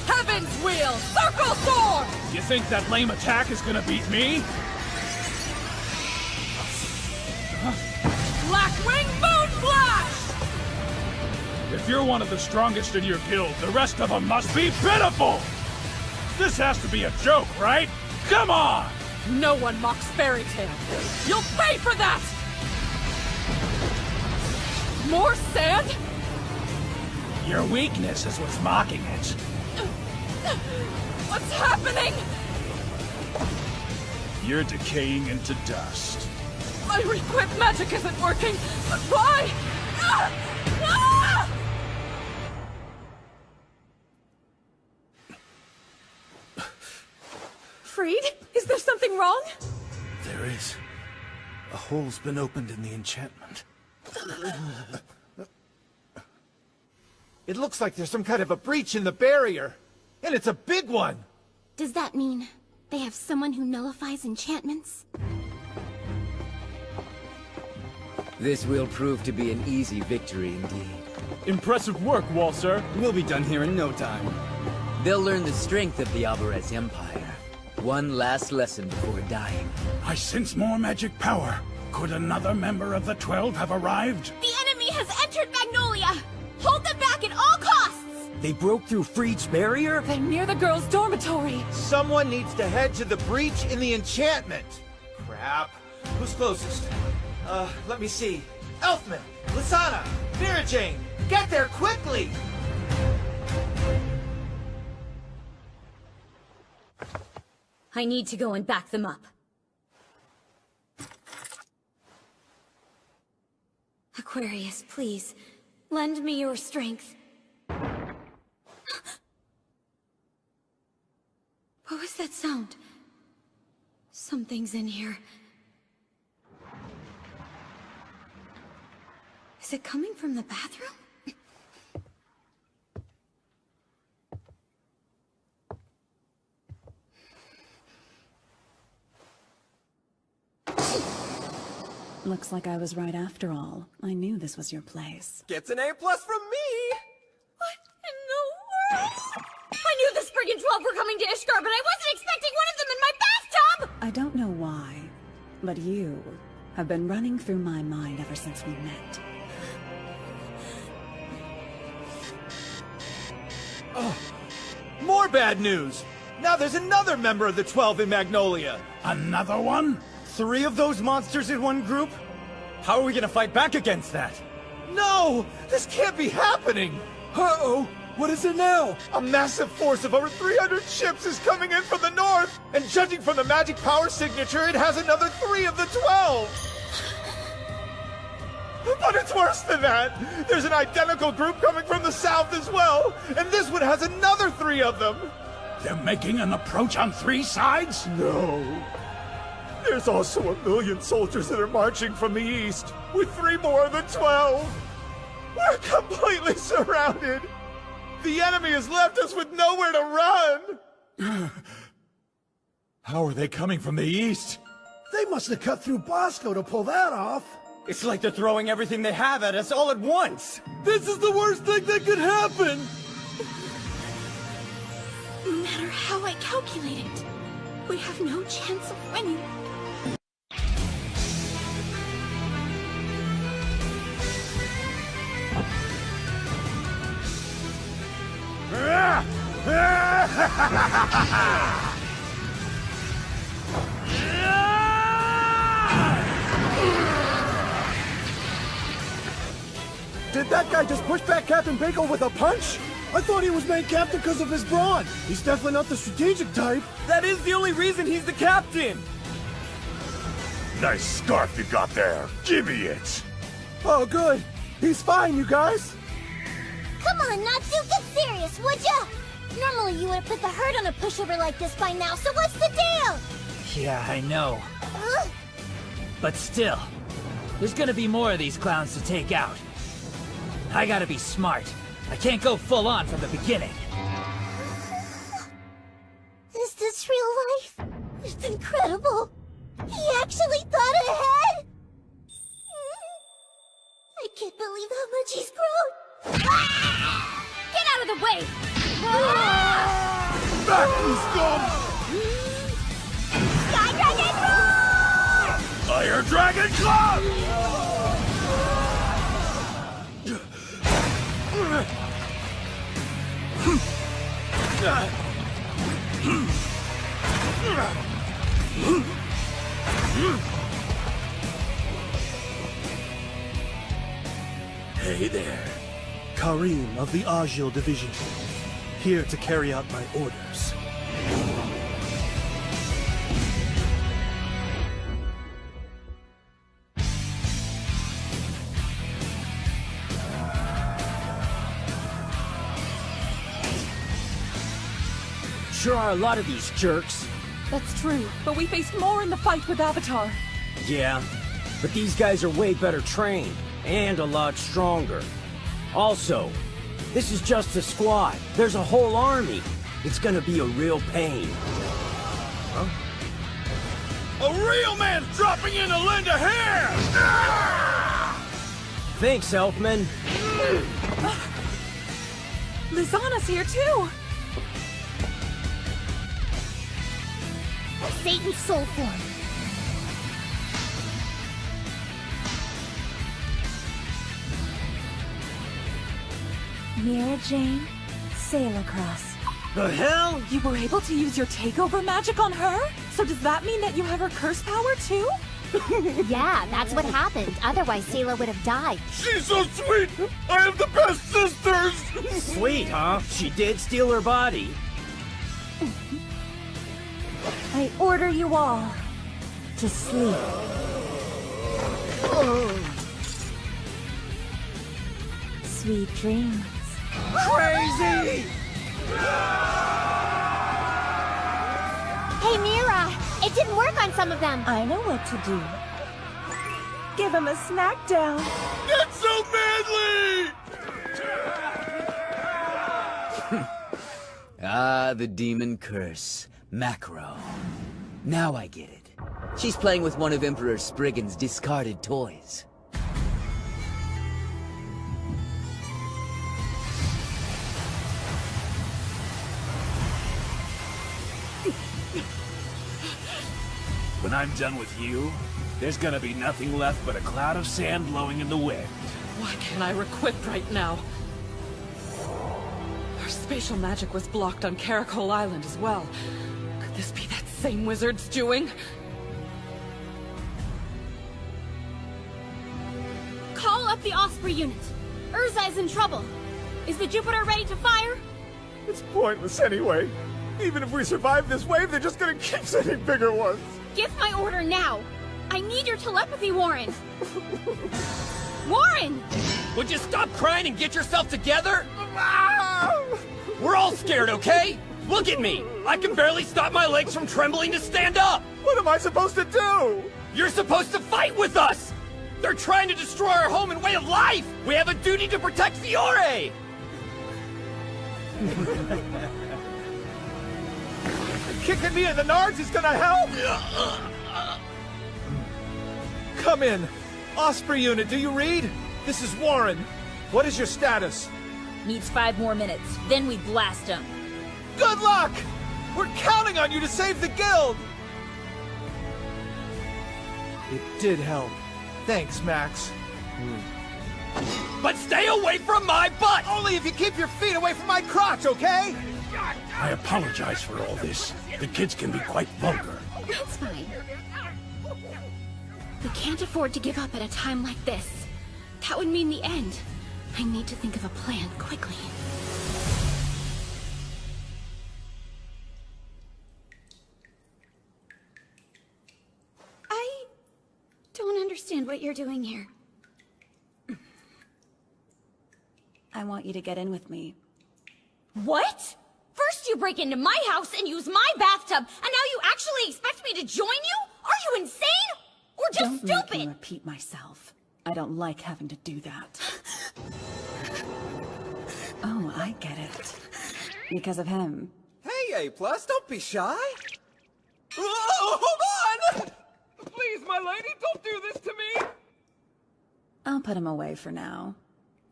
Heaven's Wheel! Circle Sword! You think that lame attack is gonna beat me? Blackwing Moon Flash! If you're one of the strongest in your guild, the rest of them must be pitiful! This has to be a joke, right? Come on! No one mocks Fairy Tail. You'll pay for that! More sand? Your weakness is what's mocking it. What's happening? You're decaying into dust. My re-equipped magic isn't working. But why? Ah! Ah! Freed? Is there something wrong? There is. A hole's been opened in the enchantment. It looks like there's some kind of a breach in the barrier. And it's a big one! Does that mean they have someone who nullifies enchantments? This will prove to be an easy victory indeed. Impressive work, Walser. We'll be done here in no time. They'll learn the strength of the Alvarez Empire. One last lesson before dying. I sense more magic power. Could another member of the 12 have arrived? The enemy has entered Magnolia! Hold them back at all costs! They broke through Freed's barrier? They're near the girls' dormitory. Someone needs to head to the breach in the enchantment. Crap. Who's closest? Let me see. Elfman! Lysana! Vera Jane! Get there quickly! I need to go and back them up. Aquarius, please, lend me your strength. What was that sound? Something's in here. Is it coming from the bathroom? Looks like I was right after all. I knew this was your place. Gets an A+ from me! What in the world? I knew the Spriggan 12 were coming to Ishgard, but I wasn't expecting one of them in my bathtub! I don't know why, but you have been running through my mind ever since we met. Oh, more bad news! Now there's another member of the 12 in Magnolia! Another one? 3 of those monsters in one group? How are we gonna fight back against that? No! This can't be happening! Uh-oh! What is it now? A massive force of over 300 ships is coming in from the north! And judging from the magic power signature, it has another 3 of the 12! But it's worse than that! There's an identical group coming from the south as well! And this one has another 3 of them! They're making an approach on 3 sides? No. There's also 1 million soldiers that are marching from the east, with 3 more of the 12! We're completely surrounded! The enemy has left us with nowhere to run! How are they coming from the east? They must have cut through Bosco to pull that off. It's like they're throwing everything they have at us all at once! This is the worst thing that could happen! No matter how I calculate it, we have no chance of winning. Did that guy just push back Captain Bagel with a punch? I thought he was made captain because of his brawn. He's definitely not the strategic type. That is the only reason he's the captain! Nice scarf you got there. Give me it. Oh, good. He's fine, you guys. Come on, Natsu, get serious, would ya? Normally you would have put the hurt on a pushover like this by now, so what's the deal? Yeah, I know. But still, there's gonna be more of these clowns to take out. I gotta be smart. I can't go full on from the beginning. Is this real life? It's incredible. He actually thought ahead. I can't believe how much he's grown. Get out of the way! Back, you scum! Sky Dragon Roar! Fire Dragon Club! Hey there. Karim of the Agil Division. Here to carry out my orders. Sure are a lot of these jerks. That's true, but we faced more in the fight with Avatar. Yeah, but these guys are way better trained, and a lot stronger. Also, this is just a squad. There's a whole army. It's gonna be a real pain. Huh? A real man's dropping in to lend a hand! Thanks, Elfman. Lizana's here too! Satan's soul form. Mira Jane, Sailor Cross. The hell? You were able to use your takeover magic on her? So does that mean that you have her curse power too? Yeah, that's what happened. Otherwise, Sayla would have died. She's so sweet! I have the best sisters! Sweet, huh? She did steal her body. I order you all to sleep. Sweet dreams. Crazy! Hey, Mira! It didn't work on some of them! I know what to do. Give him a smackdown. Not so badly! Ah, the demon curse. Macro. Now I get it. She's playing with one of Emperor Spriggan's discarded toys. When I'm done with you, there's gonna be nothing left but a cloud of sand blowing in the wind. Why can't I requip right now? Our spatial magic was blocked on Caracol Island as well. Could this be that same wizard's doing? Call up the Osprey unit. Urza is in trouble. Is the Jupiter ready to fire? It's pointless anyway. Even if we survive this wave, they're just gonna keep sending bigger ones. Give my order now. I need your telepathy, Warren. Warren! Would you stop crying and get yourself together? We're all scared, okay? Look at me! I can barely stop my legs from trembling to stand up! What am I supposed to do? You're supposed to fight with us! They're trying to destroy our home and way of life! We have a duty to protect Fiore! Kicking me in the nards is gonna help? Come in. Osprey unit, do you read? This is Warren. What is your status? Needs 5 more minutes, then we blast him. Good luck! We're counting on you to save the guild! It did help. Thanks, Max. But stay away from my butt! Only if you keep your feet away from my crotch, okay? I apologize for all this. The kids can be quite vulgar. That's fine. We can't afford to give up at a time like this. That would mean the end. I need to think of a plan quickly. I don't understand what you're doing here. I want you to get in with me. What? First you break into my house and use my bathtub, and now you actually expect me to join you? Are you insane? Or just Don't stupid? make me repeat myself. I don't like having to do that. Oh, I get it. Because of him. Hey, A+, don't be shy. Whoa, hold on! Please, my lady, don't do this to me! I'll put him away for now.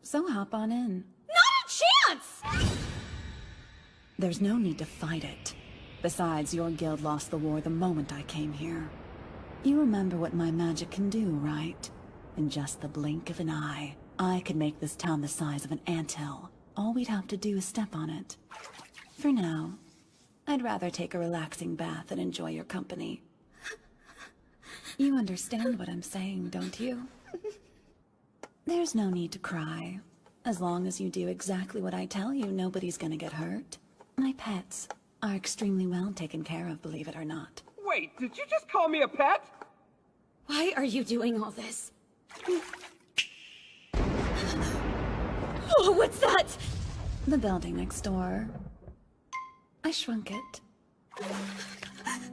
So hop on in. Not a chance! There's no need to fight it. Besides, your guild lost the war the moment I came here. You remember what my magic can do, right? In just the blink of an eye, I could make this town the size of an anthill. All we'd have to do is step on it. For now, I'd rather take a relaxing bath and enjoy your company. You understand what I'm saying, don't you? There's no need to cry. As long as you do exactly what I tell you, nobody's gonna get hurt. My pets are extremely well taken care of, believe it or not. Wait, did you just call me a pet? Why are you doing all this? Oh, what's that? The building next door. I shrunk it.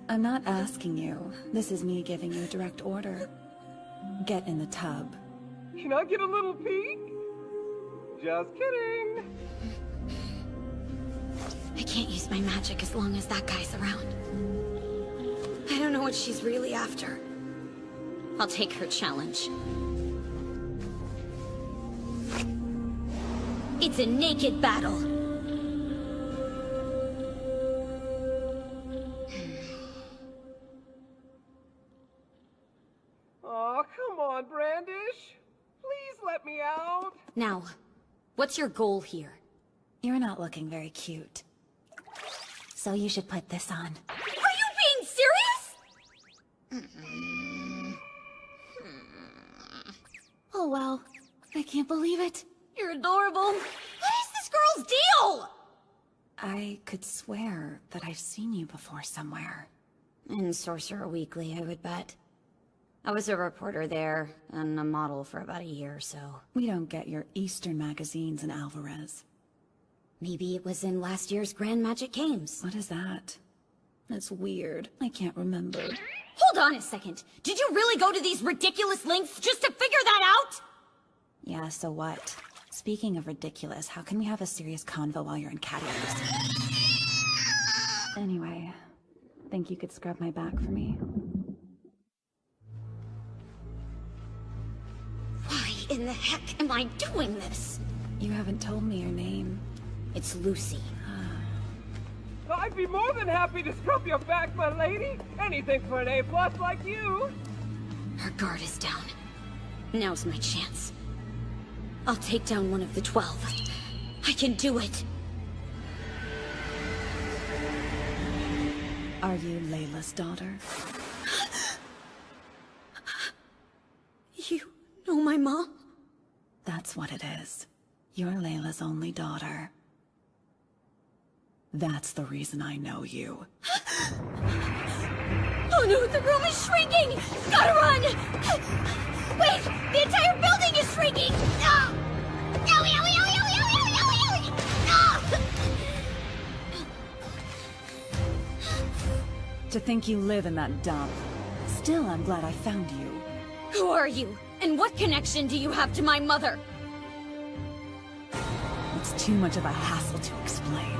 I'm not asking you. This is me giving you a direct order. Get in the tub. Can I get a little peek? Just kidding. I can't use my magic as long as that guy's around. I don't know what she's really after. I'll take her challenge. It's a naked battle. Aw, come on, Brandish. Please let me out. Now, what's your goal here? You're not looking very cute. So you should put this on. Are you being serious? Oh well, I can't believe it. You're adorable. What is this girl's deal? I could swear that I've seen you before somewhere. In Sorcerer Weekly, I would bet. I was a reporter there, and a model for about a year or so. We don't get your Eastern magazines in Alvarez. Maybe it was in last year's Grand Magic Games. What is that? That's weird. I can't remember. Hold on a second! Did you really go to these ridiculous lengths just to figure that out?! Yeah, so what? Speaking of ridiculous, how can we have a serious convo while you're in Cadillacs? Anyway, think you could scrub my back for me? Why in the heck am I doing this? You haven't told me your name. It's Lucy. I'd be more than happy to scrub your back, my lady. Anything for an A+ like you. Her guard is down. Now's my chance. I'll take down one of the 12. I can do it. Are you Layla's daughter? You know my mom? That's what it is. You're Layla's only daughter. That's the reason I know you. Oh no, the room is shrinking! Gotta run! Wait! The entire building is shrinking! No! Owie, owie, owie, owie, owie, owie, owie! No! To think you live in that dump. Still, I'm glad I found you. Who are you? And what connection do you have to my mother? It's too much of a hassle to explain.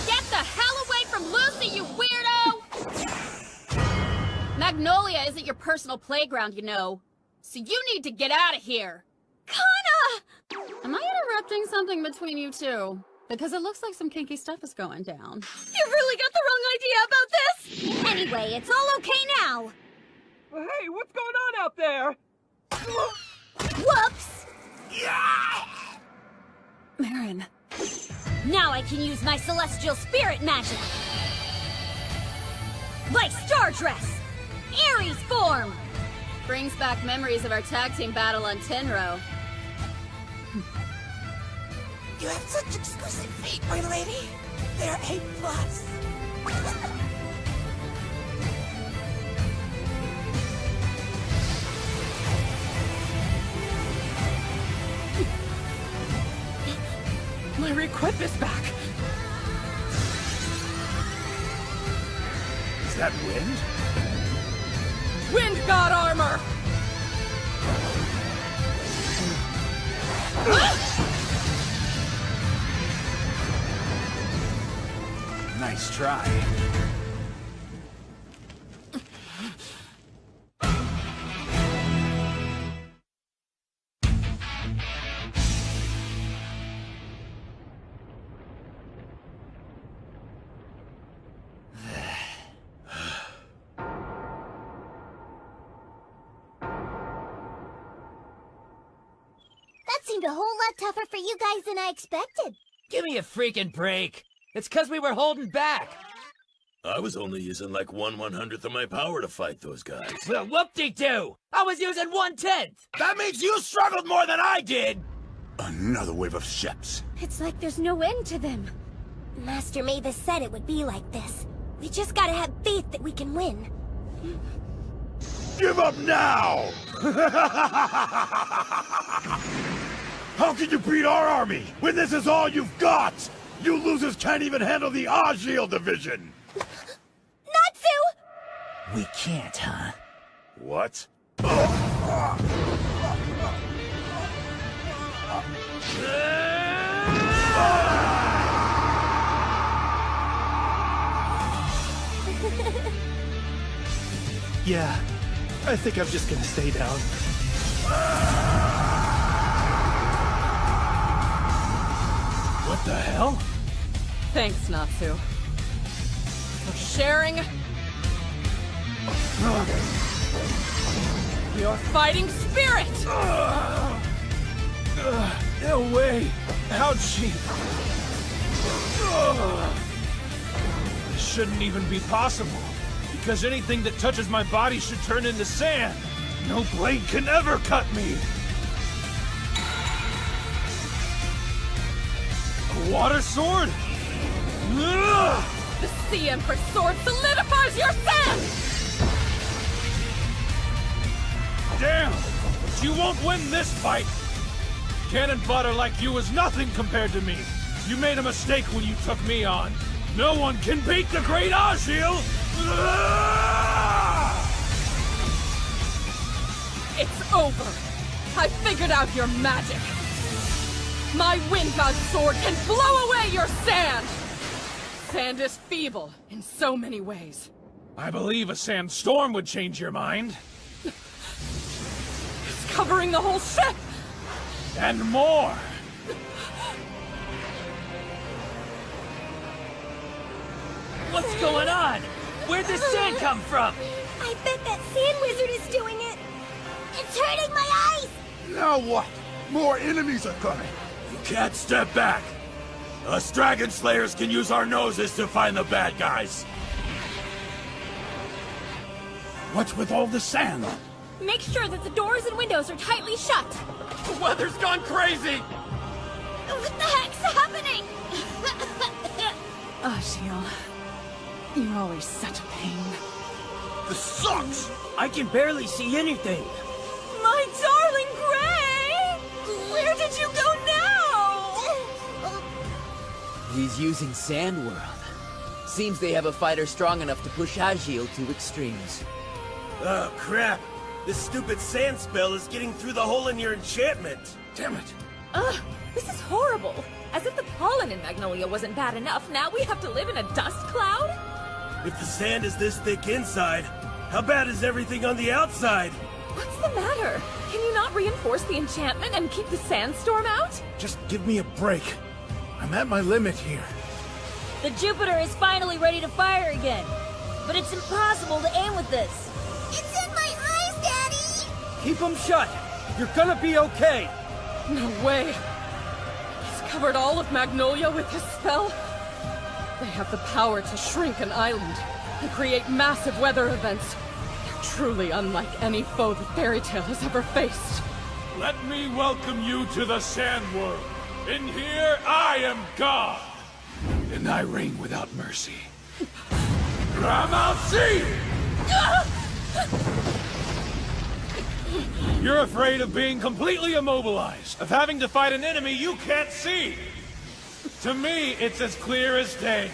Get the hell away from Lucy, you weirdo! Magnolia isn't your personal playground, you know. So you need to get out of here. Kana! Am I interrupting something between you two? Because it looks like some kinky stuff is going down. You really got the wrong idea about this! Anyway, it's all okay now. Hey, what's going on out there? Whoops! Marin. Now I can use my celestial spirit magic! Like Star Dress! Ares form! Brings back memories of our tag team battle on Tenro. You have such exquisite feet, my lady. They're A+. My requip is back! Is that wind? Wind God armor! Nice try. Seemed a whole lot tougher for you guys than I expected. Give me a freaking break. It's 'cause we were holding back. I was only using like 1/100th of my power to fight those guys. Well, whoop-de-doo! I was using 1/10! That means you struggled more than I did! Another wave of ships. It's like there's no end to them. Master Mavis said it would be like this. We just gotta have faith that we can win. Give up now! How can you beat our army when this is all you've got? You losers can't even handle the Azil division! Natsu! We can't, huh? What? Yeah, I think I'm just gonna stay down. What the hell? Thanks, Natsu. For sharing your fighting spirit! No way! How'd she... This shouldn't even be possible. Because anything that touches my body should turn into sand. No blade can ever cut me. A water sword? The Sea Empress sword solidifies your sand! Damn! But you won't win this fight! Cannon fodder like you is nothing compared to me. You made a mistake when you took me on. No one can beat the great Azil! It's over. I figured out your magic. My wind god sword can blow away your sand! Sand is feeble in so many ways. I believe a sandstorm would change your mind. It's covering the whole ship! And more! What's going on? Where'd this sand come from? I bet that sand wizard is doing it. It's hurting my eyes! Now what? More enemies are coming. You can't step back. Us Dragon Slayers can use our noses to find the bad guys. What's with all the sand? Make sure that the doors and windows are tightly shut. The weather's gone crazy! What the heck's happening? Azil, you're always such a pain. This sucks! I can barely see anything. My darling Gray! Where did you go now? He's using Sand World. Seems they have a fighter strong enough to push Azil to extremes. Oh, crap. This stupid sand spell is getting through the hole in your enchantment. Damn it. Ugh, this is horrible. As if the pollen in Magnolia wasn't bad enough, now we have to live in a dust cloud? If the sand is this thick inside, how bad is everything on the outside? What's the matter? Can you not reinforce the enchantment and keep the sandstorm out? Just give me a break. I'm at my limit here. The Jupiter is finally ready to fire again. But it's impossible to aim with this. It's in my eyes, Daddy! Keep them shut. You're gonna be okay. No way. He's covered all of Magnolia with his spell. They have the power to shrink an island and create massive weather events. They're truly unlike any foe the fairy tale has ever faced. Let me welcome you to the Sand World. In here, I am God. And I reign without mercy. Ramalsi! You're afraid of being completely immobilized, of having to fight an enemy you can't see. To me, it's as clear as day.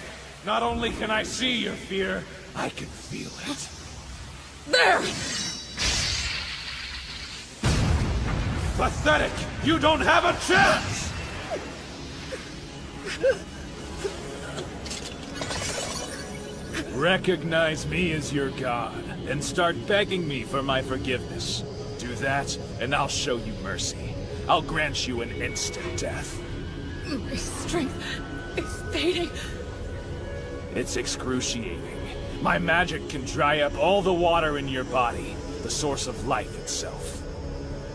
Not only can I see your fear, I can feel it. There! Pathetic! You don't have a chance! Recognize me as your god, and start begging me for my forgiveness. Do that, and I'll show you mercy. I'll grant you an instant death. My strength is fading. It's excruciating. My magic can dry up all the water in your body, the source of life itself.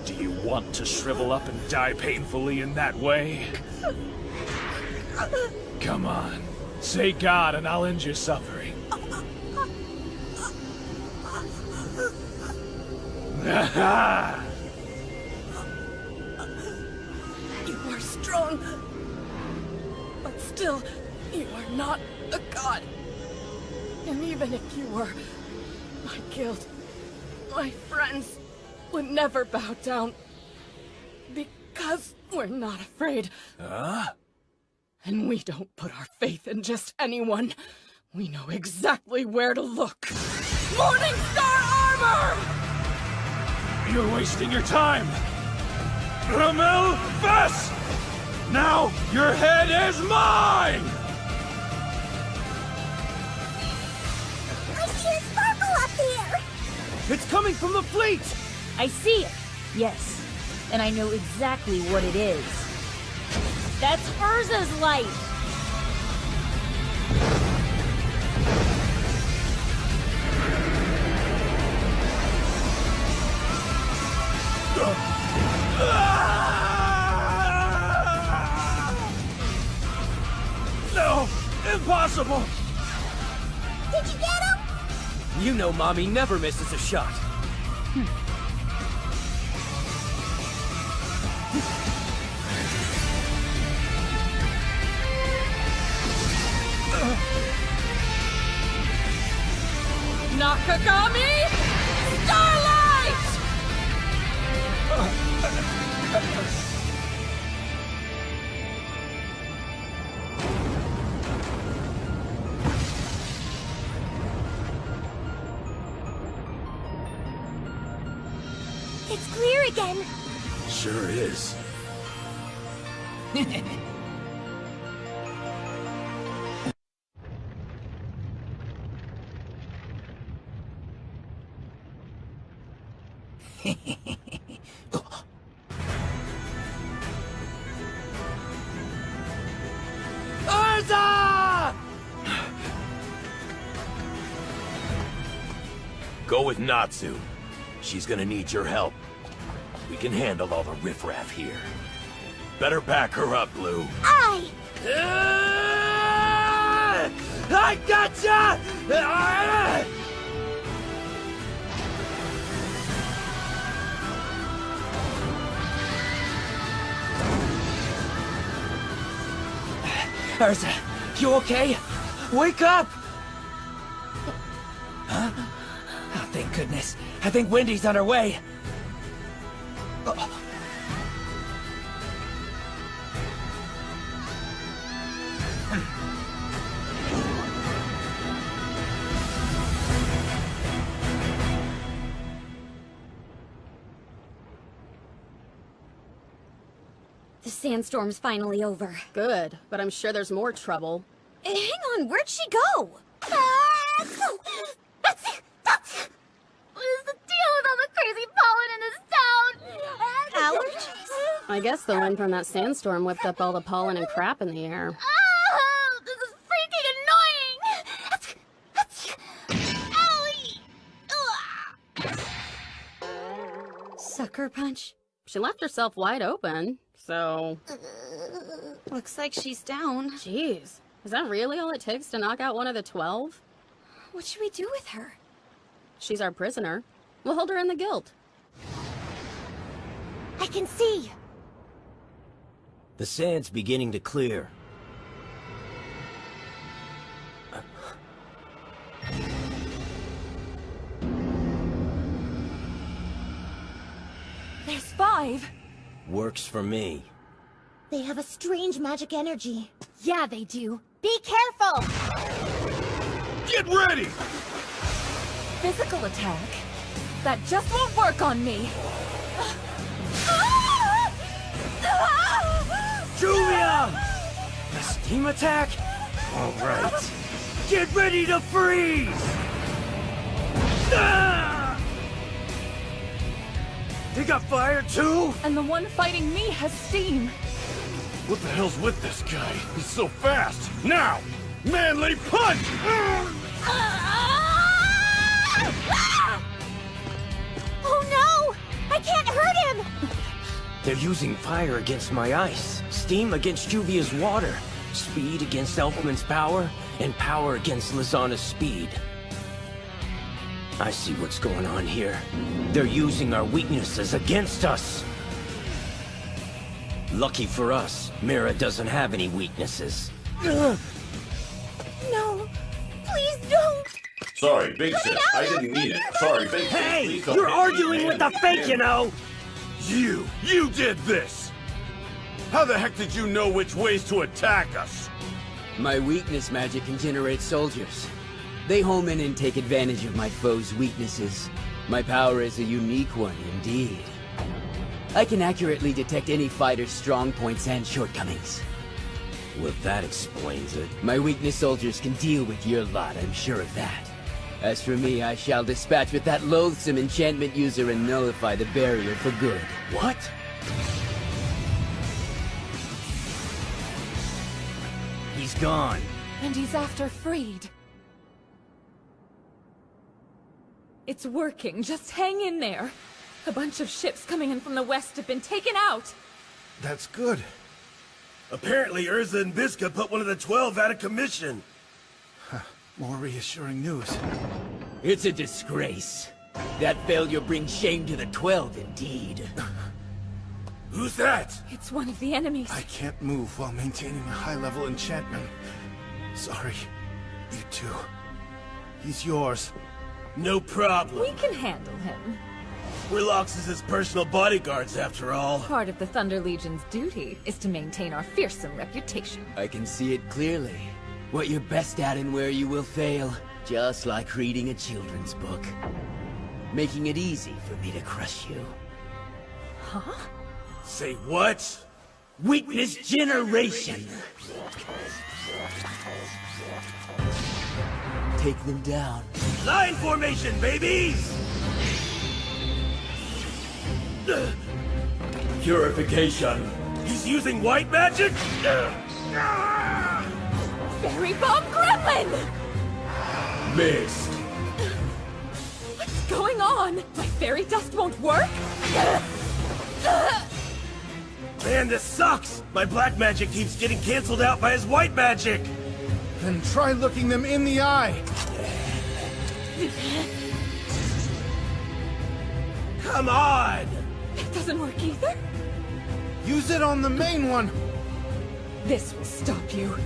Do you want to shrivel up and die painfully in that way? Come on. Say God and I'll end your suffering. You are strong, but still, you are not a god. And even if you were, my guild, my friends, would never bow down. Because we're not afraid. Huh? And we don't put our faith in just anyone. We know exactly where to look. Morning Star Armor! You're wasting your time! Ramel Vess! Now, your head is mine! I see a sparkle up here! It's coming from the fleet! I see it. Yes. And I know exactly what it is. That's Urza's light! No! Impossible! Did you get him? You know Mommy never misses a shot. Nakagami! Starlight! It's clear again. Sure is. Urza! Go with Natsu. She's gonna need your help. We can handle all the riffraff here. Better back her up, Blue. I gotcha! Urza, you okay? Wake up! Huh? Oh, thank goodness. I think Wendy's on her way. The sandstorm's finally over. Good, but I'm sure there's more trouble. Hang on, where'd she go? What is the deal with all the crazy pollen in this town? Allergies? I guess the wind from that sandstorm whipped up all the pollen and crap in the air. Oh, this is freaking annoying! Owie! Sucker punch? She left herself wide open, so... Looks like she's down. Jeez, is that really all it takes to knock out one of the 12? What should we do with her? She's our prisoner. We'll hold her in the guild. I can see. The sand's beginning to clear. There's 5. Works for me. They have a strange magic energy. Yeah, they do. Be careful! Get ready! Physical attack? That just won't work on me. Julia! A steam attack? All right. Get ready to freeze! Ah! They got fire too? And the one fighting me has steam. What the hell's with this guy? He's so fast! Now! Manly punch! Oh no! I can't hurt him! They're using fire against my ice, steam against Juvia's water, speed against Elfman's power, and power against Lizana's speed. I see what's going on here. They're using our weaknesses against us. Lucky for us, Mira doesn't have any weaknesses. No! Please don't! Sorry, Big Sis. I didn't mean it. Sorry, Big Sis. Hey! Please don't You're hit me, arguing man. with the fake, you know! You did this! How the heck did you know which ways to attack us? My weakness magic can generate soldiers. They home in and take advantage of my foes' weaknesses. My power is a unique one indeed. I can accurately detect any fighter's strong points and shortcomings. Well, that explains it. My weakness soldiers can deal with your lot, I'm sure of that. As for me, I shall dispatch with that loathsome enchantment user and nullify the barrier for good. What? He's gone. And he's after Freed. It's working. Just hang in there. A bunch of ships coming in from the west have been taken out. That's good. Apparently Urza and Visca put one of the 12 out of commission. More reassuring news. It's a disgrace. That failure brings shame to the 12 indeed. Who's that? It's one of the enemies. I can't move while maintaining a high-level enchantment. Sorry. You too. He's yours. No problem. We can handle him. We're Loxus' personal bodyguards, after all. Part of the Thunder Legion's duty is to maintain our fearsome reputation. I can see it clearly. What you're best at and where you will fail. Just like reading a children's book. Making it easy for me to crush you. Huh? Say what? Weakness generation! Take them down. Line formation, babies! Purification. He's using white magic? Fairy Bomb Gremlin! Missed. What's going on? My fairy dust won't work? Man, this sucks! My black magic keeps getting canceled out by his white magic! Then try looking them in the eye! Come on! That doesn't work either? Use it on the main one! This will stop you.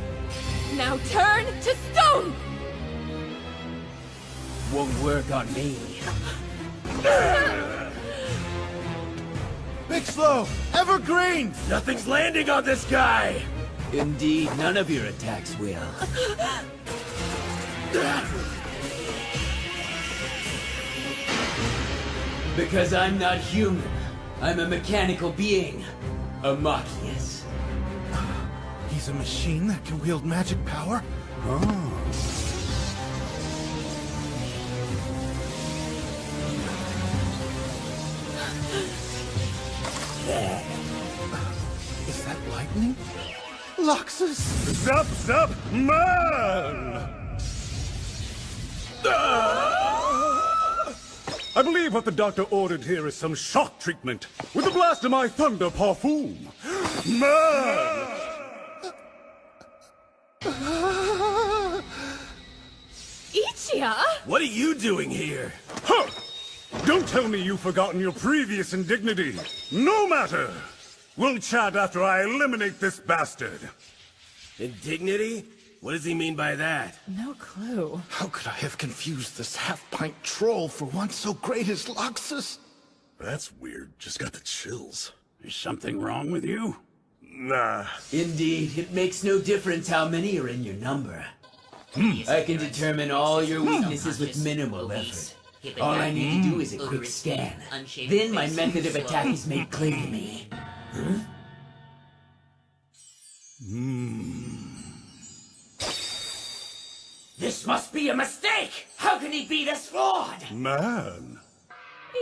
Now turn to stone! Won't work on me. Big Slow! Evergreen! Nothing's landing on this guy! Indeed, none of your attacks will. Because I'm not human. I'm a mechanical being. A Machias. He's a machine that can wield magic power? Oh. Is that lightning? Loxus! Zap, man! I believe what the doctor ordered here is some shock treatment with a blast of my thunder parfum. Man! Ichia? What are you doing here? Huh! Don't tell me you've forgotten your previous indignity. No matter! We'll chat after I eliminate this bastard. Indignity? What does he mean by that? No clue. How could I have confused this half-pint troll for one so great as Loxus? That's weird. Just got the chills. Is something wrong with you? Nah. Indeed, it makes no difference how many are in your number. I can determine all your weaknesses with minimal effort. All I need to do is a quick scan. Then my method of attack is made clear to me. This must be a mistake! How can he be this flawed? Man.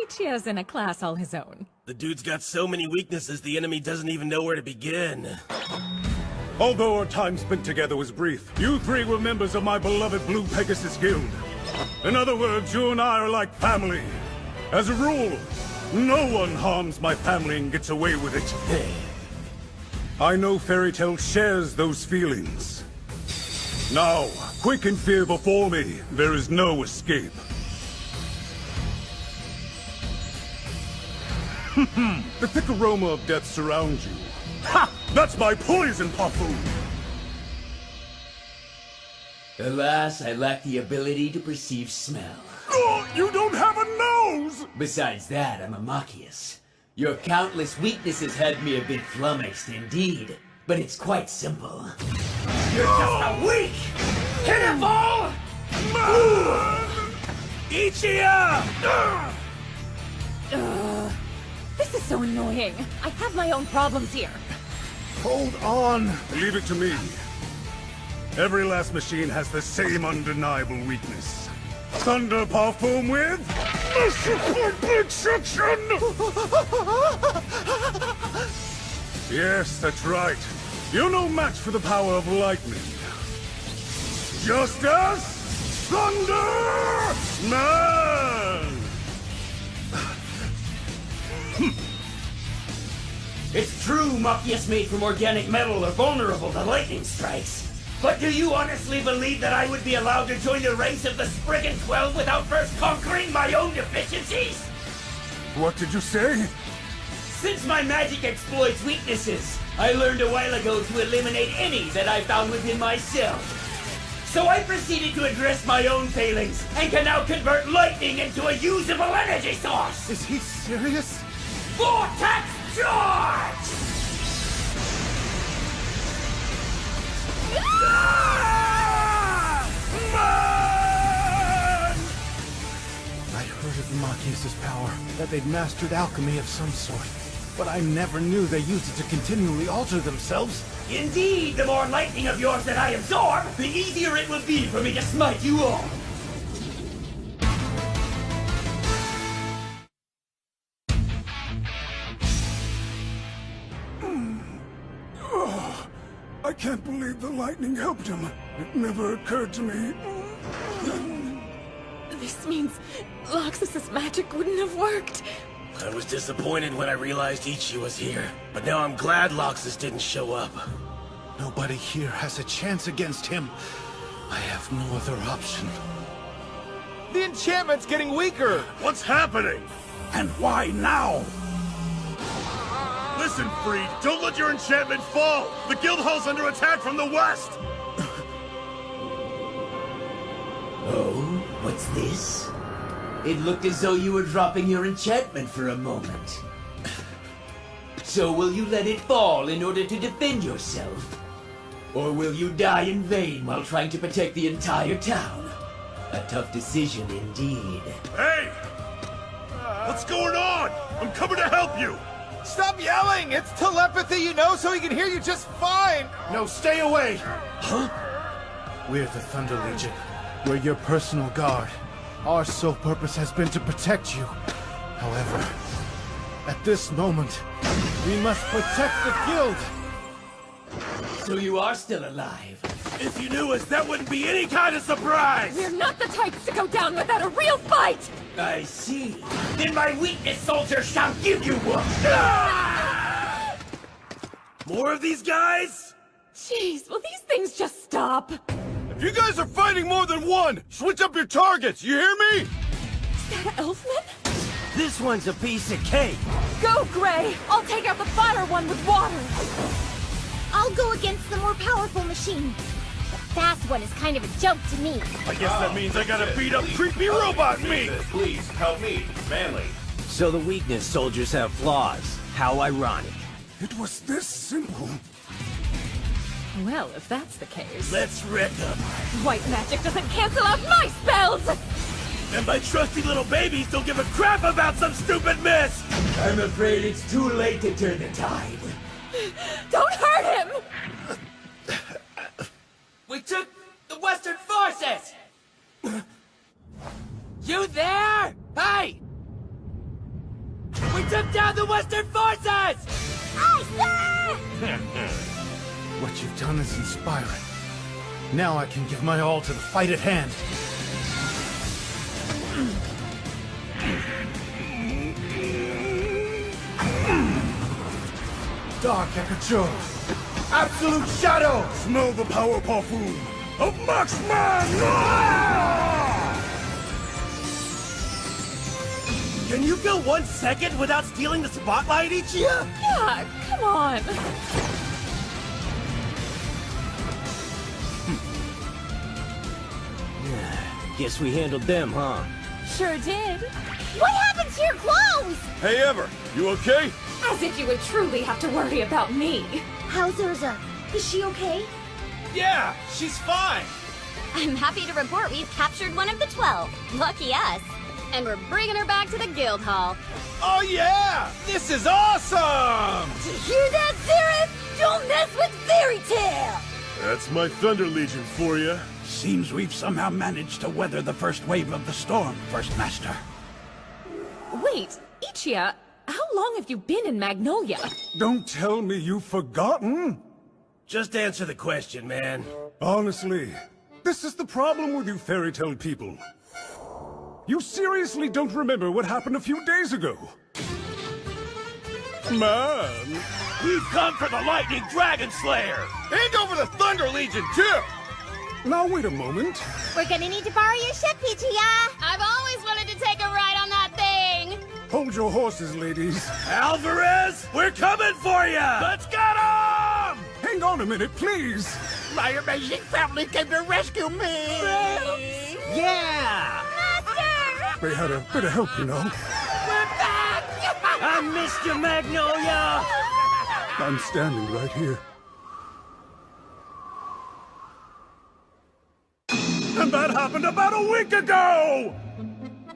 Ichia's in a class all his own. The dude's got so many weaknesses the enemy doesn't even know where to begin. Although our time spent together was brief, you three were members of my beloved Blue Pegasus Guild. In other words, you and I are like family. As a rule, no one harms my family and gets away with it. I know Fairy Tail shares those feelings. Now, quick and fear before me, there is no escape. The thick aroma of death surrounds you. Ha! That's my poison parfum! Alas, I lack the ability to perceive smell. Oh, you don't have a nose! Besides that, I'm a Machias. Your countless weaknesses had me a bit flummoxed indeed, but it's quite simple. You're just a weak, pitiful... Ichia! This is so annoying. I have my own problems here. Hold on. Leave it to me. Every last machine has the same undeniable weakness. Thunder parfum with... merciful big section! Yes, that's right. You're no match for the power of lightning. Just as... Thunder... Man! It's true Machias made from organic metal are vulnerable to lightning strikes. But do you honestly believe that I would be allowed to join the ranks of the Spriggan 12 without first conquering my own deficiencies? What did you say? Since my magic exploits weaknesses, I learned a while ago to eliminate any that I found within myself. So I proceeded to address my own failings, and can now convert lightning into a usable energy source! Is he serious? Vortex Charge! I heard of the Marquis's power, that they'd mastered alchemy of some sort. But I never knew they used it to continually alter themselves. Indeed, the more lightning of yours that I absorb, the easier it will be for me to smite you all. I can't believe the lightning helped him. It never occurred to me. This means Loxus's magic wouldn't have worked. I was disappointed when I realized Ichi was here, but now I'm glad Loxus didn't show up. Nobody here has a chance against him. I have no other option. The enchantment's getting weaker! What's happening? And why now? Listen, Freed, don't let your enchantment fall! The guild hall's under attack from the west! Oh, what's this? It looked as though you were dropping your enchantment for a moment. So will you let it fall in order to defend yourself? Or will you die in vain while trying to protect the entire town? A tough decision indeed. Hey! What's going on? I'm coming to help you! Stop yelling! It's telepathy, you know, so he can hear you just fine! No, stay away! Huh? We're the Thunder Legion. We're your personal guard. Our sole purpose has been to protect you. However, at this moment, we must protect the guild! So you are still alive? If you knew us, that wouldn't be any kind of surprise! We're not the types to go down without a real fight! I see. Then my weakness soldier shall give you one! More of these guys? Jeez, will these things just stop? If you guys are fighting more than one, switch up your targets, you hear me? Is that Elfman? This one's a piece of cake. Go, Gray! I'll take out the fire one with water! I'll go against the more powerful machine. The fast one is kind of a joke to me. I guess that means I gotta beat up creepy robot meat! Please, help me, Manly. So the weakness soldiers have flaws. How ironic. It was this simple. Well, if that's the case... Let's wreck them. White magic doesn't cancel out my spells! And my trusty little babies don't give a crap about some stupid mess! I'm afraid it's too late to turn the tide. Don't hurt him! We took the Western forces! You there? Hey! We took down the Western forces! Aye, sir! What you've done is inspiring. Now I can give my all to the fight at hand. Dark Ekachor! Absolute Shadow! Smell the power parfum of Marksman! Can you go 1 second without stealing the spotlight, Ichiya? Yeah, come on. Guess we handled them, huh? Sure did. What happened to your clothes? Hey, Ever, you okay? As if you would truly have to worry about me. How's Urza? Is she okay? Yeah, she's fine! I'm happy to report we've captured one of the 12. Lucky us. And we're bringing her back to the guild hall. Oh yeah! This is awesome! Did you hear that, Zereth? Don't mess with Fairy Tail! That's my Thunder Legion for you. Seems we've somehow managed to weather the first wave of the storm, First Master. Wait, Ichiya, how long have you been in Magnolia? Don't tell me you've forgotten! Just answer the question, man. Honestly, this is the problem with you fairy tale people. You seriously don't remember what happened a few days ago? Man! We've come for the Lightning Dragon Slayer! Hand over the Thunder Legion, too! Now wait a moment. We're gonna need to borrow your ship, Ichiya! I've always wanted to take a ride on that thing! Hold your horses, ladies. Alvarez, we're coming for you! Let's get 'em! Hang on a minute, please. My amazing family came to rescue me! Yeah! They had a bit of help, you know. I missed you, Magnolia! I'm standing right here. And that happened about a week ago!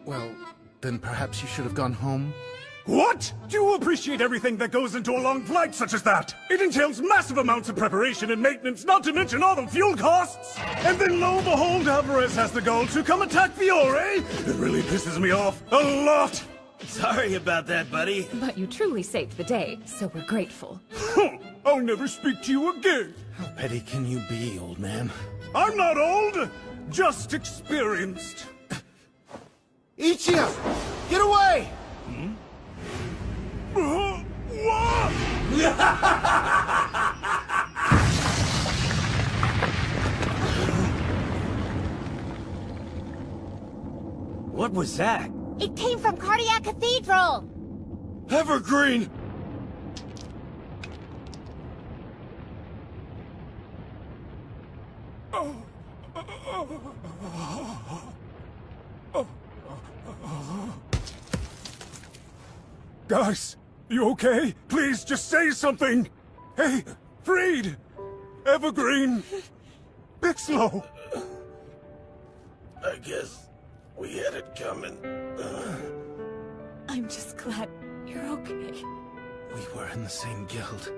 Well, then perhaps you should have gone home? What? Do you appreciate everything that goes into a long flight such as that? It entails massive amounts of preparation and maintenance, not to mention all the fuel costs! And then lo and behold, Alvarez has the goal to come attack Fiore! It really pisses me off a lot! Sorry about that, buddy. But you truly saved the day, so we're grateful. I'll never speak to you again! How petty can you be, old man? I'm not old, just experienced. Ichia! Get away! What was that? It came from Cardiac Cathedral! Evergreen! Guys, you okay? Please, just say something! Hey, Freed! Evergreen! Bixlow! I guess we had it coming. I'm just glad you're okay. We were in the same guild.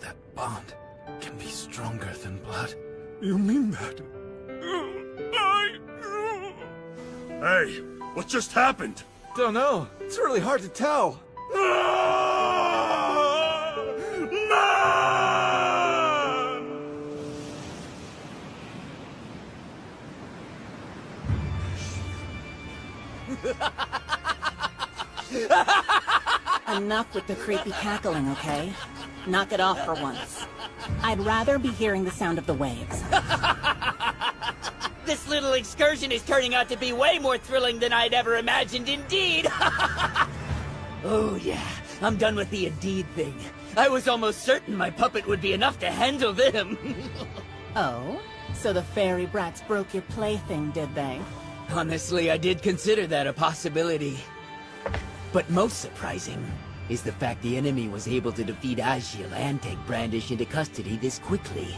That bond can be stronger than blood. You mean that? Hey, what just happened? Don't know. It's really hard to tell. Enough with the creepy cackling, okay? Knock it off for once. I'd rather be hearing the sound of the waves. This little excursion is turning out to be way more thrilling than I'd ever imagined indeed! Oh yeah, I'm done with the indeed thing. I was almost certain my puppet would be enough to handle them. Oh? So the fairy brats broke your plaything, did they? Honestly, I did consider that a possibility. But most surprising is the fact the enemy was able to defeat Ashiel and take Brandish into custody this quickly.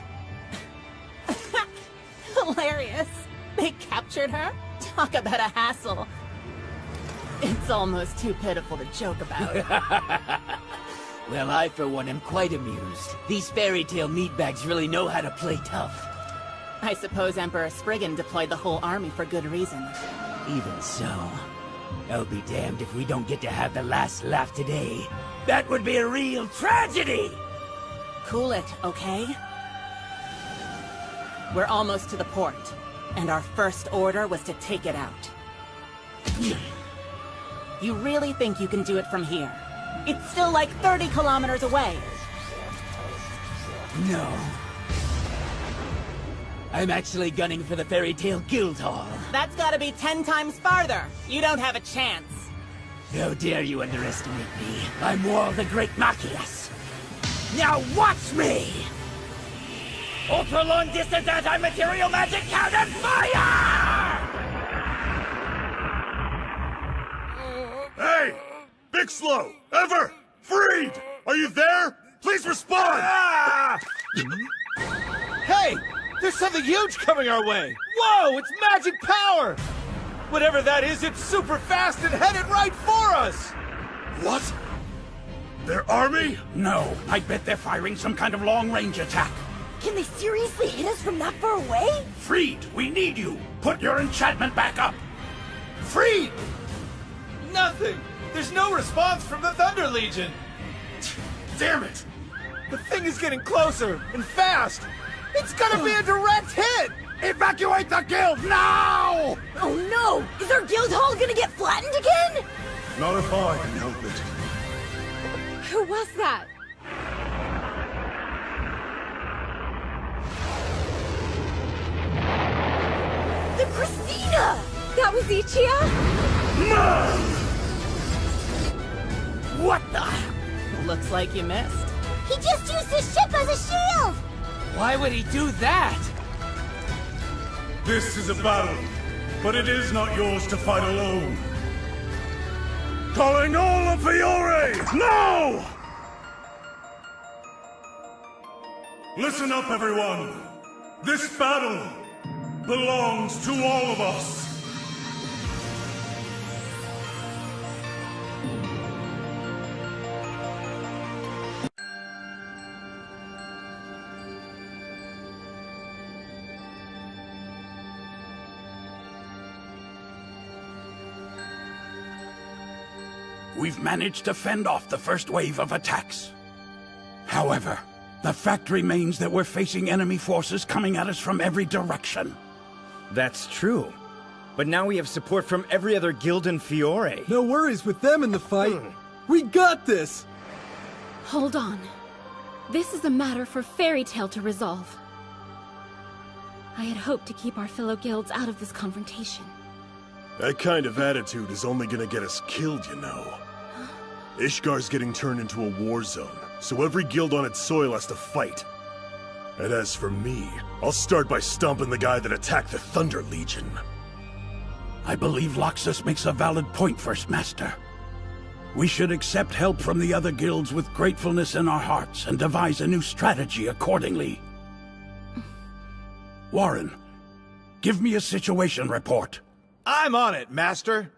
Hilarious. They captured her? Talk about a hassle. It's almost too pitiful to joke about. Well, I for one am quite amused. These fairy tale meatbags really know how to play tough. I suppose Emperor Spriggan deployed the whole army for good reason. Even so, I'll be damned if we don't get to have the last laugh today. That would be a real tragedy! Cool it, okay? We're almost to the port, and our first order was to take it out. You really think you can do it from here? It's still like 30 kilometers away! No. I'm actually gunning for the Fairy Tale Guild Hall. That's gotta be 10 times farther! You don't have a chance! How dare you underestimate me? I'm Wall the Great Machias. Now watch me! Ultra long distance anti-material magic cannon fire! Hey! Bixlow! Ever! Freed! Are you there? Please respond! Hey! There's something huge coming our way! Whoa! It's magic power! Whatever that is, it's super fast and headed right for us! What? Their army? No, I bet they're firing some kind of long-range attack. Can they seriously hit us from that far away? Freed, we need you! Put your enchantment back up! Freed! Nothing! There's no response from the Thunder Legion! Damn it! The thing is getting closer, and fast! It's gonna be a direct hit! Evacuate the guild now! Oh no! Is our guild hall gonna get flattened again? Not if I can help it. Who was that? The Christina! That was Ichia? What the? Looks like you missed. He just used his ship as a shield! Why would he do that? This is a battle, but it is not yours to fight alone. Calling all of Fiore, now! Listen up, everyone. This battle belongs to all of us. We've managed to fend off the first wave of attacks. However, the fact remains that we're facing enemy forces coming at us from every direction. That's true. But now we have support from every other guild in Fiore. No worries with them in the fight. We got this! Hold on. This is a matter for Fairy Tail to resolve. I had hoped to keep our fellow guilds out of this confrontation. That kind of attitude is only gonna get us killed, you know. Ishgar's getting turned into a war zone, so every guild on its soil has to fight. And as for me, I'll start by stomping the guy that attacked the Thunder Legion. I believe Loxus makes a valid point, First Master. We should accept help from the other guilds with gratefulness in our hearts and devise a new strategy accordingly. Warren, give me a situation report. I'm on it, Master.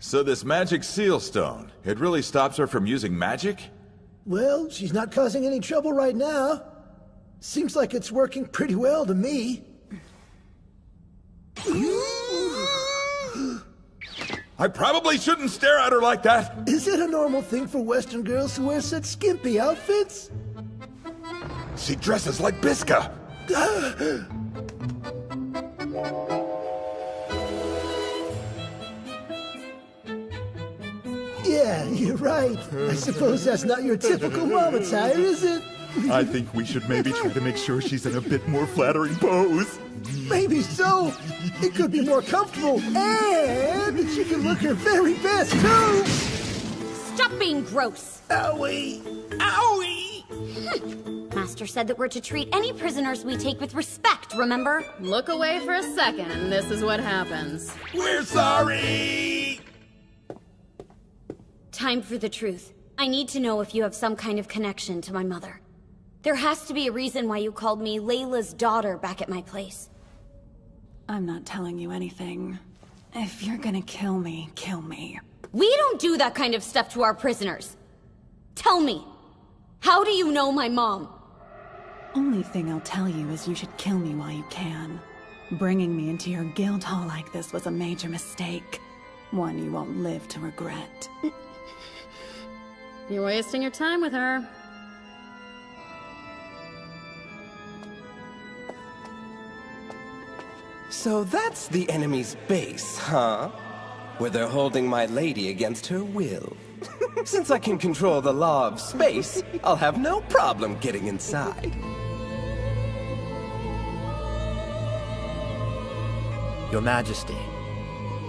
So this magic seal stone, it really stops her from using magic? Well, she's not causing any trouble right now. Seems like it's working pretty well to me. I probably shouldn't stare at her like that! Is it a normal thing for Western girls to wear such skimpy outfits? She dresses like Bisca! Yeah, you're right. I suppose that's not your typical mom attire, is it? I think we should maybe try to make sure she's in a bit more flattering pose. Maybe so. It could be more comfortable, and she can look her very best, too! Stop being gross! Owie! Owie! Master said that we're to treat any prisoners we take with respect, remember? Look away for a second, and this is what happens. We're sorry! Time for the truth. I need to know if you have some kind of connection to my mother. There has to be a reason why you called me Layla's daughter back at my place. I'm not telling you anything. If you're gonna kill me, kill me. We don't do that kind of stuff to our prisoners. Tell me, how do you know my mom? Only thing I'll tell you is you should kill me while you can. Bringing me into your guild hall like this was a major mistake. One you won't live to regret. You're wasting your time with her. So that's the enemy's base, huh? Where they're holding my lady against her will. Since I can control the law of space, I'll have no problem getting inside. Your Majesty,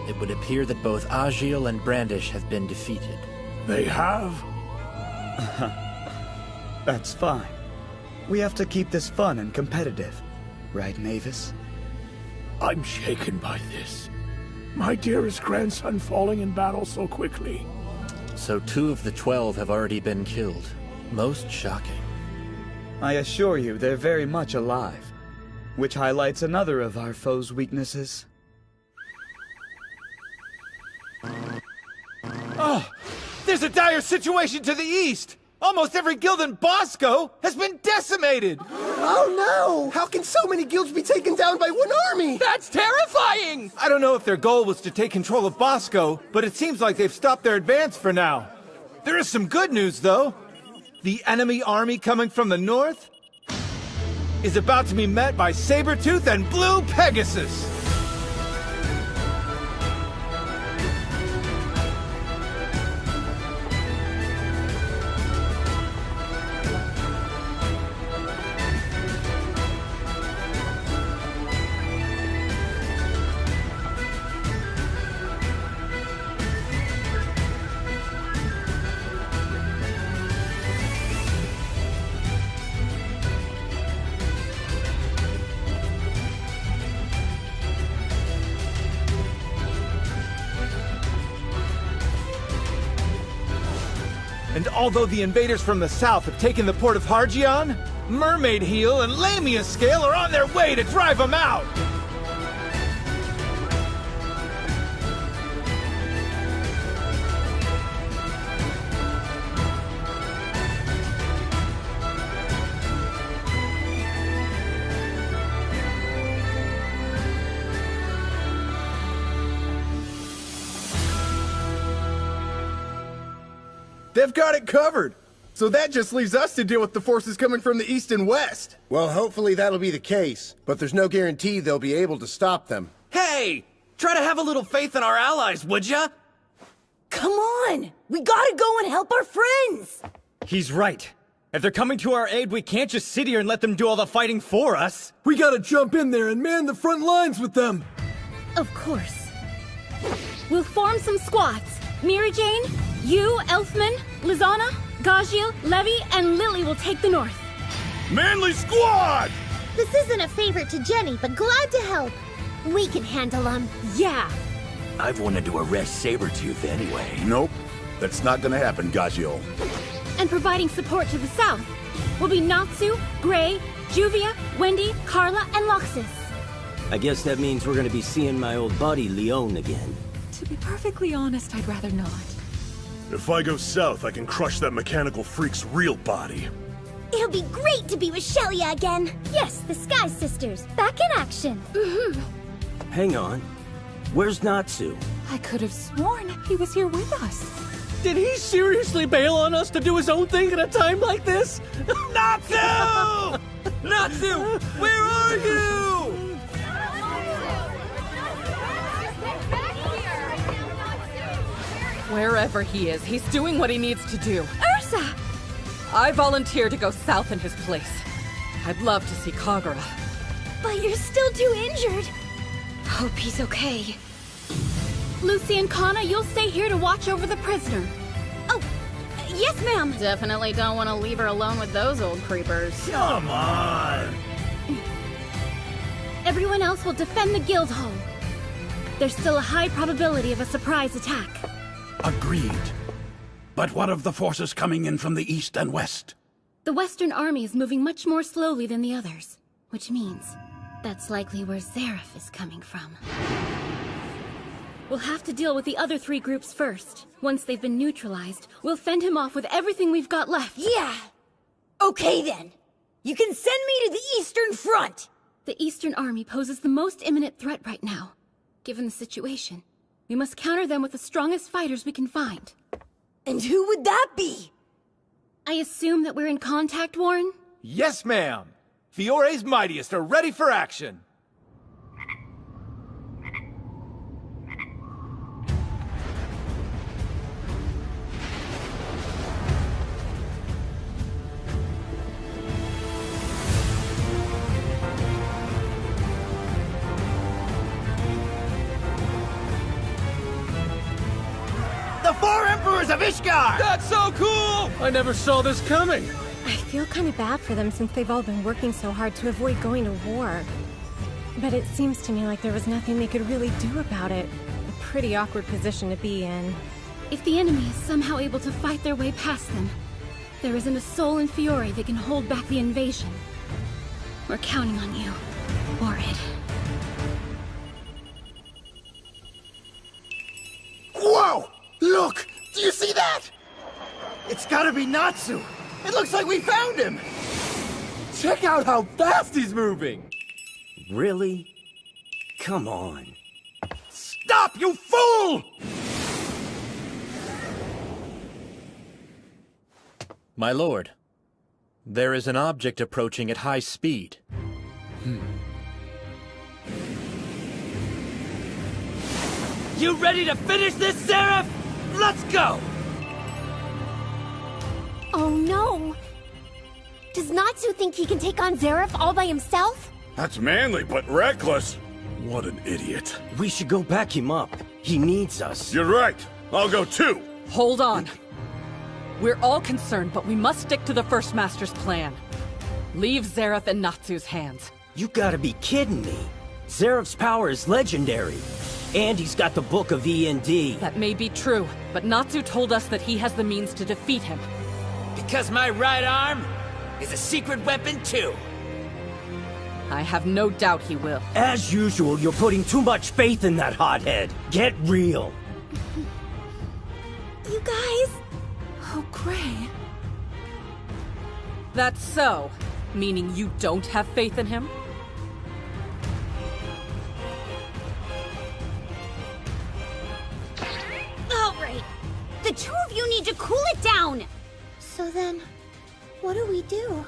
it would appear that both Agil and Brandish have been defeated. They have? That's fine. We have to keep this fun and competitive. Right, Mavis? I'm shaken by this. My dearest grandson falling in battle so quickly. So 2 of the 12 have already been killed. Most shocking. I assure you they're very much alive, which highlights another of our foe's weaknesses. Oh, there's a dire situation to the east! Almost every guild in Bosco has been decimated! Oh no! How can so many guilds be taken down by one army? That's terrifying! I don't know if their goal was to take control of Bosco, but it seems like they've stopped their advance for now. There is some good news, though. The enemy army coming from the north is about to be met by Sabretooth and Blue Pegasus! Although the invaders from the south have taken the port of Hargion, Mermaid Heel and Lamia Scale are on their way to drive them out! They've got it covered. So that just leaves us to deal with the forces coming from the east and west. Well, hopefully that'll be the case, but there's no guarantee they'll be able to stop them. Hey! Try to have a little faith in our allies, would ya? Come on! We gotta go and help our friends! He's right. If they're coming to our aid, we can't just sit here and let them do all the fighting for us. We gotta jump in there and man the front lines with them. Of course. We'll form some squads. Mira Jane, you, Elfman, Lizana, Gajiel, Levi, and Lily will take the north. Manly squad! This isn't a favor to Jenny, but glad to help. We can handle them. Yeah. I've wanted to arrest Sabretooth anyway. Nope. That's not gonna happen, Gajiel. And providing support to the south will be Natsu, Gray, Juvia, Wendy, Carla, and Loxus. I guess that means we're gonna be seeing my old buddy Leon again. To be perfectly honest, I'd rather not. If I go south, I can crush that mechanical freak's real body. It'll be great to be with Shelia again. Yes, the Sky Sisters, back in action. Hang on. Where's Natsu? I could have sworn he was here with us. Did he seriously bail on us to do his own thing at a time like this? Natsu! Natsu! Where are you? Wherever he is, he's doing what he needs to do. Ursa! I volunteer to go south in his place. I'd love to see Kagura. But you're still too injured. Hope he's okay. Lucy and Kana, you'll stay here to watch over the prisoner. Oh, yes, ma'am. Definitely don't want to leave her alone with those old creepers. Come on! Everyone else will defend the guild hall. There's still a high probability of a surprise attack. Agreed. But what of the forces coming in from the east and west? The Western Army is moving much more slowly than the others, which means that's likely where Zeref is coming from. We'll have to deal with the other three groups first. Once they've been neutralized, we'll fend him off with everything we've got left. Yeah! Okay then. You can send me to the Eastern Front! The Eastern Army poses the most imminent threat right now. Given the situation, we must counter them with the strongest fighters we can find. And who would that be? I assume that we're in contact, Warren? Yes, ma'am. Fiore's mightiest are ready for action. The four emperors of Ishgard! That's so cool! I never saw this coming. I feel kind of bad for them since they've all been working so hard to avoid going to war. But it seems to me like there was nothing they could really do about it. A pretty awkward position to be in. If the enemy is somehow able to fight their way past them, there isn't a soul in Fiore that can hold back the invasion. We're counting on you, Warhead. Whoa! Look! Do you see that? It's gotta be Natsu! It looks like we found him! Check out how fast he's moving! Really? Come on. Stop, you fool! My lord, there is an object approaching at high speed. You ready to finish this, Zeref? Let's go! Oh no! Does Natsu think he can take on Zeref all by himself? That's manly, but reckless. What an idiot. We should go back him up. He needs us. You're right. I'll go too. Hold on. We're all concerned, but we must stick to the First Master's plan. Leave Zeref in Natsu's hands. You gotta be kidding me. Zeref's power is legendary. And he's got the Book of END. That may be true, but Natsu told us that he has the means to defeat him. Because my right arm is a secret weapon too. I have no doubt he will. As usual, you're putting too much faith in that hothead. Get real. You guys... Oh, Gray. That's so. Meaning you don't have faith in him? All right. The two of you need to cool it down. So then, what do we do?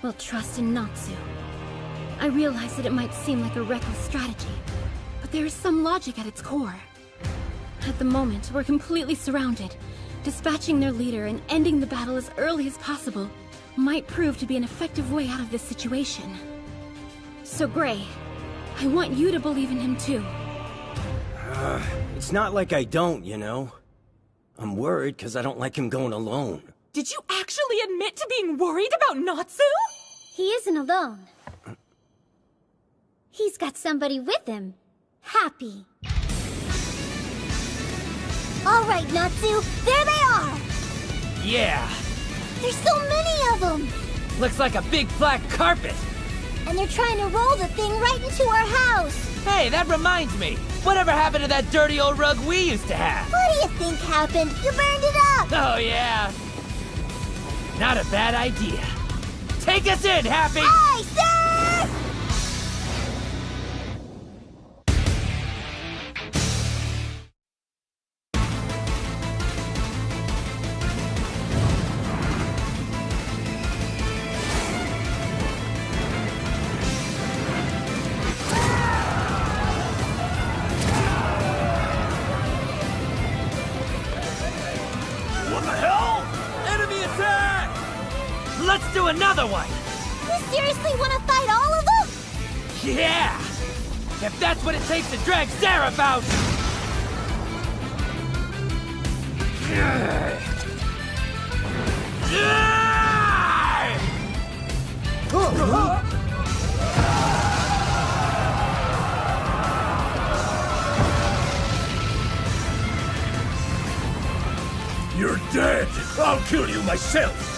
We'll trust in Natsu. I realize that it might seem like a reckless strategy, but there is some logic at its core. At the moment, we're completely surrounded. Dispatching their leader and ending the battle as early as possible might prove to be an effective way out of this situation. So Gray, I want you to believe in him too. It's not like I don't, you know. I'm worried because I don't like him going alone. Did you actually admit to being worried about Natsu? He isn't alone. He's got somebody with him. Happy. All right, Natsu, there they are! Yeah. There's so many of them! Looks like a big black carpet. And they're trying to roll the thing right into our house. Hey, that reminds me. Whatever happened to that dirty old rug we used to have? What do you think happened? You burned it up! Oh, yeah. Not a bad idea. Take us in, Happy! Aye, sir! Let's do another one! You seriously want to fight all of them? Yeah! If that's what it takes to drag Seraph out! You're dead! I'll kill you myself!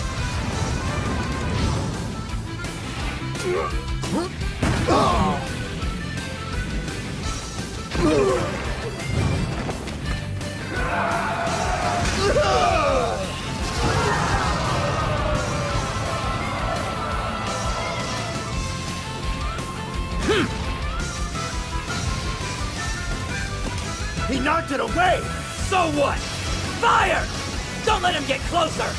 He knocked it away! So what? Fire! Don't let him get closer!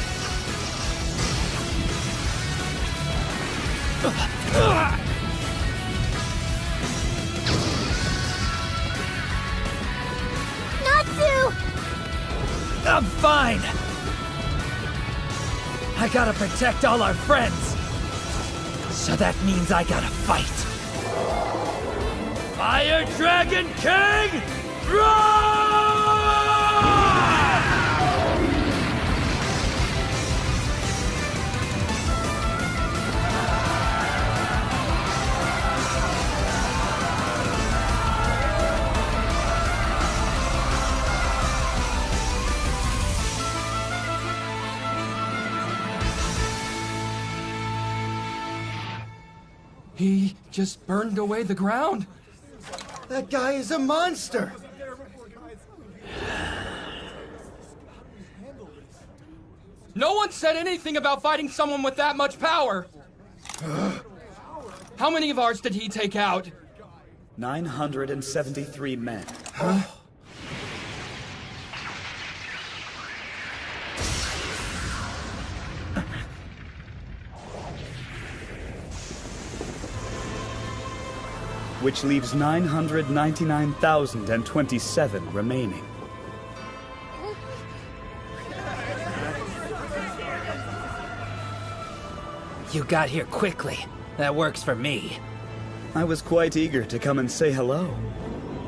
Natsu! I'm fine! I gotta protect all our friends! So that means I gotta fight! Fire Dragon King! Roar! He just burned away the ground. That guy is a monster! No one said anything about fighting someone with that much power. How many of ours did he take out? 973 men. Huh? Which leaves 999,027 remaining. You got here quickly. That works for me. I was quite eager to come and say hello,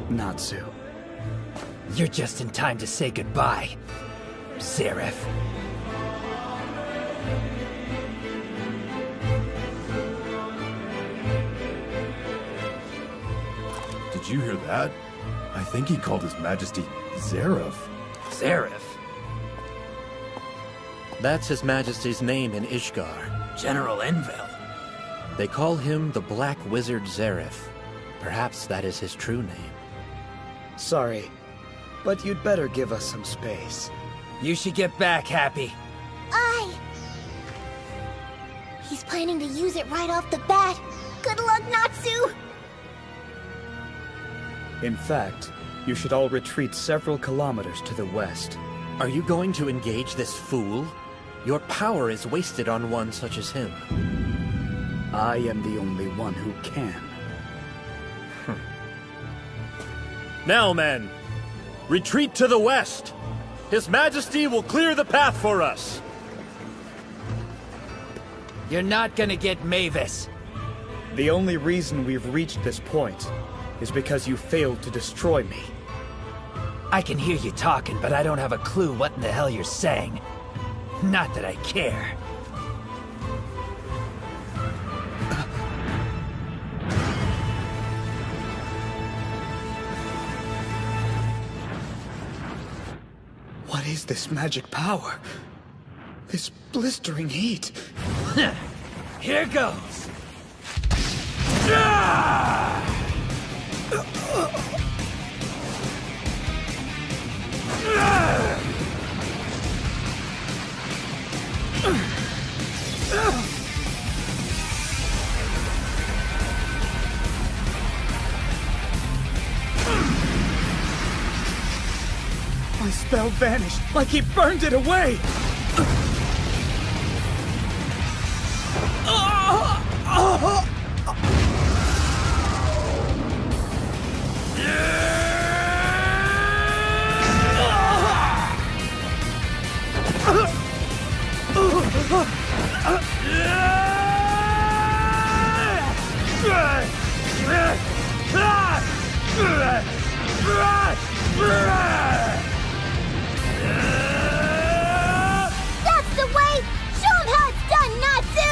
Natsu. You're just in time to say goodbye, Seraph. Did you hear that? I think he called His Majesty Seraph. Seraph? That's His Majesty's name in Ishgar. General Envel. They call him the Black Wizard Zareth. Perhaps that is his true name. Sorry, but you'd better give us some space. You should get back, Happy. He's planning to use it right off the bat. Good luck, Natsu! In fact, you should all retreat several kilometers to the west. Are you going to engage this fool? Your power is wasted on one such as him. I am the only one who can. Now, men, retreat to the west. His Majesty will clear the path for us. You're not gonna get Mavis. The only reason we've reached this point is because you failed to destroy me. I can hear you talking, but I don't have a clue what in the hell you're saying. Not that I care. What is this magic power? This blistering heat? Here goes! My spell vanished, like he burned it away! That's the way! Show him how it's done, Natsu!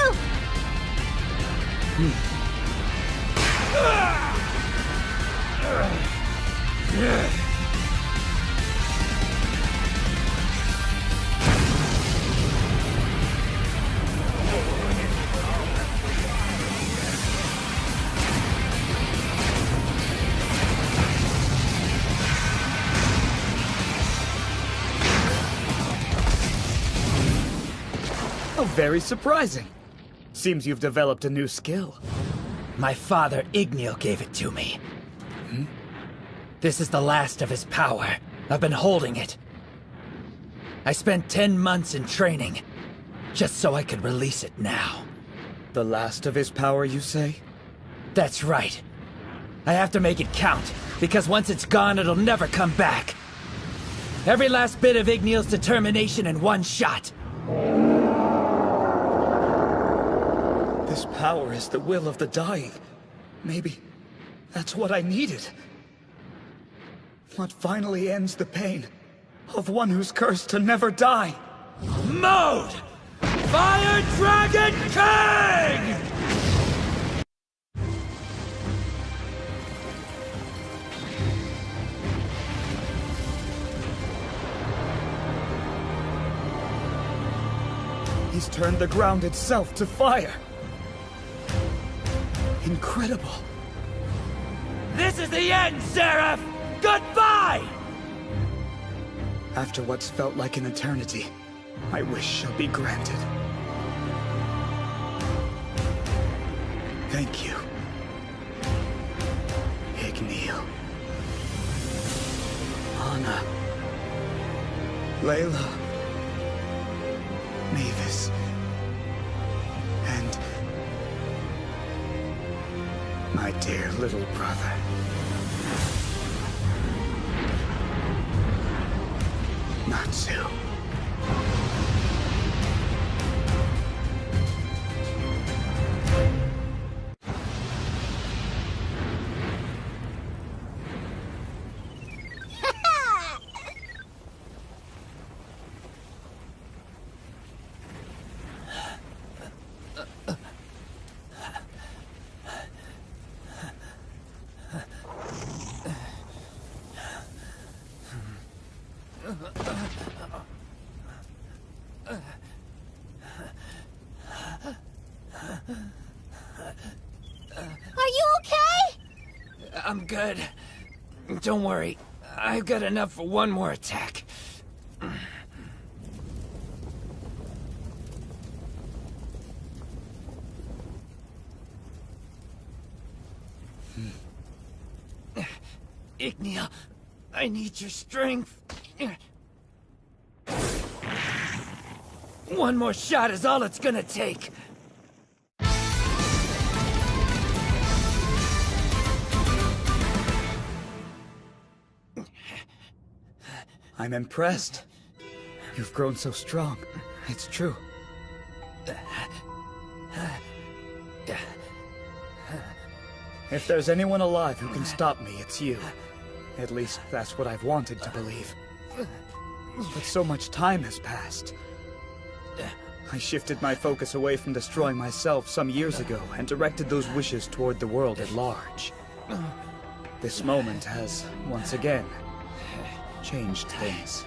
Oh, very surprising. Seems you've developed a new skill. My father, Igneel, gave it to me. This is the last of his power. I've been holding it. I spent 10 months in training, just so I could release it now. The last of his power, you say? That's right. I have to make it count, because once it's gone, it'll never come back. Every last bit of Igneel's determination in one shot. This power is the will of the dying. Maybe that's what I needed. What finally ends the pain of one who's cursed to never die. Mode! Fire Dragon King! He's turned the ground itself to fire. Incredible. This is the end, Seraph! Goodbye! After what's felt like an eternity, my wish shall be granted. Thank you, Igneel. Anna. Layla. Mavis. And my dear little brother. Natsu. Are you okay? I'm good. Don't worry. I've got enough for one more attack. Igniel, I need your strength. One more shot is all it's gonna take. I'm impressed. You've grown so strong. It's true. If there's anyone alive who can stop me, it's you. At least, that's what I've wanted to believe. But so much time has passed. I shifted my focus away from destroying myself some years ago and directed those wishes toward the world at large. This moment has, once again, changed things.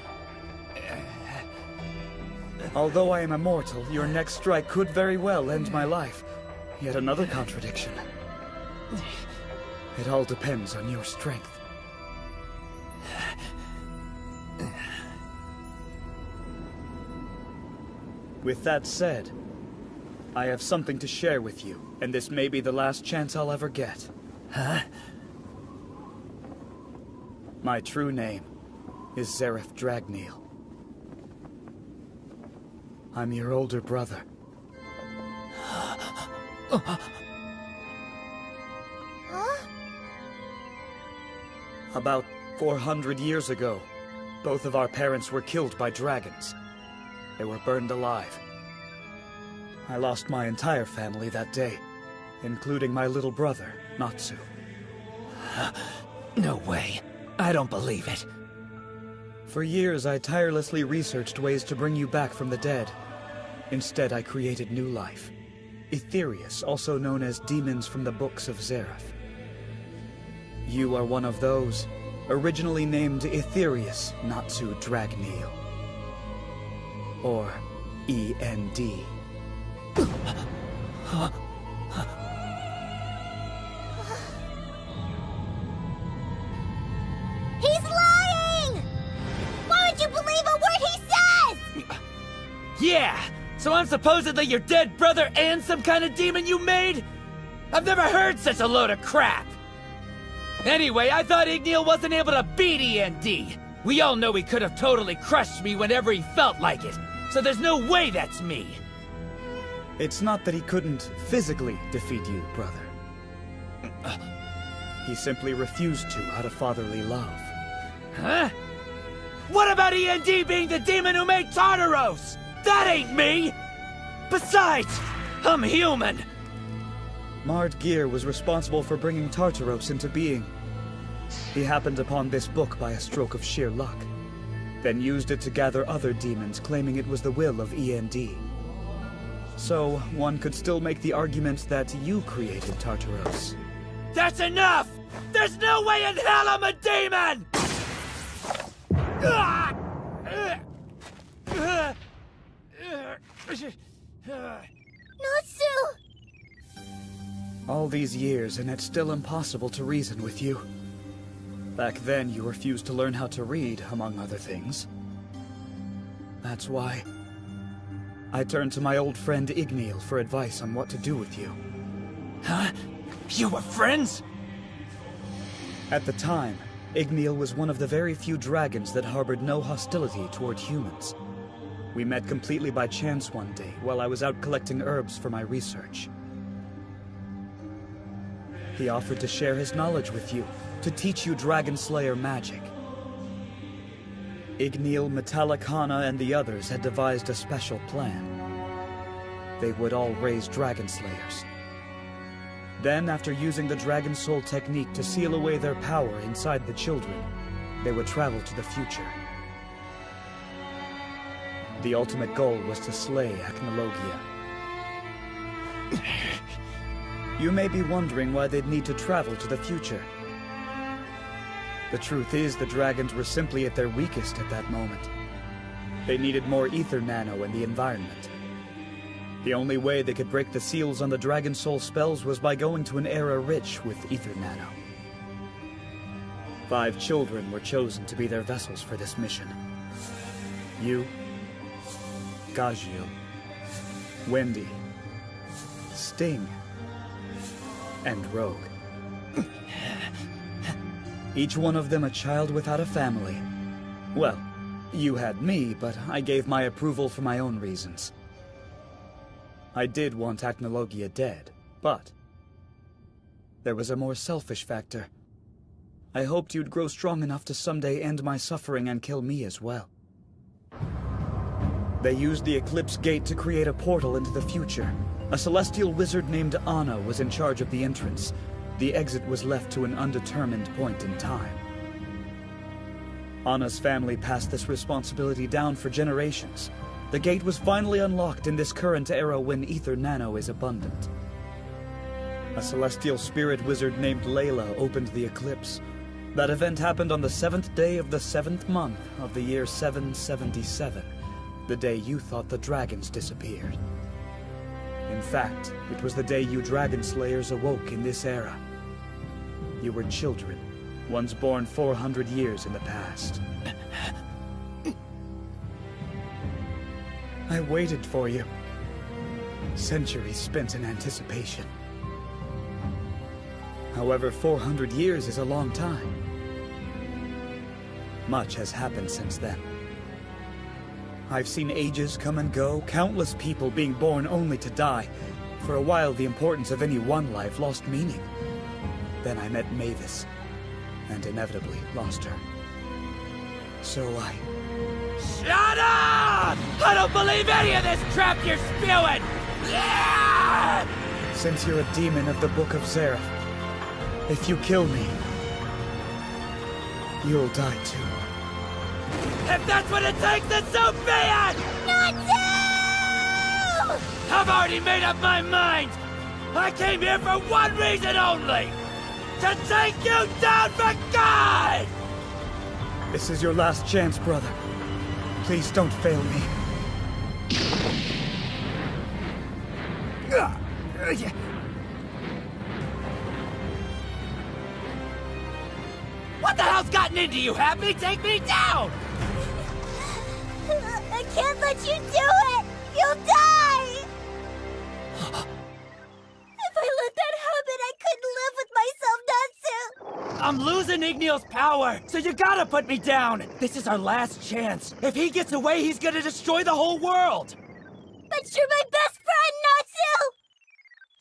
Although I am immortal, your next strike could very well end my life. Yet another contradiction. It all depends on your strength. With that said, I have something to share with you, and this may be the last chance I'll ever get. Huh? My true name is Zeref Dragneel. I'm your older brother. Huh? About 400 years ago, both of our parents were killed by dragons. They were burned alive. I lost my entire family that day, including my little brother, Natsu. No way. I don't believe it. For years, I tirelessly researched ways to bring you back from the dead. Instead, I created new life. Aetherius, also known as demons from the books of Zeref. You are one of those, originally named Aetherius Natsu Dragneel. Or END. He's lying! Why would you believe a word he says? Yeah! So I'm supposedly your dead brother and some kind of demon you made? I've never heard such a load of crap! Anyway, I thought Igniel wasn't able to beat END. We all know he could have totally crushed me whenever he felt like it. So there's no way that's me. It's not that he couldn't physically defeat you, brother. He simply refused to out of fatherly love. Huh? What about END being the demon who made Tartaros? That ain't me! Besides, I'm human! Mard Gear was responsible for bringing Tartaros into being. He happened upon this book by a stroke of sheer luck, then used it to gather other demons, claiming it was the will of END. So, one could still make the argument that you created Tartaros. That's enough! There's no way in hell I'm a demon! Natsu! All these years, and it's still impossible to reason with you. Back then, you refused to learn how to read, among other things. That's why I turned to my old friend Igniel for advice on what to do with you. Huh? You were friends? At the time, Igniel was one of the very few dragons that harbored no hostility toward humans. We met completely by chance one day while I was out collecting herbs for my research. He offered to share his knowledge with you, to teach you Dragon Slayer magic. Igniel, Metallicana, and the others had devised a special plan. They would all raise Dragon Slayers. Then, after using the Dragon Soul technique to seal away their power inside the children, they would travel to the future. The ultimate goal was to slay Acnologia. You may be wondering why they'd need to travel to the future. The truth is, the dragons were simply at their weakest at that moment. They needed more ether nano in the environment. The only way they could break the seals on the Dragon Soul spells was by going to an era rich with ether nano. 5 children were chosen to be their vessels for this mission. You, Gajiel, Wendy, Sting, and Rogue. Each one of them a child without a family. Well, you had me, but I gave my approval for my own reasons. I did want Acnologia dead, but there was a more selfish factor. I hoped you'd grow strong enough to someday end my suffering and kill me as well. They used the Eclipse Gate to create a portal into the future. A celestial wizard named Anna was in charge of the entrance. The exit was left to an undetermined point in time. Anna's family passed this responsibility down for generations. The gate was finally unlocked in this current era when ether nano is abundant. A celestial spirit wizard named Layla opened the eclipse. That event happened on the 7th day of the 7th month of the year 777, the day you thought the dragons disappeared. In fact, it was the day you Dragon Slayers awoke in this era. You were children, ones born 400 years in the past. I waited for you. Centuries spent in anticipation. However, 400 years is a long time. Much has happened since then. I've seen ages come and go, countless people being born only to die. For a while, the importance of any one life lost meaning. Then I met Mavis, and inevitably lost her. So I... Shut up! I don't believe any of this crap you're spewing! Yeah! Since you're a demon of the Book of Zereth, if you kill me, you'll die too. If that's what it takes, then so be it! Natsu! I've already made up my mind! I came here for one reason only! To take you down for good! This is your last chance, brother. Please don't fail me. What the hell's gotten into you? Have me take me down! I can't let you do it! You'll die! If I let that happen, I couldn't live with myself, Natsu! I'm losing Ignil's power, so you gotta put me down! This is our last chance. If he gets away, he's gonna destroy the whole world! But you're my best friend, Natsu!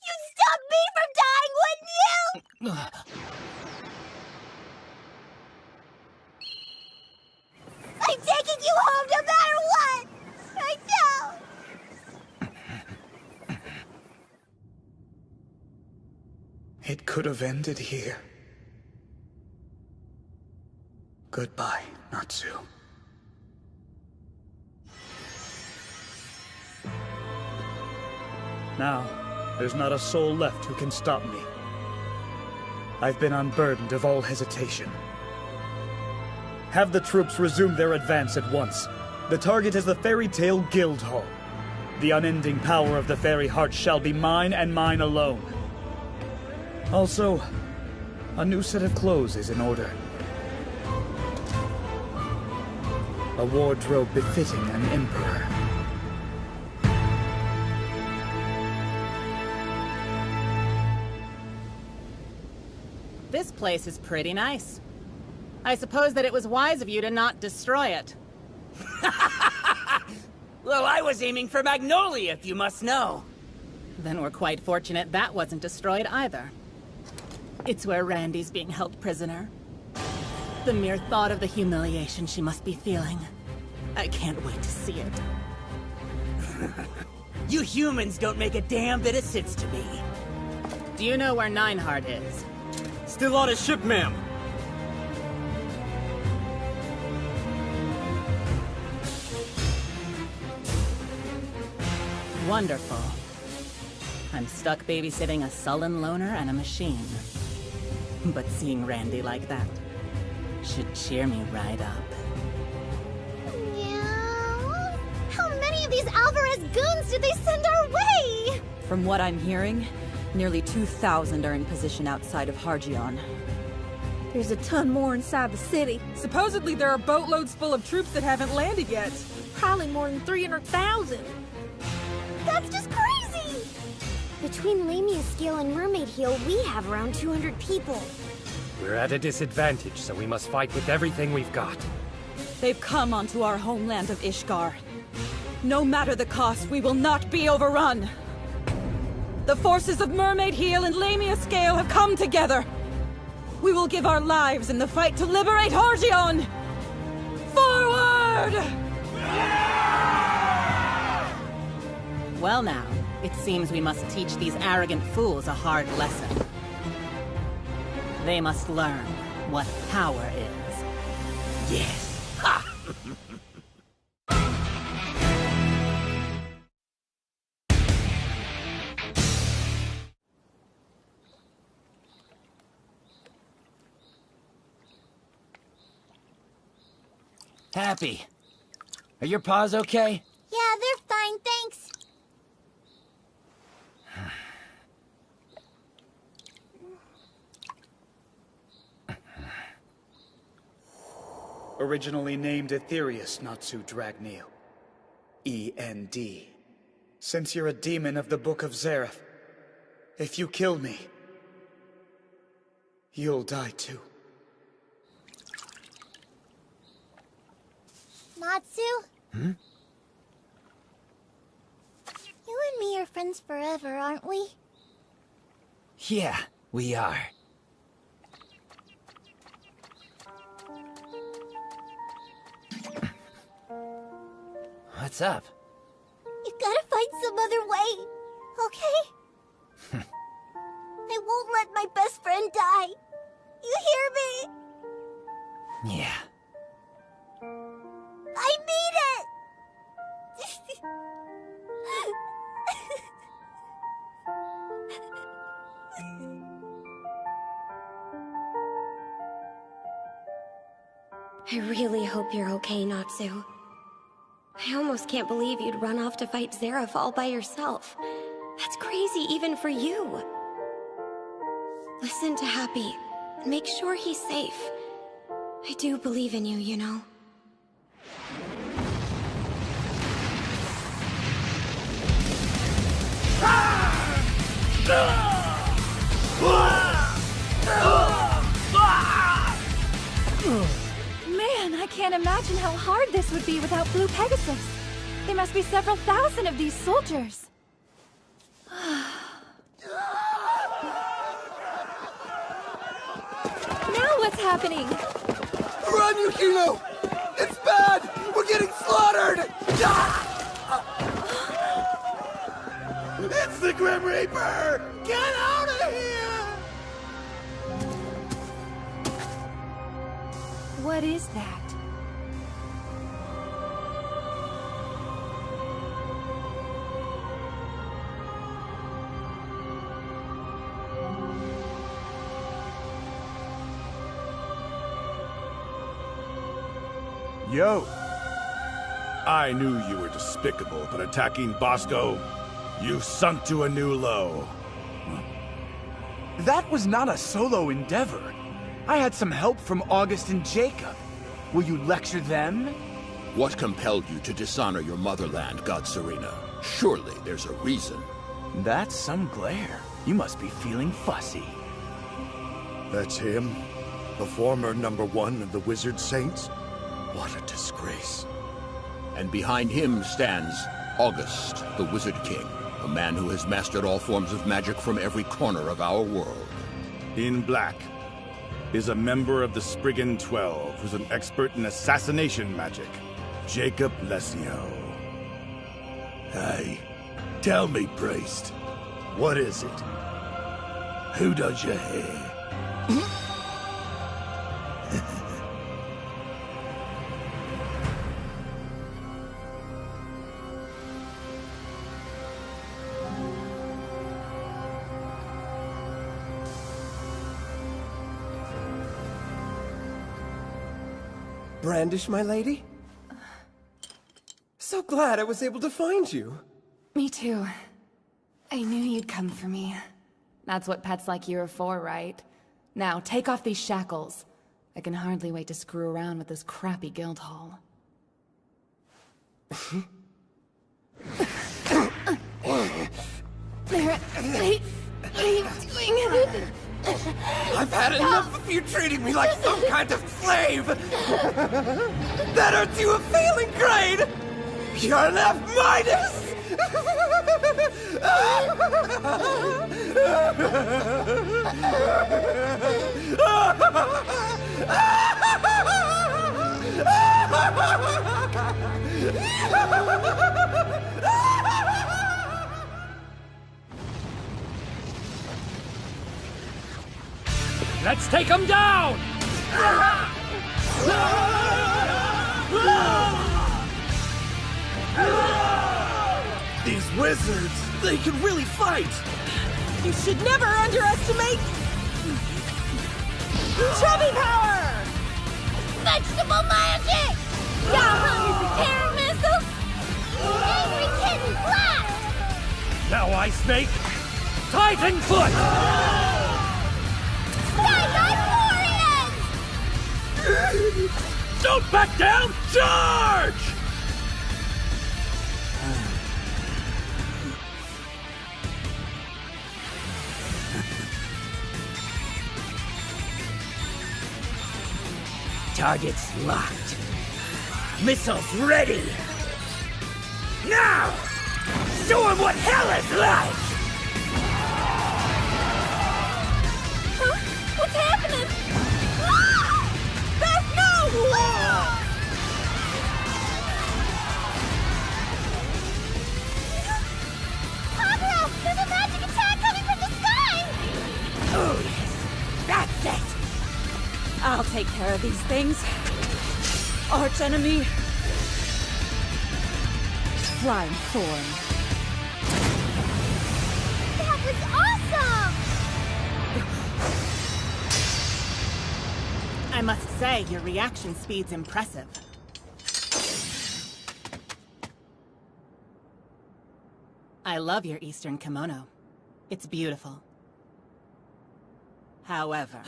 You'd stop me from dying, wouldn't you? I'm taking you home no matter what! I know! It could have ended here. Goodbye, Natsu. Now, there's not a soul left who can stop me. I've been unburdened of all hesitation. Have the troops resume their advance at once. The target is the Fairy Tale Guildhall. The unending power of the Fairy Heart shall be mine and mine alone. Also, a new set of clothes is in order. A wardrobe befitting an emperor. This place is pretty nice. I suppose that it was wise of you to not destroy it. Well, I was aiming for Magnolia, if you must know. Then we're quite fortunate that wasn't destroyed either. It's where Randy's being held prisoner. The mere thought of the humiliation she must be feeling. I can't wait to see it. You humans don't make a damn bit of sense to me. Do you know where Nineheart is? Still on his ship, ma'am. Wonderful. I'm stuck babysitting a sullen loner and a machine. But seeing Randy like that should cheer me right up. Yeah. How many of these Alvarez goons did they send our way? From what I'm hearing, nearly 2,000 are in position outside of Hargion. There's a ton more inside the city. Supposedly there are boatloads full of troops that haven't landed yet. Probably more than 300,000. That's just crazy! Between Lamia Scale and Mermaid Heel, we have around 200 people. We're at a disadvantage, so we must fight with everything we've got. They've come onto our homeland of Ishgard. No matter the cost, we will not be overrun. The forces of Mermaid Heel and Lamia Scale have come together. We will give our lives in the fight to liberate Hargion! Forward! Well now, it seems we must teach these arrogant fools a hard lesson. They must learn what power is. Yes! Ha! Happy. Are your paws okay? Yeah, they're fine, thanks. Originally named Aetherius Natsu Dragneel. E.N.D. Since you're a demon of the Book of Zareth, if you kill me, you'll die too. Natsu? Hmm? You and me are friends forever, aren't we? Yeah, we are. What's up? You've gotta find some other way, okay? I won't let my best friend die. You hear me? Yeah. I mean it! I really hope you're okay, Natsu. I almost can't believe you'd run off to fight Zareth all by yourself. That's crazy even for you. Listen to Happy, and make sure he's safe. I do believe in you, you know. Man, I can't imagine how hard this would be without Blue Pegasus. There must be several thousand of these soldiers. Now what's happening? Run, Yukino! It's bad! We're getting slaughtered! It's the Grim Reaper! Get out of here! What is that? Yo! I knew you were despicable, but attacking Bosco, you've sunk to a new low. That was not a solo endeavor. I had some help from August and Jacob. Will you lecture them? What compelled you to dishonor your motherland, God Serena? Surely there's a reason. That's some glare. You must be feeling fussy. That's him? The former #1 of the Wizard Saints? What a disgrace. And behind him stands August, the Wizard King, a man who has mastered all forms of magic from every corner of our world. In black is a member of the Spriggan 12, who's an expert in assassination magic, Jacob Lesio. Hey, tell me, priest, what is it? Who does your hair? Brandish, my lady? So glad I was able to find you. Me too. I knew you'd come for me. That's what pets like you are for, right? Now, take off these shackles. I can hardly wait to screw around with this crappy guild hall. What are you doing? I've had enough of you treating me like some kind of slave! That hurts you a feeling grade! You're an F minus! Let's take him down! These wizards, they can really fight! You should never underestimate Chubby Power! Vegetable magic! Y'all hungry for terror missiles? Angry kitten blast! Now I snake! Titan foot! Don't back down! Charge! Targets locked. Missiles ready! Now! Show him what hell is like! Huh? What's happening? Beth, no! Pablo, there's a magic attack coming from the sky! Oh, yes. That's it! I'll take care of these things. Arch enemy. Flying form. That was awesome! I must say, your reaction speed's impressive. I love your Eastern kimono. It's beautiful. However,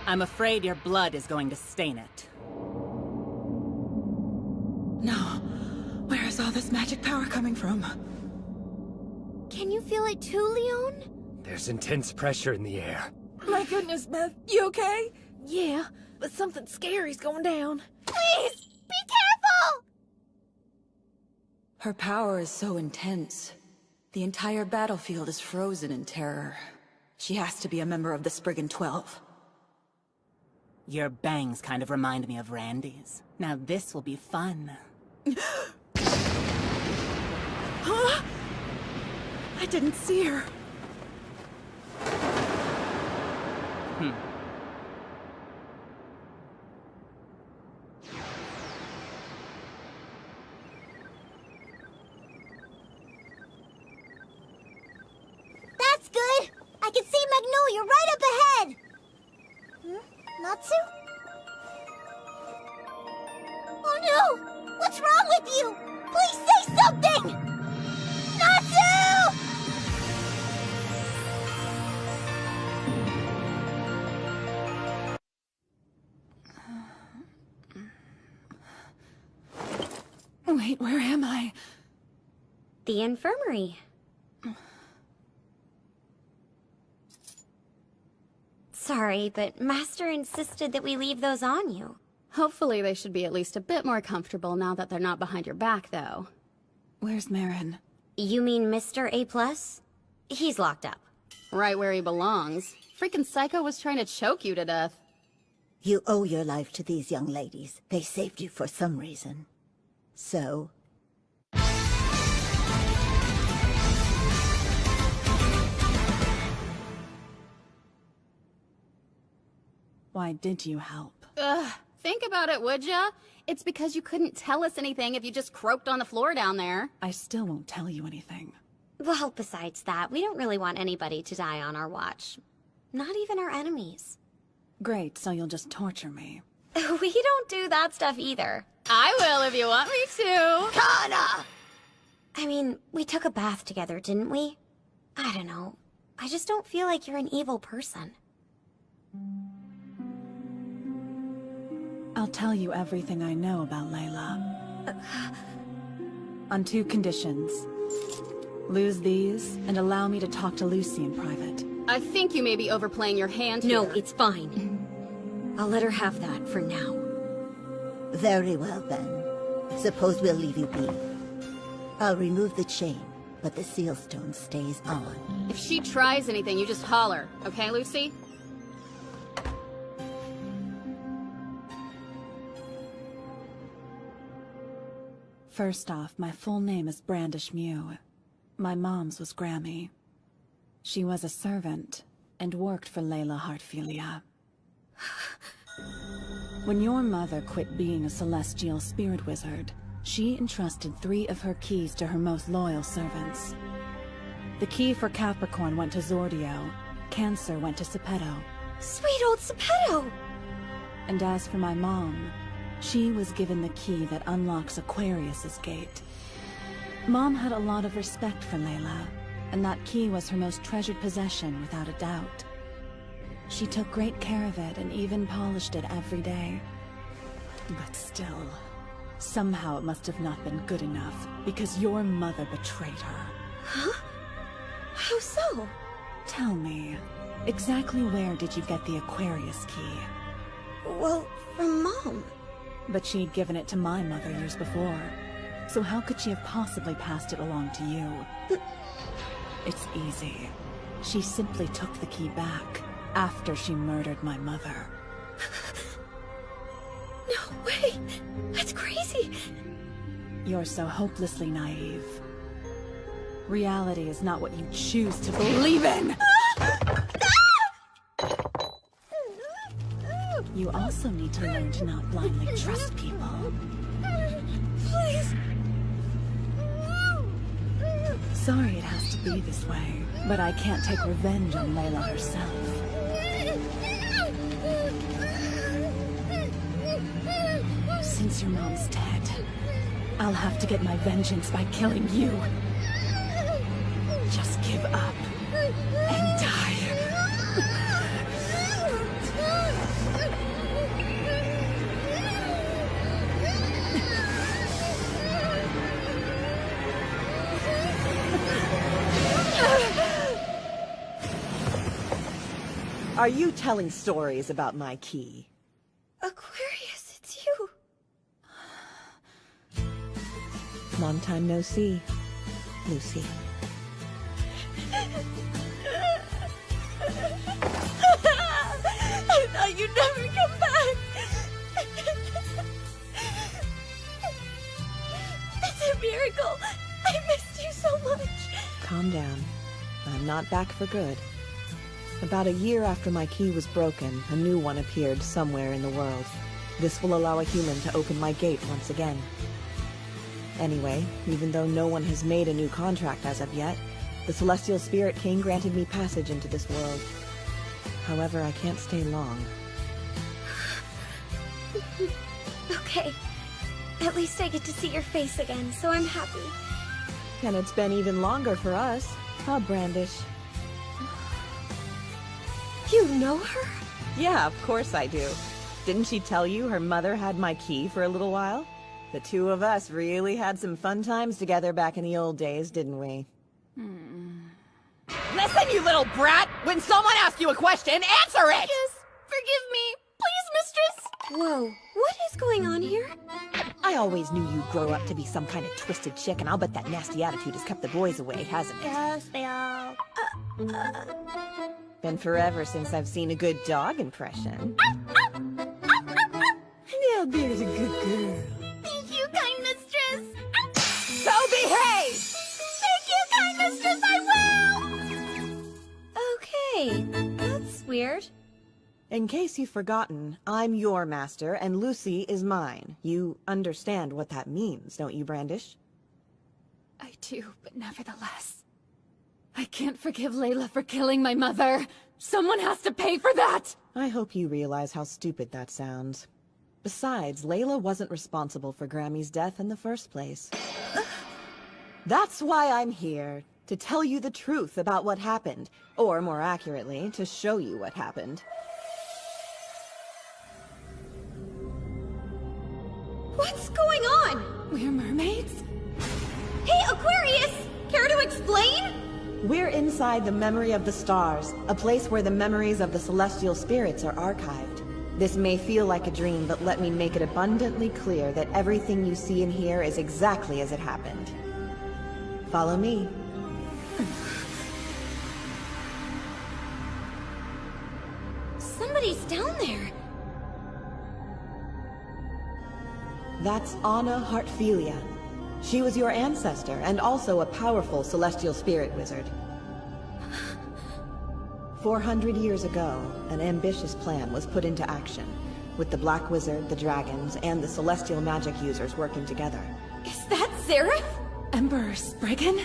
I'm afraid your blood is going to stain it. No. Where is all this magic power coming from? Can you feel it too, Leon? There's intense pressure in the air. My goodness, Beth. You okay? Yeah, but something scary's going down. Please! Be careful! Her power is so intense. The entire battlefield is frozen in terror. She has to be a member of the Spriggan 12. Your bangs kind of remind me of Randy's. Now this will be fun. Huh? I didn't see her. That's good! I can see Magnolia right up ahead! Natsu? Oh no! What's wrong with you? Please say something! Natsu! Wait, where am I? The infirmary. Sorry, but Master insisted that we leave those on you. Hopefully they should be at least a bit more comfortable now that they're not behind your back, though. Where's Marin? You mean Mr. A+? He's locked up. Right where he belongs. Freaking Psycho was trying to choke you to death. You owe your life to these young ladies. They saved you for some reason. So... Why did you help? Ugh, think about it, would ya? It's because you couldn't tell us anything if you just croaked on the floor down there. I still won't tell you anything. Well, besides that, we don't really want anybody to die on our watch. Not even our enemies. Great, so you'll just torture me. We don't do that stuff either. I will if you want me to. Kana! I mean, we took a bath together, didn't we? I don't know. I just don't feel like you're an evil person. I'll tell you everything I know about Layla. On 2 conditions. Lose these, and allow me to talk to Lucy in private. I think you may be overplaying your hand here. No, it's fine. I'll let her have that for now. Very well, then. Suppose we'll leave you be. I'll remove the chain, but the seal stone stays on. If she tries anything, you just holler, okay, Lucy? First off, my full name is Brandish Mew. My mom's was Grammy. She was a servant, and worked for Layla Heartfilia. When your mother quit being a celestial spirit wizard, she entrusted 3 of her keys to her most loyal servants. The key for Capricorn went to Zordio, Cancer went to Sepetto. Sweet old Sepetto! And as for my mom, she was given the key that unlocks Aquarius's gate. Mom had a lot of respect for Layla, and that key was her most treasured possession without a doubt. She took great care of it and even polished it every day. But still, somehow it must have not been good enough, because your mother betrayed her. Huh? How so? Tell me, exactly where did you get the Aquarius key? Well, from Mom. But she'd given it to my mother years before, so how could she have possibly passed it along to you? It's easy. She simply took the key back after she murdered my mother. No way! That's crazy! You're so hopelessly naive. Reality is not what you choose to believe in! You also need to learn to not blindly trust people. Please! Sorry it has to be this way, but I can't take revenge on Layla herself. Since your mom's dead, I'll have to get my vengeance by killing you. Just give up and die. Are you telling stories about my key? Aquarius, it's you. Long time no see, Lucy. I thought you'd never come back. It's a miracle. I missed you so much. Calm down. I'm not back for good. About a year after my key was broken, a new one appeared somewhere in the world. This will allow a human to open my gate once again. Anyway, even though no one has made a new contract as of yet, the Celestial Spirit King granted me passage into this world. However, I can't stay long. Okay. At least I get to see your face again, so I'm happy. And it's been even longer for us, huh, Brandish? You know her? Yeah, of course I do. Didn't she tell you her mother had my key for a little while? The 2 of us really had some fun times together back in the old days, didn't we? Listen, you little brat! When someone asks you a question, answer it! Yes, forgive me. Please, mistress. Whoa, what is going on here? I always knew you'd grow up to be some kind of twisted chick, and I'll bet that nasty attitude has kept the boys away, hasn't it? Yes, they all. Been forever since I've seen a good dog impression. Now there's a good girl. Thank you, kind mistress. So behave! Thank you, kind mistress, I will! Okay, that's weird. In case you've forgotten, I'm your master, and Lucy is mine. You understand what that means, don't you, Brandish? I do, but nevertheless, I can't forgive Layla for killing my mother. Someone has to pay for that! I hope you realize how stupid that sounds. Besides, Layla wasn't responsible for Grammy's death in the first place. That's why I'm here. To tell you the truth about what happened. Or, more accurately, to show you what happened. What's going on? We're mermaids? Hey, Aquarius! Care to explain? We're inside the Memory of the Stars, a place where the memories of the celestial spirits are archived. This may feel like a dream, but let me make it abundantly clear that everything you see and hear is exactly as it happened. Follow me. Somebody's down there. That's Anna Heartfilia. She was your ancestor, and also a powerful celestial spirit wizard. 400 years ago, an ambitious plan was put into action, with the Black Wizard, the dragons, and the celestial magic users working together. Is that Seraph? Emperor Spriggan?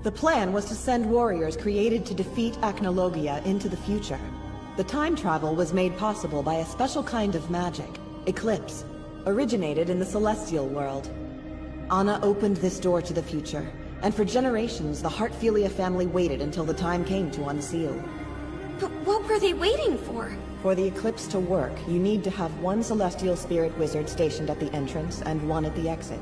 The plan was to send warriors created to defeat Acnologia into the future. The time travel was made possible by a special kind of magic, Eclipse, originated in the celestial world. Anna opened this door to the future, and for generations the Heartfilia family waited until the time came to unseal. But what were they waiting for? For the Eclipse to work, you need to have one celestial spirit wizard stationed at the entrance and one at the exit.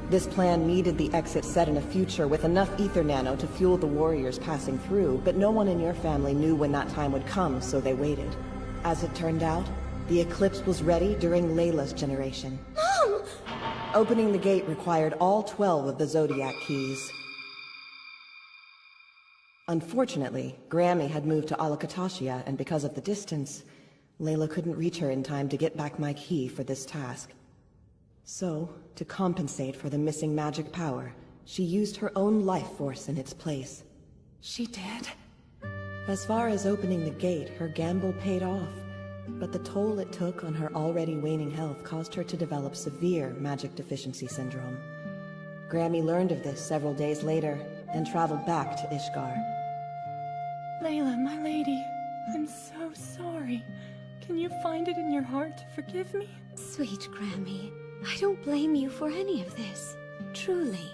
This plan needed the exit set in a future with enough ether nano to fuel the warriors passing through, but no one in your family knew when that time would come, so they waited. As it turned out, the Eclipse was ready during Layla's generation. Mom! Opening the gate required all 12 of the Zodiac keys. Unfortunately, Grammy had moved to Alakatashia, and because of the distance, Layla couldn't reach her in time to get back my key for this task. So, to compensate for the missing magic power, she used her own life force in its place. She did? As far as opening the gate, her gamble paid off, but the toll it took on her already waning health caused her to develop severe magic deficiency syndrome. Grammy learned of this several days later, and traveled back to Ishgar. Layla, my lady, I'm so sorry. Can you find it in your heart to forgive me? Sweet Grammy, I don't blame you for any of this. Truly.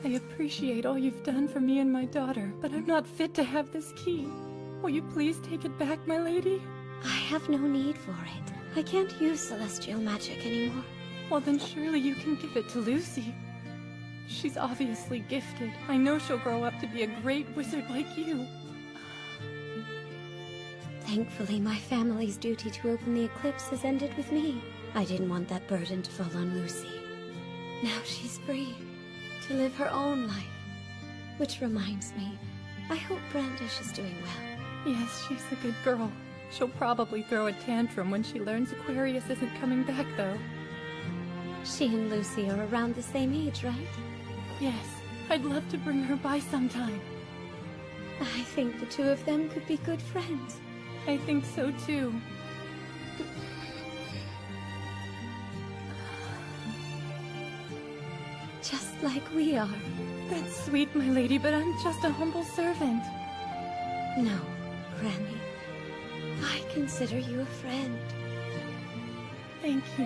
I appreciate all you've done for me and my daughter, but I'm not fit to have this key. Will you please take it back, my lady? I have no need for it. I can't use celestial magic anymore. Well, then surely you can give it to Lucy. She's obviously gifted. I know she'll grow up to be a great wizard like you. Thankfully, my family's duty to open the eclipse has ended with me. I didn't want that burden to fall on Lucy. Now she's free to live her own life. Which reminds me, I hope Brandish is doing well. Yes, she's a good girl. She'll probably throw a tantrum when she learns Aquarius isn't coming back, though. She and Lucy are around the same age, right? Yes, I'd love to bring her by sometime. I think the two of them could be good friends. I think so, too. Just like we are. That's sweet, my lady, but I'm just a humble servant. No, Grammy. I consider you a friend. Thank you,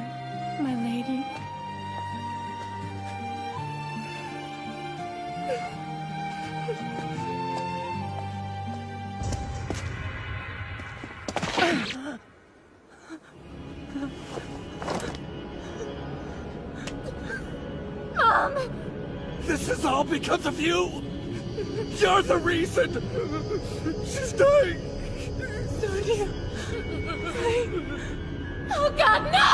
my lady. Mom! This is all because of you! You're the reason! She's dying! Sonia! Oh God, no!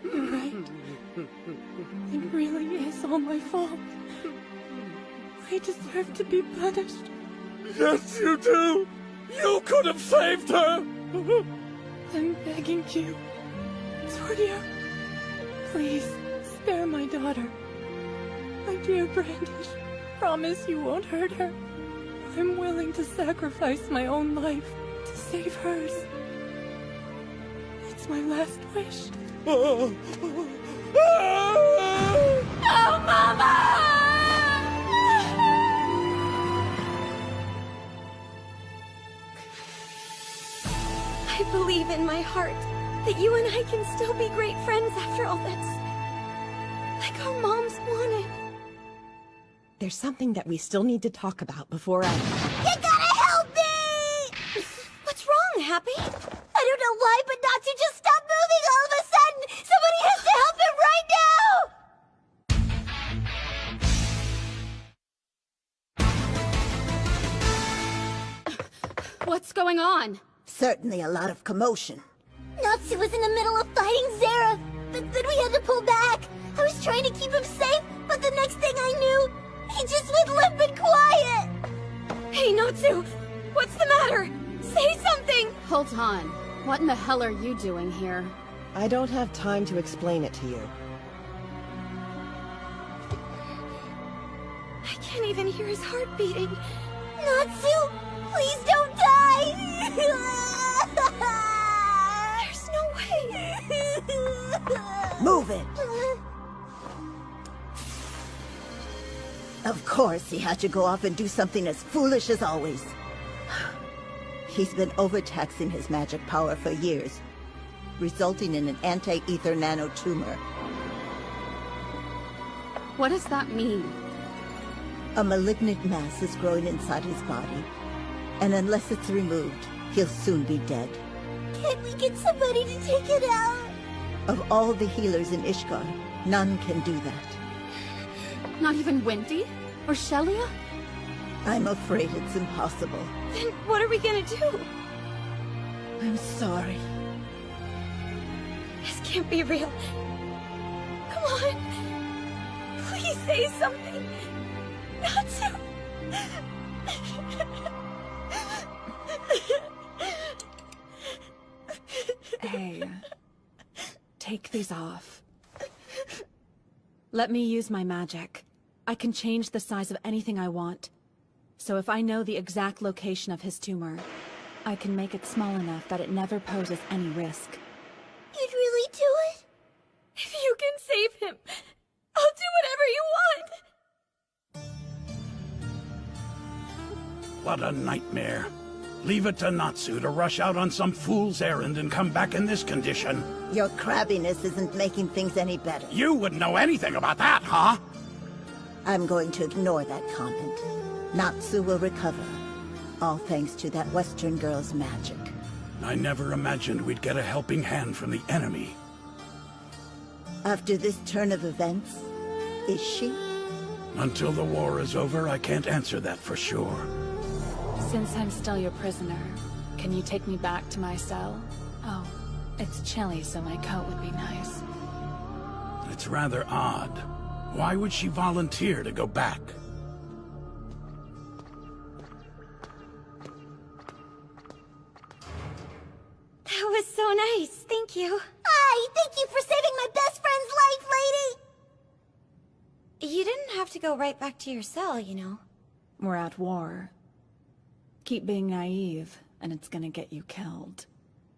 You're right. It really is all my fault. I deserve to be punished. Yes, you do! You could have saved her! I'm begging you. Sordia, please, spare my daughter. My dear Brandish, promise you won't hurt her. I'm willing to sacrifice my own life to save hers. It's my last wish. Oh, Mama! I believe in my heart that you and I can still be great friends after all this. There's something that we still need to talk about before I... You gotta help me! What's wrong, Happy? I don't know why, but Natsu just stopped moving all of a sudden! Somebody has to help him right now! What's going on? Certainly a lot of commotion. Natsu was in the middle of fighting Zera, but then we had to pull back. I was trying to keep him safe, but the next thing I knew, he just went limp and quiet. Hey, Natsu! What's the matter? Say something! Hold on. What in the hell are you doing here? I don't have time to explain it to you. I can't even hear his heart beating. Natsu, please don't die! There's no way! Move it! Of course, he had to go off and do something as foolish as always. He's been overtaxing his magic power for years, resulting in an anti-ether nanotumor. What does that mean? A malignant mass is growing inside his body, and unless it's removed, he'll soon be dead. Can't we get somebody to take it out? Of all the healers in Ishgard, none can do that. Not even Wendy? Or Shelia? I'm afraid it's impossible. Then what are we gonna do? I'm sorry. This can't be real. Come on. Please say something. Natsu. Hey. Take these off. Let me use my magic. I can change the size of anything I want. So if I know the exact location of his tumor, I can make it small enough that it never poses any risk. You'd really do it? If you can save him, I'll do whatever you want! What a nightmare. Leave it to Natsu to rush out on some fool's errand and come back in this condition. Your crabbiness isn't making things any better. You wouldn't know anything about that, huh? I'm going to ignore that comment. Natsu will recover, all thanks to that Western girl's magic. I never imagined we'd get a helping hand from the enemy. After this turn of events, is she? Until the war is over, I can't answer that for sure. Since I'm still your prisoner, can you take me back to my cell? Oh, it's chilly, so my coat would be nice. It's rather odd. Why would she volunteer to go back? That was so nice. Thank you. Hi, thank you for saving my best friend's life, lady! You didn't have to go right back to your cell, you know. We're at war. Keep being naive, and it's gonna get you killed.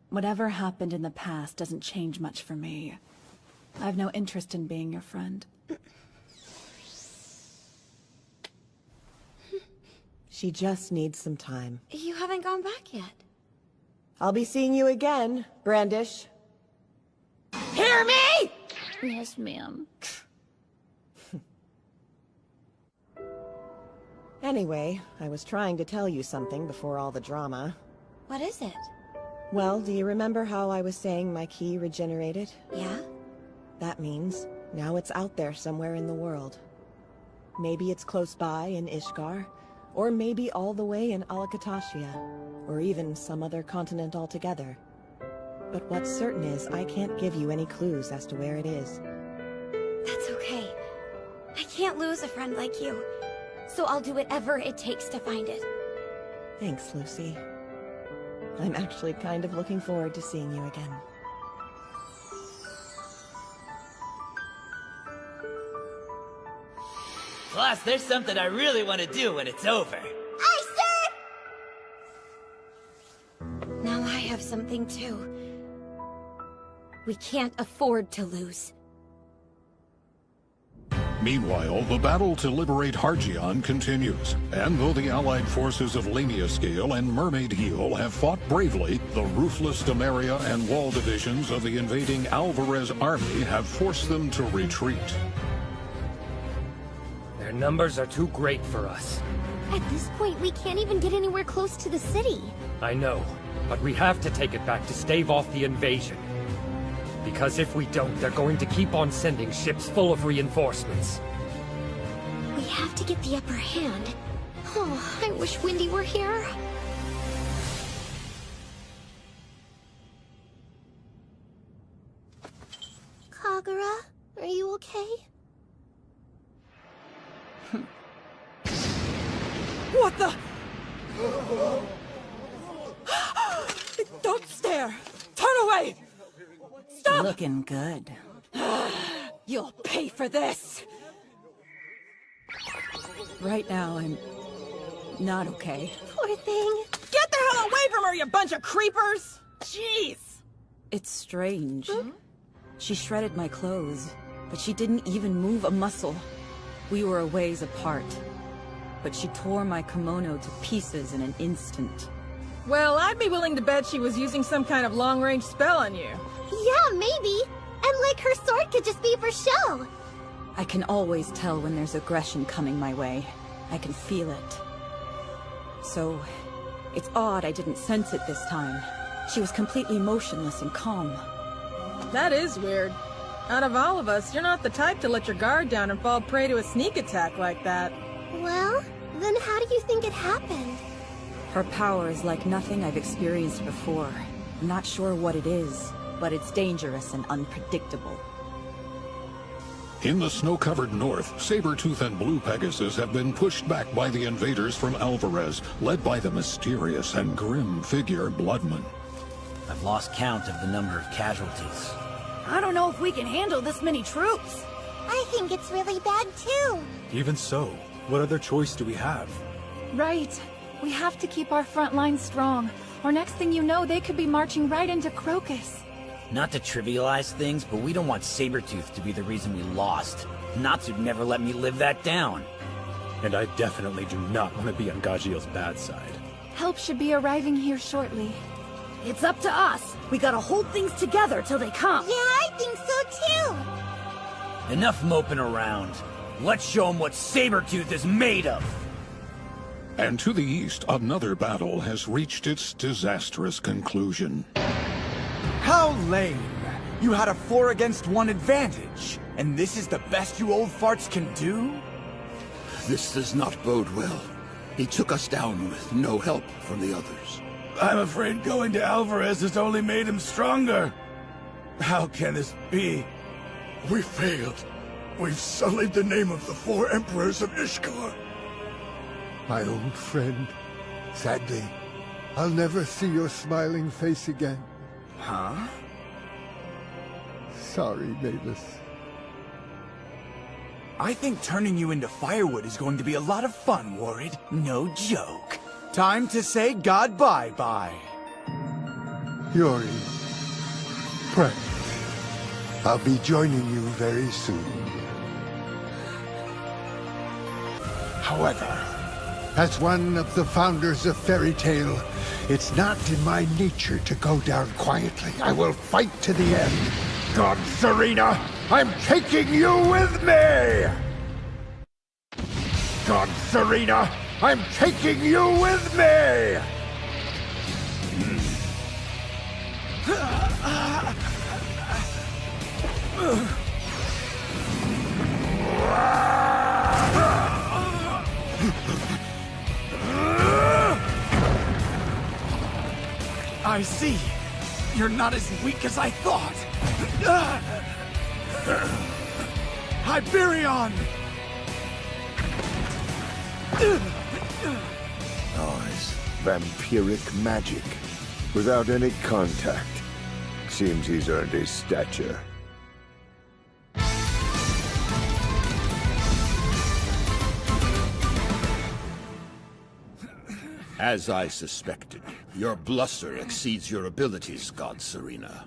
Whatever happened in the past doesn't change much for me. I have no interest in being your friend. She just needs some time. You haven't gone back yet. I'll be seeing you again, Brandish. Hear me? Yes, ma'am. Anyway, I was trying to tell you something before all the drama. What is it? Well, do you remember how I was saying my key regenerated? Yeah? That means now it's out there somewhere in the world. Maybe it's close by in Ishgard, or maybe all the way in Alakatasia, or even some other continent altogether. But what's certain is I can't give you any clues as to where it is. That's okay. I can't lose a friend like you. So I'll do whatever it takes to find it. Thanks, Lucy. I'm actually kind of looking forward to seeing you again. Plus, there's something I really want to do when it's over. Aye, sir! Now I have something too. We can't afford to lose. Meanwhile, the battle to liberate Hargion continues, and though the allied forces of Lamia Scale and Mermaid Heel have fought bravely, the ruthless Demaria and Wall divisions of the invading Alvarez army have forced them to retreat. They're numbers are too great for us. At this point, we can't even get anywhere close to the city. I know, but we have to take it back to stave off the invasion. Because if we don't, they're going to keep on sending ships full of reinforcements. We have to get the upper hand. Oh, I wish Wendy were here. Kagura, are you okay? What the? Don't stare! Turn away! Stop! Looking good. You'll pay for this! Right now, I'm not okay. Poor thing. Get the hell away from her, you bunch of creepers! Jeez! It's strange. She shredded my clothes, but she didn't even move a muscle. We were a ways apart, but she tore my kimono to pieces in an instant. Well, I'd be willing to bet she was using some kind of long-range spell on you. Yeah, maybe. And like her sword could just be for show. I can always tell when there's aggression coming my way. I can feel it. So, it's odd I didn't sense it this time. She was completely motionless and calm. That is weird. Out of all of us, you're not the type to let your guard down and fall prey to a sneak attack like that. Well, then how do you think it happened? Her power is like nothing I've experienced before. I'm not sure what it is, but it's dangerous and unpredictable. In the snow-covered north, Sabretooth and Blue Pegasus have been pushed back by the invaders from Alvarez, led by the mysterious and grim figure Bloodman. I've lost count of the number of casualties. I don't know if we can handle this many troops. I think it's really bad too. Even so, what other choice do we have? Right. We have to keep our front line strong, or next thing you know, they could be marching right into Crocus. Not to trivialize things, but we don't want Sabretooth to be the reason we lost. Natsu'd never let me live that down. And I definitely do not want to be on Gajio's bad side. Help should be arriving here shortly. It's up to us. We gotta hold things together till they come. Yeah, I think so too. Enough moping around. Let's show them what Sabretooth is made of. And to the east, another battle has reached its disastrous conclusion. How lame! You had a 4-against-1 advantage, and this is the best you old farts can do? This does not bode well. He took us down with no help from the others. I'm afraid going to Alvarez has only made him stronger. How can this be? We failed. We've sullied the name of the 4 emperors of Ishgard. My old friend, sadly, I'll never see your smiling face again. Huh? Sorry, Mavis. I think turning you into firewood is going to be a lot of fun, Warrid. No joke. Time to say goodbye-bye. Yori, friend, I'll be joining you very soon. However, as one of the founders of Fairy Tail, it's not in my nature to go down quietly. I will fight to the end. God, Serena, I'm taking you with me! God, Serena, I'm taking you with me! I see. You're not as weak as I thought. Hyperion! Nice. Vampiric magic. Without any contact. Seems he's earned his stature. As I suspected, your bluster exceeds your abilities, God Serena.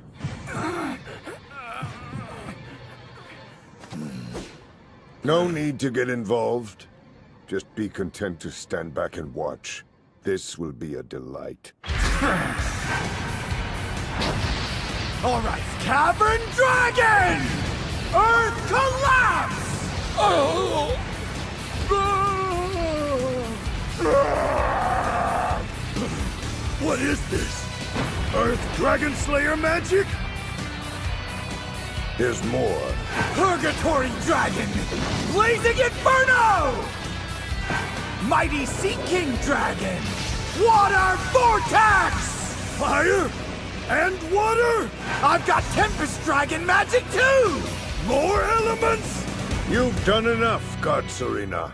No need to get involved. Just be content to stand back and watch. This will be a delight. All right, Cavern Dragon! Earth collapse! Oh! What is this? Earth Dragon Slayer magic? There's more. Purgatory Dragon! Blazing Inferno! Mighty Sea King Dragon! Water Vortex! Fire? And water? I've got Tempest Dragon magic too! More elements? You've done enough, God Serena.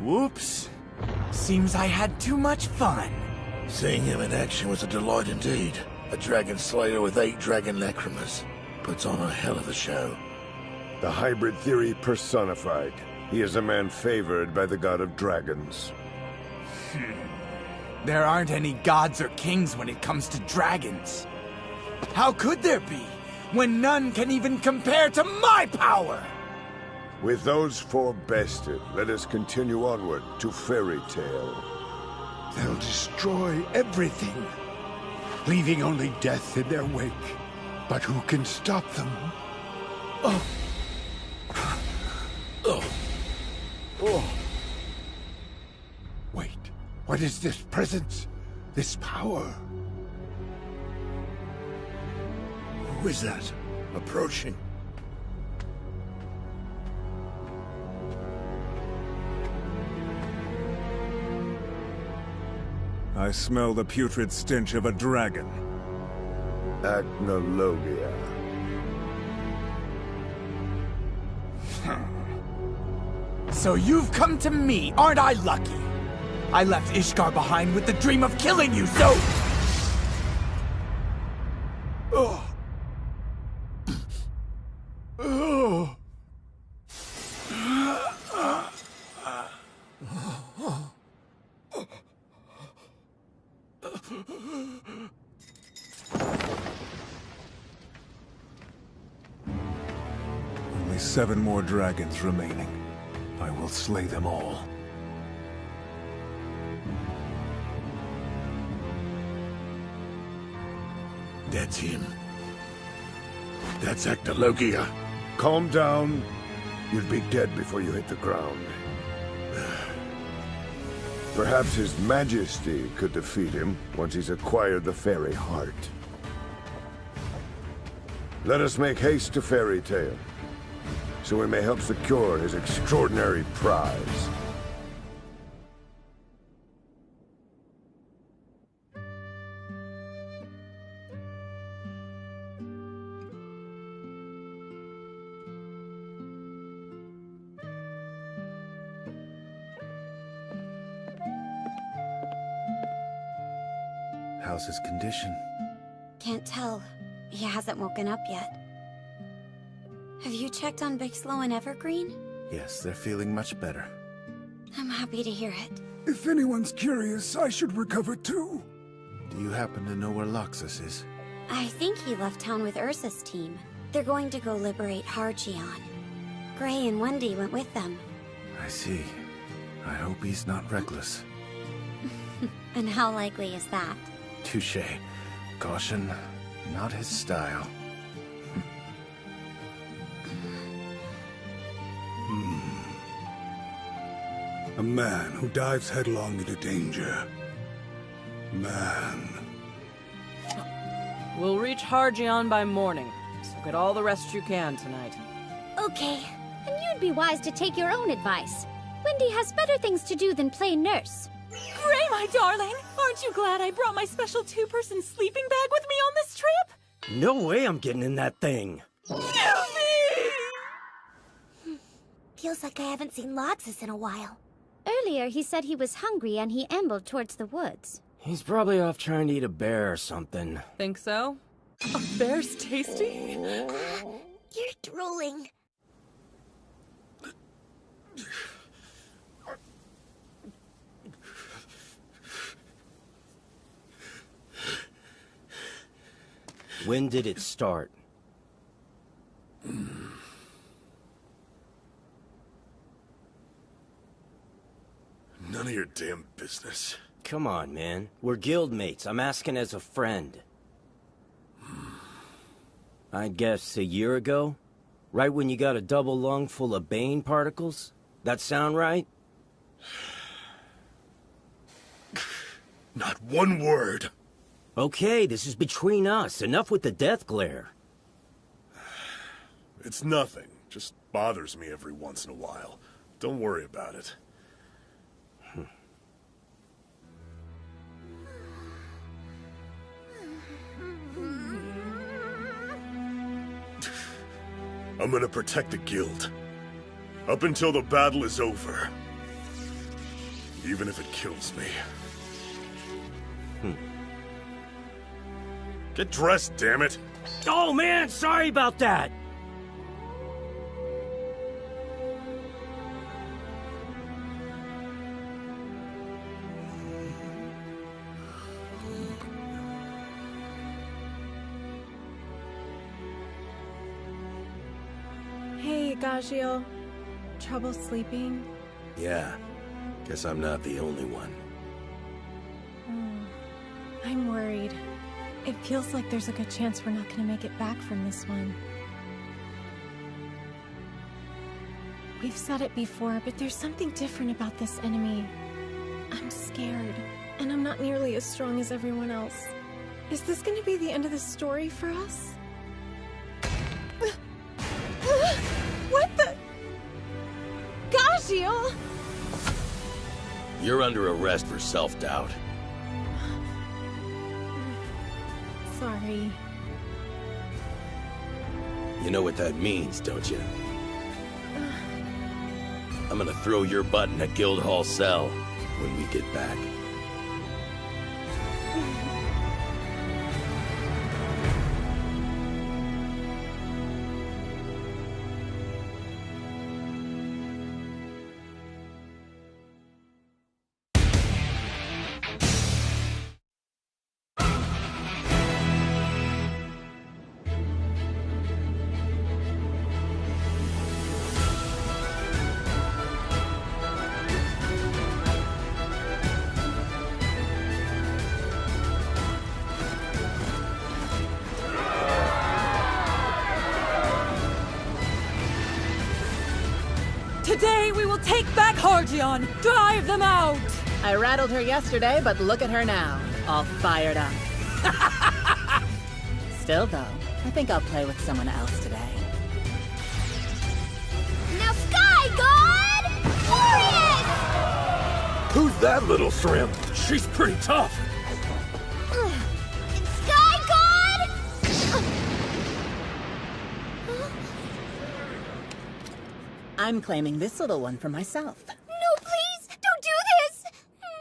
Whoops. Seems I had too much fun. Seeing him in action was a delight indeed. A dragon slayer with 8 dragon lacrimas. Puts on a hell of a show. The hybrid theory personified. He is a man favored by the god of dragons. There aren't any gods or kings when it comes to dragons. How could there be, when none can even compare to my power? With those 4 bested, let us continue onward to Fairy Tale. They'll destroy everything, leaving only death in their wake. But who can stop them? Oh. Wait, what is this presence? This power? Who is that? Approaching. I smell the putrid stench of a dragon. Acnologia. So you've come to me, aren't I lucky? I left Ishgard behind with the dream of killing you, so... Oh. Oh. Only 7 more dragons remaining. I will slay them all. That's him. That's Acnologia. Calm down. You'll be dead before you hit the ground. Perhaps His Majesty could defeat him once he's acquired the fairy heart. Let us make haste to Fairy Tale, so we may help secure his extraordinary prize. How's his condition? Can't tell. He hasn't woken up yet. Have you checked on Bixlow and Evergreen? Yes, they're feeling much better. I'm happy to hear it. If anyone's curious, I should recover too. Do you happen to know where Loxus is? I think he left town with Ursa's team. They're going to go liberate Hargion. Gray and Wendy went with them. I see. I hope he's not reckless. And how likely is that? Touché. Caution, not his style. A man who dives headlong into danger. Man. We'll reach Hargion by morning, so get all the rest you can tonight. Okay, and you'd be wise to take your own advice. Wendy has better things to do than play nurse. Gray, my darling! Aren't you glad I brought my special 2-person sleeping bag with me on this trip? No way I'm getting in that thing. Feels like I haven't seen Loxus in a while. Earlier, he said he was hungry and he ambled towards the woods. He's probably off trying to eat a bear or something. Think so? A bear's tasty? You're drooling. When did it start? None of your damn business. Come on, man. We're guildmates. I'm asking as a friend. I'd guess a year ago? Right when you got a double lung full of Bane particles? That sound right? Not one word. Okay, this is between us. Enough with the death glare. It's nothing. Just bothers me every once in a while. Don't worry about it. I'm gonna protect the guild. Up until the battle is over. Even if it kills me. Get dressed, damn it! Oh man, sorry about that! Hey, Gagio. Trouble sleeping? Yeah, guess I'm not the only one. I'm worried. It feels like there's a good chance we're not gonna make it back from this one. We've said it before, but there's something different about this enemy. I'm scared, and I'm not nearly as strong as everyone else. Is this gonna be the end of the story for us? What the? Gagio! You're under arrest for self-doubt. Sorry. You know what that means, don't you? I'm gonna throw your butt in a Guildhall cell when we get back. Today we will take back Hargion! Drive them out! I rattled her yesterday, but look at her now. All fired up. Still, though, I think I'll play with someone else today. Now, Sky God! Glorious! Who's that little shrimp? She's pretty tough. Sky God! I'm claiming this little one for myself. No, please! Don't do this!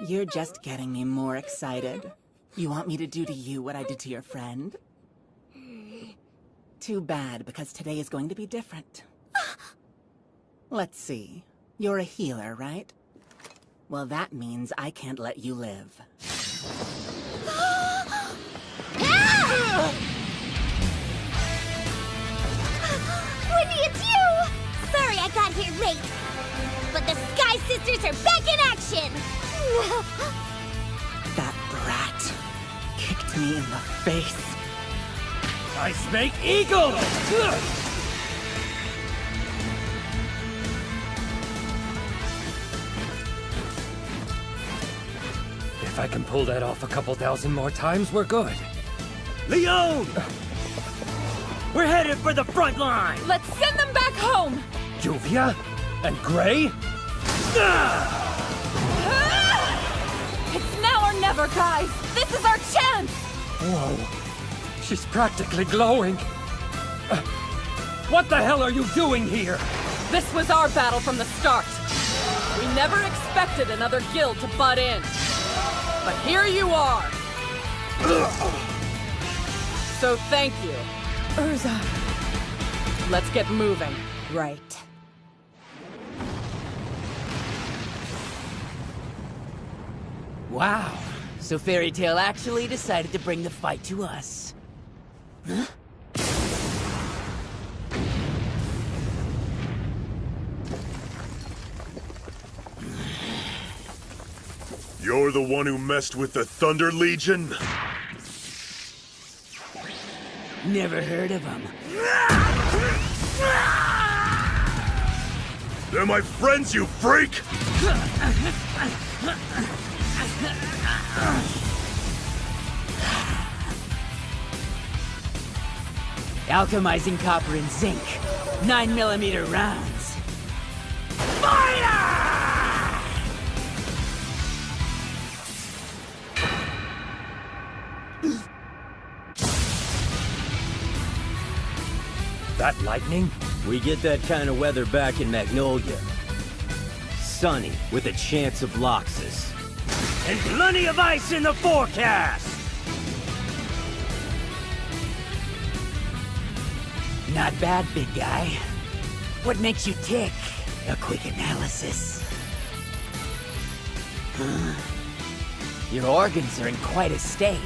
You're just getting me more excited. You want me to do to you what I did to your friend? Too bad, because today is going to be different. Let's see. You're a healer, right? Well, that means I can't let you live. Wendy, it's you! Sorry I got here late. But the Sky Sisters are back in action! That brat kicked me in the face. I make eagle! If I can pull that off a couple thousand more times, we're good. Leon! We're headed for the front line! Let's send them back home! Juvia? And Gray? It's now or never, guys! This is our chance! Whoa. She's practically glowing. What the hell are you doing here? This was our battle from the start. We never expected another guild to butt in. But here you are. So thank you. Urza. Let's get moving. Right. Wow. So Fairy Tail actually decided to bring the fight to us. Huh? You're the one who messed with the Thunder Legion? Never heard of them. They're my friends, you freak! Alchemizing copper and zinc. 9mm rounds. Fire! That lightning? We get that kind of weather back in Magnolia. Sunny, with a chance of Loxus. And plenty of ice in the forecast! Not bad, big guy. What makes you tick? A quick analysis. Your organs are in quite a state.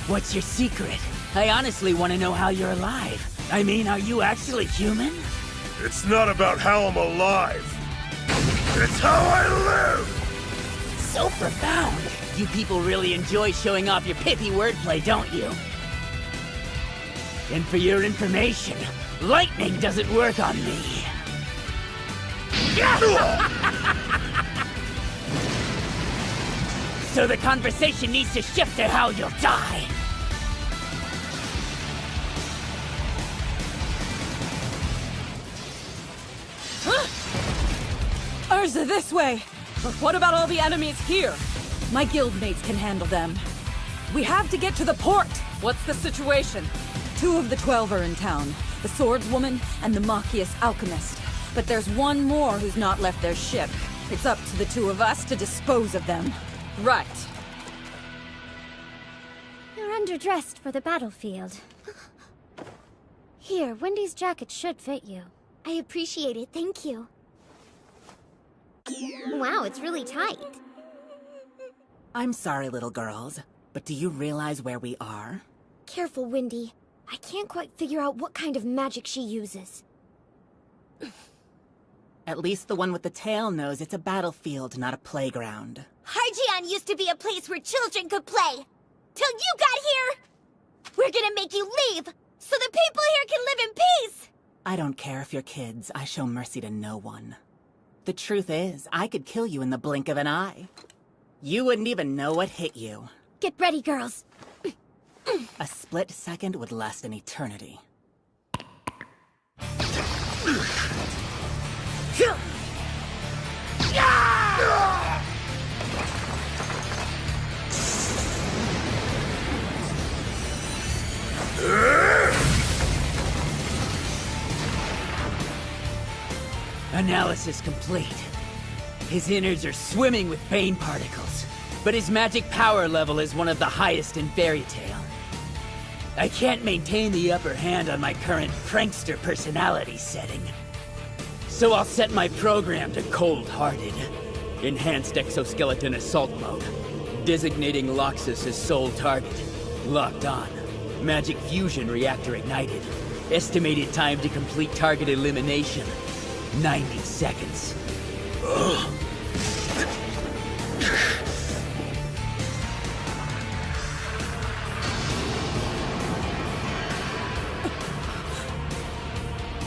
What's your secret? I honestly want to know how you're alive. I mean, are you actually human? It's not about how I'm alive. It's how I live! So profound. You people really enjoy showing off your pithy wordplay, don't you? And for your information, lightning doesn't work on me. So the conversation needs to shift to how you'll die. Urza, this way! But what about all the enemies here? My guildmates can handle them. We have to get to the port! What's the situation? 2 of the 12 are in town. The swordswoman and the Machias alchemist. But there's one more who's not left their ship. It's up to the 2 of us to dispose of them. Right. You're underdressed for the battlefield. Here, Wendy's jacket should fit you. I appreciate it, thank you. Wow, it's really tight. I'm sorry, little girls, but do you realize where we are? Careful, Wendy. I can't quite figure out what kind of magic she uses. At least the one with the tail knows it's a battlefield, not a playground. Hargion used to be a place where children could play. Till you got here! We're gonna make you leave, so the people here can live in peace! I don't care if you're kids. I show mercy to no one. The truth is, I could kill you in the blink of an eye. You wouldn't even know what hit you. Get ready, girls. A split second would last an eternity. Analysis complete. His innards are swimming with Bane particles, but his magic power level is one of the highest in Fairy Tail. I can't maintain the upper hand on my current prankster personality setting. So I'll set my program to cold-hearted. Enhanced exoskeleton assault mode. Designating Loxus as sole target. Locked on. Magic fusion reactor ignited. Estimated time to complete target elimination. 90 seconds.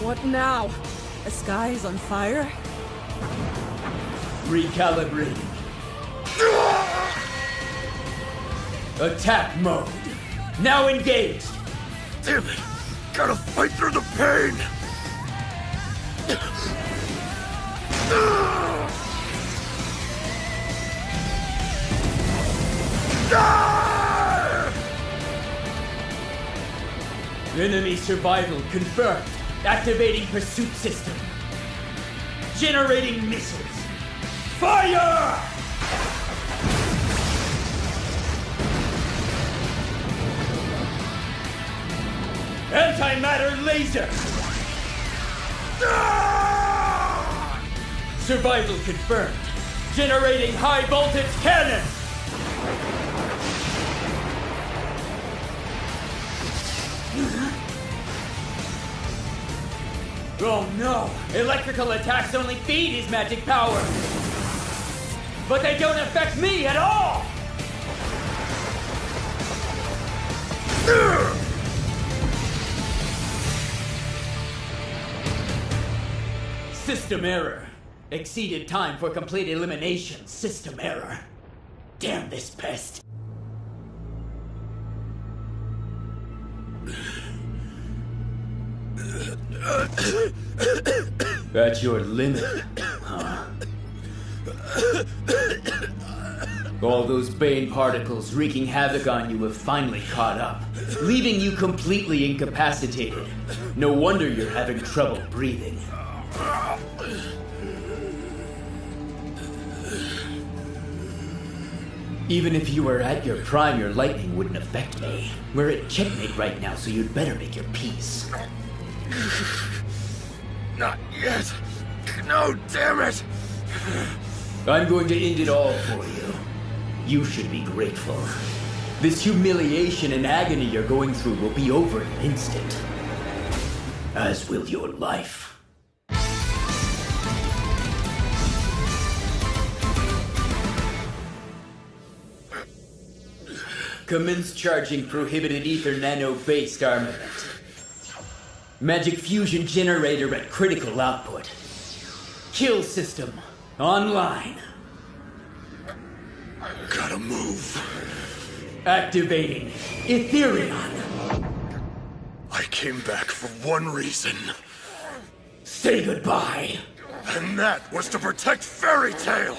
What now? The sky is on fire? Recalibrating. Attack mode. Now engaged. Damn it! Gotta fight through the pain! Enemy survival confirmed. Activating pursuit system. Generating missiles. Fire! Antimatter laser! Survival confirmed. Generating high voltage cannon! Oh no! Electrical attacks only feed his magic power! But they don't affect me at all! System error. Exceeded time for complete elimination. System error. Damn this pest. That's your limit, huh? All those Bane particles wreaking havoc on you have finally caught up, leaving you completely incapacitated. No wonder you're having trouble breathing. Even if you were at your prime, your lightning wouldn't affect me. We're at checkmate right now, so you'd better make your peace. Not yet. No, damn it! I'm going to end it all for you. You should be grateful. This humiliation and agony you're going through will be over in an instant. As will your life. Commence charging prohibited ether nano-based armament. Magic fusion generator at critical output. Kill system online. Gotta move. Activating Ethereon. I came back for one reason. Say goodbye. And that was to protect Fairy Tail.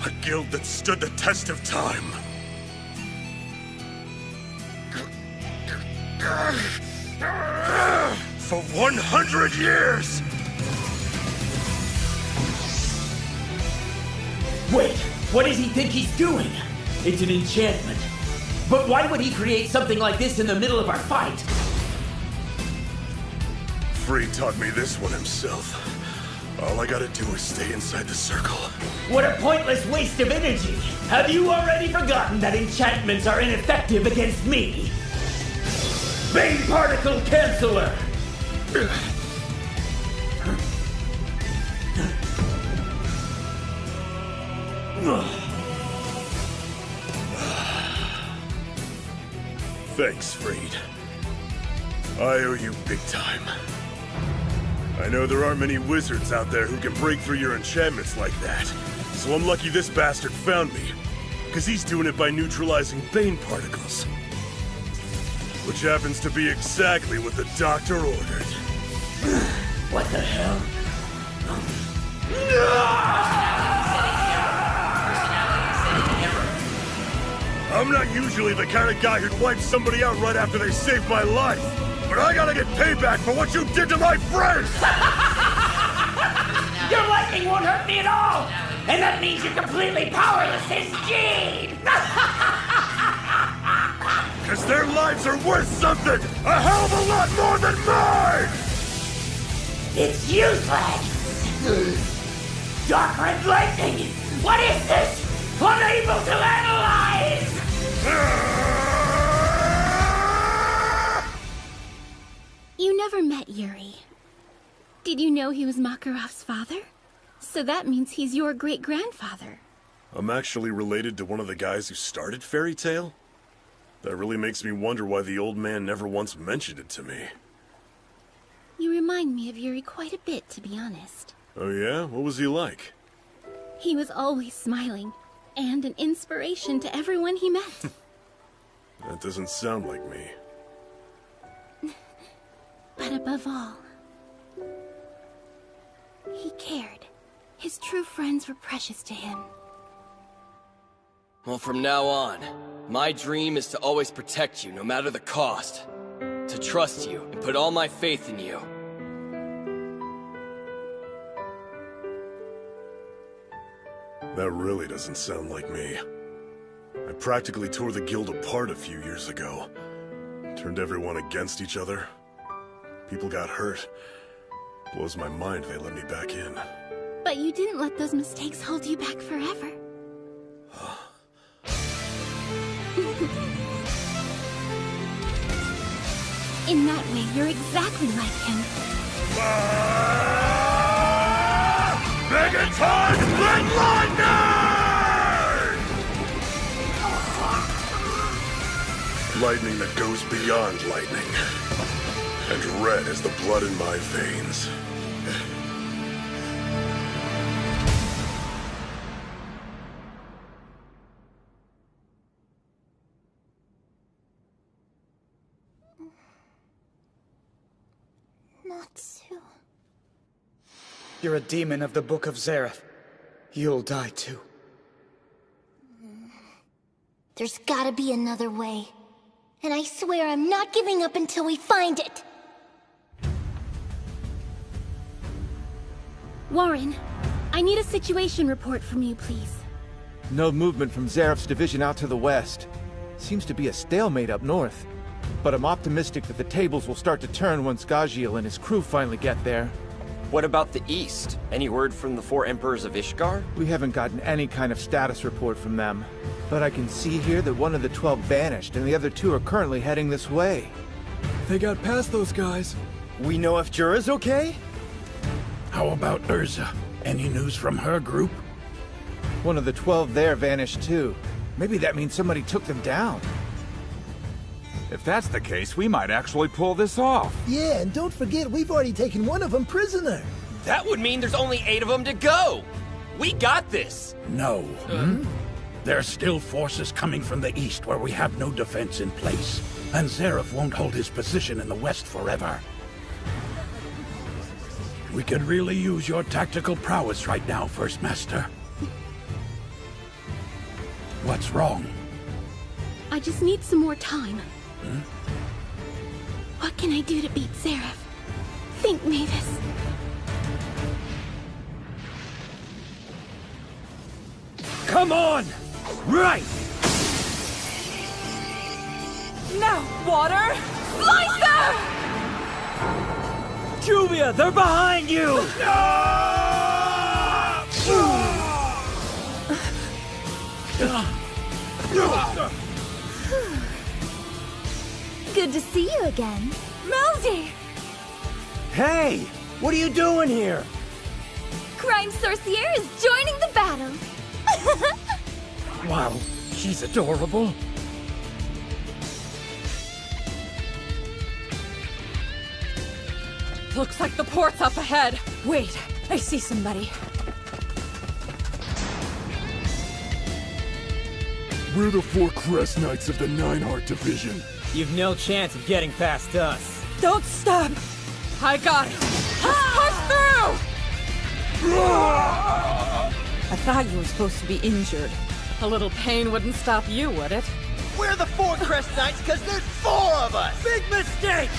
A guild that stood the test of time. For 100 years! Wait, what does he think he's doing? It's an enchantment. But why would he create something like this in the middle of our fight? Free taught me this one himself. All I gotta do is stay inside the circle. What a pointless waste of energy! Have you already forgotten that enchantments are ineffective against me? Bane Particle Canceller! Thanks, Freed. I owe you big time. I know there aren't many wizards out there who can break through your enchantments like that, so I'm lucky this bastard found me, because he's doing it by neutralizing Bane particles. Which happens to be exactly what the doctor ordered. What the hell? I'm not usually the kind of guy who'd wipe somebody out right after they saved my life, but I gotta get payback for what you did to my friends! Your lightning won't hurt me at all! And that means you're completely powerless as Gene! Because their lives are worth something! A hell of a lot more than mine! It's useless! Dark red lightning! What is this? Unable to analyze! You never met Yuri. Did you know he was Makarov's father? So that means he's your great-grandfather. I'm actually related to one of the guys who started Fairy Tail? That really makes me wonder why the old man never once mentioned it to me. You remind me of Yuri quite a bit, to be honest. Oh yeah? What was he like? He was always smiling, and an inspiration to everyone he met. That doesn't sound like me. But above all, he cared. His true friends were precious to him. Well, from now on, my dream is to always protect you, no matter the cost. To trust you and put all my faith in you. That really doesn't sound like me. I practically tore the guild apart a few years ago. Turned everyone against each other. People got hurt. Blows my mind they let me back in. But you didn't let those mistakes hold you back forever. In that way, you're exactly like him. Megaton Red Lightning! Lightning that goes beyond lightning. And red as the blood in my veins. Matsu. You're a demon of the Book of Zareth. You'll die too. There's gotta be another way. And I swear I'm not giving up until we find it! Warren, I need a situation report from you, please. No movement from Zareth's division out to the west. Seems to be a stalemate up north. But I'm optimistic that the tables will start to turn once Gajiel and his crew finally get there. What about the east? Any word from the 4 Emperors of Ishgard? We haven't gotten any kind of status report from them. But I can see here that one of the 12 vanished, and the other 2 are currently heading this way. They got past those guys. We know if Jura's okay? How about Urza? Any news from her group? One of the 12 there vanished too. Maybe that means somebody took them down. If that's the case, we might actually pull this off. Yeah, and don't forget we've already taken one of them prisoner. That would mean there's only 8 of them to go! We got this! No. There's still forces coming from the east where we have no defense in place. And Zareth won't hold his position in the west forever. We could really use your tactical prowess right now, First Master. What's wrong? I just need some more time. What can I do to beat Zareth? Think, Mavis. Come on! Right! Now, water! Slicer! Juvia, they're behind you! Good to see you again. Melody! Hey! What are you doing here? Crime Sorcier is joining the battle! Wow, she's adorable. Looks like the port's up ahead. Wait, I see somebody. We're the 4 Crest Knights of the Nineheart Division. You've no chance of getting past us. Don't stop! I got it! Push through! I thought you were supposed to be injured. A little pain wouldn't stop you, would it? We're the 4 Crest Knights because there's 4 of us! Big mistake!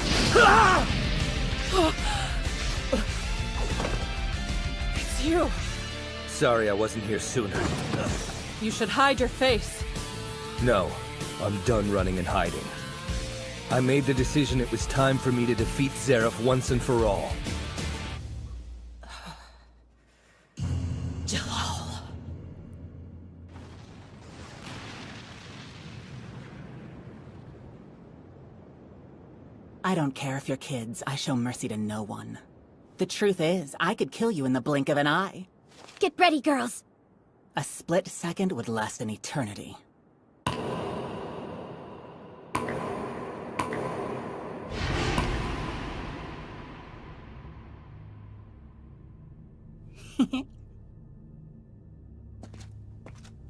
It's you. Sorry I wasn't here sooner. You should hide your face. No, I'm done running and hiding. I made the decision it was time for me to defeat Zareth once and for all. Jalal. I don't care if you're kids. I show mercy to no one. The truth is, I could kill you in the blink of an eye. Get ready, girls. A split second would last an eternity.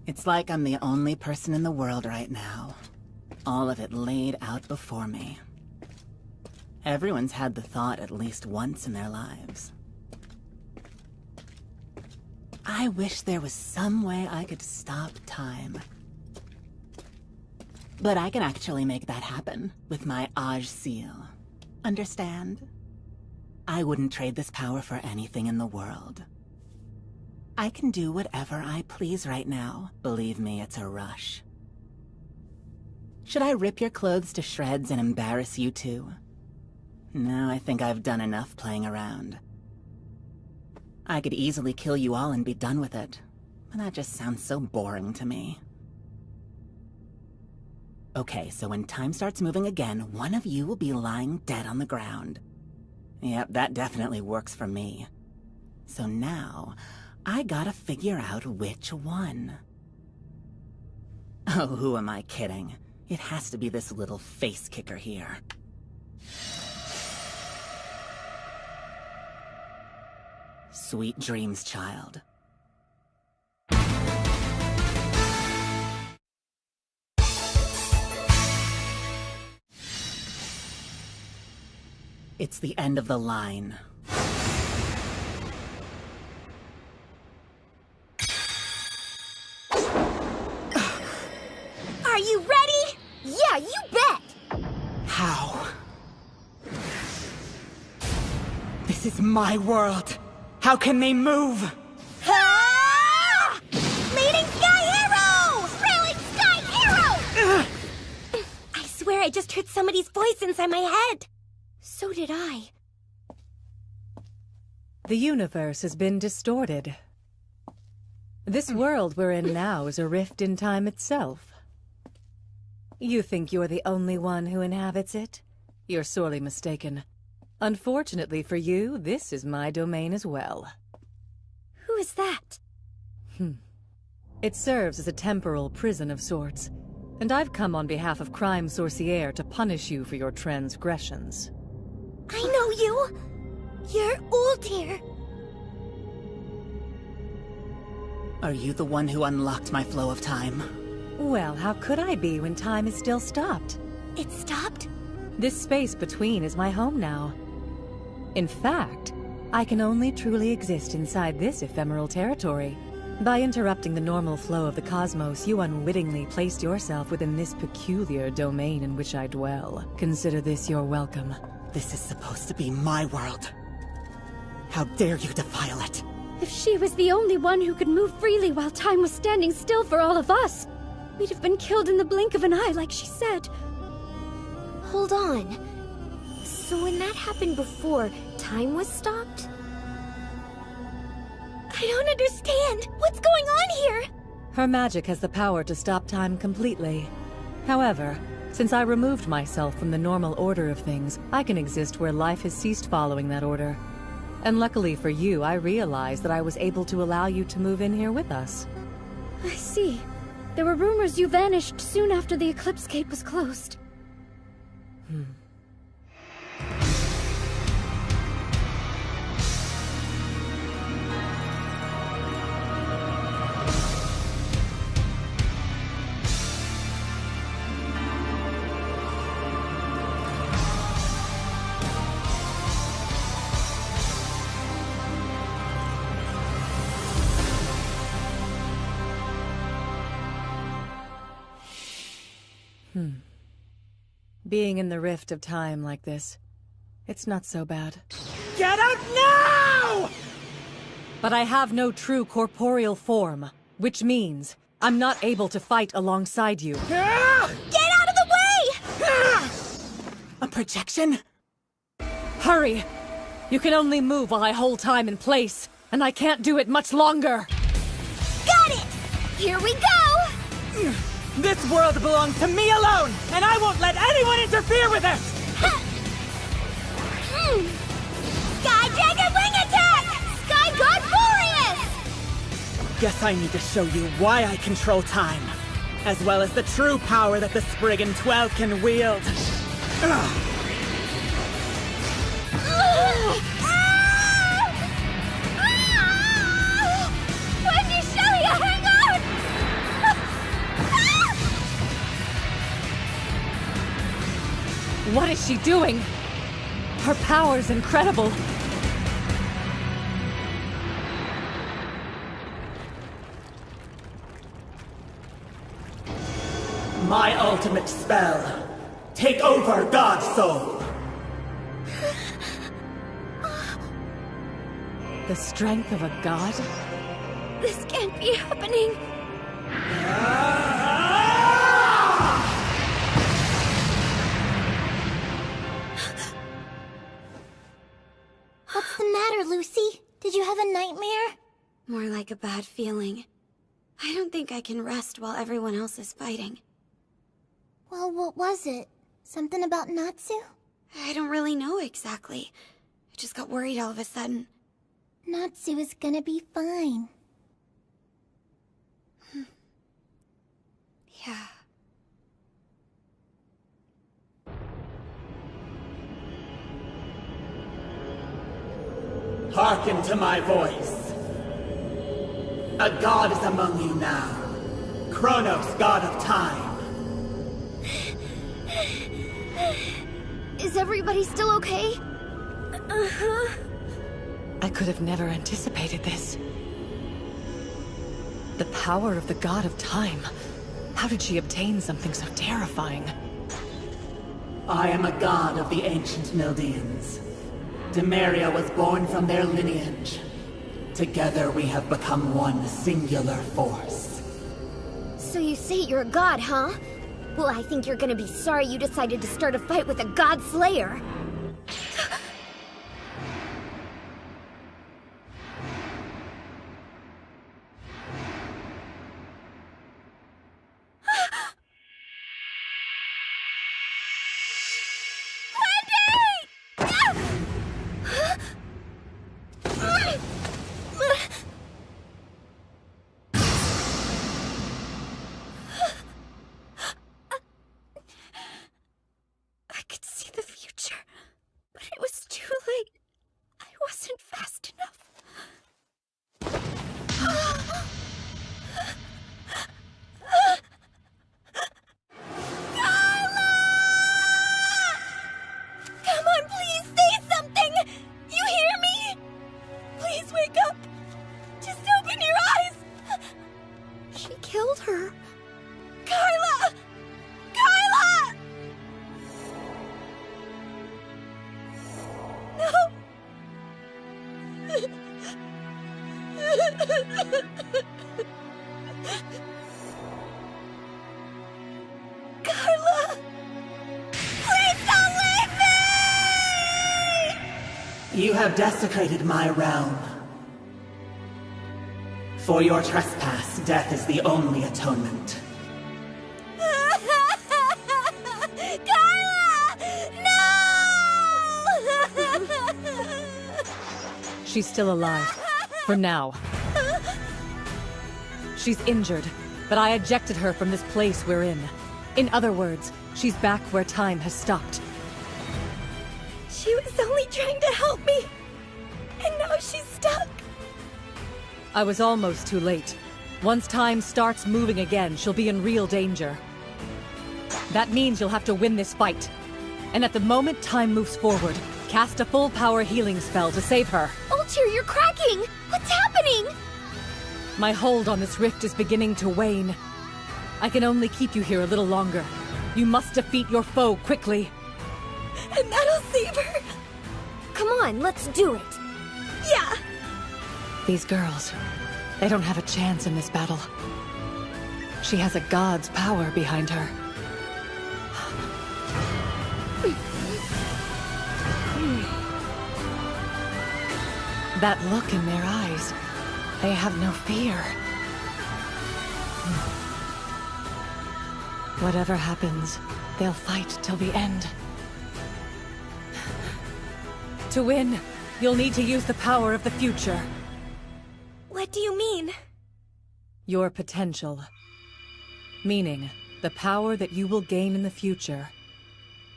It's like I'm the only person in the world right now. All of it laid out before me. Everyone's had the thought at least once in their lives. I wish there was some way I could stop time. But I can actually make that happen with my Aj seal. Understand? I wouldn't trade this power for anything in the world. I can do whatever I please right now. Believe me, it's a rush. Should I rip your clothes to shreds and embarrass you too? No, I think I've done enough playing around. I could easily kill you all and be done with it, but that just sounds so boring to me. Okay, so when time starts moving again, one of you will be lying dead on the ground. Yep, that definitely works for me. So now, I gotta figure out which one. Oh, who am I kidding? It has to be this little face kicker here. Sweet dreams, child. It's the end of the line. Are you ready? Yeah, you bet! How? This is my world. How can they move? Ah! Leading Sky Hero! Railing Sky Hero! I swear I just heard somebody's voice inside my head. So did I. The universe has been distorted. This world we're in now is a rift in time itself. You think you're the only one who inhabits it? You're sorely mistaken. Unfortunately for you, this is my domain as well. Who is that? It serves as a temporal prison of sorts, and I've come on behalf of Crime Sorcière to punish you for your transgressions. I know you! You're Ultir! Are you the one who unlocked my flow of time? Well, how could I be when time is still stopped? It stopped? This space between is my home now. In fact, I can only truly exist inside this ephemeral territory. By interrupting the normal flow of the cosmos, you unwittingly placed yourself within this peculiar domain in which I dwell. Consider this your welcome. This is supposed to be my world. How dare you defile it? If she was the only one who could move freely while time was standing still for all of us, we'd have been killed in the blink of an eye, like she said. Hold on. So when that happened before, time was stopped? I don't understand. What's going on here? Her magic has the power to stop time completely. However, since I removed myself from the normal order of things, I can exist where life has ceased following that order. And luckily for you, I realized that I was able to allow you to move in here with us. I see. There were rumors you vanished soon after the Eclipse Gate was closed. Being in the rift of time like this, it's not so bad. Get out now! But I have no true corporeal form, which means I'm not able to fight alongside you. Get out of the way! A projection? Hurry! You can only move while I hold time in place, and I can't do it much longer! Got it! Here we go! This world belongs to me alone, and I won't let anyone interfere with it! Sky Dragon Wing Attack! Sky God Boreas! Guess I need to show you why I control time, as well as the true power that the Spriggan 12 can wield. Wendy, Shelly, hang on! What is she doing? Her power's incredible. My ultimate spell. Take over, God Soul! The strength of a god? This can't be happening. What's the matter, Lucy? Did you have a nightmare? More like a bad feeling. I don't think I can rest while everyone else is fighting. Well, what was it? Something about Natsu? I don't really know exactly. I just got worried all of a sudden. Natsu is gonna be fine. Yeah. Hearken to my voice. A god is among you now. Kronos, god of time. Is everybody still okay? I could have never anticipated this. The power of the God of Time. How did she obtain something so terrifying? I am a god of the ancient Mildians. Demeria was born from their lineage. Together we have become one singular force. So you say you're a god, huh? Well, I think you're gonna be sorry you decided to start a fight with a god slayer. I could see the future, but it was too late. I wasn't fast enough. Come on, please say something! You hear me? Please wake up! Just open your eyes! She killed her. Carla! Carla! No! Carla! Please don't leave me! You have desecrated my realm. For your trespass, death is the only atonement. Carla! No! She's still alive. For now. She's injured, but I ejected her from this place we're in. In other words, she's back where time has stopped. She was only trying to help me, and now she's stuck. I was almost too late. Once time starts moving again, she'll be in real danger. That means you'll have to win this fight. And at the moment time moves forward, cast a full power healing spell to save her. Ultir, you're cracking! What's happening? My hold on this rift is beginning to wane. I can only keep you here a little longer. You must defeat your foe quickly. And that'll save her. Come on, let's do it. Yeah. These girls, they don't have a chance in this battle. She has a god's power behind her. That look in their eyes, they have no fear. Whatever happens, they'll fight till the end. To win, you'll need to use the power of the future. What do you mean? Your potential. Meaning, the power that you will gain in the future.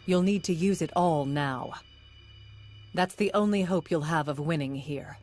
You'll need to use it all now. That's the only hope you'll have of winning here.